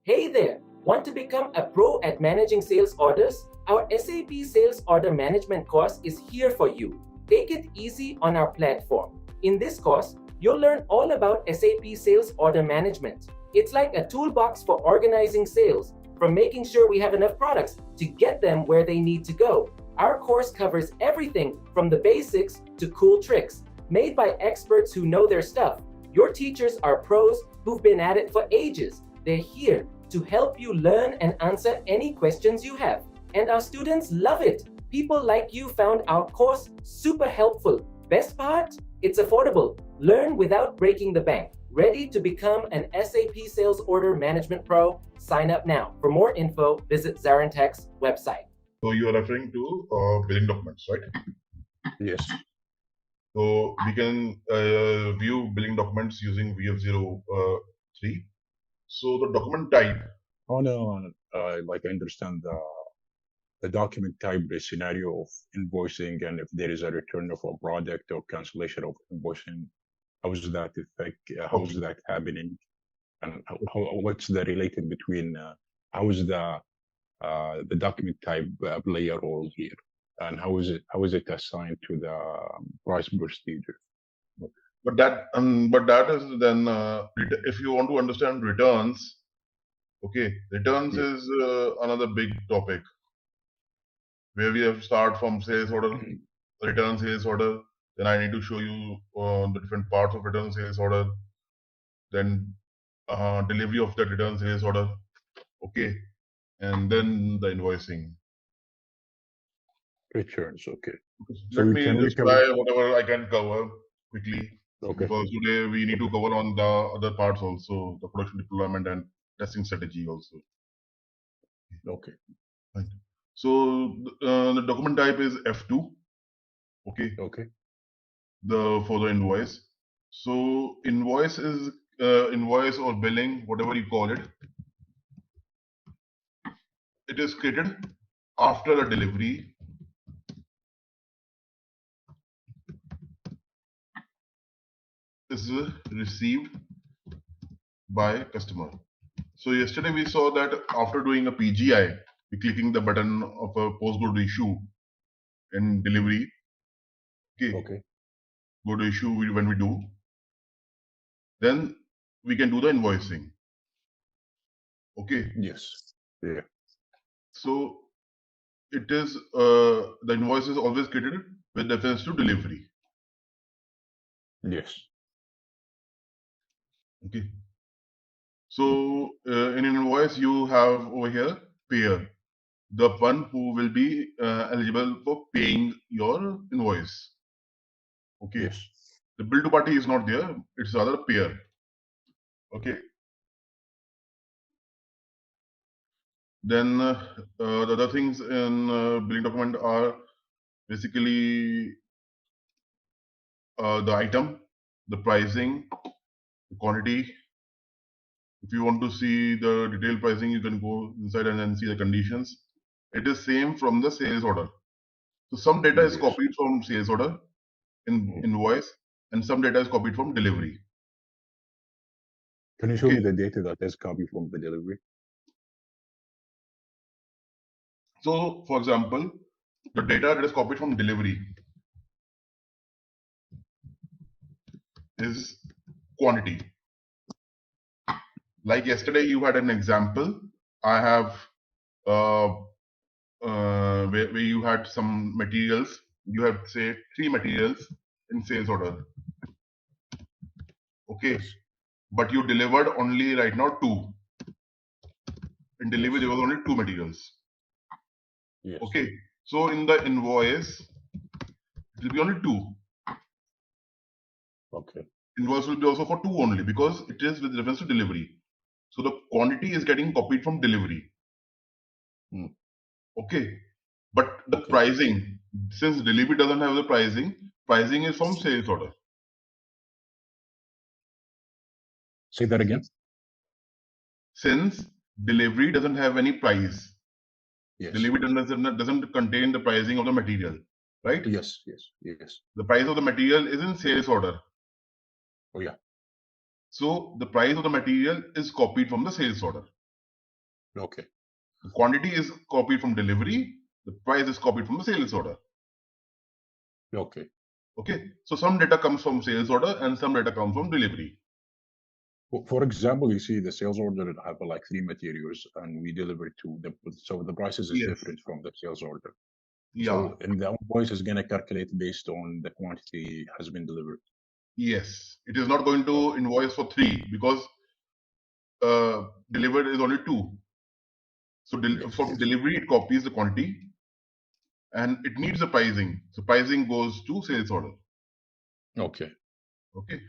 Speaker 1: Hey there, want to become a pro at managing sales orders? Our SAP Sales Order Management course is here for you. Take it easy on our platform. In this course, you'll learn all about SAP Sales Order Management. It's like a toolbox for organizing sales, from making sure we have enough products to get them where they need to go. Our course covers everything from the basics to cool tricks, made by experts who know their stuff. Your teachers are pros who've been at it for ages. They're here to help you learn and answer any questions you have. And our students love it. People like you found our course super helpful. Best part? It's affordable. Learn without breaking the bank. Ready to become an SAP Sales Order Management Pro? Sign up now. For more info, visit ZaranTech's website.
Speaker 2: So you are referring to billing documents, right?
Speaker 4: Yes.
Speaker 2: So we can view billing documents using VF03. So the document type.
Speaker 4: Oh no, like I understand the document type, the scenario of invoicing, and if there is a return of a product or cancellation of invoicing, how is that effect? How is that happening? And what's the related between how is the document type play a role here, and how is it assigned to the price procedure?
Speaker 2: But that is then if you want to understand returns, okay, returns
Speaker 4: Yeah.
Speaker 2: is another big topic where we have to start from sales order, return sales order. Then I need to show you the different parts of return sales order. Then delivery of that return sales order, okay, and then the invoicing.
Speaker 4: Returns, okay. So
Speaker 2: Let
Speaker 4: we
Speaker 2: me
Speaker 4: can
Speaker 2: just
Speaker 4: recover.
Speaker 2: try whatever I can cover quickly,
Speaker 4: Okay.
Speaker 2: because today we need to cover on the other parts also, the production deployment and testing strategy also.
Speaker 4: Okay.
Speaker 2: Right. So the document type is F2. Okay.
Speaker 4: Okay.
Speaker 2: For the invoice. So invoice is invoice or billing, whatever you call it. It is created after a delivery is received by customer. So yesterday we saw that after doing a PGI, we clicking the button of a post go to issue and delivery. Okay.
Speaker 4: Okay.
Speaker 2: Go to issue when we do, then we can do the invoicing. Okay.
Speaker 4: Yes. Yeah.
Speaker 2: So it is the invoice is always created with reference to delivery.
Speaker 4: Yes.
Speaker 2: Okay. So in an invoice, you have over here payer, the one who will be eligible for paying your invoice. Okay.
Speaker 4: Yes.
Speaker 2: The bill to party is not there. It's rather payer. Okay. Then the other things in billing document are basically the item, the pricing, the quantity. If you want to see the detailed pricing, you can go inside and then see the conditions. It is same from the sales order. So some data is
Speaker 4: Yes.
Speaker 2: copied from sales order in invoice, and some data is copied from delivery.
Speaker 4: Can you show
Speaker 2: Okay.
Speaker 4: me the data that is copied from the delivery?
Speaker 2: So, for example, the data that is copied from delivery is quantity. Like yesterday, you had an example. I have where you had some materials. You have say 3 materials in sales order. Okay,
Speaker 4: Yes.
Speaker 2: but you delivered only right now 2. In delivery,
Speaker 4: Yes.
Speaker 2: there was only 2 materials.
Speaker 4: Yes.
Speaker 2: Okay, so in the invoice, it will be only 2.
Speaker 4: Okay.
Speaker 2: Invoice will be also for 2 only because it is with reference to delivery. So the quantity is getting copied from delivery. Okay, but the
Speaker 4: Okay.
Speaker 2: pricing, since delivery doesn't have the pricing is from sales order.
Speaker 4: Say that again.
Speaker 2: Since delivery doesn't have any price,
Speaker 4: Yes.
Speaker 2: delivery doesn't contain the pricing of the material, right?
Speaker 4: Yes. Yes. Yes.
Speaker 2: The price of the material is in sales order.
Speaker 4: Oh yeah.
Speaker 2: So the price of the material is copied from the sales order.
Speaker 4: Okay.
Speaker 2: The quantity is copied from delivery. The price is copied from the sales order.
Speaker 4: Okay.
Speaker 2: Okay. So some data comes from sales order and some data comes from delivery.
Speaker 4: For example, you see the sales order have like 3 materials and we deliver 2. So the prices is
Speaker 2: Yes.
Speaker 4: different from the sales order.
Speaker 2: Yeah.
Speaker 4: So in the invoice is going to calculate based on the quantity has been delivered.
Speaker 2: Yes. It is not going to invoice for 3 because delivered is only 2. So
Speaker 4: Yes.
Speaker 2: for delivery, it copies the quantity and it needs the pricing. So pricing goes to sales order.
Speaker 4: Okay.
Speaker 2: Okay.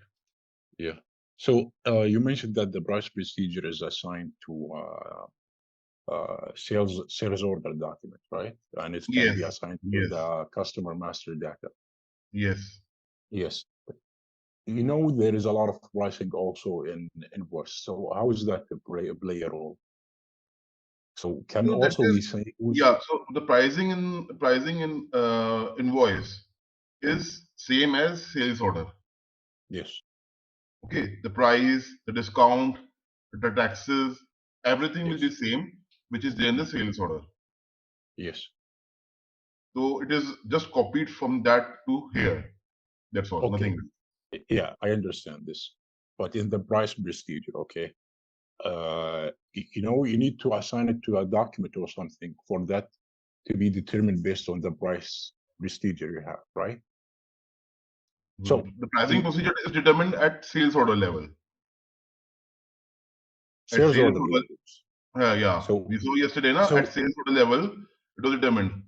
Speaker 4: Yeah. So you mentioned that the price procedure is assigned to sales order document, right? And it can be
Speaker 2: Yes.
Speaker 4: assigned to
Speaker 2: Yes.
Speaker 4: the customer master data.
Speaker 2: Yes.
Speaker 4: Yes. You know, there is a lot of pricing also in invoice. So how is that to play a role? So can
Speaker 2: No, that
Speaker 4: also we
Speaker 2: is
Speaker 4: say
Speaker 2: yeah. So the pricing in invoice is same as sales order.
Speaker 4: yes.
Speaker 2: Okay, the price, the discount, the taxes, everything will be
Speaker 4: Yes.
Speaker 2: same, which is there in the sales order.
Speaker 4: Yes.
Speaker 2: So it is just copied from that to here. That's all.
Speaker 4: Okay.
Speaker 2: Nothing else.
Speaker 4: Yeah, I understand this. But in the price procedure, okay, you know, you need to assign it to a document or something for that to be determined based on the price procedure you have, right? So
Speaker 2: The pricing
Speaker 4: in
Speaker 2: procedure is determined at sales order level. At
Speaker 4: sales
Speaker 2: sales
Speaker 4: order
Speaker 2: order,
Speaker 4: levels.
Speaker 2: yeah.
Speaker 4: So
Speaker 2: We saw yesterday, na, at
Speaker 4: so
Speaker 2: sales order level, it was determined.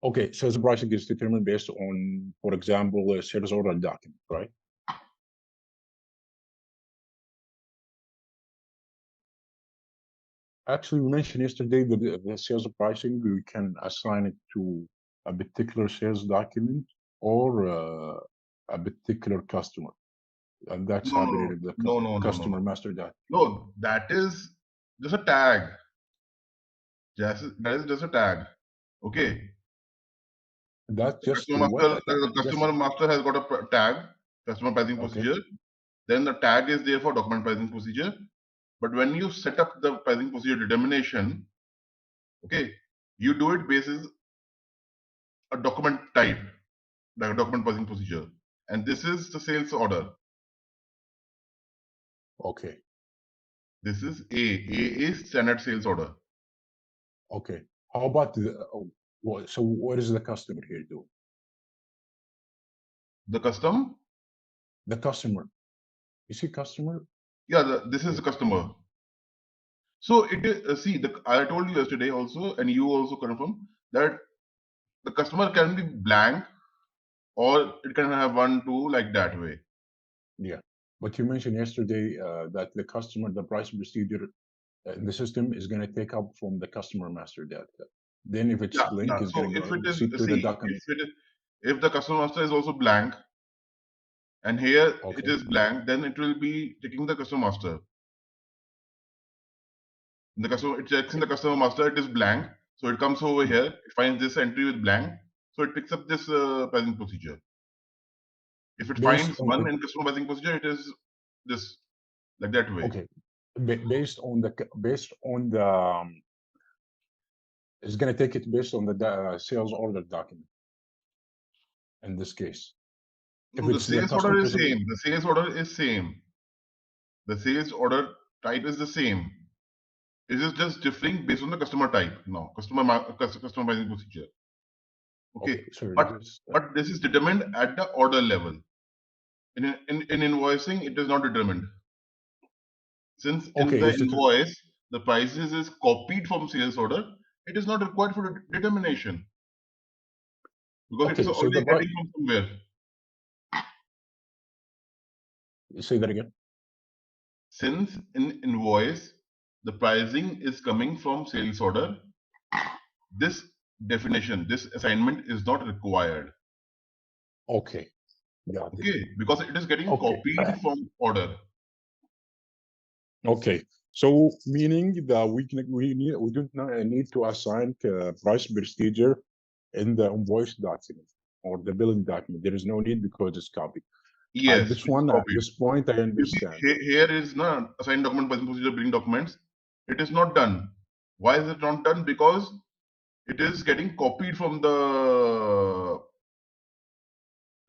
Speaker 4: okay, sales pricing is determined based on, for example, a sales order document, right? Actually, we mentioned yesterday that the sales pricing, we can assign it to a particular sales document or a particular customer. And that's
Speaker 2: No,
Speaker 4: happening
Speaker 2: no,
Speaker 4: in the
Speaker 2: no, no, no, no,
Speaker 4: customer
Speaker 2: no.
Speaker 4: master data.
Speaker 2: No, that is just a tag. That is just a tag. Okay.
Speaker 4: That's
Speaker 2: The
Speaker 4: just what?
Speaker 2: customer master has got a tag, customer pricing
Speaker 4: Okay.
Speaker 2: procedure. Then the tag is there for document pricing procedure. But when you set up the pricing procedure determination, okay, you do it basis a document type, like a document pricing procedure. And this is the sales order.
Speaker 4: Okay.
Speaker 2: This is A. A is standard sales order.
Speaker 4: Okay. How about so what is the customer here doing?
Speaker 2: The custom
Speaker 4: The customer. You see customer?
Speaker 2: Yeah, this is the customer. So it is, see, I told you yesterday also, and you also confirmed that the customer can be blank or it can have 1, 2 like that way.
Speaker 4: Yeah. But you mentioned yesterday that the customer, the price procedure in the system is going to take up from the customer master data. Then if it's
Speaker 2: Yeah,
Speaker 4: blank,
Speaker 2: yeah.
Speaker 4: it's
Speaker 2: So
Speaker 4: going to
Speaker 2: if
Speaker 4: go
Speaker 2: it is,
Speaker 4: proceed to the document.
Speaker 2: if the customer master is also blank, and here it
Speaker 4: Okay.
Speaker 2: is blank, then it will be taking the customer master. It checks in the customer master, it is blank. So it comes over here, it finds this entry with blank. So it picks up this pricing procedure. If it
Speaker 4: Based
Speaker 2: finds
Speaker 4: on
Speaker 2: one
Speaker 4: the,
Speaker 2: in customer pricing procedure, it is this, like that way.
Speaker 4: okay, based on the it's going to take it based on the sales order document in this case. If
Speaker 2: No, the
Speaker 4: it's the
Speaker 2: sales order is
Speaker 4: customer,
Speaker 2: same. The sales order is same. The sales order type is the same. It is just differing based on the customer type. No, customer pricing procedure. Okay,
Speaker 4: sorry,
Speaker 2: but this is determined at the order level. In invoicing, it is not determined. Since in
Speaker 4: okay,
Speaker 2: the
Speaker 4: is it
Speaker 2: invoice, the prices is copied from sales order, it is not required for determination. Because it is
Speaker 4: okay? So
Speaker 2: already getting from somewhere.
Speaker 4: say that again.
Speaker 2: Since in invoice, the pricing is coming from sales order, this definition, this assignment is not required.
Speaker 4: Okay, got it.
Speaker 2: Okay, because it is getting
Speaker 4: Okay.
Speaker 2: copied from order.
Speaker 4: Okay, so meaning that we do not need to assign price procedure in the invoice document or the billing document. There is no need because it's copied.
Speaker 2: Yes,
Speaker 4: This
Speaker 2: it is
Speaker 4: one,
Speaker 2: copied.
Speaker 4: this point, I
Speaker 2: You see,
Speaker 4: understand.
Speaker 2: here is not assigned document pricing procedure billing documents. It is not done. Why is it not done? Because it is getting copied from the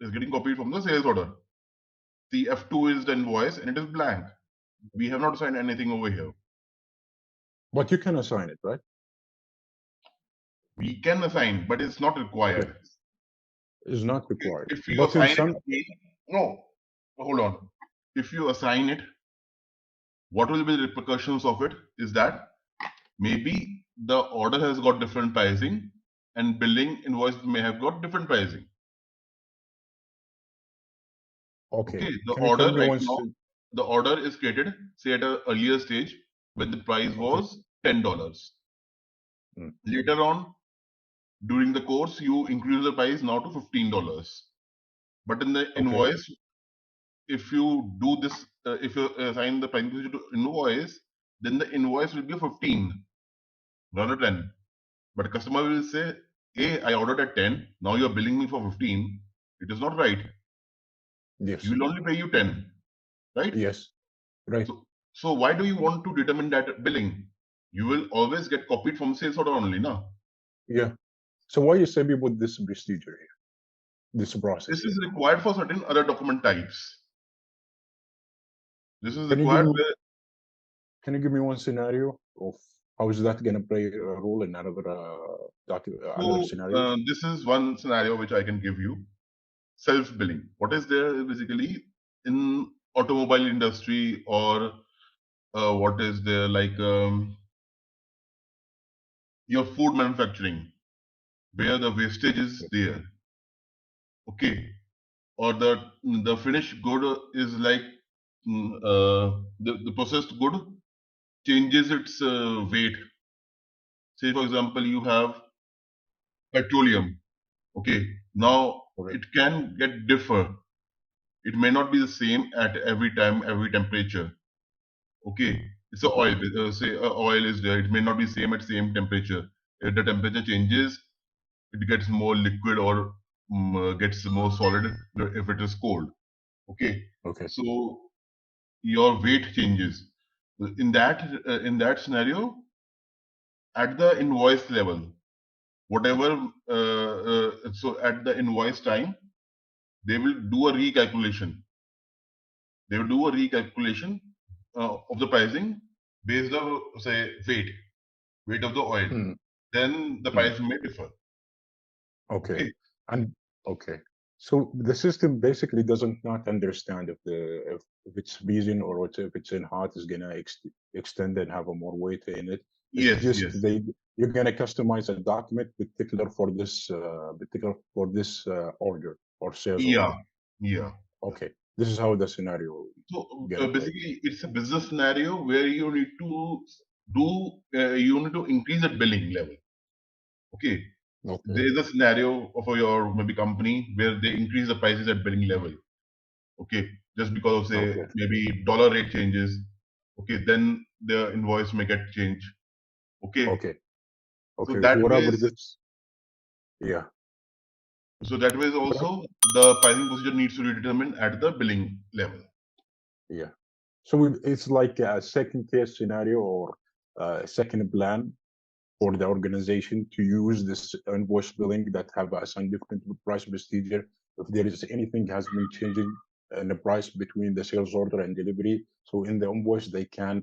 Speaker 2: sales order. The F2 is the invoice and it is blank. We have not assigned anything over here.
Speaker 4: But you can assign it, right?
Speaker 2: We can assign, but it's not required.
Speaker 4: It's not required.
Speaker 2: If you
Speaker 4: But in
Speaker 2: assign
Speaker 4: some,
Speaker 2: it, no, hold on. If you assign it, what will be the repercussions of it is that maybe the order has got different pricing and billing invoice may have got different pricing.
Speaker 4: okay.
Speaker 2: Okay, the
Speaker 4: Can you
Speaker 2: order
Speaker 4: tell me
Speaker 2: right
Speaker 4: once?
Speaker 2: now, the order is created, say at an earlier stage when the price
Speaker 4: Okay.
Speaker 2: was $10. Later on, during the course, you increase the price now to $15. But in the invoice, if you do this, if you assign the pricing to invoice, then the invoice will be 15 rather than 10. But customer will say, hey, I ordered at 10, now you're billing me for 15. It is not right.
Speaker 4: Yes.
Speaker 2: You will only pay you 10, right?
Speaker 4: Yes. Right.
Speaker 2: So why do you want to determine that billing? You will always get copied from sales order only, no?
Speaker 4: Yeah. So why you say we put this procedure here, this process?
Speaker 2: This is required for certain other document types. This is
Speaker 4: Can you
Speaker 2: required.
Speaker 4: give me one scenario of how is that going to play a role in another another scenario?
Speaker 2: This is one scenario which I can give you. Self-billing. What is there basically in automobile industry or what is there like your food manufacturing where the wastage is there. Okay. Or the finished good is like the processed good changes its weight. Say for example, you have petroleum. Okay, now
Speaker 4: Okay.
Speaker 2: it can get differ. It may not be the same at every time, every temperature. Okay, it's a oil. Say oil is there. It may not be same at same temperature. If the temperature changes, it gets more liquid or gets more solid if it is cold. Okay,
Speaker 4: Okay.
Speaker 2: so your weight changes. In that scenario, at the invoice level, whatever so at the invoice time, they will do a recalculation. They will do a recalculation of the pricing based on say weight of the oil. Then the price may differ.
Speaker 4: Okay.
Speaker 2: Okay.
Speaker 4: And okay. So the system basically doesn't not understand if it's busy or if it's in hot is gonna extend and have a more weight in it. It's
Speaker 2: Yes,
Speaker 4: just
Speaker 2: yes.
Speaker 4: you're gonna customize a document particular for this order or sales
Speaker 2: Yeah,
Speaker 4: order.
Speaker 2: yeah.
Speaker 4: Okay, this is how the scenario
Speaker 2: So
Speaker 4: gonna play.
Speaker 2: basically, it's a business scenario where you need to do, you need to increase the billing level. Okay.
Speaker 4: Okay,
Speaker 2: There is a scenario for your maybe company where they increase the prices at billing level. Okay. Just because of say
Speaker 4: okay,
Speaker 2: maybe dollar rate changes. Okay. Then the invoice may get changed. Okay.
Speaker 4: okay,
Speaker 2: So
Speaker 4: okay.
Speaker 2: that
Speaker 4: Whatever
Speaker 2: ways,
Speaker 4: this, yeah.
Speaker 2: also the pricing procedure needs to be determined at the billing level.
Speaker 4: Yeah. So it's like a second case scenario or a second plan for the organization to use this invoice billing that have assigned different price procedure. If there is anything has been changing in the price between the sales order and delivery, so in the invoice they can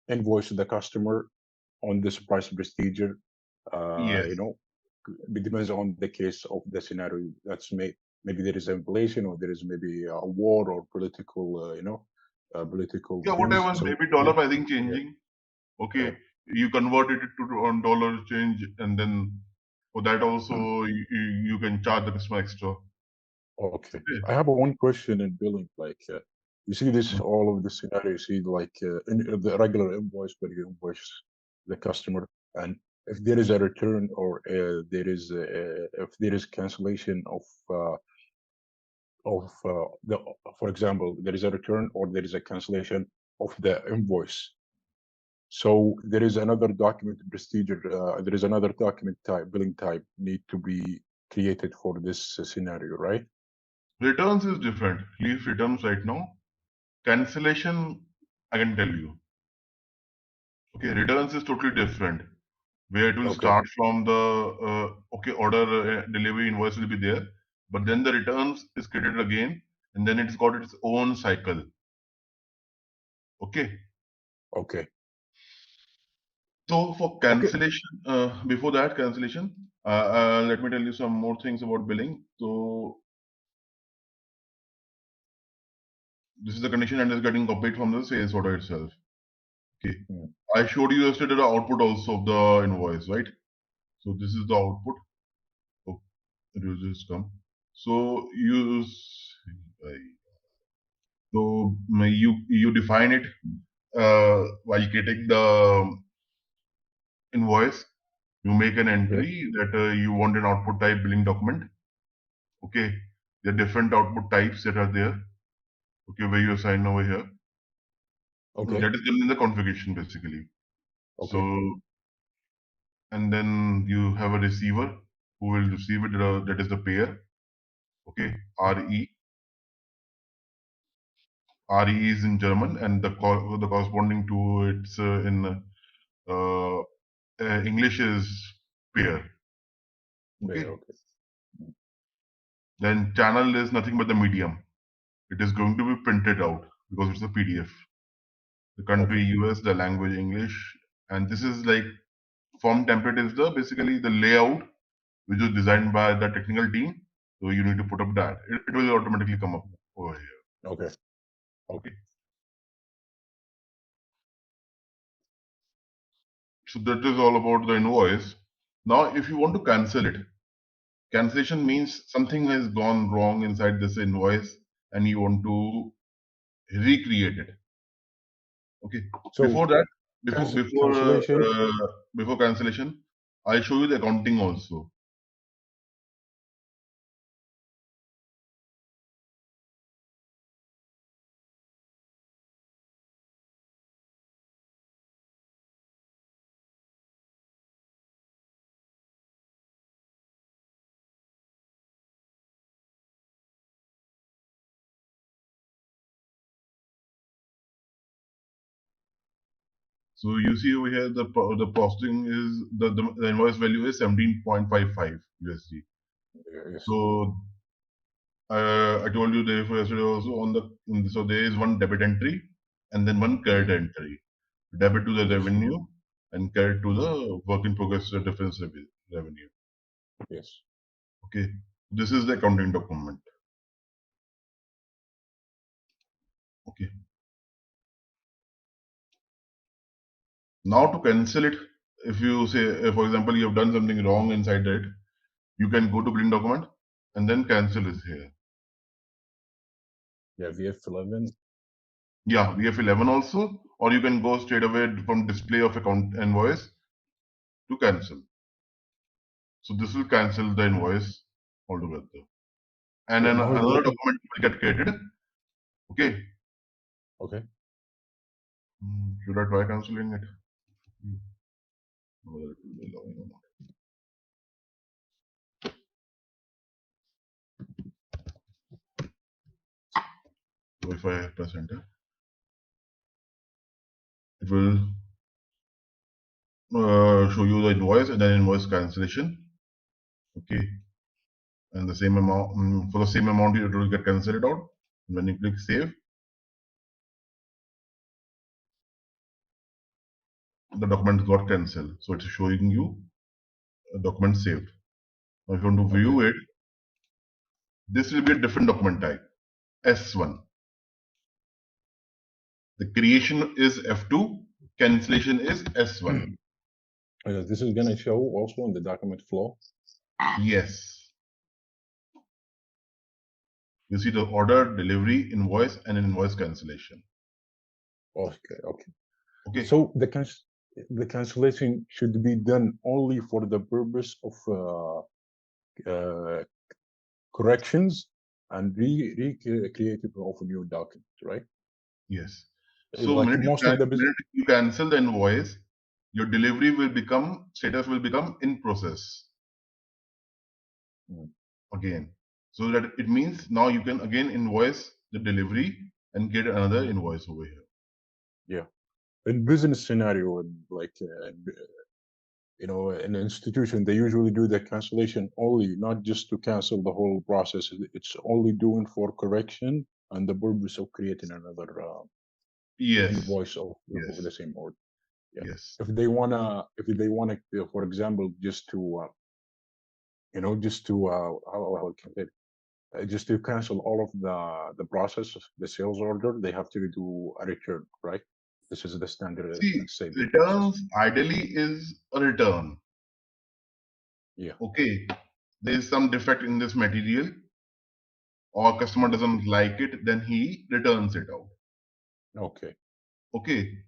Speaker 4: invoice the customer on this price procedure.
Speaker 2: Yes.
Speaker 4: You know, it depends on the case of the scenario. Maybe there is inflation or there is maybe a war or political, political
Speaker 2: Yeah,
Speaker 4: things.
Speaker 2: whatever,
Speaker 4: So
Speaker 2: maybe dollar
Speaker 4: yeah,
Speaker 2: pricing
Speaker 4: yeah,
Speaker 2: changing.
Speaker 4: yeah.
Speaker 2: Okay, you converted it to on dollar change, and then for that also you can charge the customer extra.
Speaker 4: Okay.
Speaker 2: Okay.
Speaker 4: I have a one question in billing. Like, you see this all of the scenario. You see like in the regular invoice where you invoice the customer, and if there is a return or if there is cancellation of for example, there is a return or there is a cancellation of the invoice. So there is another document procedure. There is another document type, billing type need to be created for this scenario, right?
Speaker 2: Returns is different. Leave returns right now. Cancellation, I can tell you. Okay, returns is totally different. Where it will
Speaker 4: Okay.
Speaker 2: start from the okay, order delivery invoice will be there, but then the returns is created again, and then it's got its own cycle. Okay.
Speaker 4: Okay.
Speaker 2: So for
Speaker 4: Okay.
Speaker 2: cancellation, before that cancellation, let me tell you some more things about billing. So this is the condition and is getting copied from the sales order itself. Okay.
Speaker 4: Mm.
Speaker 2: I showed you yesterday the output also of the invoice, right? So this is the output. Oh, it will just come. So you define it while creating the invoice. You make an
Speaker 4: Okay.
Speaker 2: entry that you want an output type billing document. Okay. There are different output types that are there. Okay, where you assign over here.
Speaker 4: Okay.
Speaker 2: That is done in the configuration basically. So,
Speaker 4: Okay.
Speaker 2: and then you have a receiver who will receive it, that is the payer. Okay, RE. RE is in German and the corresponding to it's in English is payer.
Speaker 4: Yeah.
Speaker 2: Okay,
Speaker 4: Okay.
Speaker 2: then channel is nothing but the medium. It is going to be printed out because it's a PDF. The country
Speaker 4: Okay.
Speaker 2: US, the language English, and this is like form template is the basically the layout which is designed by the technical team. So you need to put up that. It will automatically come up over here.
Speaker 4: Okay. Okay.
Speaker 2: Okay. So that is all about the invoice. Now, if you want to cancel it, cancellation means something has gone wrong inside this invoice and you want to recreate it. Okay.
Speaker 4: So
Speaker 2: Before that, before before
Speaker 4: cancellation.
Speaker 2: before cancellation, I'll show you the accounting also. So you see over here the costing is the invoice value is 17.55 USD.
Speaker 4: Yes.
Speaker 2: So I told you there yesterday also so there is one debit entry and then one credit
Speaker 4: Mhm.
Speaker 2: entry. Debit to the
Speaker 4: Yes.
Speaker 2: revenue and credit to the work in progress revenue.
Speaker 4: Yes.
Speaker 2: Okay. This is the accounting document. Okay. Now to cancel it, if you say, for example, you have done something wrong inside it, you can go to print document and then cancel this here.
Speaker 4: Yeah, VF11.
Speaker 2: Yeah, VF11 also, or you can go straight away from display of account invoice to cancel. So this will cancel the invoice altogether. And
Speaker 4: Yeah,
Speaker 2: then
Speaker 4: now
Speaker 2: another
Speaker 4: the
Speaker 2: document will get created. Okay.
Speaker 4: okay.
Speaker 2: Should I try cancelling it? Whether it will be allowing or not. So if I press enter, it will show you the invoice and then invoice cancellation. Okay. And the same amount, for the same amount, it will get cancelled out. When you click save, the document got cancelled. So it's showing you a document saved. Now if you want to view it, this will be a different document type, S1. The creation is F2, cancellation is S1.
Speaker 4: This is gonna show also in the document flow.
Speaker 2: Yes. You see the order, delivery, invoice, and invoice cancellation.
Speaker 4: Okay, okay.
Speaker 2: Okay.
Speaker 4: So the cancellation should be done only for the purpose of corrections and recreative of a new document, right?
Speaker 2: Yes. So
Speaker 4: Like
Speaker 2: minute
Speaker 4: most of the business.
Speaker 2: you cancel the invoice, your delivery will become, status will become in process. Again. So that it means now you can again invoice the delivery and get another invoice over here.
Speaker 4: Yeah. In business scenario, like you know, in an institution, they usually do the cancellation only, not just to cancel the whole process. It's only doing for correction and the purpose of creating another
Speaker 2: Yes.
Speaker 4: invoice of
Speaker 2: Yes.
Speaker 4: the same order. Yeah.
Speaker 2: Yes.
Speaker 4: If they wanna, for example, just to you know, just to how can I say it? Just to cancel all of the process, the sales order, they have to do a return, right? This is the standard.
Speaker 2: See,
Speaker 4: Say
Speaker 2: returns ideally is a return.
Speaker 4: Yeah.
Speaker 2: Okay. There is some defect in this material, or customer doesn't like it, then he returns it out.
Speaker 4: Okay.
Speaker 2: Okay.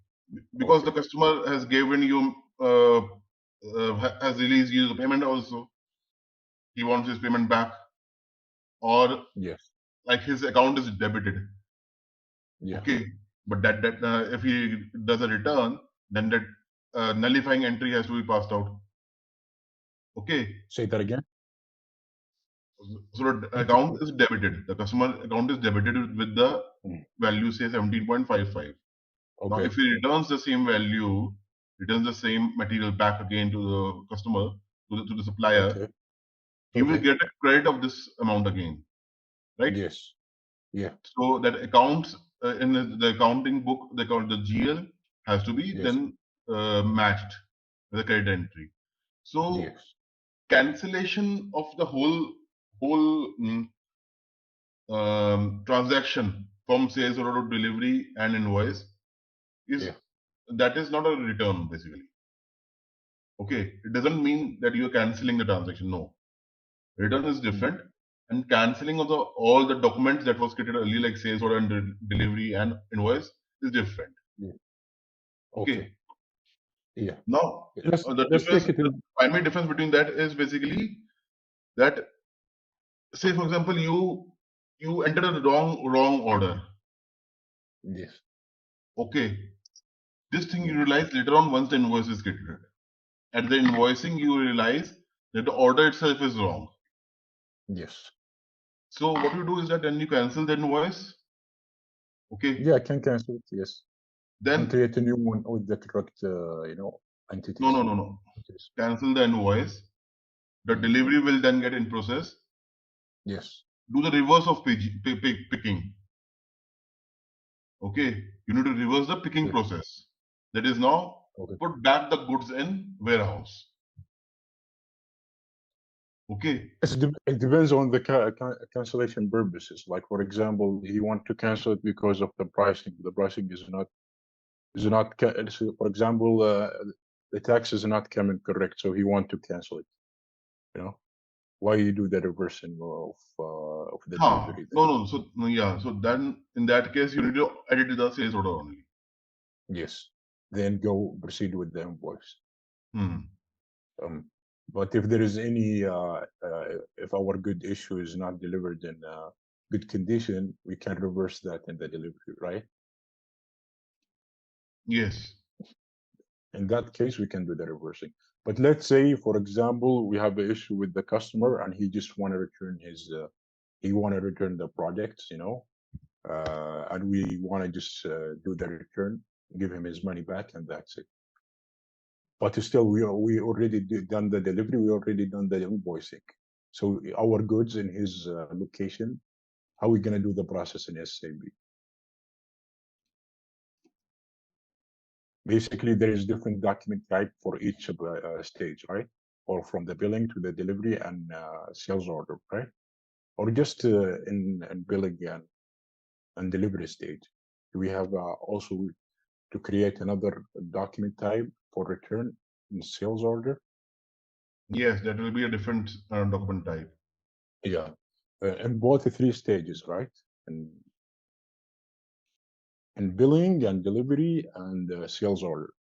Speaker 2: Because the customer has given you, has released you the payment also. He wants his payment back. Or
Speaker 4: yes,
Speaker 2: like his account is debited.
Speaker 4: Yeah.
Speaker 2: Okay. But that if he does a return, then that nullifying entry has to be passed out. Okay.
Speaker 4: Say that again.
Speaker 2: So the account is debited. The customer account is debited with the value, say 17.55. Now, if he returns the same value, returns the same material back again to the customer, to the supplier, he will get a credit of this amount again, right?
Speaker 4: Yes. Yeah.
Speaker 2: So that accounts in the accounting book, the GL has to be then matched with a credit entry. So cancellation of the whole transaction from sales order to delivery and invoice is that is not a return basically. Okay, it doesn't mean that you are cancelling the transaction. No, return is different, and cancelling of all the documents that was created earlier, like sales order and delivery and invoice, is different. Okay.
Speaker 4: Yeah.
Speaker 2: Now,
Speaker 4: Let's
Speaker 2: the
Speaker 4: take it
Speaker 2: primary difference between that is basically that, say for example, you entered a wrong order.
Speaker 4: Yes.
Speaker 2: Okay. This thing you realize later on once the invoice is created. At the invoicing, you realize that the order itself is wrong.
Speaker 4: Yes.
Speaker 2: So what you do is that then you cancel the invoice. Okay.
Speaker 4: Yeah, I can cancel it. Yes.
Speaker 2: Then
Speaker 4: create a new one with the correct, you know, entities.
Speaker 2: No. Cancel the invoice. The delivery will then get in process.
Speaker 4: Yes.
Speaker 2: Do the reverse of picking. Okay. You need to reverse the picking process. That is now put back the goods in warehouse. Okay.
Speaker 4: It depends on the cancellation purposes. Like for example, he want to cancel it because of the pricing. The pricing is not so for example, the tax is not coming correct, so he want to cancel it. You know why you do the reversing of the delivery then?
Speaker 2: No. So yeah. So then in that case, you need to edit the sales order only.
Speaker 4: Yes, then go proceed with the invoice.
Speaker 2: Hmm.
Speaker 4: But if there is any if our good issue is not delivered in good condition, we can reverse that in the delivery, right?
Speaker 2: Yes.
Speaker 4: In that case, we can do the reversing. But let's say, for example, we have an issue with the customer and he just want to return his he want to return the products, and we want to just do the return, give him his money back, and that's it. But still, we already done the delivery, we already done the invoicing. So our goods in his location, how are we gonna do the process in SAP? Basically, there is different document type for each stage, right? Or from the billing to the delivery and sales order, right? Or just in billing and delivery stage. Do we have also to create another document type for return in sales order?
Speaker 2: Yes, that will be a different document type.
Speaker 4: Yeah, and both the three stages, right? And billing and delivery and sales order.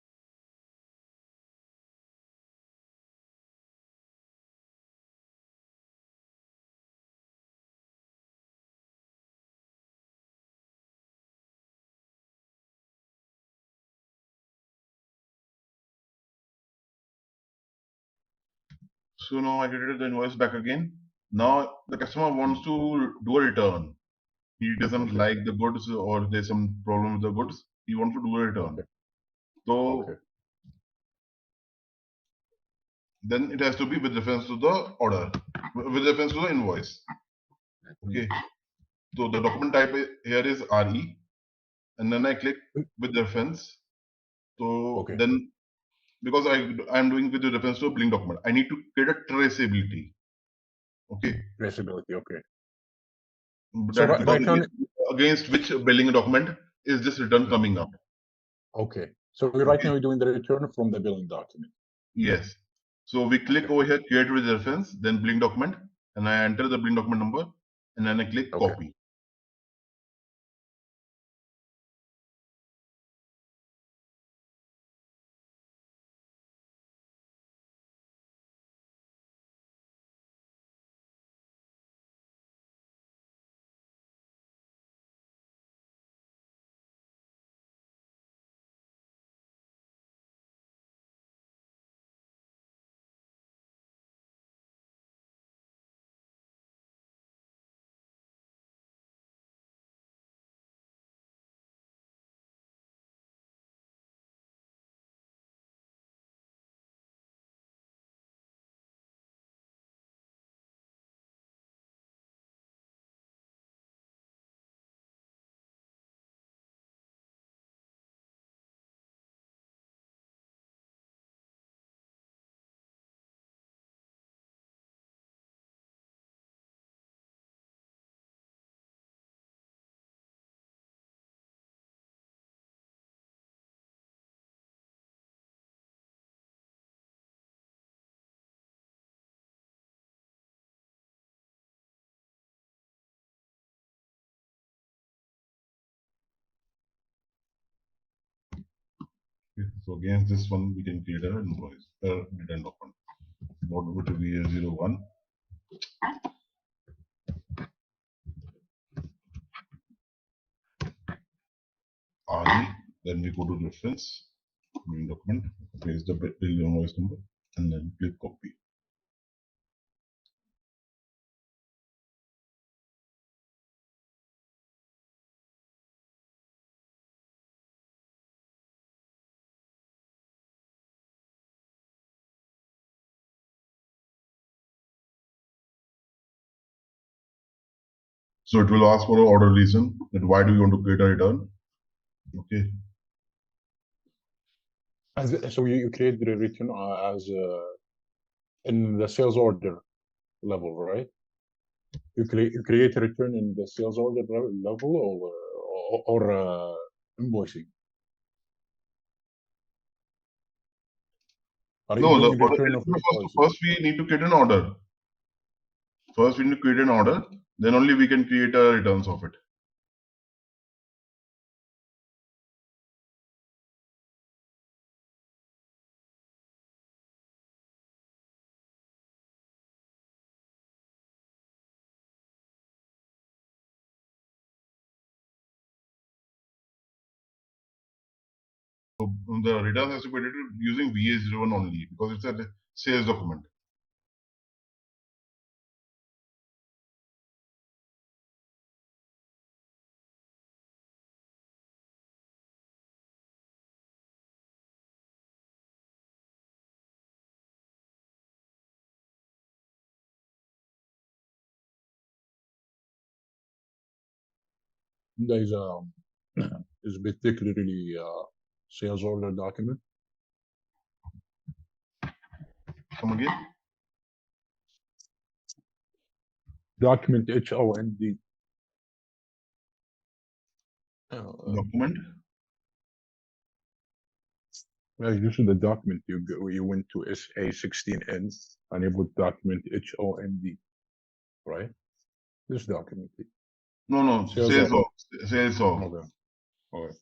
Speaker 2: So now I created the invoice back again. Now the customer wants to do a return. He doesn't
Speaker 4: Okay.
Speaker 2: like the goods or there's some problem with the goods. He wants to do a return.
Speaker 4: Okay.
Speaker 2: So
Speaker 4: Okay.
Speaker 2: then it has to be with reference to the order, with reference to the invoice. Okay. So the document type here is RE, and then I click with reference. So
Speaker 4: Okay.
Speaker 2: then, because I'm doing with the reference to a billing document, I need to create a traceability. Okay.
Speaker 4: Traceability. Okay. So
Speaker 2: That because
Speaker 4: right now,
Speaker 2: against which billing document is this return coming up?
Speaker 4: okay. So right
Speaker 2: Okay.
Speaker 4: now we're doing the return from the billing document.
Speaker 2: Yes. So we click
Speaker 4: Okay.
Speaker 2: over here, create with reference, then billing document, and I enter the billing document number, and then I click
Speaker 4: Okay.
Speaker 2: copy. Okay. So against this one, we can create an invoice, return document. What would be 01? RE, then we go to reference, billing document, paste the bill invoice number, and then click copy. So it will ask for an order reason, that why do you want to create a return? Okay.
Speaker 4: So you create the return as in the sales order. level, right? You create a return in the sales order level or invoicing. Are you
Speaker 2: No, the
Speaker 4: doing
Speaker 2: order,
Speaker 4: return of invoicing?
Speaker 2: first we need to create an order. First we need to create an order, then only we can create a returns of it. So the return has to be created using VA01 only because it's a sales document.
Speaker 4: There is a is particularly sales order document.
Speaker 2: Come again?
Speaker 4: Document HOND.
Speaker 2: Document?
Speaker 4: Well, this is the document you went to SA16N and you put document HOND, right? This document.
Speaker 2: No, sales of. Sales of.
Speaker 4: Okay. Okay.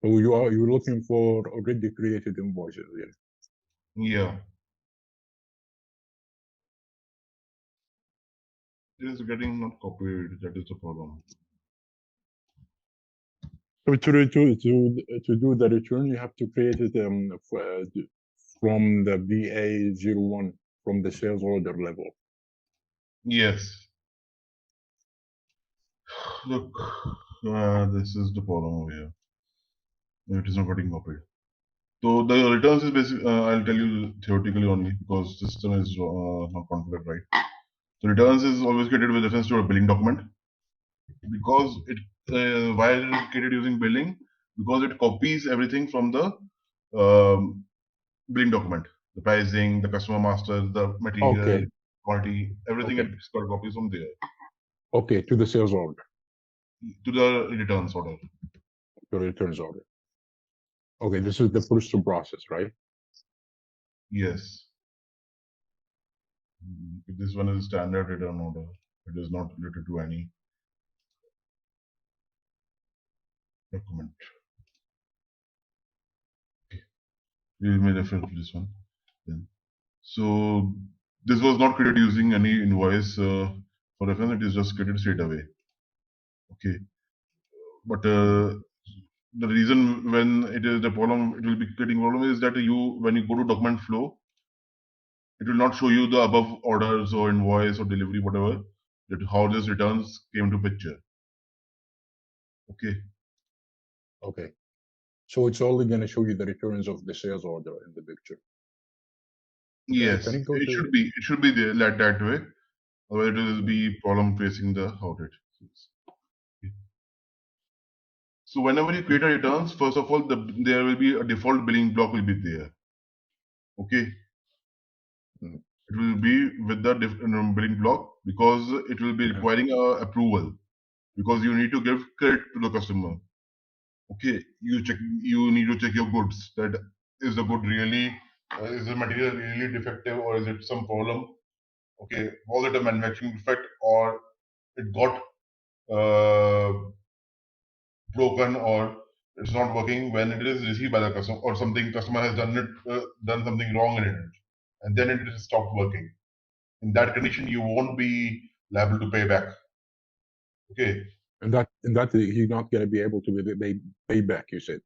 Speaker 4: So you're looking for already created invoices, yeah?
Speaker 2: Yeah. It is getting not copied. That is the problem.
Speaker 4: So to do the return, you have to create it from the VA01 from the sales order level.
Speaker 2: Yes. Look, this is the problem over here. It is not getting copied. So the returns is basically, I'll tell you theoretically only because the system is not configured right. So returns is always created with reference to a billing document because it why it is created using billing, because it copies everything from the billing document, the pricing, the customer master, the material,
Speaker 4: Okay.
Speaker 2: quality, everything
Speaker 4: Okay.
Speaker 2: it's got copies from there
Speaker 4: Okay, to the sales order,
Speaker 2: to the returns order.
Speaker 4: to the returns order. Okay, this is the first process, right?
Speaker 2: Yes. This one is a standard return order. It is not related to any document. Okay. We may refer to this one then. So this was not created using any invoice for reference. It is just created straight away. Okay. But the reason when it is the problem, it will be creating problem is that when you go to document flow, it will not show you the above orders or invoice or delivery, whatever, that how this returns came to picture. Okay.
Speaker 4: Okay. So it's only going to show you the returns of the sales order in the picture.
Speaker 2: Yes,
Speaker 4: Can you go
Speaker 2: it
Speaker 4: to
Speaker 2: should be there like that way. Otherwise, it will be problem facing the audit. Okay. So whenever you create a returns, first of all, there will be a default billing block will be there. Okay.
Speaker 4: Mhm.
Speaker 2: It will be with the billing block because it will be requiring a approval because you need to give credit to the customer. Okay, you need to check your goods, that is the good really is the material really defective or is it some problem. Okay, was it a manufacturing defect or it got broken or it's not working when it is received by the customer, or something customer has done something wrong in it and then it is stopped working. In that condition you won't be liable to pay back. Okay.
Speaker 4: and that he's not going to be able to pay back, you said.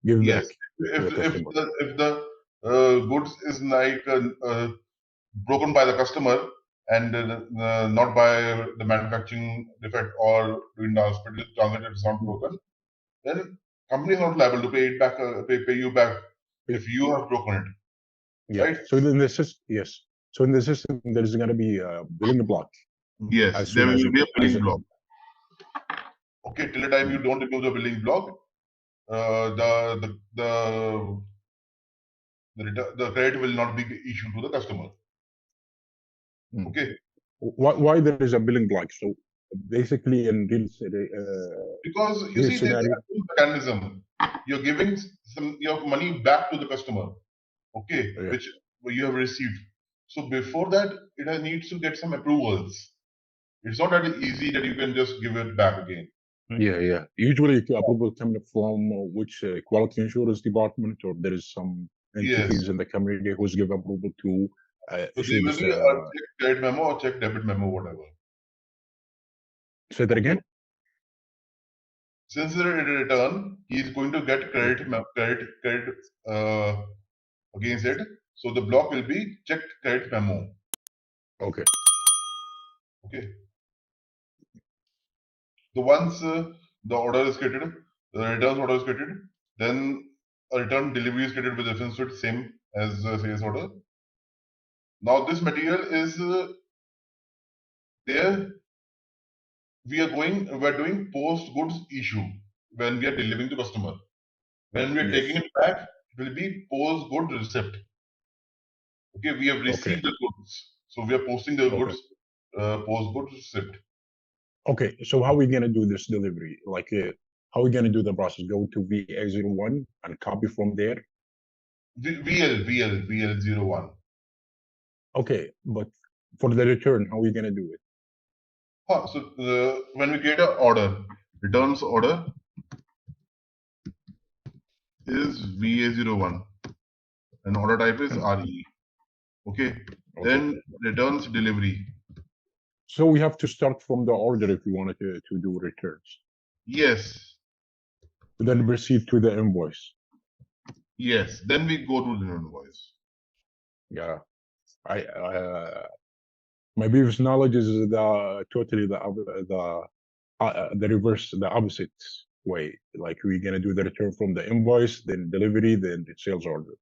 Speaker 4: Give
Speaker 2: Yes,
Speaker 4: back to the customer.
Speaker 2: if the goods is like broken by the customer and not by the manufacturing defect or during the hospital transit it's not broken, then company is not liable to pay it back, pay you back if you have broken it.
Speaker 4: Yeah.
Speaker 2: Right?
Speaker 4: So in the system, yes. So in the system, there is going to be a billing block.
Speaker 2: Yes,
Speaker 4: As
Speaker 2: there
Speaker 4: soon as
Speaker 2: will be a billing
Speaker 4: it,
Speaker 2: block. Okay, till the time you don't remove the billing block, the the credit will not be issued to the customer.
Speaker 4: Hmm.
Speaker 2: Okay,
Speaker 4: Why there is a billing block? So basically, in
Speaker 2: because you
Speaker 4: real
Speaker 2: see, there's
Speaker 4: scenario,
Speaker 2: a mechanism. You're giving some your money back to the customer. Okay,
Speaker 4: yeah,
Speaker 2: which you have received. So before that, needs to get some approvals. It's not that easy that you can just give it back again.
Speaker 4: yeah. Usually, approval coming from which quality insurance department, or there is some
Speaker 2: Yes.
Speaker 4: entities in the community who's give approval to
Speaker 2: So
Speaker 4: issue
Speaker 2: there will
Speaker 4: this.
Speaker 2: be a check credit memo or check debit memo, whatever.
Speaker 4: Say that
Speaker 2: Okay.
Speaker 4: again.
Speaker 2: Since the return, he is going to get credit against it. So the block will be check credit memo.
Speaker 4: Okay.
Speaker 2: Okay. So once the order is created, the returns order is created, then a return delivery is created with reference to it, same as sales order. Now this material is there. We are doing post goods issue when we are delivering to customer. When we are taking
Speaker 4: Yes.
Speaker 2: it back, it will be post good receipt. Okay, we have
Speaker 4: Okay.
Speaker 2: received the goods, so we are posting the
Speaker 4: Okay.
Speaker 2: goods post good receipt.
Speaker 4: Okay. So how are we gonna do this delivery? Like, how are we gonna do the process? Go to VA01 and copy from there.
Speaker 2: VL01.
Speaker 4: Okay, but for the return, how are we gonna do it?
Speaker 2: So when we create an order, returns order is VA01 and order type is RE. Okay. Then returns delivery.
Speaker 4: So we have to start from the order if we wanted to do returns.
Speaker 2: Yes.
Speaker 4: Then proceed to the invoice.
Speaker 2: Yes. Then we go to the invoice.
Speaker 4: Yeah. I my previous knowledge is the totally the reverse, the opposite way. Like we're gonna do the return from the invoice, then delivery, then the sales order.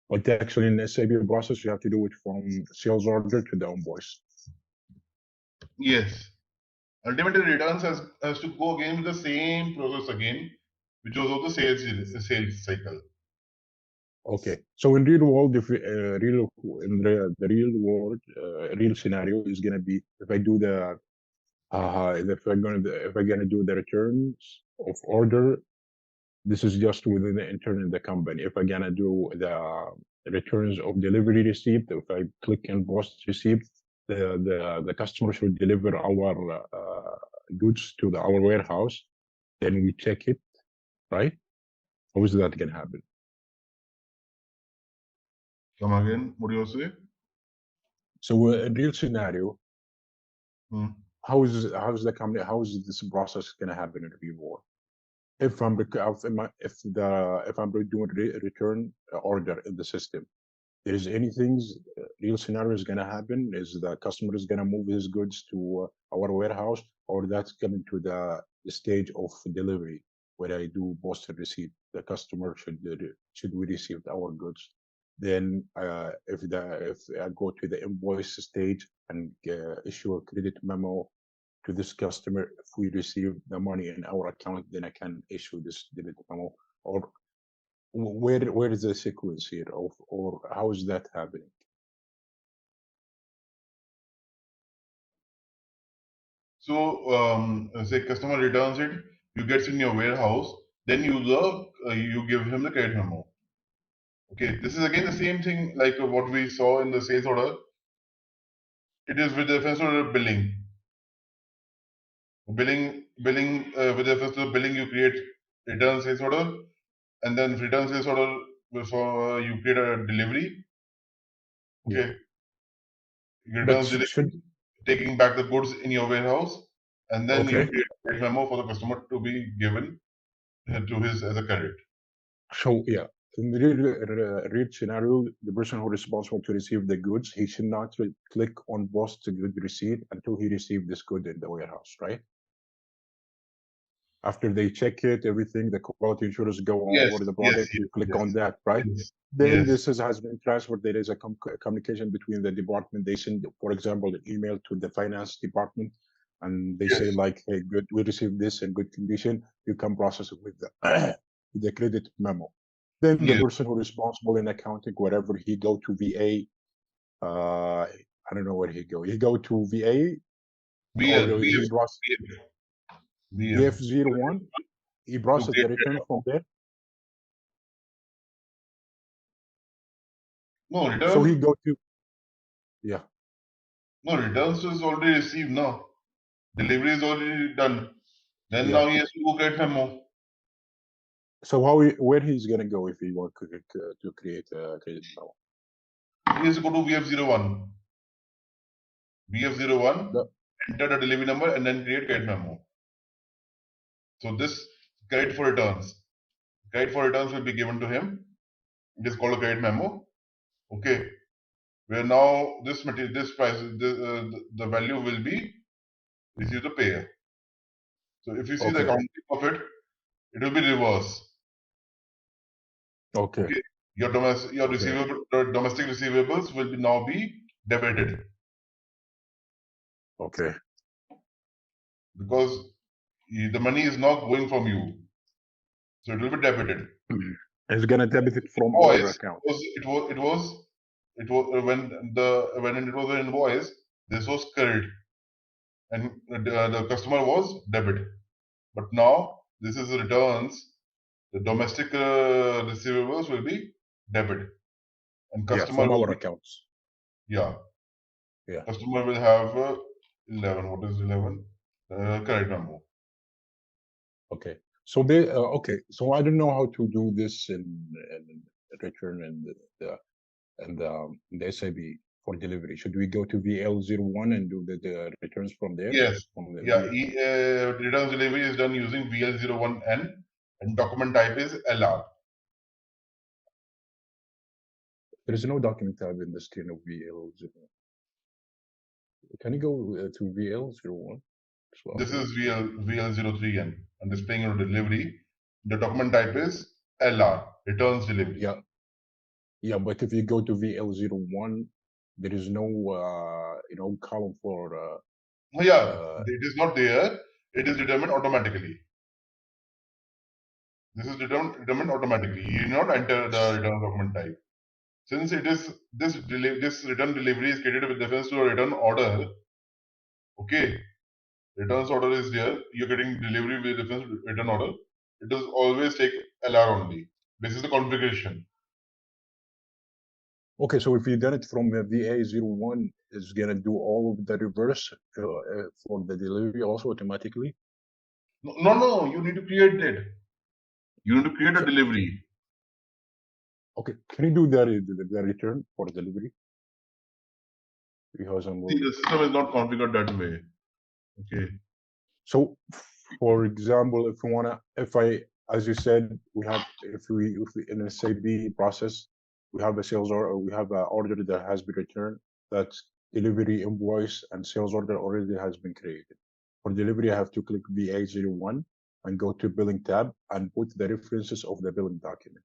Speaker 4: But actually in SAP process, you have to do it from sales order to the invoice.
Speaker 2: Yes. Ultimately, returns has to go again with the same process again, which was of the sales cycle.
Speaker 4: Okay. So in real world, if the real world, real scenario is gonna be if I do the if I'm gonna do the returns of order, this is just within the internal the company. If I'm gonna do the returns of delivery receipt, if I click and post receipt, the customer should deliver our goods to our warehouse, then we check it, right? How is that gonna happen?
Speaker 2: Come again, what do you say?
Speaker 4: So in real scenario,
Speaker 2: Hmm.
Speaker 4: how is the company? How is this process gonna happen in real world? If I'm doing return order in the system, there is anything real scenario is gonna happen is the customer is gonna move his goods to our warehouse, or that's coming to the stage of delivery where I do post and receipt. The customer should we receive our goods. Then if I go to the invoice stage and issue a credit memo to this customer, if we receive the money in our account, then I can issue this credit memo. Or where is the sequence here, or how is that happening?
Speaker 2: So say customer returns it, you get in your warehouse, then you give him the credit memo. Okay, this is again the same thing like what we saw in the sales order. It is with reference to billing. Billing with reference to billing, you create return sales order, and then return sales order, so you create a delivery.
Speaker 4: Yeah,
Speaker 2: Okay,
Speaker 4: but
Speaker 2: returns delivery,
Speaker 4: should
Speaker 2: taking back the goods in your warehouse, and then you
Speaker 4: okay.
Speaker 2: create a memo for the customer to be given to his as a credit.
Speaker 4: So yeah, in the real scenario, the person who is responsible to receive the goods, he should not click on post the good receipt until he received this good in the warehouse, right? After they check it, everything, the quality insurance go
Speaker 2: Yes,
Speaker 4: over the
Speaker 2: yes,
Speaker 4: product, you click
Speaker 2: yes,
Speaker 4: on that, right?
Speaker 2: yes,
Speaker 4: Then
Speaker 2: yes,
Speaker 4: has been transferred. There is a communication between the department. They send, for example, an email to the finance department, and they say
Speaker 2: yes.
Speaker 4: like, "Hey, good, we received this in good condition. You can process it with the with the credit memo." Then the
Speaker 2: Yes.
Speaker 4: person who is responsible in accounting, wherever he go to VA, I don't know where he go. He go to VA or
Speaker 2: VF,
Speaker 4: he
Speaker 2: VF,
Speaker 4: process
Speaker 2: VF,
Speaker 4: VF01. He
Speaker 2: to
Speaker 4: process
Speaker 2: create
Speaker 4: the return from there.
Speaker 2: no
Speaker 4: So he
Speaker 2: return.
Speaker 4: go to yeah.
Speaker 2: No, returns is already received now. Delivery is already done. Then
Speaker 4: Yeah.
Speaker 2: now he has to go create memo.
Speaker 4: So where he's gonna go if he want to create a credit memo?
Speaker 2: He has to go to VF01. VF01,
Speaker 4: The-
Speaker 2: enter the delivery number and then create credit memo. So this credit for returns. Credit for returns will be given to him. It is called a credit memo. Okay. Where now this material, this price, the value will be received to payer. So if you see the
Speaker 4: Okay.
Speaker 2: accounting of it, it will be reverse.
Speaker 4: Okay.
Speaker 2: Okay. Your domestic,
Speaker 4: Okay.
Speaker 2: domestic receivables will be now be debited
Speaker 4: Okay.
Speaker 2: because the money is not going from you, so it will be debited.
Speaker 4: It's gonna debit it from our
Speaker 2: Invoice
Speaker 4: account.
Speaker 2: when it was an invoice, this was credit and the customer was debit. But now this is returns. The domestic receivables will be debit, and
Speaker 4: Yeah,
Speaker 2: customer
Speaker 4: from
Speaker 2: will
Speaker 4: our
Speaker 2: be,
Speaker 4: accounts.
Speaker 2: yeah.
Speaker 4: Yeah.
Speaker 2: Customer will have 11. What is 11? Credit memo.
Speaker 4: Okay. So they okay. So I don't know how to do this in return and the SAP for delivery. Should we go to VL01 and do the returns from there?
Speaker 2: Yes.
Speaker 4: From the
Speaker 2: Yeah. Returns delivery is done using VL01N and document type is LR.
Speaker 4: There is no document type in the screen of VL01. Can you go to VL01?
Speaker 2: This is VL03N and displaying your delivery. The document type is LR, returns delivery.
Speaker 4: Yeah. Yeah, but if you go to VL01, there is no column for
Speaker 2: It is not there. It is determined automatically. This is determined automatically. You do not enter the return document type. Since it is this return delivery is created with reference to a return order. Okay, returns order is there. You're getting delivery with reference to return order. It does always take LR only. This is the configuration.
Speaker 4: Okay, so if you done it from VA01, it's gonna do all of the reverse for the delivery also automatically.
Speaker 2: No. You need to create it. You need to create a delivery.
Speaker 4: Okay, can you do the return for delivery? Because I'm
Speaker 2: See, the system is not configured that way. Okay.
Speaker 4: so, for example, as you said, if we in a SAP process, we have a sales order, we have an order that has been returned. That's delivery invoice and sales order already has been created. For delivery, I have to click VA01 and go to billing tab and put the references of the billing document.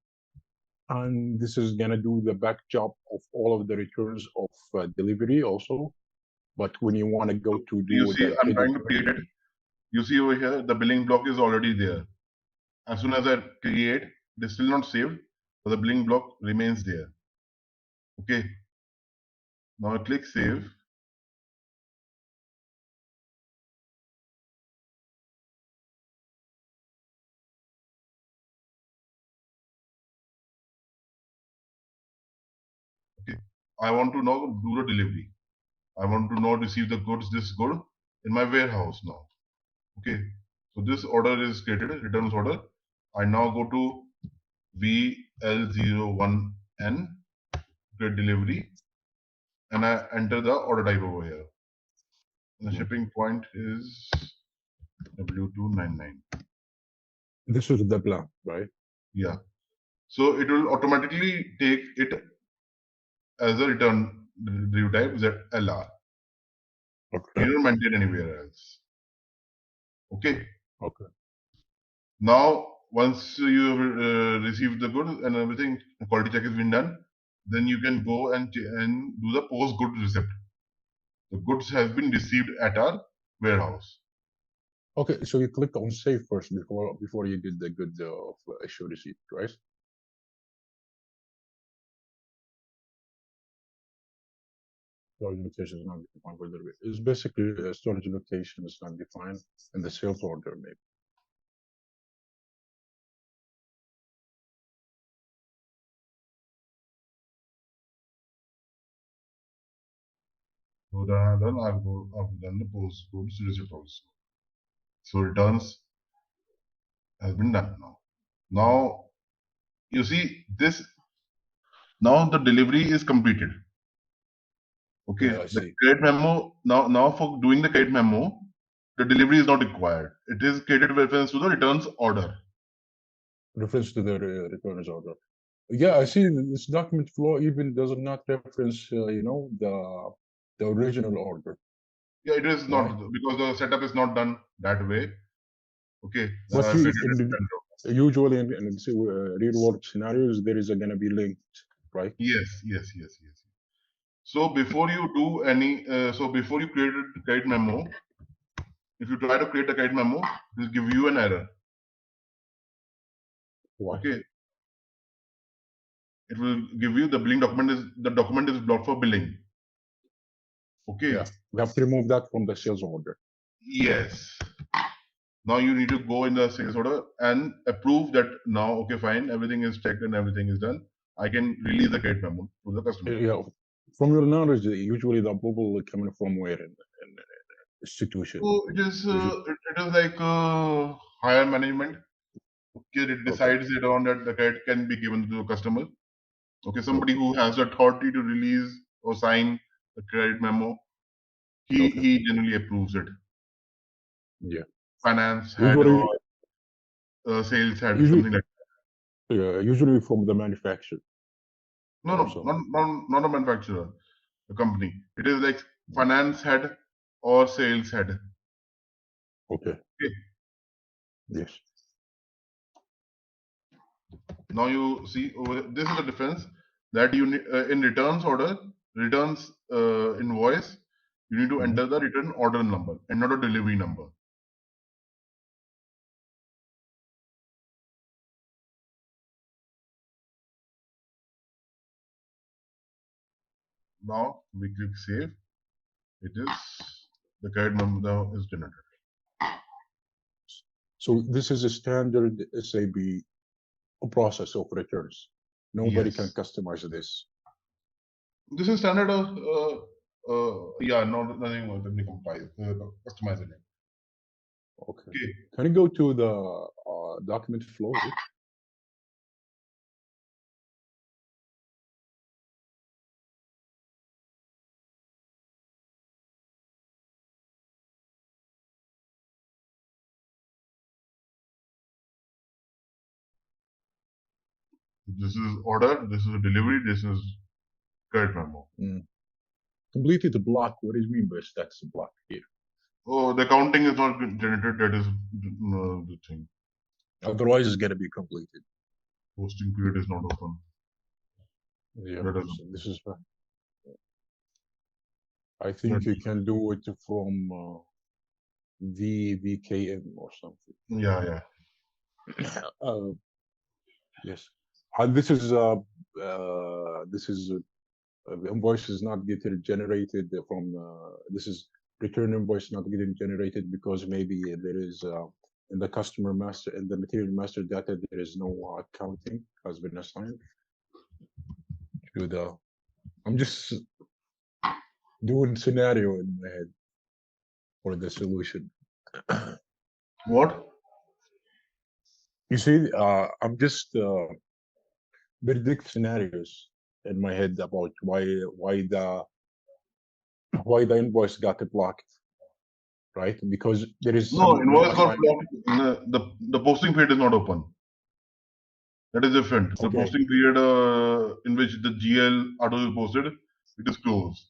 Speaker 4: And this is gonna do the back job of all of the returns of delivery also. But when you want to go to do
Speaker 2: You see,
Speaker 4: the
Speaker 2: I'm
Speaker 4: credit,
Speaker 2: trying to create it. You see over here, the billing block is already there. As soon as I create, it is still not saved, but the billing block remains there. Okay. Now I click save. Okay. I want to now do the delivery. I want to now receive the goods, this good, in my warehouse now. Okay. So this order is created, returns order. I now go to VL01N, get delivery, and I enter the order type over here. And the shipping point is W299.
Speaker 4: this is the plan, right?
Speaker 2: Yeah. So it will automatically take it as a return derive type ZLR.
Speaker 4: Okay.
Speaker 2: You don't maintain anywhere else. Okay.
Speaker 4: Okay.
Speaker 2: Now, once you receive the goods and everything, the quality check has been done, then you can go and do the post good receipt. The goods have been received at our warehouse.
Speaker 4: Okay. So you clicked on save first before you did the good of issue receipt, right? storage location is not defined for delivery. It's basically a storage location is not defined in the sales order, maybe.
Speaker 2: So that I've done the postcode receipt also. So returns has been done now. Now you see this. Now the delivery is completed. Okay,
Speaker 4: Yeah, I
Speaker 2: the
Speaker 4: see.
Speaker 2: credit memo now for doing the credit memo, the delivery is not required. It is created with reference to the returns order.
Speaker 4: Reference to the returns order. Yeah, I see this document flow even does not reference, the original order.
Speaker 2: Yeah, it is not
Speaker 4: Right.
Speaker 2: because the setup is not done that way. Okay,
Speaker 4: But
Speaker 2: created
Speaker 4: in
Speaker 2: as
Speaker 4: the,
Speaker 2: standard.
Speaker 4: usually in real world scenarios, there is going to be linked, right?
Speaker 2: Yes. So before you do any, before you create a credit memo, if you try to create a credit memo, it will give you an error.
Speaker 4: Why?
Speaker 2: Okay, it will give you the document is blocked for billing. Okay.
Speaker 4: Yeah, we have to remove that from the sales order.
Speaker 2: Yes. Now you need to go in the sales order and approve that now, okay, fine, everything is checked and everything is done. I can release the credit memo to the customer.
Speaker 4: Yeah, from your knowledge, usually the approval will coming from where in institution?
Speaker 2: So it is like higher management. Okay, it decides it on that the credit can be given to the customer. Okay, somebody who has the authority to release or sign the credit memo, he generally approves it.
Speaker 4: Yeah.
Speaker 2: Finance head
Speaker 4: Usually,
Speaker 2: or sales head,
Speaker 4: usually,
Speaker 2: something like that.
Speaker 4: usually from the manufacturer.
Speaker 2: No, not a manufacturer, a company. It is like finance head or sales head.
Speaker 4: Okay.
Speaker 2: Okay.
Speaker 4: Yes.
Speaker 2: Now you see over this is the difference that you need in returns order, returns invoice, you need to enter the return order number and not a delivery number. Now we click save. It is the credit number now is generated.
Speaker 4: So this is a standard SAP process of returns. Nobody
Speaker 2: Yes.
Speaker 4: can customize this.
Speaker 2: This is standard nothing more than customizing it.
Speaker 4: Okay. Can you go to the document flow?
Speaker 2: This is order, this is a delivery, this is credit memo.
Speaker 4: Completed the block. What do you mean by that's a block here?
Speaker 2: Oh, the counting is not generated, that is the thing.
Speaker 4: Otherwise, it's going to be completed.
Speaker 2: Posting period is not open.
Speaker 4: Yeah, so this is. I think you can do it from VKM or something.
Speaker 2: Yeah.
Speaker 4: Yes. This is the invoice is not getting generated from this is return invoice not getting generated because maybe there is in the customer master in the material master data there is no accounting has been assigned to the. I'm just doing scenario in my head for the solution.
Speaker 2: What?
Speaker 4: You see, I'm just predict scenarios in my head about why the invoice got blocked, right? Because there is
Speaker 2: No,
Speaker 4: some
Speaker 2: invoice got
Speaker 4: assignment.
Speaker 2: blocked. The posting period is not open. That is different. The
Speaker 4: Okay.
Speaker 2: posting period in which the GL article is posted, it is closed.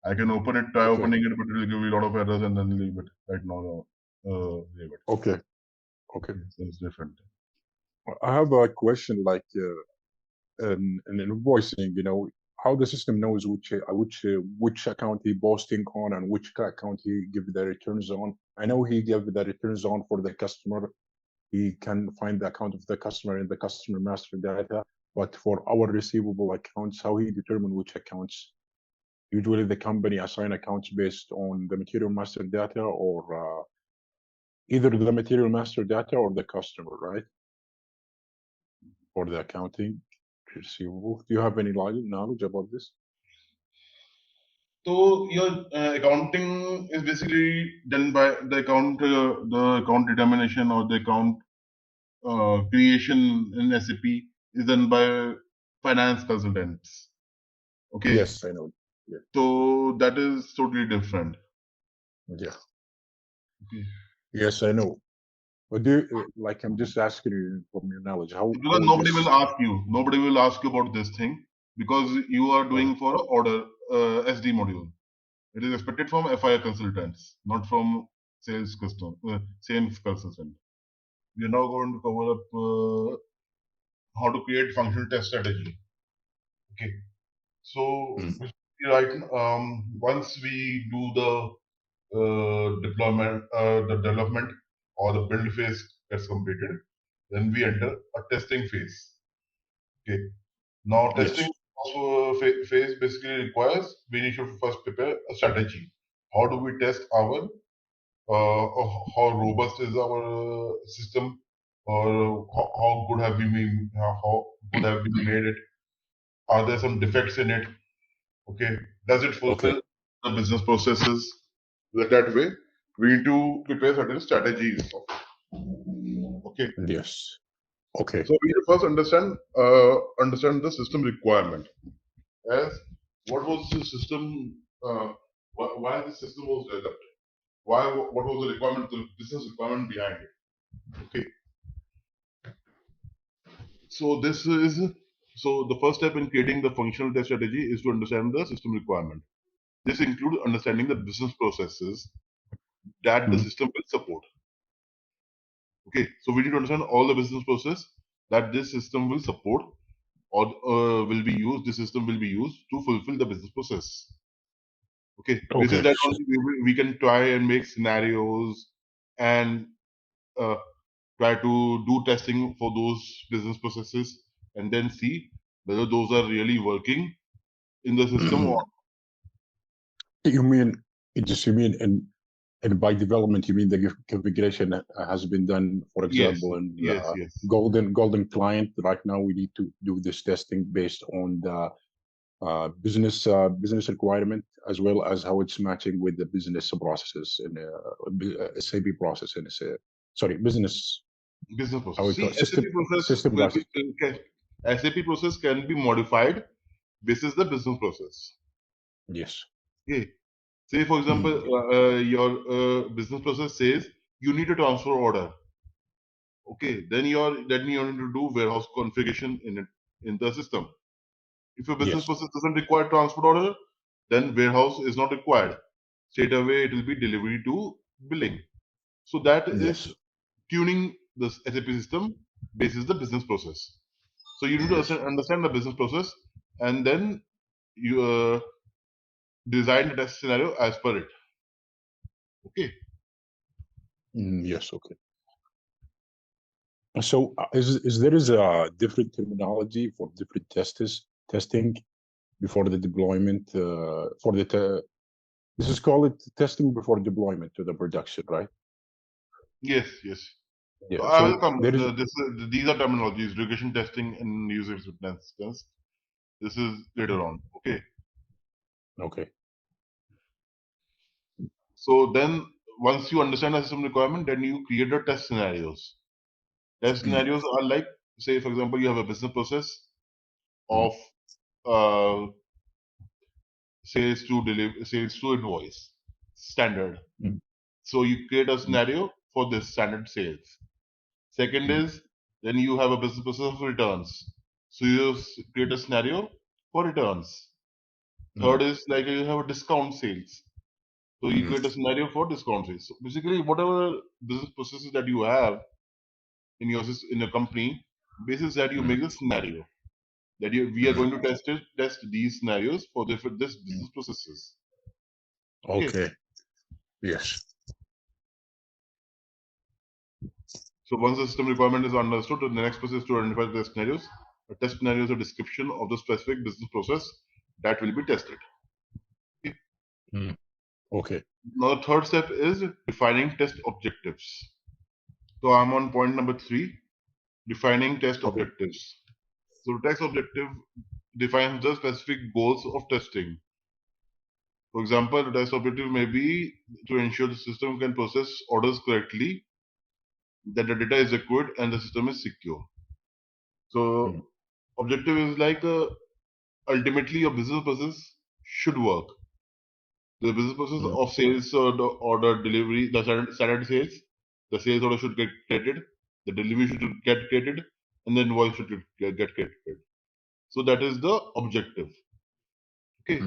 Speaker 2: I can open it, try opening it, but it will give you a lot of errors and then leave it. Right now, leave it.
Speaker 4: Okay.
Speaker 2: It's different.
Speaker 4: I have a question like in invoicing, how the system knows which account he posting on and which account he give the returns on. I know he give the returns on for the customer. He can find the account of the customer in the customer master data, but for our receivable accounts, how he determine which accounts usually the company assign accounts based on the material master data, or either the material master data or the customer, right? For the accounting receivable. Do you have any knowledge about this?
Speaker 2: So your accounting is basically done by the account determination or the account creation in SAP is done by finance consultants. Okay.
Speaker 4: Yes, I know. Yeah.
Speaker 2: So that is totally different.
Speaker 4: Yeah.
Speaker 2: Okay.
Speaker 4: Yes, I know. But do you, like, I'm just asking you from your knowledge, how
Speaker 2: Because nobody
Speaker 4: this,
Speaker 2: will ask you. Nobody will ask you about this thing because you are doing for order SD module. It is expected from FIR consultants, not from sales consultant. We are now going to cover up how to create functional test strategy. Okay. So right, once we do the deployment, the development or the build phase gets completed, then we enter a testing phase. Okay. Now testing phase basically requires we need to first prepare a strategy. How do we test our how robust is our system, or how good have we made, how good have we made it? Are there some defects in it? Okay, does it fulfill the business processes? That way, we need to prepare certain strategies. Okay.
Speaker 4: Yes. Okay.
Speaker 2: So we need to first understand the system requirement. As what was the system? Why the system was developed? What was the requirement? The business requirement behind it. Okay. So the first step in creating the functional test strategy is to understand the system requirement. This includes understanding the business processes that the system will support. Okay, so we need to understand all the business process that this system will support or will be used. This system will be used to fulfill the business process. Okay, this is that only we can try and make scenarios and try to do testing for those business processes and then see whether those are really working in the system or
Speaker 4: you mean and by development you mean the configuration has been done, for example, in golden client. Right now we need to do this testing based on the business requirement, as well as how it's matching with the business processes in SAP process and business
Speaker 2: process.
Speaker 4: how we call system process.
Speaker 2: SAP process can be modified. This is the business process.
Speaker 4: Yes.
Speaker 2: Okay. Say for example, your business process says you need a transfer order. Okay, then you need to do warehouse configuration in the system. If your business process doesn't require transport order, then warehouse is not required. Straight away, it will be delivery to billing. So that is tuning the SAP system basis the business process. So you need to understand the business process, and then you design the test scenario as per it. Okay.
Speaker 4: Yes. Okay. So is there a different terminology for different testing before the deployment for the this is called testing before deployment to the production, right?
Speaker 2: Yes.
Speaker 4: Yeah.
Speaker 2: I will come. These are terminologies: regression testing and user acceptance test. This is later on. Okay.
Speaker 4: Okay.
Speaker 2: So then, once you understand the system requirement, then you create the test scenarios. Test scenarios are like, say, for example, you have a business process of sales to invoice standard. So you create a scenario for this standard sales. Second is then you have a business process of returns. So you create a scenario for returns. Third is like you have a discount sales. So you create a scenario for discount sales. So basically, whatever business processes that you have in your company, basis that you make a scenario that we are going to test these scenarios for this business processes.
Speaker 4: Okay. Yes.
Speaker 2: So once the system requirement is understood, the next process is to identify the test scenarios. A test scenario is a description of the specific business process that will be tested.
Speaker 4: Okay.
Speaker 2: Now the third step is defining test objectives. So I'm on point number 3, defining test
Speaker 4: Okay.
Speaker 2: objectives. So test objective defines the specific goals of testing. For example, the test objective may be to ensure the system can process orders correctly, that the data is accurate, and the system is secure. So objective is like ultimately your business process should work. The business process of sales or the order delivery, the standard sales, the sales order should get created, the delivery should get created, and the invoice should get created. So that is the objective. Okay.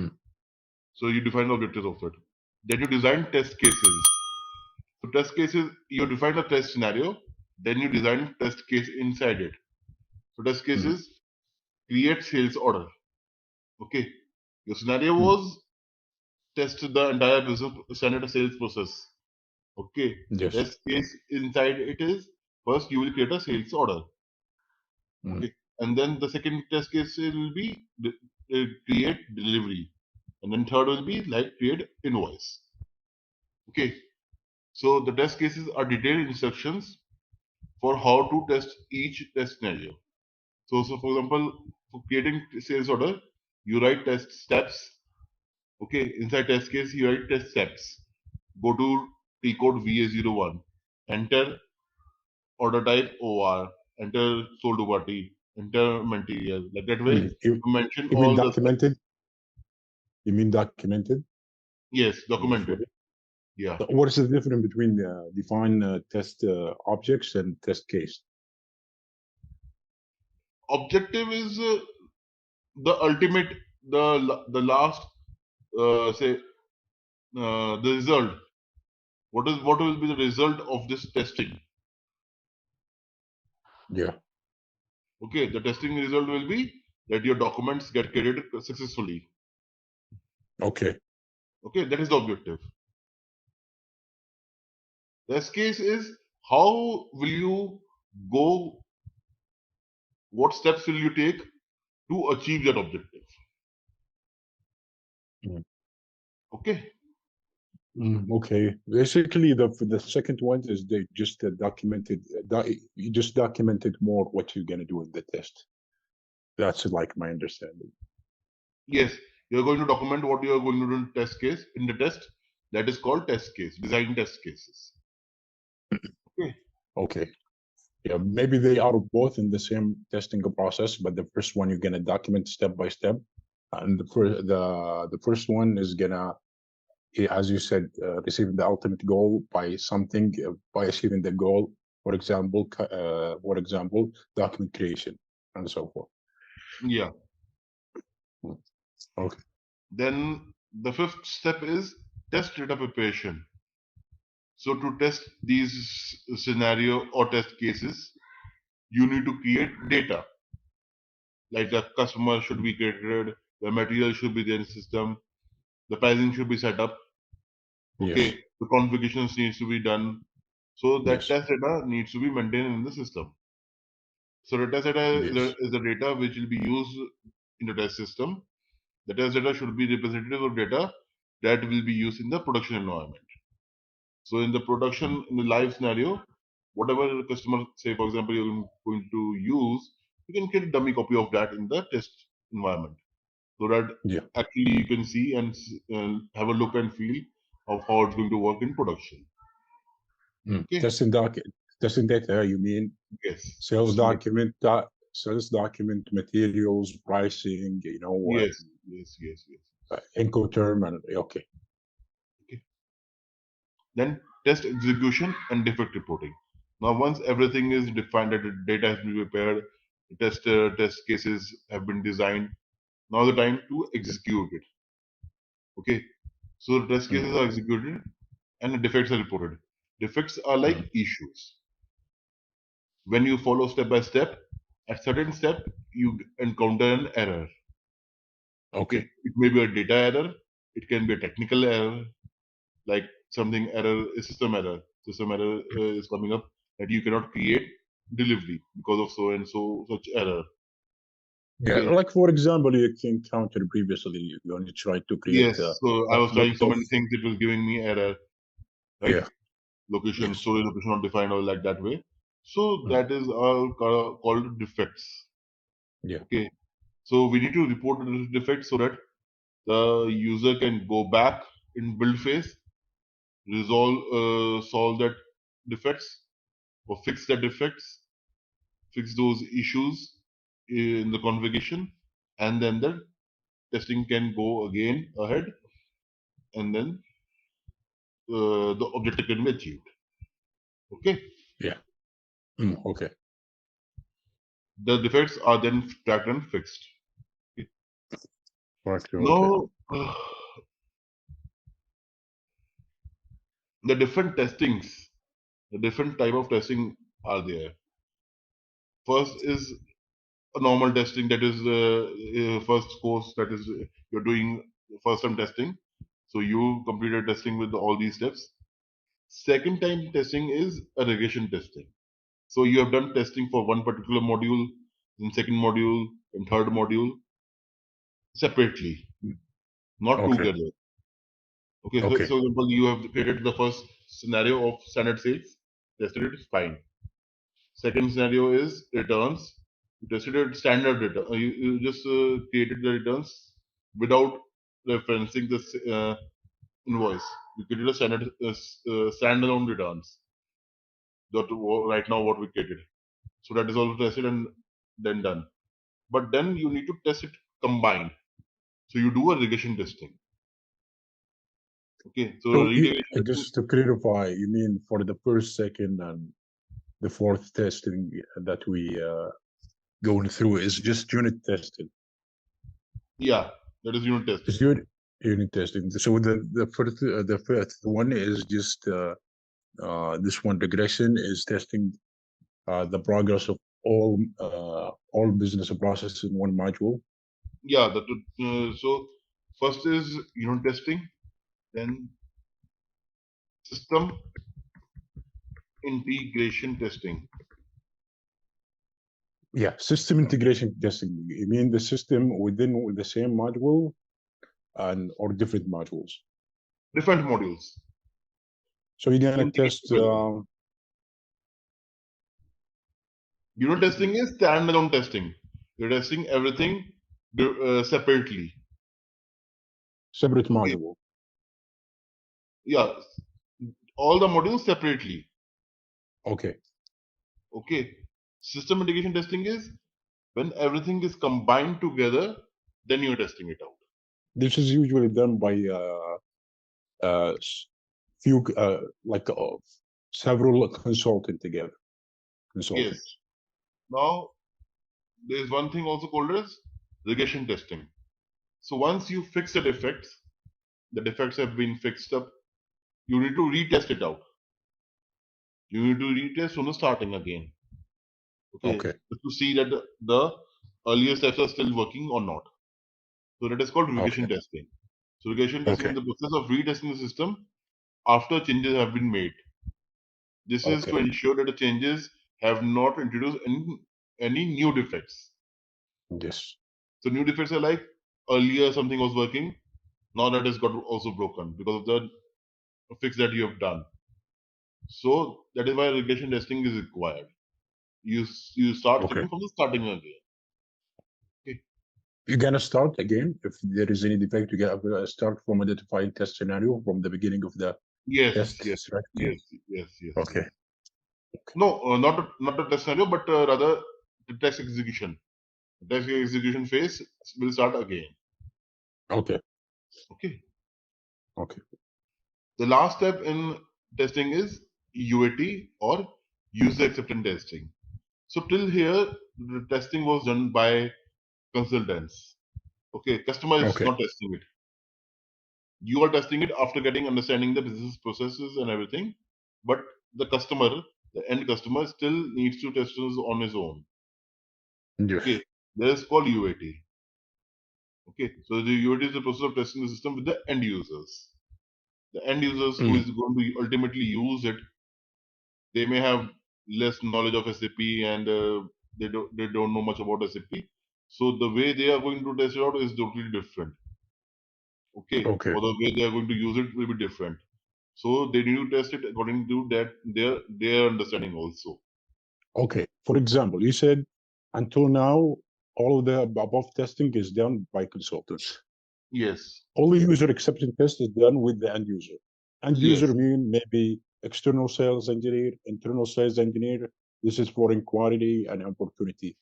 Speaker 2: So you define the objectives of it. Then you design test cases. So test cases, you define a test scenario, then you design test case inside it. So test cases create sales order. Okay. Your scenario was test the entire business standard sales process. Okay.
Speaker 4: Yes.
Speaker 2: Test case inside it is first you will create a sales order. Okay. And then the second test case will be create delivery. And then third will be like create invoice. Okay. So the test cases are detailed instructions for how to test each test scenario. So for example, for creating sales order, you write test steps. Okay, inside test case, you write test steps. Go to T code VA01, enter order type OR, enter sold over T, enter material. Like that way, you mention
Speaker 4: You
Speaker 2: all
Speaker 4: mean
Speaker 2: the
Speaker 4: documented?
Speaker 2: steps.
Speaker 4: You mean documented?
Speaker 2: Yes, documented. Yeah.
Speaker 4: What is the difference between define test objects and test case?
Speaker 2: Objective is the ultimate, the last, say, the result. What will be the result of this testing?
Speaker 4: Yeah.
Speaker 2: Okay, the testing result will be that your documents get created successfully.
Speaker 4: Okay.
Speaker 2: Okay, that is the objective. Test case is how will you go, what steps will you take to achieve that objective. Okay.
Speaker 4: Okay. Basically, the second one is they just documented. You just documented more what you're gonna do in the test. That's like my understanding.
Speaker 2: Yes, you're going to document what you are going to do in test case in the test. That is called test case, design test cases. Okay.
Speaker 4: Okay. Yeah, maybe they are both in the same testing process, but the first one you're gonna document step by step, and the first one is gonna, as you said, receive the ultimate goal by something, by achieving the goal. For example, document creation and so forth.
Speaker 2: Yeah.
Speaker 4: Okay.
Speaker 2: Then the fifth step is test data preparation. So to test these scenario or test cases, you need to create data. Like the customer should be created, the material should be there in the system, the pricing should be set up. Okay,
Speaker 4: Yes.
Speaker 2: the configurations needs to be done. So that
Speaker 4: Yes.
Speaker 2: test data needs to be maintained in the system. So the test data
Speaker 4: Yes.
Speaker 2: is the data which will be used in the test system. The test data should be representative of data that will be used in the production environment. So in the production, in the live scenario, whatever the customer say, for example, you're going to use, you can get a dummy copy of that in the test environment, so that actually you can see and have a look and feel of how it's going to work in production. Okay.
Speaker 4: Testing data, you mean?
Speaker 2: Yes.
Speaker 4: Sales document, sales document, materials, pricing, you know.
Speaker 2: Yes.
Speaker 4: INCO term, and okay.
Speaker 2: Then test execution and defect reporting. Now, once everything is defined, that the data has been prepared, test cases have been designed. Now the time to execute it. Okay, so the test cases are executed and the defects are reported. Defects are like issues. When you follow step by step, at certain step you encounter an error. Okay, it may be a data error, it can be a technical error, like something error, a system error. System error is coming up that you cannot create delivery because of so and so such error.
Speaker 4: Yeah,
Speaker 2: Okay.
Speaker 4: like for example, you encountered previously when you tried to create
Speaker 2: Yes. So I was trying
Speaker 4: list
Speaker 2: so
Speaker 4: of
Speaker 2: many things. It was giving me error, right?
Speaker 4: yeah.
Speaker 2: Location,
Speaker 4: Yes.
Speaker 2: storage location not defined, or like that way. So
Speaker 4: Mm.
Speaker 2: that is all called defects.
Speaker 4: Yeah.
Speaker 2: Okay. So we need to report the defects so that the user can go back in build phase, solve that defects or fix the defects, fix those issues in the configuration, and then the testing can go again ahead, and then the objective can be achieved. Okay.
Speaker 4: Yeah. Okay.
Speaker 2: The defects are then tracked and fixed.
Speaker 4: Right. Okay.
Speaker 2: Now, the different testings, the different type of testing are there. First is a normal testing, that is first course, that is you're doing first time testing. So you completed testing with all these steps. Second time testing is a regression testing. So you have done testing for one particular module, then second module, and third module separately, not
Speaker 4: Okay.
Speaker 2: together. Okay,
Speaker 4: Okay.
Speaker 2: so example, you have created the first scenario of standard sales, tested it, fine. Second scenario is returns. You tested it standard return. You just created the returns without referencing the invoice. You created a standalone returns. Right now what we created. So that is also tested and then done. But then you need to test it combined. So you do a regression testing. Okay, so
Speaker 4: So
Speaker 2: regression testing,
Speaker 4: just to clarify, you mean for the first, second, and the fourth testing that we going through is just unit testing.
Speaker 2: yeah, that is unit testing.
Speaker 4: Just unit testing. So the first one is just this one regression is testing the progress of all business processes in one module.
Speaker 2: Yeah, so first is unit testing, then system integration testing.
Speaker 4: Yeah, system integration testing. You mean the system within the same module and or different modules?
Speaker 2: Different modules.
Speaker 4: So you're gonna
Speaker 2: Integrate
Speaker 4: test.
Speaker 2: together. Unit testing is standalone testing. You're testing everything separately.
Speaker 4: Separate
Speaker 2: Okay.
Speaker 4: module.
Speaker 2: Yeah, all the modules separately.
Speaker 4: Okay.
Speaker 2: Okay. System integration testing is when everything is combined together, then you're testing it out.
Speaker 4: This is usually done by few like several consultant together. Consulting.
Speaker 2: Yes. Now there's one thing also called as regression testing. So once you fix the defects have been fixed up, you need to retest it out. You need to retest from the starting again. Okay. To see that the earlier steps are still working or not. So that is called regression testing. So regression testing is the process of retesting the system after changes have been made. This is to ensure that the changes have not introduced any new defects.
Speaker 4: Yes.
Speaker 2: So new defects are like earlier something was working, now that has got also broken because of the fix that you have done. So that is why regression testing is required. You start checking from the starting again. Okay.
Speaker 4: You're gonna start again if there is any defect. You gotta start from identifying test scenario from the beginning of the test.
Speaker 2: Yes.
Speaker 4: Okay.
Speaker 2: No, not a test scenario, but rather the test execution. The test execution phase will start again.
Speaker 4: Okay.
Speaker 2: Okay.
Speaker 4: Okay.
Speaker 2: The last step in testing is UAT or user acceptance testing. So till here, the testing was done by consultants. Okay, customer is not testing it. You are testing it after getting understanding the business processes and everything, but the customer, the end customer, still needs to test it on his own.
Speaker 4: Yes.
Speaker 2: Okay, that is called UAT. Okay, so the UAT is the process of testing the system with the end users. The end users who is going to ultimately use it, they may have less knowledge of SAP and they don't know much about SAP. So the way they are going to test it out is totally different. Okay.
Speaker 4: Okay.
Speaker 2: Or the way they are going to use it will be different. So they need to test it according to that their understanding also.
Speaker 4: Okay. For example, you said until now, all of the above testing is done by consultants.
Speaker 2: Yes.
Speaker 4: Only user acceptance test is done with the end user. End
Speaker 2: Yes.
Speaker 4: user mean maybe external sales engineer, internal sales engineer. This is for inquiry and opportunity.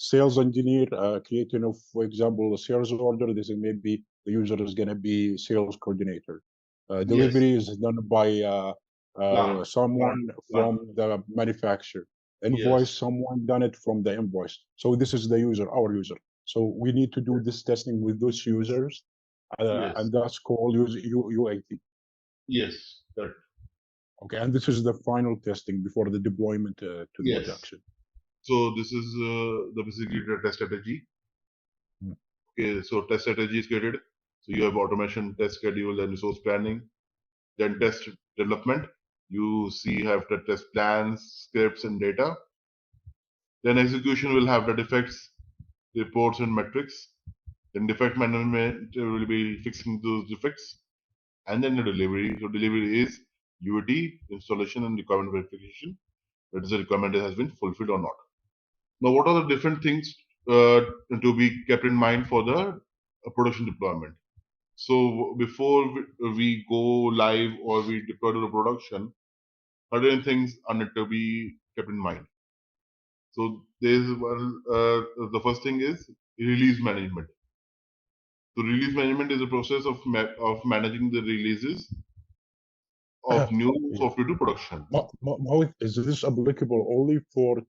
Speaker 4: Sales engineer creating of, for example, a sales order. This is maybe the user is going to be sales coordinator.
Speaker 2: Yes.
Speaker 4: Delivery is done by
Speaker 2: Plant.
Speaker 4: someone from the manufacturer. Invoice,
Speaker 2: Yes.
Speaker 4: someone done it from the invoice. So this is the user, our user. So we need to do this testing with those users,
Speaker 2: Yes.
Speaker 4: and that's called UAT.
Speaker 2: Yes. Correct.
Speaker 4: Okay, and this is the final testing before the deployment to the
Speaker 2: Yes.
Speaker 4: production.
Speaker 2: So this is the basically the test strategy.
Speaker 4: Hmm.
Speaker 2: Okay, so test strategy is created. So you have automation, test schedule, and resource planning. Then test development. You see have the test plans, scripts, and data. Then execution will have the defects, reports, and metrics. Then defect management will be fixing those defects. And then the delivery. So delivery is UAT, installation, and requirement verification. That is the requirement that has been fulfilled or not. Now, what are the different things to be kept in mind for the production deployment? So before we go live or we deploy to the production, certain things are need to be kept in mind. So there's one. The first thing is release management. So release management is a process of managing the releases of new
Speaker 4: Yeah.
Speaker 2: software to production.
Speaker 4: Mohit, is this applicable only for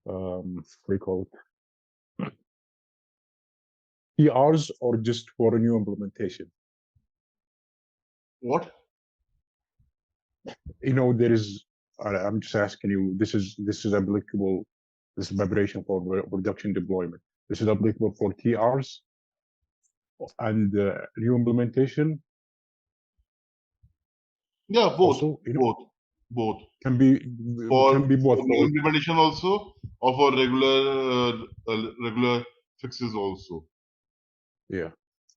Speaker 4: what do you call it? PRs or just for a new implementation?
Speaker 2: What?
Speaker 4: You know, there is. I'm just asking you. This is applicable. This is preparation for production deployment. This is applicable for TRs and new implementation.
Speaker 2: Yeah, both,
Speaker 4: Also, you know,
Speaker 2: both.
Speaker 4: can be
Speaker 2: For
Speaker 4: both.
Speaker 2: new implementation also, or for regular fixes also.
Speaker 4: Yeah,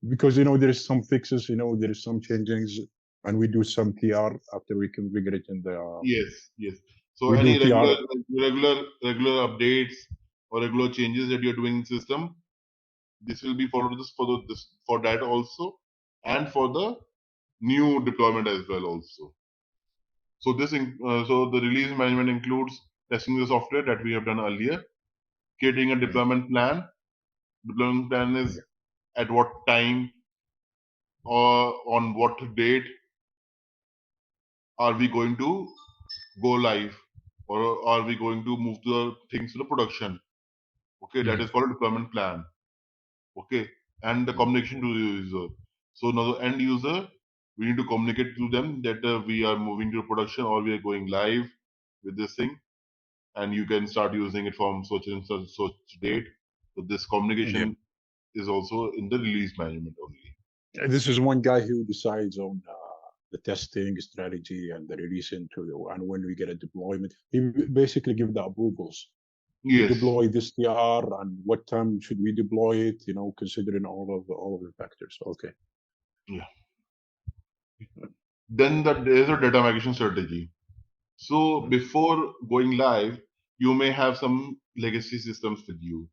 Speaker 4: because you know there is some fixes. You know there is some changes, and we do some TR after we configure it in the.
Speaker 2: Yes, yes. So
Speaker 4: We do
Speaker 2: any
Speaker 4: TR.
Speaker 2: regular updates or regular changes that you're doing in system, this will be followed this for that also, and for the new deployment as well also. So so the release management includes testing the software that we have done earlier, creating a deployment plan. Deployment plan is at what time or on what date are we going to go live, or are we going to move the things to the production. Okay, that is called a deployment plan. Okay, and the communication to the user. So now the end user, we need to communicate to them that we are moving to production or we are going live with this thing, and you can start using it from such and such date. So this communication is also in the release management only.
Speaker 4: This is one guy who decides on the testing strategy and the release into and when we get a deployment. He basically give the approvals.
Speaker 2: Yes.
Speaker 4: Deploy this TR and what time should we deploy it? You know, considering all of the factors. Okay.
Speaker 2: Yeah. Then there is a data migration strategy. So before going live, you may have some legacy systems with you.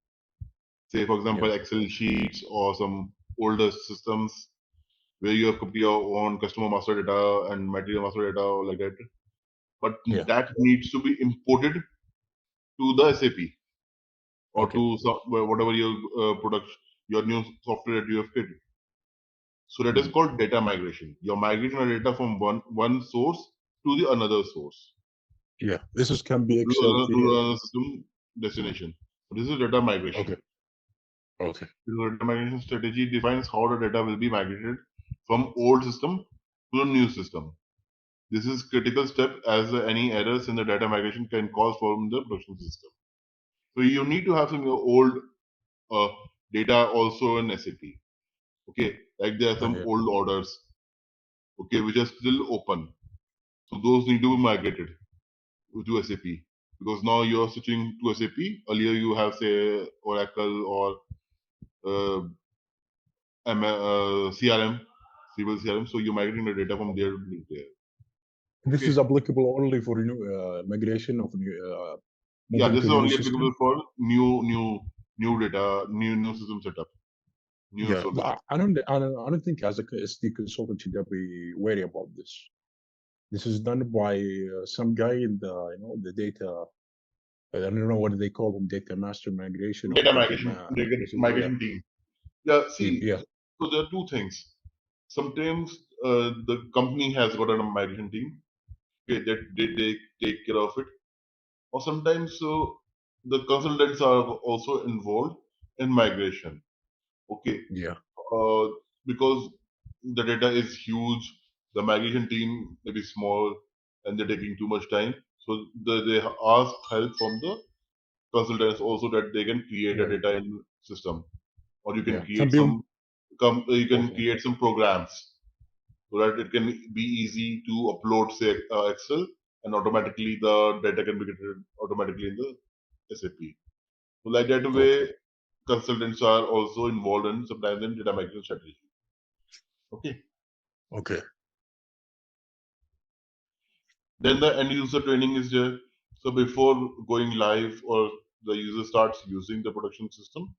Speaker 2: Say, for example, Excel sheets or some older systems where you have your own customer master data and material master data like that. But that needs to be imported to the SAP or to whatever your product, your new software that you have created. So that is called data migration. You're migrating the data from one source to the another source.
Speaker 4: Yeah, this can be Excel
Speaker 2: to another system destination. So this is data migration.
Speaker 4: Okay.
Speaker 2: The data migration strategy defines how the data will be migrated from old system to the new system. This is critical step as any errors in the data migration can cause from the production system. So you need to have some old data also in SAP. Okay, like there are some old orders. Okay, which are still open. So those need to be migrated to SAP. because now you're switching to SAP. Earlier you have say Oracle or CRM, civil CRM. So you're migrating the data from there to there.
Speaker 4: This
Speaker 2: Okay.
Speaker 4: is applicable only for new migration of new
Speaker 2: Yeah,
Speaker 4: moving
Speaker 2: this
Speaker 4: to
Speaker 2: is
Speaker 4: new
Speaker 2: only
Speaker 4: system.
Speaker 2: applicable for new data, new system setup, new
Speaker 4: Yeah,
Speaker 2: service.
Speaker 4: but I don't think as a SD consultant should be wary about this. This is done by some guy in the the data. I don't know what they call them, data master migration or
Speaker 2: Data
Speaker 4: data
Speaker 2: migration team. Yeah,
Speaker 4: team.
Speaker 2: see,
Speaker 4: Yeah,
Speaker 2: so there are two things. Sometimes the company has got a migration team, okay, that they take care of it, or sometimes the consultants are also involved in migration. Okay,
Speaker 4: yeah,
Speaker 2: uh, because the data is huge, the migration team may be small, and they're taking too much time. So they ask help from the consultants also that they can create a
Speaker 4: yeah,
Speaker 2: data in system, or you can
Speaker 4: yeah. Some
Speaker 2: create
Speaker 4: people.
Speaker 2: you can
Speaker 4: Okay,
Speaker 2: create some programs so that it can be easy to upload say Excel, and automatically the data can be created automatically in the SAP. So like that
Speaker 4: okay,
Speaker 2: way, consultants are also involved in sometimes in data migration strategy. Okay.
Speaker 4: okay.
Speaker 2: Then the end user training is there. So before going live or the user starts using the production system,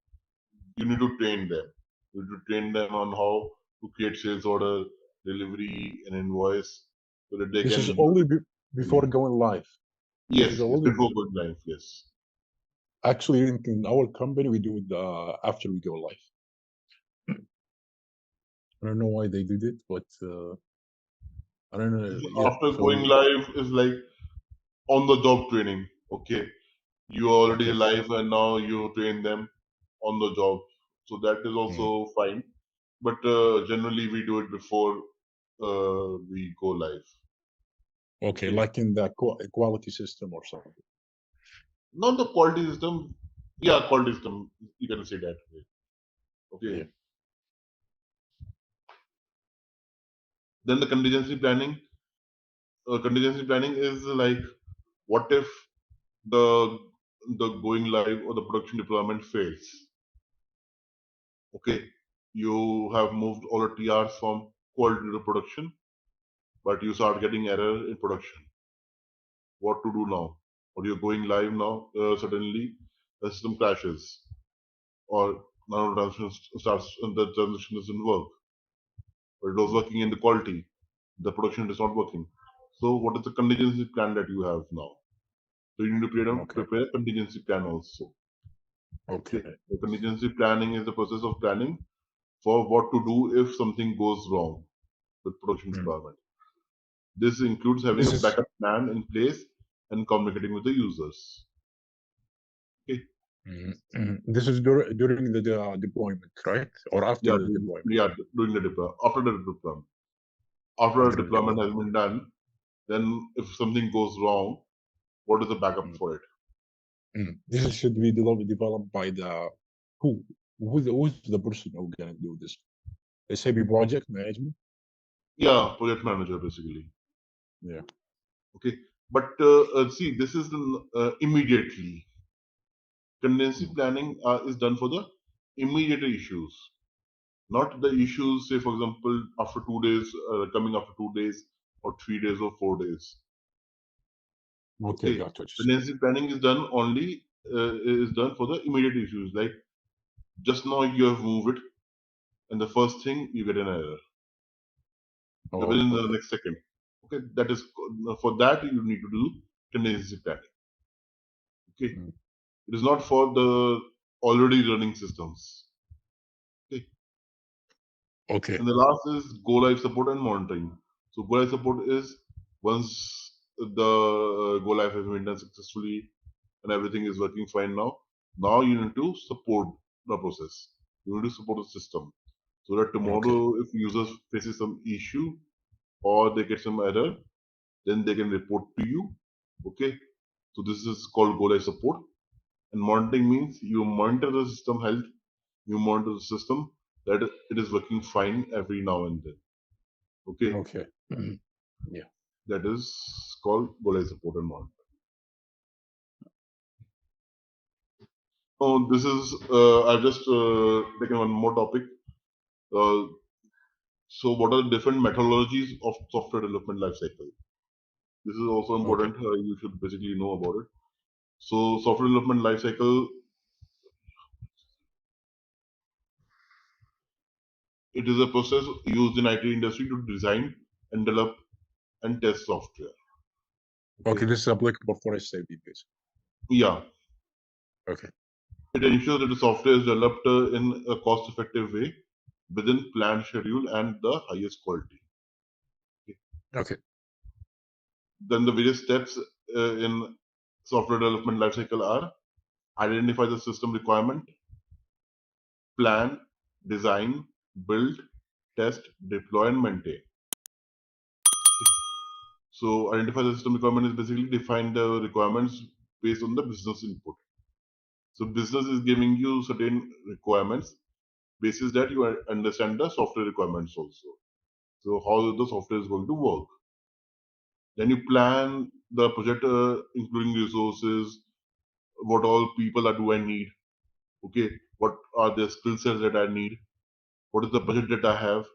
Speaker 2: you need to train them. You need to train them on how to create sales order, delivery, and invoice, so that they
Speaker 4: This
Speaker 2: can
Speaker 4: is
Speaker 2: use
Speaker 4: only
Speaker 2: it.
Speaker 4: before going live. This is
Speaker 2: Yes, yes,
Speaker 4: only
Speaker 2: before going live. Yes.
Speaker 4: actually in our company we do it after we go live. I don't know why they did it, but I don't know. Yeah,
Speaker 2: After going
Speaker 4: so
Speaker 2: live is like on the job training. Okay, you are already
Speaker 4: okay.
Speaker 2: live and now you train them on the job. So that is
Speaker 4: Mm.
Speaker 2: also fine. But generally we do it before we go live.
Speaker 4: Okay,
Speaker 2: Okay,
Speaker 4: like in the quality system or something.
Speaker 2: not the quality system. Yeah, quality system. You can say that way. Okay.
Speaker 4: Yeah.
Speaker 2: Then the contingency planning. Contingency planning is like, what if the going live or the production deployment fails? Okay, you have moved all the TRs from quality to production, but you start getting error in production. What to do now? Or you're going live now, suddenly the system crashes, or now the transition starts and the transition doesn't work, or it was working in the quality, the production is not working. So what is the contingency plan that you have now? So you need to
Speaker 4: Okay.
Speaker 2: prepare a contingency plan also.
Speaker 4: Okay.
Speaker 2: Okay. The contingency planning is the process of planning for what to do if something goes wrong with production
Speaker 4: Mm.
Speaker 2: deployment. This includes having
Speaker 4: This
Speaker 2: a
Speaker 4: is
Speaker 2: backup plan in place and communicating with the users. Okay.
Speaker 4: this is during the deployment, right? Or after
Speaker 2: Yeah,
Speaker 4: the deployment?
Speaker 2: doing the deployment. After the deployment. After the
Speaker 4: After the
Speaker 2: deployment has
Speaker 4: deployment.
Speaker 2: been done, then if something goes wrong, what is the backup
Speaker 4: Mm.
Speaker 2: for it?
Speaker 4: This should be developed by the who who's the person who gonna do this? SAP project management.
Speaker 2: Yeah, project manager basically.
Speaker 4: Yeah.
Speaker 2: Okay. But see, this is immediately. Contingency
Speaker 4: Mm.
Speaker 2: planning is done for the immediate issues, not the issues, say, for example, after 2 days, coming after 2 days, or 3 days, or 4 days.
Speaker 4: Okay,
Speaker 2: Okay.
Speaker 4: got what you
Speaker 2: Contingency planning is done only is done for the immediate issues. Like just now you have moved it, and the first thing you get an error
Speaker 4: Oh,
Speaker 2: within the
Speaker 4: okay.
Speaker 2: next second. Okay, that is for that you need to do contingency planning. Okay,
Speaker 4: Mm.
Speaker 2: it is not for the already running systems. Okay.
Speaker 4: Okay.
Speaker 2: And the last is go live support and monitoring. So go live support is once the go live has been done successfully and everything is working fine now. Now you need to support the process. You need to support the system so that
Speaker 4: Okay.
Speaker 2: tomorrow if users faces some issue or they get some error, then they can report to you. Okay. So this is called go live support. And monitoring means you monitor the system health, you monitor the system that it is working fine every now and then. Okay,
Speaker 4: Okay. Yeah.
Speaker 2: that is called go live support and monitoring. Oh, this is I've just taken one more topic. So, what are the different methodologies of software development lifecycle? This is also
Speaker 4: Okay.
Speaker 2: important. You should basically know about it. So, software development lifecycle, it is a process used in IT industry to design and develop and test software.
Speaker 4: Okay, this is applicable for SAP basically.
Speaker 2: Yeah,
Speaker 4: Okay.
Speaker 2: it ensures that the software is developed in a cost-effective way within planned schedule and the highest quality.
Speaker 4: Okay.
Speaker 2: Then the various steps in software development lifecycle are: identify the system requirement, plan, design, build, test, deploy, and maintain. So identify the system requirement is basically define the requirements based on the business input. So business is giving you certain requirements, basis that you understand the software requirements also. So how the software is going to work. Then you plan the project, including resources, what all people that do I need. Okay, what are the skill sets that I need? What is the budget that I have?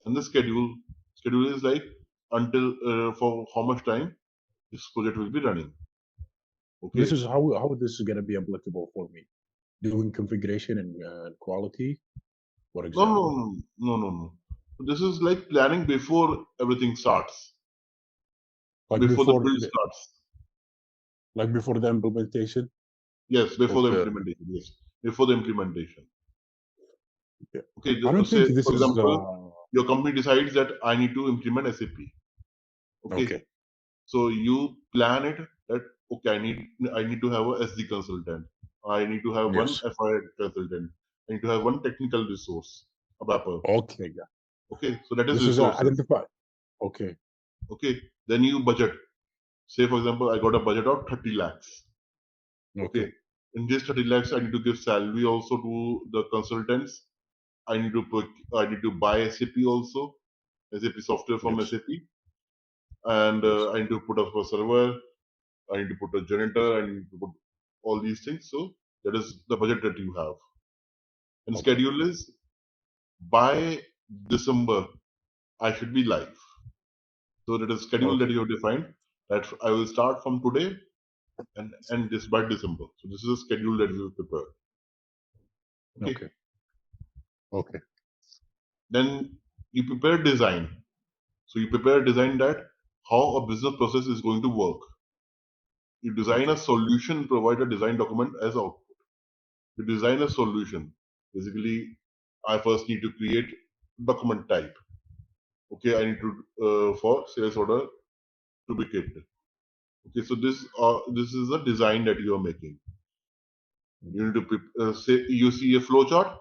Speaker 2: And the schedule. Schedule is like until for how much time this project will be running.
Speaker 4: This
Speaker 2: Okay.
Speaker 4: is how this is going to be applicable for me. Doing configuration and quality, for
Speaker 2: No, no,
Speaker 4: example.
Speaker 2: no, no, no, no. This is like planning before everything starts,
Speaker 4: Like
Speaker 2: before the
Speaker 4: before
Speaker 2: build
Speaker 4: the,
Speaker 2: starts.
Speaker 4: like before the implementation
Speaker 2: Yes, before
Speaker 4: of
Speaker 2: the
Speaker 4: the.
Speaker 2: implementation. Yes, before the implementation.
Speaker 4: Yeah.
Speaker 2: Okay,
Speaker 4: I don't
Speaker 2: say
Speaker 4: think this
Speaker 2: for
Speaker 4: is
Speaker 2: example, your company decides that I need to implement SAP. Okay,
Speaker 4: okay.
Speaker 2: so you plan it that okay, I need to have a SD consultant. I need to have one
Speaker 4: Yes.
Speaker 2: FI consultant. I need to have one technical resource, a BAPR.
Speaker 4: Okay. Yeah.
Speaker 2: Okay, so that is
Speaker 4: This is
Speaker 2: resources.
Speaker 4: identified. Okay.
Speaker 2: Okay, then you budget. Say for example, I got a budget of 30 lakhs.
Speaker 4: Okay.
Speaker 2: Okay, in this 30 lakhs, I need to give salary also to the consultants. I need to buy SAP also, SAP software from
Speaker 4: Yes.
Speaker 2: SAP, and
Speaker 4: Yes.
Speaker 2: I need to put up a server. I need to put a janitor. I need to put all these things. So that is the budget that you have. And
Speaker 4: Okay.
Speaker 2: schedule is by December I should be live. So that is schedule that
Speaker 4: Okay.
Speaker 2: you have defined. That I will start from today and end this by December. So this is a schedule that you have prepared. Okay.
Speaker 4: Okay. Okay.
Speaker 2: Then you prepare design. So you prepare design that how a business process is going to work. You design a
Speaker 4: Okay.
Speaker 2: solution, provide a design document as output. You design a solution. Basically, I first need to create document type. Okay, I need to for sales order to be created. Okay, so this is a design that you are making. You need to say you see a flow chart.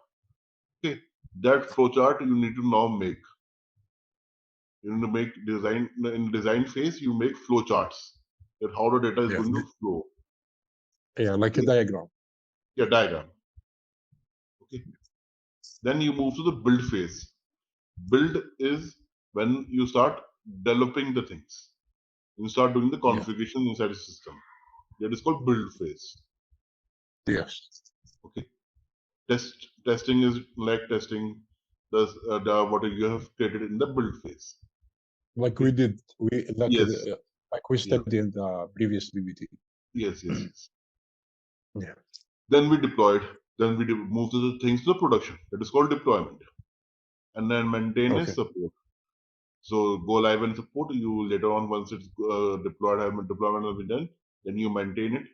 Speaker 2: Okay, that flow chart you need to now make. You need to make design in design phase. You make flow charts that how the data is
Speaker 4: Yeah.
Speaker 2: going to flow.
Speaker 4: Yeah. Like a
Speaker 2: Okay,
Speaker 4: diagram.
Speaker 2: yeah, diagram. Okay, then you move to the build phase. Build is when you start developing the things. You start doing the
Speaker 4: Yeah.
Speaker 2: configuration inside the system. That is called build phase.
Speaker 4: Yes.
Speaker 2: Okay, testing is like testing the what you have created in the build phase.
Speaker 4: Like
Speaker 2: Okay,
Speaker 4: we did.
Speaker 2: yes,
Speaker 4: Like we
Speaker 2: yeah,
Speaker 4: studied in the previous DBT.
Speaker 2: yes.
Speaker 4: Yeah.
Speaker 2: Then we deployed. Then we move to the things to the production. That is called deployment. And then maintain is
Speaker 4: Okay.
Speaker 2: support. So go live and support. You later on once it's deployed, deployment will be done. Then you maintain it.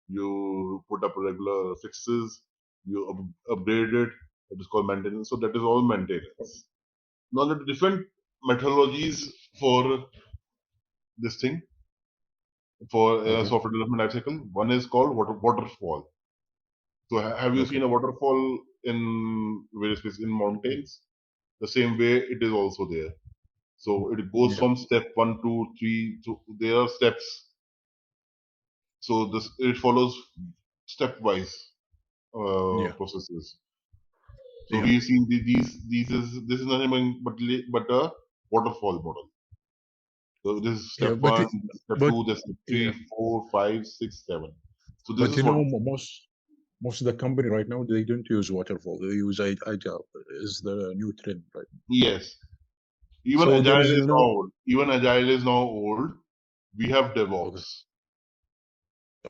Speaker 2: You put up regular fixes. You upgrade it. That is called maintenance. So that is all maintenance. Now the different methodologies for this thing for
Speaker 4: Okay.
Speaker 2: software development lifecycle. One is called waterfall. So have you seen
Speaker 4: Okay.
Speaker 2: a waterfall in various places in mountains? The same way it is also there. So it goes
Speaker 4: Yeah.
Speaker 2: from step 1, 2, 3. So there are steps. So this it follows stepwise
Speaker 4: Yeah.
Speaker 2: processes. So
Speaker 4: Yeah.
Speaker 2: we've seen this is nothing but a waterfall model. So this is
Speaker 4: Yeah.
Speaker 2: step one, step
Speaker 4: But
Speaker 2: two, this step
Speaker 4: yeah.
Speaker 2: three, four, five, six, seven. So this
Speaker 4: But
Speaker 2: is what
Speaker 4: most. most of the company right now, they don't use waterfall. They use agile. Is the new trend, right?
Speaker 2: Yes. Even
Speaker 4: So there
Speaker 2: agile
Speaker 4: is
Speaker 2: is now
Speaker 4: no.
Speaker 2: old. Even agile is now old. We have
Speaker 4: Okay.
Speaker 2: DevOps.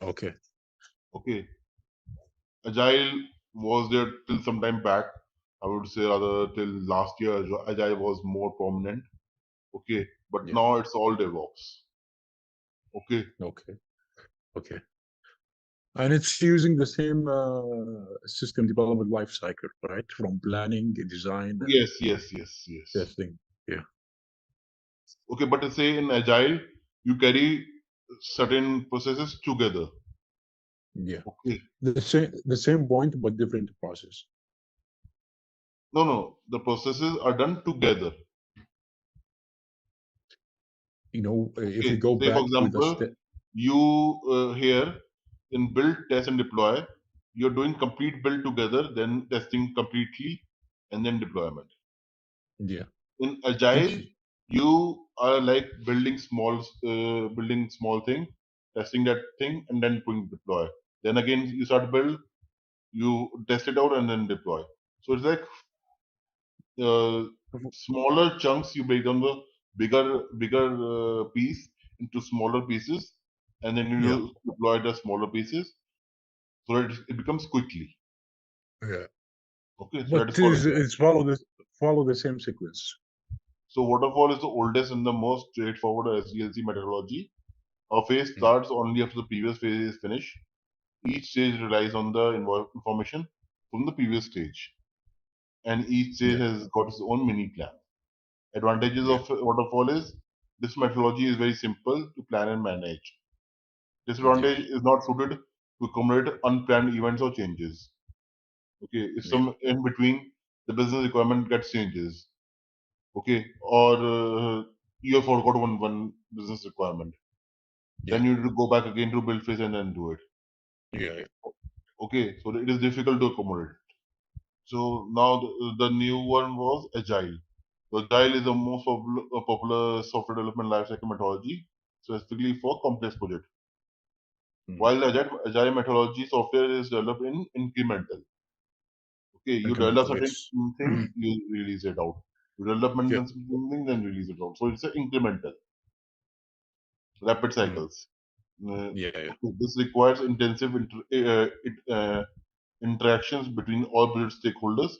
Speaker 4: Okay.
Speaker 2: Okay. Agile was there till some time back. I would say rather till last year, agile was more prominent. Okay. But
Speaker 4: Yeah.
Speaker 2: now it's all DevOps. Okay.
Speaker 4: Okay. Okay. And it's using the same system development life cycle, right? From planning, design, and
Speaker 2: Yes, yes, yes, yes.
Speaker 4: testing. Yeah.
Speaker 2: Okay, but to say in agile, you carry certain processes together.
Speaker 4: Yeah.
Speaker 2: Okay.
Speaker 4: The same point, but different process.
Speaker 2: No, no, the processes are done together.
Speaker 4: If
Speaker 2: Okay.
Speaker 4: you go
Speaker 2: Say for
Speaker 4: back to the
Speaker 2: example,
Speaker 4: step.
Speaker 2: you here in build, test, and deploy, you're doing complete build together, then testing completely, and then deployment.
Speaker 4: Yeah.
Speaker 2: In agile,
Speaker 4: Each.
Speaker 2: you are like building small thing, testing that thing, and then doing deploy. Then again, you start build, you test it out, and then deploy. So it's like smaller chunks. You break down the bigger piece into smaller pieces, and then
Speaker 4: Yeah.
Speaker 2: you deploy the smaller pieces, so it becomes quickly.
Speaker 4: Yeah.
Speaker 2: Okay, so that
Speaker 4: But
Speaker 2: is called agile.
Speaker 4: it's follow the same sequence.
Speaker 2: So waterfall is the oldest and the most straightforward SDLC methodology. A phase
Speaker 4: Mm.
Speaker 2: starts only after the previous phase is finished. Each stage relies on the information from the previous stage, and each stage
Speaker 4: Yeah.
Speaker 2: has got its own mini plan. Advantages
Speaker 4: Yeah.
Speaker 2: of waterfall is this methodology is very simple to plan and manage.
Speaker 4: Yeah.
Speaker 2: Disadvantage is not suited to accommodate unplanned events or changes. Okay, if
Speaker 4: Yeah.
Speaker 2: some in between the business requirement gets changes, okay, or you have forgot one business requirement,
Speaker 4: Yeah.
Speaker 2: then you need to go back again to build phase and then do it.
Speaker 4: Yeah.
Speaker 2: Okay, so it is difficult to accommodate. So now the new one was agile. So agile is the most popular software development lifecycle methodology, specifically for complex projects.
Speaker 4: Mm.
Speaker 2: While the agile methodology software is developed in incremental. Okay, you develop
Speaker 4: Incremental,
Speaker 2: certain
Speaker 4: yes.
Speaker 2: things, you release it out. You develop
Speaker 4: Yeah.
Speaker 2: something thing, then release it out. So it's an incremental, rapid
Speaker 4: Mm.
Speaker 2: cycles.
Speaker 4: Yeah. Yeah.
Speaker 2: Okay, this requires intensive interactions between all business stakeholders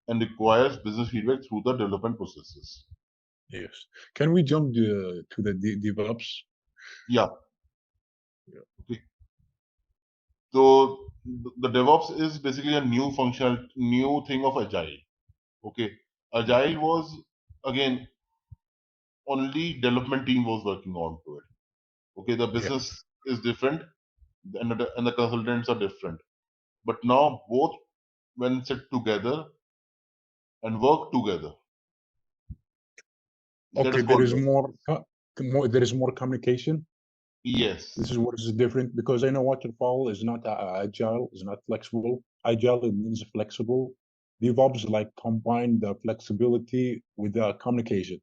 Speaker 2: and requires business feedback through the development processes.
Speaker 4: Yes. Can we jump to the DevOps?
Speaker 2: Yeah.
Speaker 4: Yeah.
Speaker 2: Okay. So the DevOps is basically a new thing of Agile. Okay.
Speaker 4: Mm.
Speaker 2: Agile was again only development team was working on to it. Okay, the
Speaker 4: Yeah.
Speaker 2: business is different and the consultants are different. But now both when sit together and work together, that
Speaker 4: Okay.
Speaker 2: is
Speaker 4: There
Speaker 2: called
Speaker 4: is
Speaker 2: DevOps.
Speaker 4: There is more communication. This
Speaker 2: Yes.
Speaker 4: is what is different because I know waterfall is not agile, is not flexible. Agile it means flexible. DevOps like combine the flexibility with the communication.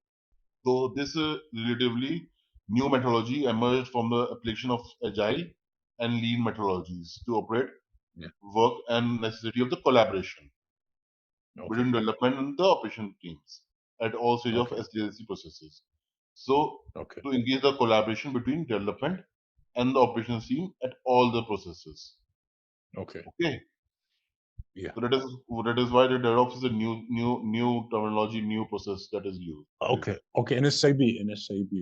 Speaker 2: So this relatively new methodology emerged from the application of agile and lean methodologies to operate
Speaker 4: Yeah.
Speaker 2: work and necessity of the collaboration
Speaker 4: Okay.
Speaker 2: between development and the operation teams at all stages of
Speaker 4: Okay.
Speaker 2: SDLC processes. So
Speaker 4: Okay.
Speaker 2: to engage the collaboration between development and the operations team at all the processes.
Speaker 4: Okay.
Speaker 2: Okay.
Speaker 4: Yeah.
Speaker 2: So that is why the DevOps is a new terminology, new process that is used.
Speaker 4: Okay. Okay. In SAP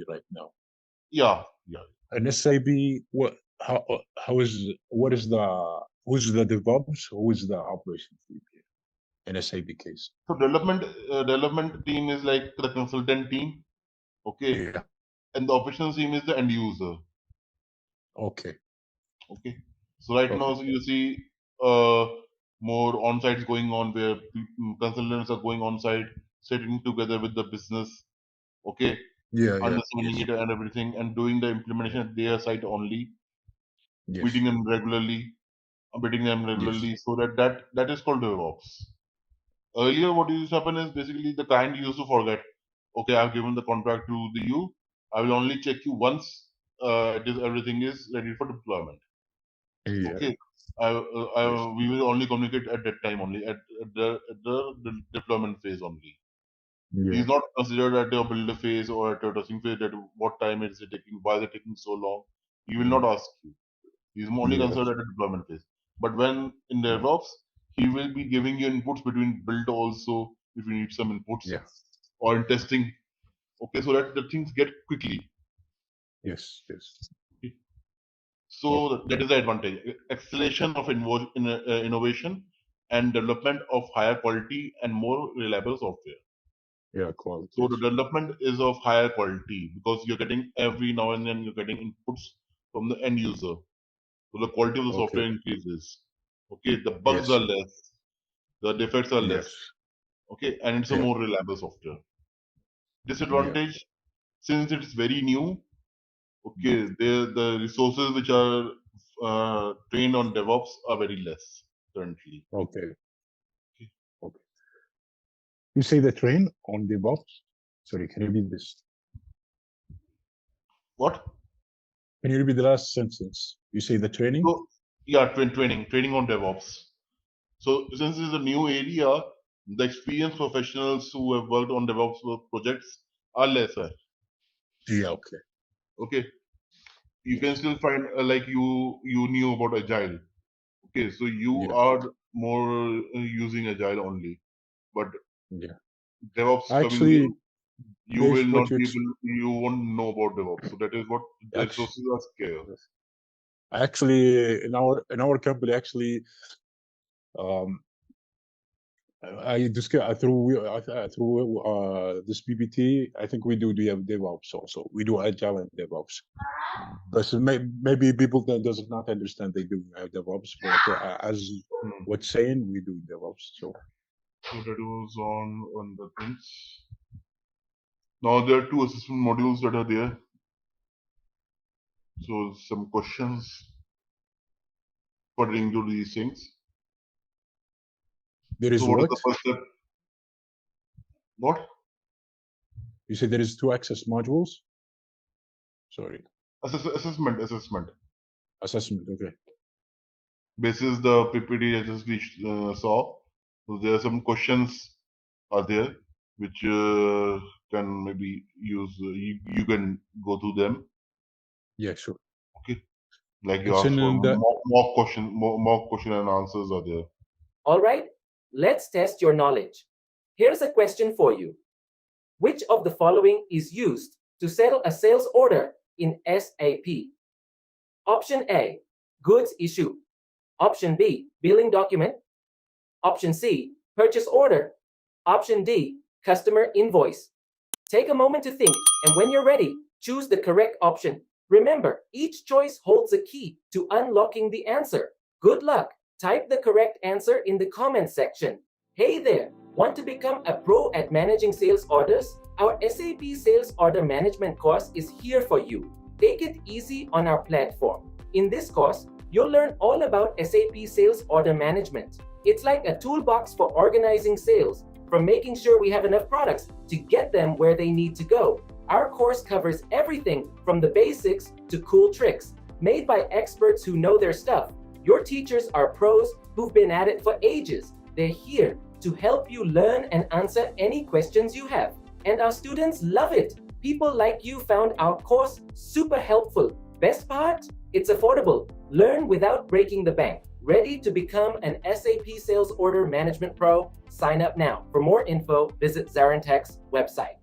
Speaker 4: right now.
Speaker 2: Yeah, yeah.
Speaker 4: In SAP, who's the DevOps? Who is the operations team here in SAP case?
Speaker 2: So development team is like the consultant team, okay,
Speaker 4: Yeah.
Speaker 2: and the operations team is the end user,
Speaker 4: Okay.
Speaker 2: okay. So right
Speaker 4: Okay.
Speaker 2: now so you see uh, more on-sites going on where consultants are going on-site, sitting together with the business, okay,
Speaker 4: Yeah. Yeah.
Speaker 2: understanding
Speaker 4: Yes.
Speaker 2: it and everything, and doing the implementation at their site only,
Speaker 4: Yes.
Speaker 2: meeting them regularly, updating them
Speaker 4: Yes.
Speaker 2: regularly, so that is called DevOps. Earlier, what used to happen is basically the client used to forget, okay, I've given the contract to the you. I will only check you once it is everything is ready for deployment.
Speaker 4: Yeah.
Speaker 2: Okay, we will only communicate at that time only, at the deployment phase only.
Speaker 4: Yeah.
Speaker 2: He's not considered at your build phase or at your testing phase that what time is it taking, why is it taking so long. He will not ask you. He's only
Speaker 4: Yes.
Speaker 2: considered at the deployment phase. But when in DevOps, he will be giving you inputs between build also if you need some inputs,
Speaker 4: Yeah.
Speaker 2: or in testing. Okay, so that the things get quickly.
Speaker 4: Yes. Yes.
Speaker 2: So that is the advantage. Acceleration of innovation and development of higher quality and more reliable software.
Speaker 4: Yeah. Quality.
Speaker 2: So the development is of higher quality because you're getting every now and then you're getting inputs from the end user. So the quality of the software increases. Okay, the bugs
Speaker 4: Yes.
Speaker 2: are less, the defects are less.
Speaker 4: Yes.
Speaker 2: Okay, and it's a
Speaker 4: Yeah.
Speaker 2: more reliable software. Disadvantage, since it's very new, okay, the resources which are trained on DevOps are very less currently.
Speaker 4: Okay. Okay. You say the train on DevOps? Sorry, can you repeat this?
Speaker 2: What?
Speaker 4: Can you repeat the last sentence? You say the training?
Speaker 2: So yeah, training on DevOps. So since it's a new area, the experienced professionals who have worked on DevOps projects are lesser.
Speaker 4: Yeah. Okay.
Speaker 2: Okay, you can still find like you knew about Agile. Okay, so you
Speaker 4: Yeah.
Speaker 2: are more using Agile only, but
Speaker 4: Yeah.
Speaker 2: DevOps
Speaker 4: Actually,
Speaker 2: you will
Speaker 4: based what
Speaker 2: not be able, you won't know about DevOps. So that is what the
Speaker 4: actually,
Speaker 2: resources are scarce.
Speaker 4: actually in our company, actually, I discuss through this PPT. I think we do DevOps also. We do Agile and DevOps. But so maybe people that does not understand they do DevOps, but as what's saying, we do DevOps. So
Speaker 2: that was on the things. Now there are two assessment modules that are there. So some questions pertaining to these things.
Speaker 4: there is
Speaker 2: So what is
Speaker 4: what?
Speaker 2: the first step? What?
Speaker 4: You said there is 2 access modules? Sorry.
Speaker 2: Assessment.
Speaker 4: Assessment, okay.
Speaker 2: Basis the PPT that we saw. So there are some questions are there which can maybe use. You can go through them.
Speaker 4: Yeah, sure.
Speaker 2: Okay. Like you
Speaker 4: It's
Speaker 2: asked for
Speaker 4: in the
Speaker 2: mock question and answers are there.
Speaker 1: All right, let's test your knowledge. Here's a question for you. Which of the following is used to settle a sales order in SAP? Option A, goods issue. Option B, billing document. Option C, purchase order. Option D, customer invoice. Take a moment to think, and when you're ready, choose the correct option. Remember, each choice holds a key to unlocking the answer. Good luck. Type the correct answer in the comments section. Hey there, want to become a pro at managing sales orders? Our SAP Sales Order Management course is here for you. Take it easy on our platform. In this course, you'll learn all about SAP Sales Order Management. It's like a toolbox for organizing sales, from making sure we have enough products to get them where they need to go. Our course covers everything from the basics to cool tricks, made by experts who know their stuff. Your teachers are pros who've been at it for ages. They're here to help you learn and answer any questions you have. And our students love it. People like you found our course super helpful. Best part? It's affordable. Learn without breaking the bank. Ready to become an SAP Sales Order Management Pro? Sign up now. For more info, visit ZaranTech's website.